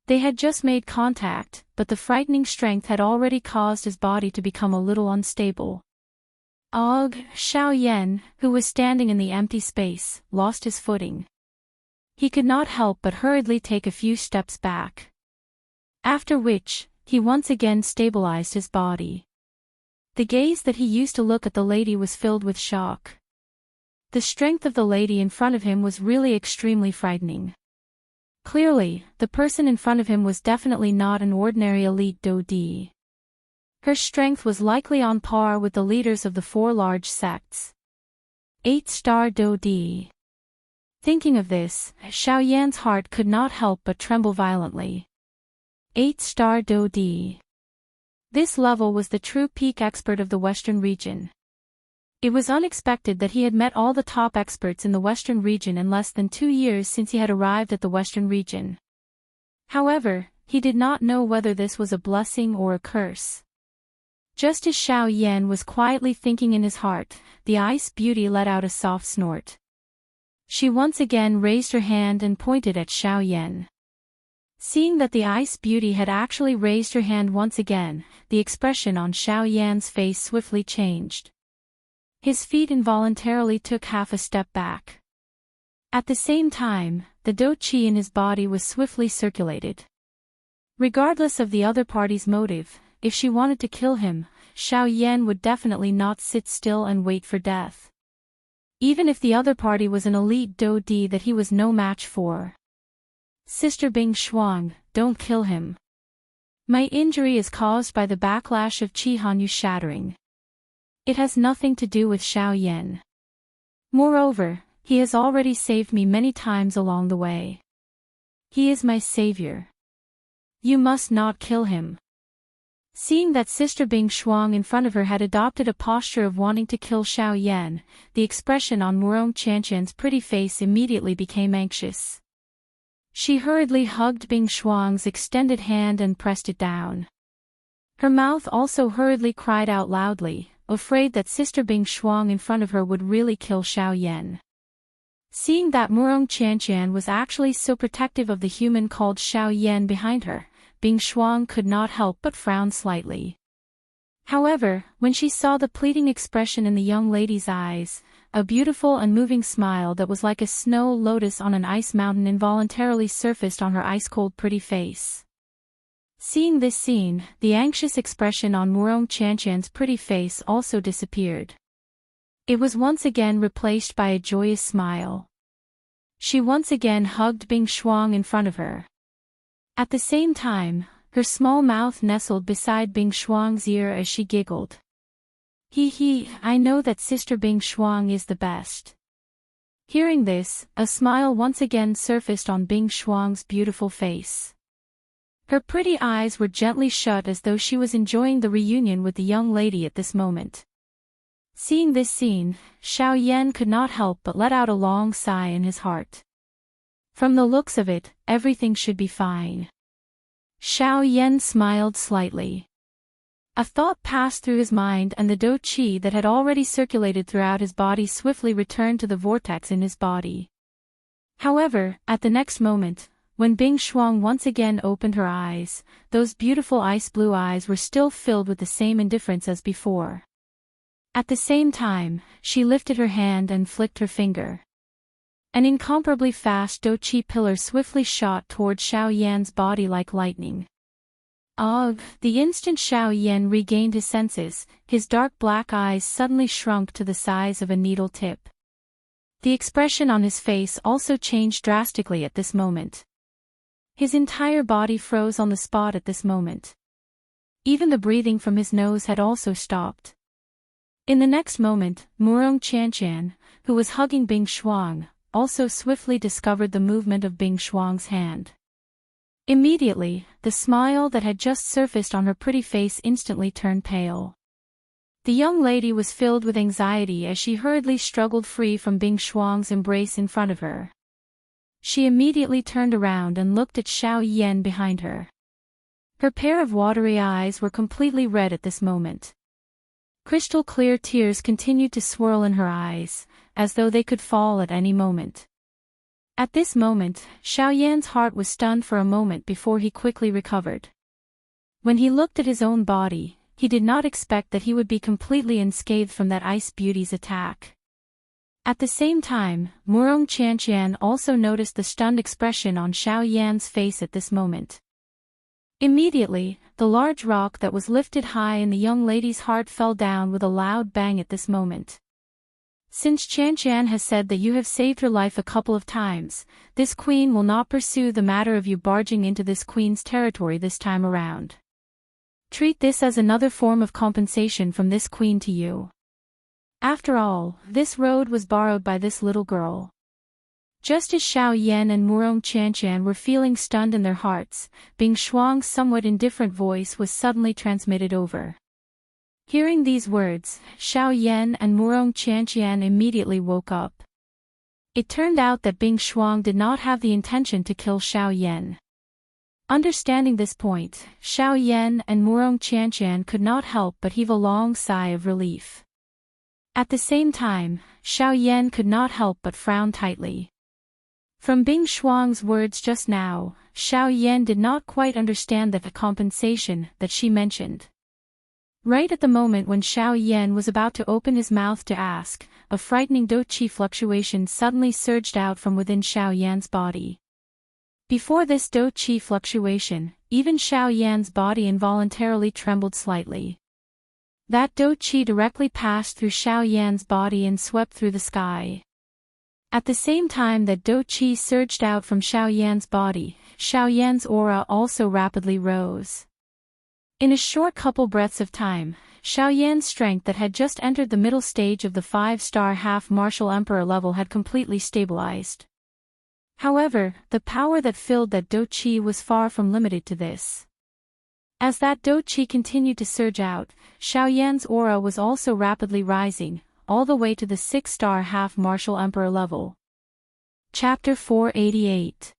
They had just made contact, but the frightening strength had already caused his body to become a little unstable. Xiao Yan, who was standing in the empty space, lost his footing. He could not help but hurriedly take a few steps back. After which, he once again stabilized his body. The gaze that he used to look at the lady was filled with shock. The strength of the lady in front of him was really extremely frightening. Clearly, the person in front of him was definitely not an ordinary elite do-di. Her strength was likely on par with the leaders of the 4 large sects. 8-star do-di. Thinking of this, Xiao Yan's heart could not help but tremble violently. 8-star do-di. This level was the true peak expert of the Western region. It was unexpected that he had met all the top experts in the Western region in less than 2 years since he had arrived at the Western region. However, he did not know whether this was a blessing or a curse. Just as Xiao Yan was quietly thinking in his heart, the ice beauty let out a soft snort. She once again raised her hand and pointed at Xiao Yan. Seeing that the ice beauty had actually raised her hand once again, the expression on Xiao Yan's face swiftly changed. His feet involuntarily took half a step back. At the same time, the dou qi in his body was swiftly circulated. Regardless of the other party's motive, if she wanted to kill him, Xiao Yan would definitely not sit still and wait for death. Even if the other party was an elite dou di that he was no match for. Sister Bing Shuang, don't kill him. My injury is caused by the backlash of Qi Hanyu shattering. It has nothing to do with Xiao Yan. Moreover, he has already saved me many times along the way. He is my savior. You must not kill him. Seeing that Sister Bing Shuang in front of her had adopted a posture of wanting to kill Xiao Yan, the expression on Murong Qianqian's pretty face immediately became anxious. She hurriedly hugged Bing Shuang's extended hand and pressed it down. Her mouth also hurriedly cried out loudly, afraid that Sister Bing Shuang in front of her would really kill Xiao Yan. Seeing that Murong Qianqian was actually so protective of the human called Xiao Yan behind her, Bing Shuang could not help but frown slightly. However, when she saw the pleading expression in the young lady's eyes, a beautiful and moving smile that was like a snow lotus on an ice mountain involuntarily surfaced on her ice-cold pretty face. Seeing this scene, the anxious expression on Murong Qianqian's pretty face also disappeared. It was once again replaced by a joyous smile. She once again hugged Bing Shuang in front of her. At the same time, her small mouth nestled beside Bing Shuang's ear as she giggled. I know that Sister Bing Shuang is the best. Hearing this, a smile once again surfaced on Bing Shuang's beautiful face. Her pretty eyes were gently shut as though she was enjoying the reunion with the young lady at this moment. Seeing this scene, Xiao Yan could not help but let out a long sigh in his heart. From the looks of it, everything should be fine. Xiao Yan smiled slightly. A thought passed through his mind and the dou qi that had already circulated throughout his body swiftly returned to the vortex in his body. However, at the next moment, when Bing Shuang once again opened her eyes, those beautiful ice-blue eyes were still filled with the same indifference as before. At the same time, she lifted her hand and flicked her finger. An incomparably fast dou qi pillar swiftly shot toward Xiao Yan's body like lightning. The instant Xiao Yan regained his senses, his dark black eyes suddenly shrunk to the size of a needle tip. The expression on his face also changed drastically at this moment. His entire body froze on the spot at this moment. Even the breathing from his nose had also stopped. In the next moment, Murong Qianqian, who was hugging Bing Shuang, also swiftly discovered the movement of Bing Shuang's hand. Immediately, the smile that had just surfaced on her pretty face instantly turned pale. The young lady was filled with anxiety as she hurriedly struggled free from Bing Shuang's embrace in front of her. She immediately turned around and looked at Xiao Yan behind her. Her pair of watery eyes were completely red at this moment. Crystal clear tears continued to swirl in her eyes, as though they could fall at any moment. At this moment, Xiao Yan's heart was stunned for a moment before he quickly recovered. When he looked at his own body, he did not expect that he would be completely unscathed from that ice beauty's attack. At the same time, Murong Qianqian also noticed the stunned expression on Xiao Yan's face at this moment. Immediately, the large rock that was lifted high in the young lady's heart fell down with a loud bang at this moment. Since Qianqian has said that you have saved her life a couple of times, this queen will not pursue the matter of you barging into this queen's territory this time around. Treat this as another form of compensation from this queen to you. After all, this road was borrowed by this little girl. Just as Xiao Yan and Murong Qianqian were feeling stunned in their hearts, Bing Shuang's somewhat indifferent voice was suddenly transmitted over. Hearing these words, Xiao Yan and Murong Qianqian immediately woke up. It turned out that Bing Shuang did not have the intention to kill Xiao Yan. Understanding this point, Xiao Yan and Murong Qianqian could not help but heave a long sigh of relief. At the same time, Xiao Yan could not help but frown tightly. From Bing Shuang's words just now, Xiao Yan did not quite understand the compensation that she mentioned. Right at the moment when Xiao Yan was about to open his mouth to ask, a frightening dou qi fluctuation suddenly surged out from within Xiao Yan's body. Before this dou qi fluctuation, even Xiao Yan's body involuntarily trembled slightly. That dou qi directly passed through Xiao Yan's body and swept through the sky. At the same time that dou qi surged out from Xiao Yan's body, Xiao Yan's aura also rapidly rose. In a short couple breaths of time, Xiao Yan's strength that had just entered the middle stage of the 5-star half-martial emperor level had completely stabilized. However, the power that filled that dou qi was far from limited to this. As that dou qi continued to surge out, Xiao Yan's aura was also rapidly rising, all the way to the 6-star half-martial emperor level. Chapter 488.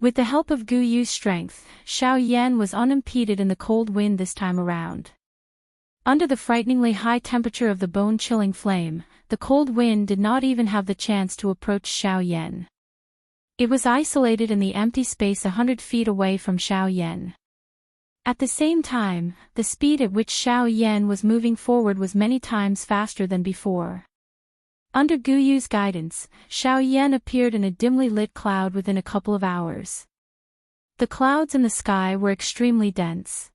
With the help of Gu Yu's strength, Xiao Yan was unimpeded in the cold wind this time around. Under the frighteningly high temperature of the bone-chilling flame, the cold wind did not even have the chance to approach Xiao Yan. It was isolated in the empty space 100 feet away from Xiao Yan. At the same time, the speed at which Xiao Yan was moving forward was many times faster than before. Under Gu Yu's guidance, Xiao Yan appeared in a dimly lit cloud within a couple of hours. The clouds in the sky were extremely dense.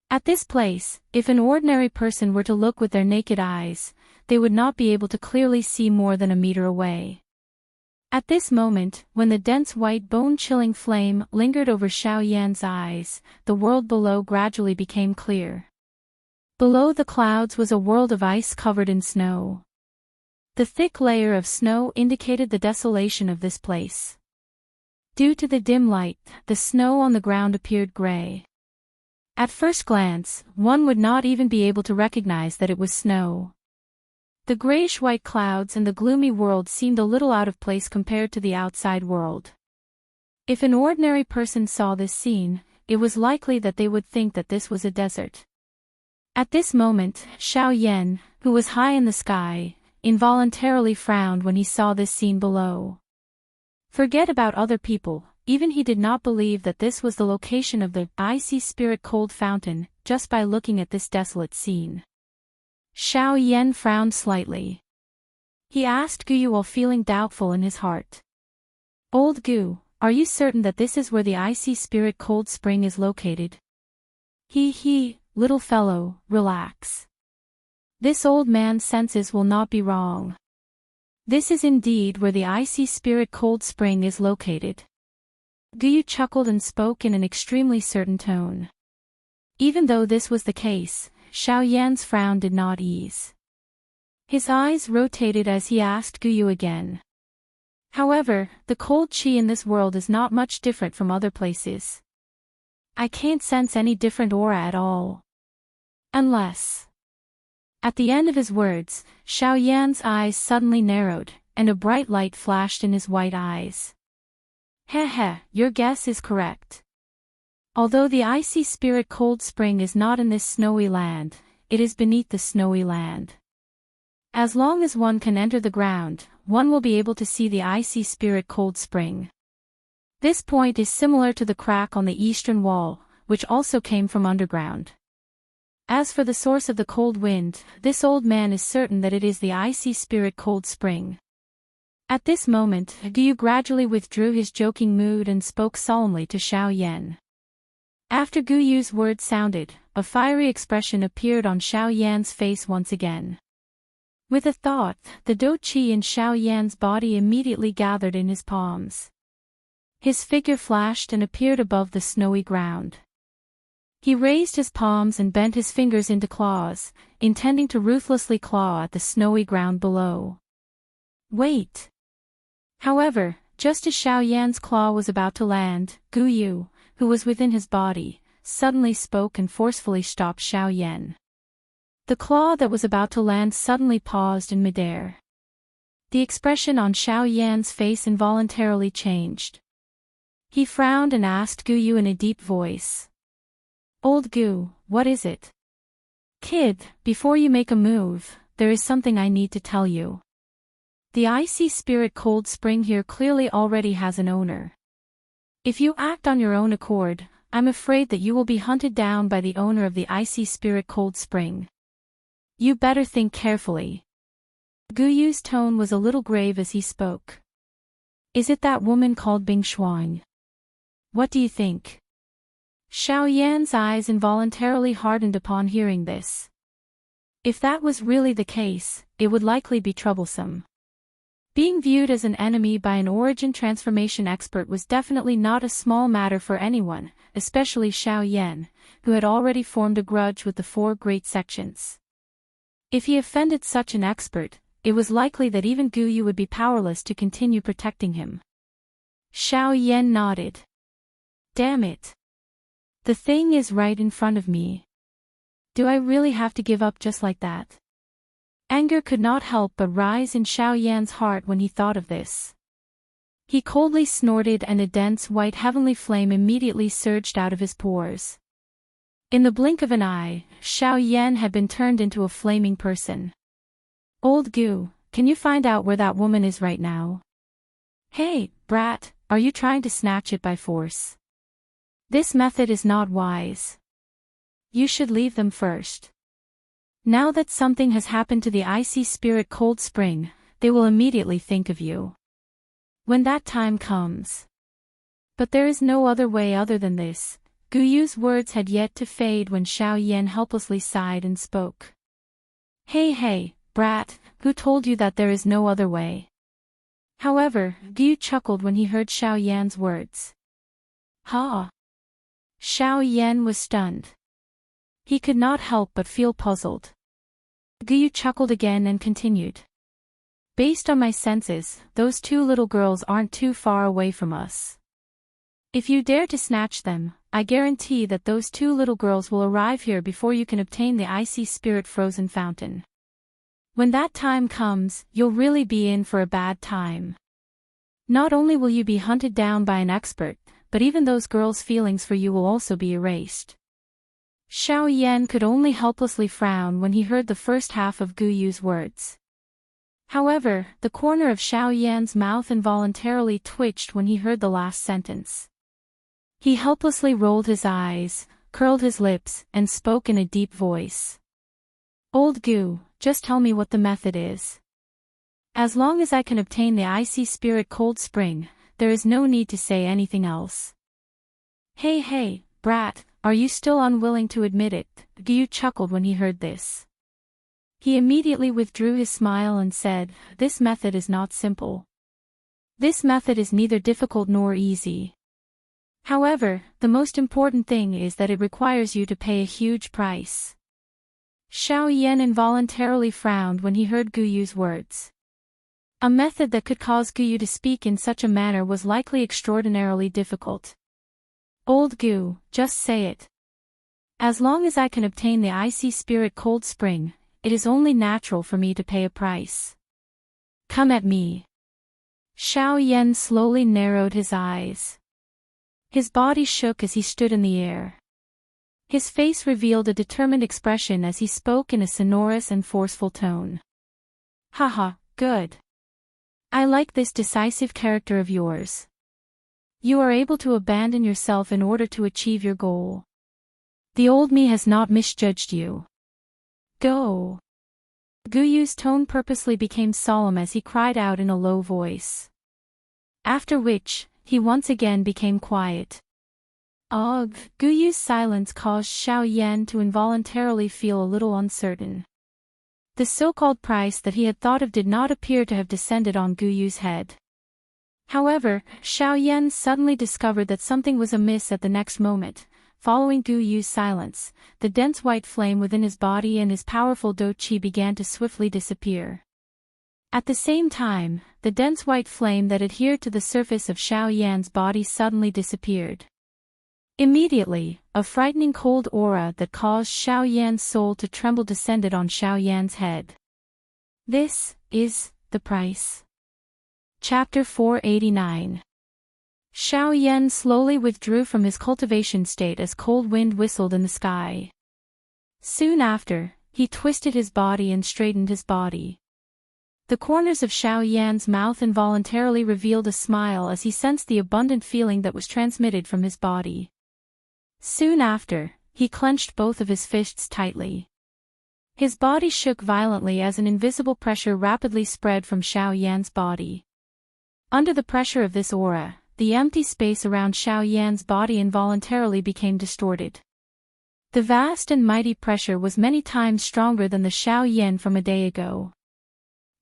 At this place, if an ordinary person were to look with their naked eyes, they would not be able to clearly see more than a meter away. At this moment, when the dense white bone-chilling flame lingered over Xiao Yan's eyes, the world below gradually became clear. Below the clouds was a world of ice covered in snow. The thick layer of snow indicated the desolation of this place. Due to the dim light, the snow on the ground appeared gray. At first glance, one would not even be able to recognize that it was snow. The grayish-white clouds and the gloomy world seemed a little out of place compared to the outside world. If an ordinary person saw this scene, it was likely that they would think that this was a desert. At this moment, Xiao Yan, who was high in the sky, involuntarily frowned when he saw this scene below. Forget about other people, even he did not believe that this was the location of the icy spirit cold fountain, just by looking at this desolate scene. Xiao Yan frowned slightly. He asked Gu Yu while feeling doubtful in his heart. "Old Gu, are you certain that this is where the icy spirit cold spring is located?" Little fellow, relax. This old man's senses will not be wrong. This is indeed where the icy spirit cold spring is located. Gu Yu chuckled and spoke in an extremely certain tone. Even though this was the case, Xiao Yan's frown did not ease. His eyes rotated as he asked Gu Yu again. However, the cold qi in this world is not much different from other places. I can't sense any different aura at all. Unless... At the end of his words, Xiao Yan's eyes suddenly narrowed, and a bright light flashed in his white eyes. Your guess is correct. Although the icy spirit cold spring is not in this snowy land, it is beneath the snowy land. As long as one can enter the ground, one will be able to see the icy spirit cold spring. This point is similar to the crack on the eastern wall, which also came from underground. As for the source of the cold wind, this old man is certain that it is the icy spirit cold spring. At this moment, Gu Yu gradually withdrew his joking mood and spoke solemnly to Xiao Yan. After Gu Yu's words sounded, a fiery expression appeared on Xiao Yan's face once again. With a thought, the dou qi in Xiao Yan's body immediately gathered in his palms. His figure flashed and appeared above the snowy ground. He raised his palms and bent his fingers into claws, intending to ruthlessly claw at the snowy ground below. Wait! However, just as Xiao Yan's claw was about to land, Gu Yu, who was within his body, suddenly spoke and forcefully stopped Xiao Yan. The claw that was about to land suddenly paused in midair. The expression on Xiao Yan's face involuntarily changed. He frowned and asked Gu Yu in a deep voice. "Old Gu, what is it?" "Kid, before you make a move, there is something I need to tell you. The icy spirit cold spring here clearly already has an owner. If you act on your own accord, I'm afraid that you will be hunted down by the owner of the icy spirit cold spring. You better think carefully." Gu Yu's tone was a little grave as he spoke. "Is it that woman called Bing Shuang? What do you think?" Xiao Yan's eyes involuntarily hardened upon hearing this. If that was really the case, it would likely be troublesome. Being viewed as an enemy by an origin transformation expert was definitely not a small matter for anyone, especially Xiao Yan, who had already formed a grudge with the four great sections. If he offended such an expert, it was likely that even Gu Yu would be powerless to continue protecting him. Xiao Yan nodded. "Damn it. The thing is right in front of me. Do I really have to give up just like that?" Anger could not help but rise in Xiao Yan's heart when he thought of this. He coldly snorted and a dense white heavenly flame immediately surged out of his pores. In the blink of an eye, Xiao Yan had been turned into a flaming person. "Old Gu, can you find out where that woman is right now?" "Hey, brat, are you trying to snatch it by force? This method is not wise. You should leave them first. Now that something has happened to the icy spirit cold spring, they will immediately think of you. When that time comes." But there is no other way other than this. Gu Yu's words had yet to fade when Xiao Yan helplessly sighed and spoke. Hey, brat, who told you that there is no other way?" However, Gu Yu chuckled when he heard Xiao Yan's words. "Ha!" Xiao Yan was stunned. He could not help but feel puzzled. Gu Yu chuckled again and continued. "Based on my senses, those two little girls aren't too far away from us. If you dare to snatch them, I guarantee that those two little girls will arrive here before you can obtain the icy spirit frozen fountain. When that time comes, you'll really be in for a bad time. Not only will you be hunted down by an expert, but even those girls' feelings for you will also be erased." Xiao Yan could only helplessly frown when he heard the first half of Gu Yu's words. However, the corner of Xiao Yan's mouth involuntarily twitched when he heard the last sentence. He helplessly rolled his eyes, curled his lips, and spoke in a deep voice. "Old Gu, just tell me what the method is. As long as I can obtain the icy spirit cold spring, there is no need to say anything else." Hey, brat, are you still unwilling to admit it?" Gu Yu chuckled when he heard this. He immediately withdrew his smile and said, "This method is not simple. This method is neither difficult nor easy. However, the most important thing is that it requires you to pay a huge price." Xiao Yan involuntarily frowned when he heard Gu Yu's words. A method that could cause Gu Yu to speak in such a manner was likely extraordinarily difficult. "Old Gu, just say it. As long as I can obtain the icy spirit cold spring, it is only natural for me to pay a price. Come at me." Xiao Yan slowly narrowed his eyes. His body shook as he stood in the air. His face revealed a determined expression as he spoke in a sonorous and forceful tone. "Haha, good. I like this decisive character of yours. You are able to abandon yourself in order to achieve your goal. The old me has not misjudged you. Go." Gu Yu's tone purposely became solemn as he cried out in a low voice. After which, he once again became quiet. Ugh! Gu Yu's silence caused Xiao Yan to involuntarily feel a little uncertain. The so-called price that he had thought of did not appear to have descended on Gu Yu's head. However, Xiao Yan suddenly discovered that something was amiss at the next moment. Following Gu Yu's silence, the dense white flame within his body and his powerful do qi began to swiftly disappear. At the same time, the dense white flame that adhered to the surface of Xiao Yan's body suddenly disappeared. Immediately, a frightening cold aura that caused Xiao Yan's soul to tremble descended on Xiao Yan's head. This is the price. Chapter 489. Xiao Yan slowly withdrew from his cultivation state as cold wind whistled in the sky. Soon after, he twisted his body and straightened his body. The corners of Xiao Yan's mouth involuntarily revealed a smile as he sensed the abundant feeling that was transmitted from his body. Soon after, he clenched both of his fists tightly. His body shook violently as an invisible pressure rapidly spread from Xiao Yan's body. Under the pressure of this aura, the empty space around Xiao Yan's body involuntarily became distorted. The vast and mighty pressure was many times stronger than the Xiao Yan from a day ago.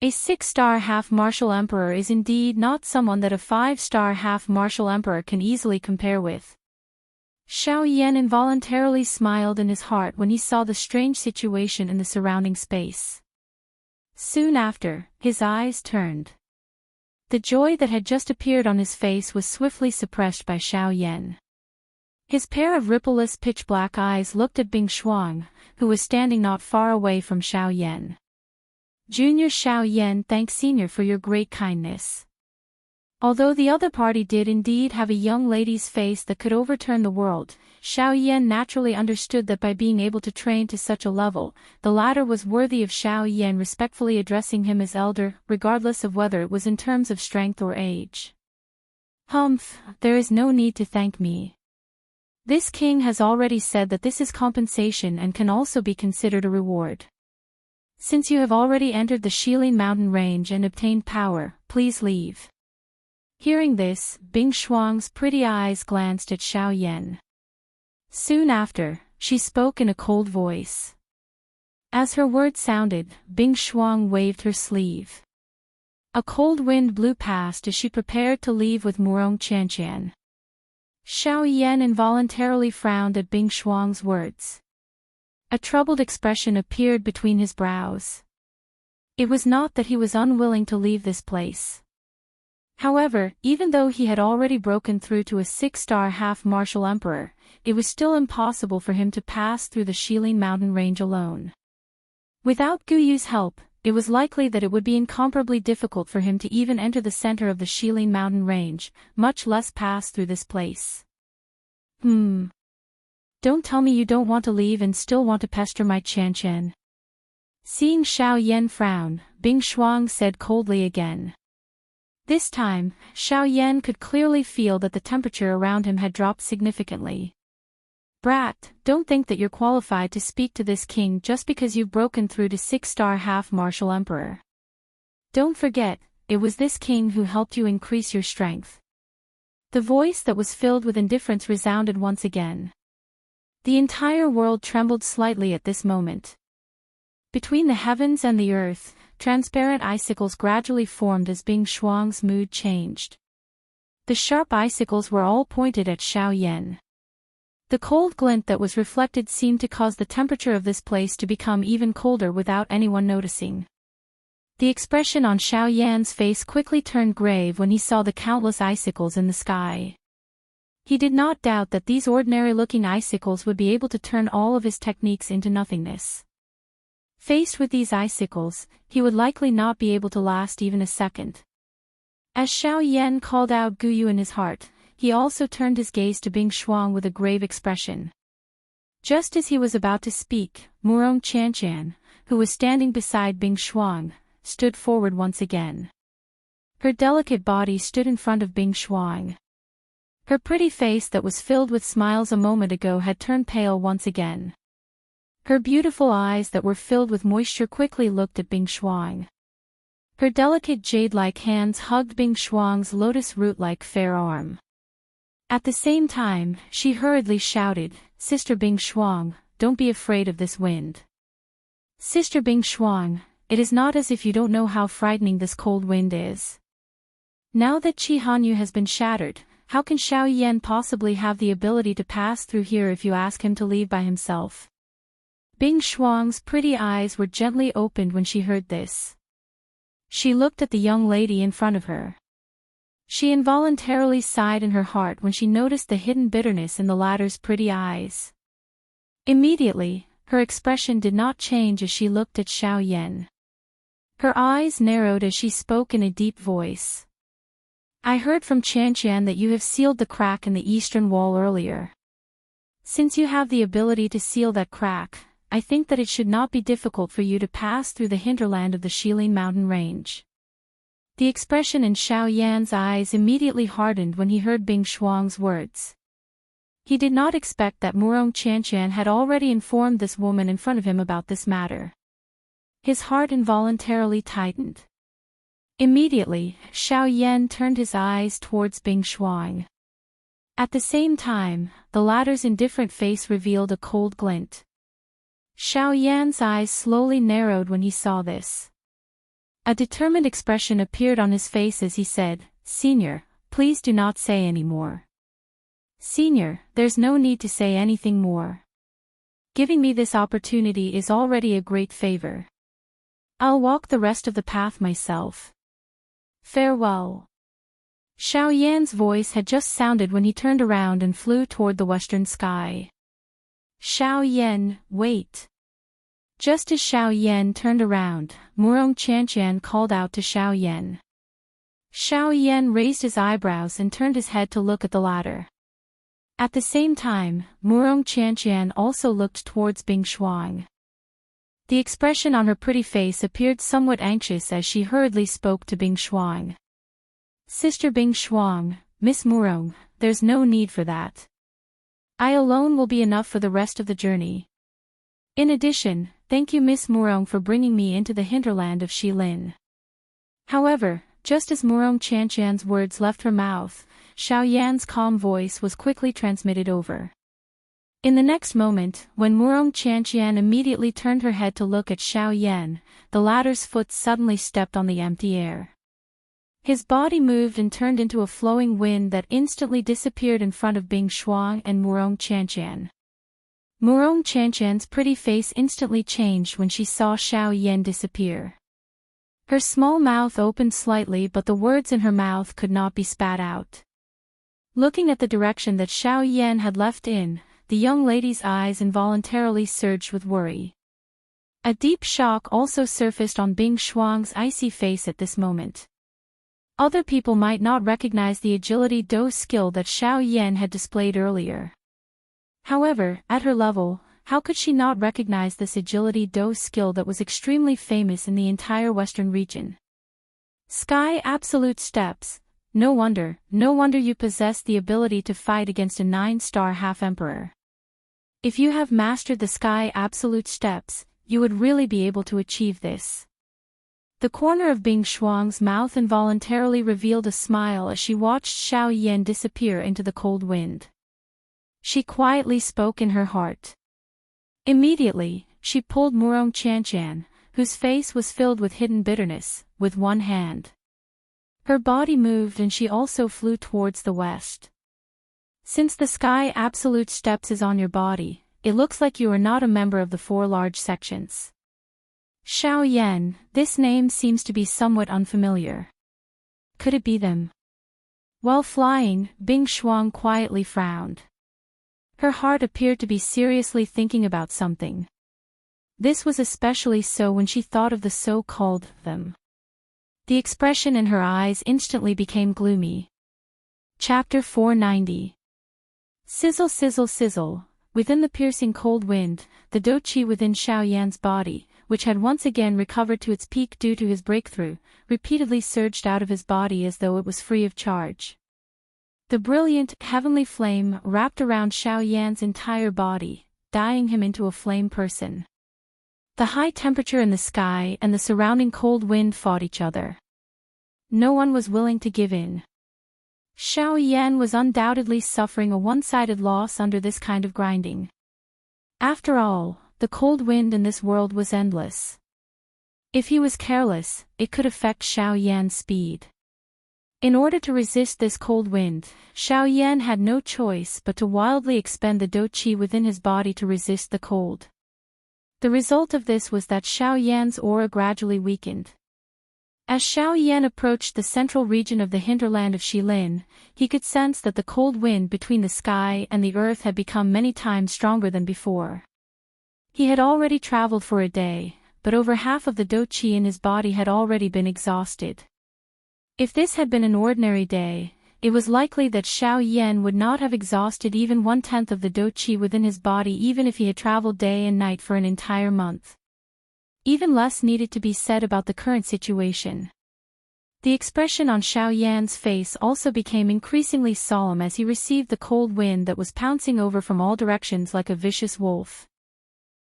A 6-star half-martial emperor is indeed not someone that a 5-star half-martial emperor can easily compare with. Xiao Yan involuntarily smiled in his heart when he saw the strange situation in the surrounding space. Soon after, his eyes turned. The joy that had just appeared on his face was swiftly suppressed by Xiao Yan. His pair of rippleless pitch-black eyes looked at Bing Shuang, who was standing not far away from Xiao Yan. Junior Xiao Yan thanks Senior for your great kindness. Although the other party did indeed have a young lady's face that could overturn the world, Xiao Yan naturally understood that by being able to train to such a level, the latter was worthy of Xiao Yan respectfully addressing him as elder, regardless of whether it was in terms of strength or age. Humph, there is no need to thank me. This king has already said that this is compensation and can also be considered a reward. Since you have already entered the Shilin mountain range and obtained power, please leave. Hearing this, Bing Shuang's pretty eyes glanced at Xiao Yan. Soon after, she spoke in a cold voice. As her words sounded, Bing Shuang waved her sleeve. A cold wind blew past as she prepared to leave with Murong Qianqian. Xiao Yan involuntarily frowned at Bing Shuang's words. A troubled expression appeared between his brows. It was not that he was unwilling to leave this place. However, even though he had already broken through to a 6-star half-martial emperor, it was still impossible for him to pass through the Shilin mountain range alone. Without Guyu's help, it was likely that it would be incomparably difficult for him to even enter the center of the Shilin mountain range, much less pass through this place. Don't tell me you don't want to leave and still want to pester my Qianqian. Seeing Xiao Yan frown, Bing Shuang said coldly again. This time, Xiao Yan could clearly feel that the temperature around him had dropped significantly. Brat, don't think that you're qualified to speak to this king just because you've broken through to 6-star half-martial emperor. Don't forget, it was this king who helped you increase your strength. The voice that was filled with indifference resounded once again. The entire world trembled slightly at this moment. Between the heavens and the earth, transparent icicles gradually formed as Bing Shuang's mood changed. The sharp icicles were all pointed at Xiao Yan. The cold glint that was reflected seemed to cause the temperature of this place to become even colder without anyone noticing. The expression on Xiao Yan's face quickly turned grave when he saw the countless icicles in the sky. He did not doubt that these ordinary-looking icicles would be able to turn all of his techniques into nothingness. Faced with these icicles, he would likely not be able to last even a second. As Xiao Yan called out Guyu in his heart, he also turned his gaze to Bing Shuang with a grave expression. Just as he was about to speak, Murong Qianqian, who was standing beside Bing Shuang, stood forward once again. Her delicate body stood in front of Bing Shuang. Her pretty face that was filled with smiles a moment ago had turned pale once again. Her beautiful eyes that were filled with moisture quickly looked at Bing Shuang. Her delicate jade-like hands hugged Bing Shuang's lotus root-like fair arm. At the same time, she hurriedly shouted, "Sister Bing Shuang, don't be afraid of this wind. Sister Bing Shuang, it is not as if you don't know how frightening this cold wind is. Now that Qi Hanyu has been shattered, how can Xiao Yan possibly have the ability to pass through here if you ask him to leave by himself?" Bing Shuang's pretty eyes were gently opened when she heard this. She looked at the young lady in front of her. She involuntarily sighed in her heart when she noticed the hidden bitterness in the latter's pretty eyes. Immediately, her expression did not change as she looked at Xiao Yan. Her eyes narrowed as she spoke in a deep voice. I heard from Qian that you have sealed the crack in the eastern wall earlier. Since you have the ability to seal that crack, I think that it should not be difficult for you to pass through the hinterland of the Shilin mountain range. The expression in Xiao Yan's eyes immediately hardened when he heard Bing Shuang's words. He did not expect that Murong Qian had already informed this woman in front of him about this matter. His heart involuntarily tightened. Immediately, Xiao Yan turned his eyes towards Bing Shuang. At the same time, the latter's indifferent face revealed a cold glint. Xiao Yan's eyes slowly narrowed when he saw this. A determined expression appeared on his face as he said, Senior, please do not say any more. Senior, there's no need to say anything more. Giving me this opportunity is already a great favor. I'll walk the rest of the path myself. Farewell. Xiao Yan's voice had just sounded when he turned around and flew toward the western sky. Xiao Yan, wait. Just as Xiao Yan turned around, Murong Qian called out to Xiao Yan. Xiao Yan raised his eyebrows and turned his head to look at the latter. At the same time, Murong Qian also looked towards Bing Shuang. The expression on her pretty face appeared somewhat anxious as she hurriedly spoke to Bing Shuang. Sister Bing Shuang, Miss Murong, there's no need for that. I alone will be enough for the rest of the journey. In addition, thank you Miss Murong for bringing me into the hinterland of Shilin. However, just as Murong Qian's words left her mouth, Xiao Yan's calm voice was quickly transmitted over. In the next moment, when Murong Qian immediately turned her head to look at Xiao Yan, the latter's foot suddenly stepped on the empty air. His body moved and turned into a flowing wind that instantly disappeared in front of Bing Shuang and Murong Qian. Murong Qian's pretty face instantly changed when she saw Xiao Yan disappear. Her small mouth opened slightly, but the words in her mouth could not be spat out. Looking at the direction that Xiao Yan had left in, the young lady's eyes involuntarily surged with worry. A deep shock also surfaced on Bing Shuang's icy face at this moment. Other people might not recognize the agility dou skill that Xiao Yan had displayed earlier. However, at her level, how could she not recognize this agility dou skill that was extremely famous in the entire Western region? Sky Absolute Steps. No wonder you possess the ability to fight against a 9-star half-emperor. If you have mastered the Sky Absolute Steps, you would really be able to achieve this. The corner of Bing Shuang's mouth involuntarily revealed a smile as she watched Xiao Yan disappear into the cold wind. She quietly spoke in her heart. Immediately, she pulled Murong Qian, whose face was filled with hidden bitterness, with one hand. Her body moved and she also flew towards the west. Since the Sky Absolute Steps is on your body, it looks like you are not a member of the 4 large sections. Xiao Yan, this name seems to be somewhat unfamiliar. Could it be them? While flying, Bing Shuang quietly frowned. Her heart appeared to be seriously thinking about something. This was especially so when she thought of the so-called them. The expression in her eyes instantly became gloomy. Chapter 490. Sizzle sizzle sizzle. Within the piercing cold wind, the dou qi within Xiao Yan's body, which had once again recovered to its peak due to his breakthrough, repeatedly surged out of his body as though it was free of charge. The brilliant, heavenly flame wrapped around Xiao Yan's entire body, dyeing him into a flame person. The high temperature in the sky and the surrounding cold wind fought each other. No one was willing to give in. Xiao Yan was undoubtedly suffering a one-sided loss under this kind of grinding. After all, the cold wind in this world was endless. If he was careless, it could affect Xiao Yan's speed. In order to resist this cold wind, Xiao Yan had no choice but to wildly expend the dou qi within his body to resist the cold. The result of this was that Xiao Yan's aura gradually weakened. As Xiao Yan approached the central region of the hinterland of Shilin, he could sense that the cold wind between the sky and the earth had become many times stronger than before. He had already traveled for a day, but over half of the dou qi in his body had already been exhausted. If this had been an ordinary day, it was likely that Xiao Yan would not have exhausted even 1/10 of the dou qi within his body even if he had traveled day and night for an entire month. Even less needed to be said about the current situation. The expression on Xiao Yan's face also became increasingly solemn as he received the cold wind that was pouncing over from all directions like a vicious wolf.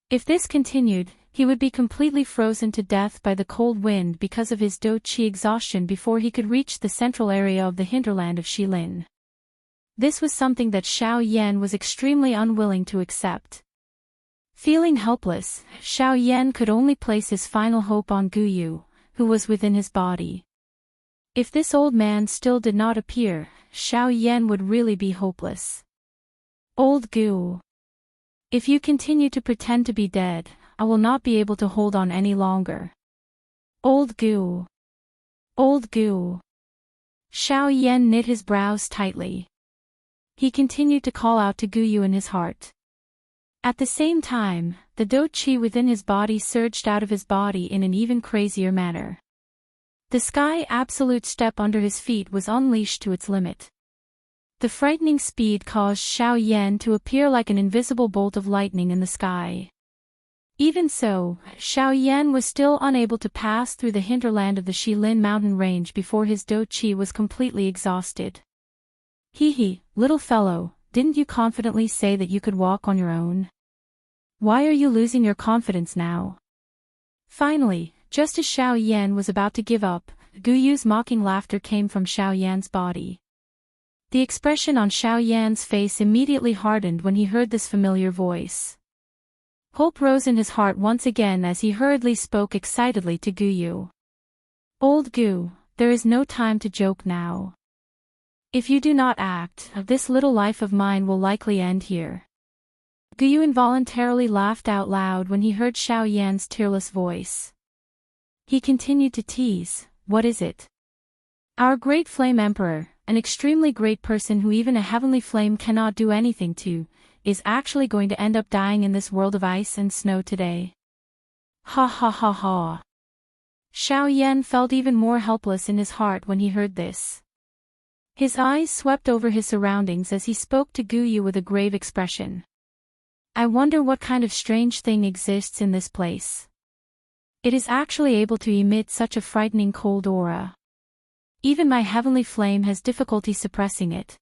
If this continued, he would be completely frozen to death by the cold wind because of his dou qi exhaustion before he could reach the central area of the hinterland of Shilin. This was something that Xiao Yan was extremely unwilling to accept. Feeling helpless, Xiao Yan could only place his final hope on Guyu, who was within his body. If this old man still did not appear, Xiao Yan would really be hopeless. Old Gu. If you continue to pretend to be dead, I will not be able to hold on any longer. Old Gu. Old Gu. Xiao Yan knit his brows tightly. He continued to call out to Guyu in his heart. At the same time, the dou qi within his body surged out of his body in an even crazier manner. The sky absolute step under his feet was unleashed to its limit. The frightening speed caused Xiao Yan to appear like an invisible bolt of lightning in the sky. Even so, Xiao Yan was still unable to pass through the hinterland of the Shilin mountain range before his dou qi was completely exhausted. Hee, little fellow, didn't you confidently say that you could walk on your own? Why are you losing your confidence now? Finally, just as Xiao Yan was about to give up, Guyu's mocking laughter came from Xiao Yan's body. The expression on Xiao Yan's face immediately hardened when he heard this familiar voice. Hope rose in his heart once again as he hurriedly spoke excitedly to Guyu. Old Gu, there is no time to joke now. If you do not act, this little life of mine will likely end here. Guyu involuntarily laughed out loud when he heard Xiao Yan's tearless voice. He continued to tease, what is it? Our great flame emperor, an extremely great person who even a heavenly flame cannot do anything to, is actually going to end up dying in this world of ice and snow today. Ha ha ha ha. Xiao Yan felt even more helpless in his heart when he heard this. His eyes swept over his surroundings as he spoke to Guyu with a grave expression. I wonder what kind of strange thing exists in this place. It is actually able to emit such a frightening cold aura. Even my heavenly flame has difficulty suppressing it.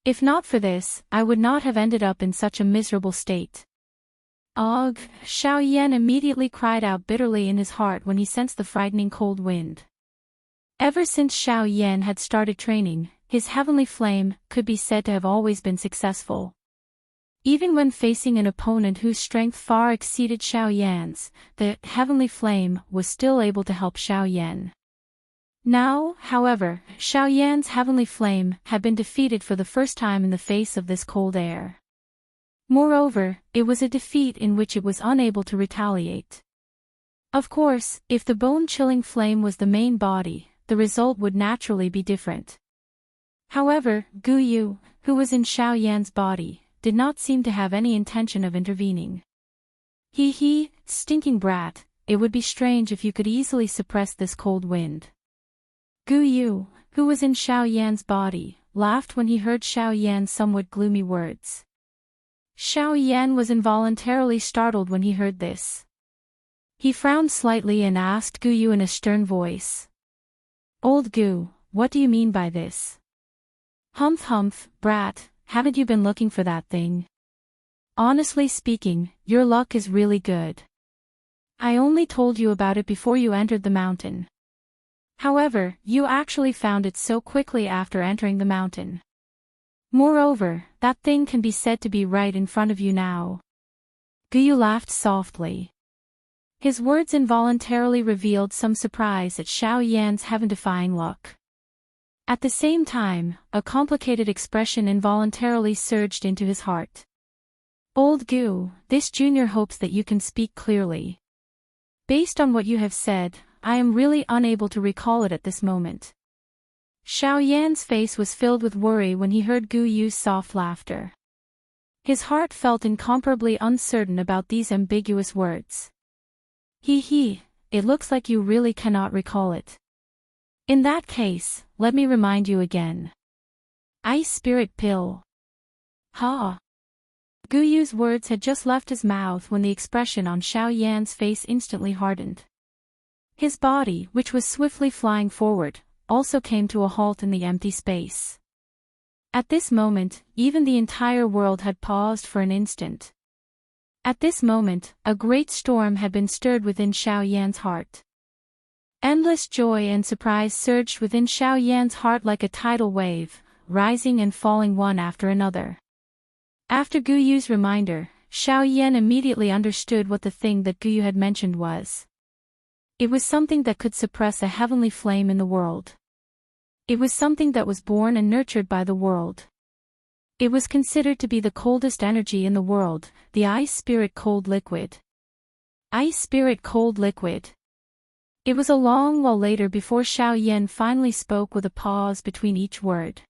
If not for this, I would not have ended up in such a miserable state. Ugh, Xiao Yan immediately cried out bitterly in his heart when he sensed the frightening cold wind. Ever since Xiao Yan had started training, his heavenly flame could be said to have always been successful. Even when facing an opponent whose strength far exceeded Xiao Yan's, the heavenly flame was still able to help Xiao Yan. Now, however, Xiao Yan's heavenly flame had been defeated for the first time in the face of this cold air. Moreover, it was a defeat in which it was unable to retaliate. Of course, if the bone-chilling flame was the main body, the result would naturally be different. However, Guyu, who was in Xiao Yan's body, did not seem to have any intention of intervening. Hee, stinking brat, it would be strange if you could easily suppress this cold wind. Guyu, who was in Xiao Yan's body, laughed when he heard Xiao Yan's somewhat gloomy words. Xiao Yan was involuntarily startled when he heard this. He frowned slightly and asked Guyu in a stern voice. Old Gu, what do you mean by this? Humph, brat, haven't you been looking for that thing? Honestly speaking, your luck is really good. I only told you about it before you entered the mountain. However, you actually found it so quickly after entering the mountain. Moreover, that thing can be said to be right in front of you now. Guyu laughed softly. His words involuntarily revealed some surprise at Xiao Yan's heaven-defying luck. At the same time, a complicated expression involuntarily surged into his heart. Old Gu, this junior hopes that you can speak clearly. Based on what you have said, I am really unable to recall it at this moment. Xiao Yan's face was filled with worry when he heard Gu Yu's soft laughter. His heart felt incomparably uncertain about these ambiguous words. He, it looks like you really cannot recall it. In that case, let me remind you again. Ice Spirit Pill. Ha! Gu Yu's words had just left his mouth when the expression on Xiao Yan's face instantly hardened. His body, which was swiftly flying forward, also came to a halt in the empty space. At this moment, even the entire world had paused for an instant. At this moment, a great storm had been stirred within Xiao Yan's heart. Endless joy and surprise surged within Xiao Yan's heart like a tidal wave, rising and falling one after another. After Gu Yu's reminder, Xiao Yan immediately understood what the thing that Gu Yu had mentioned was. It was something that could suppress a heavenly flame in the world. It was something that was born and nurtured by the world. It was considered to be the coldest energy in the world, the Ice Spirit Cold Liquid. Ice Spirit Cold Liquid. It was a long while later before Xiao Yan finally spoke with a pause between each word.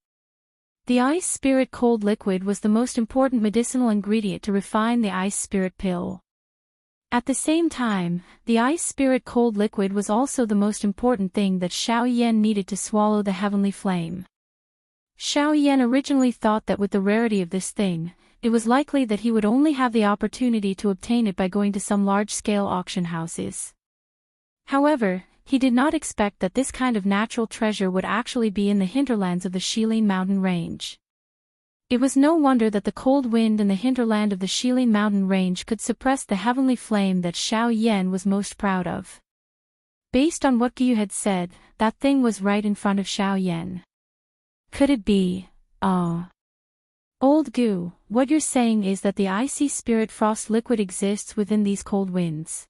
The Ice Spirit Cold Liquid was the most important medicinal ingredient to refine the Ice Spirit Pill. At the same time, the Ice Spirit Cold Liquid was also the most important thing that Xiao Yan needed to swallow the heavenly flame. Xiao Yan originally thought that with the rarity of this thing, it was likely that he would only have the opportunity to obtain it by going to some large-scale auction houses. However, he did not expect that this kind of natural treasure would actually be in the hinterlands of the Shilin mountain range. It was no wonder that the cold wind in the hinterland of the Shilin mountain range could suppress the heavenly flame that Xiao Yan was most proud of. Based on what Gu Yu had said, that thing was right in front of Xiao Yan. Could it be, Old Gu, what you're saying is that the icy spirit frost liquid exists within these cold winds.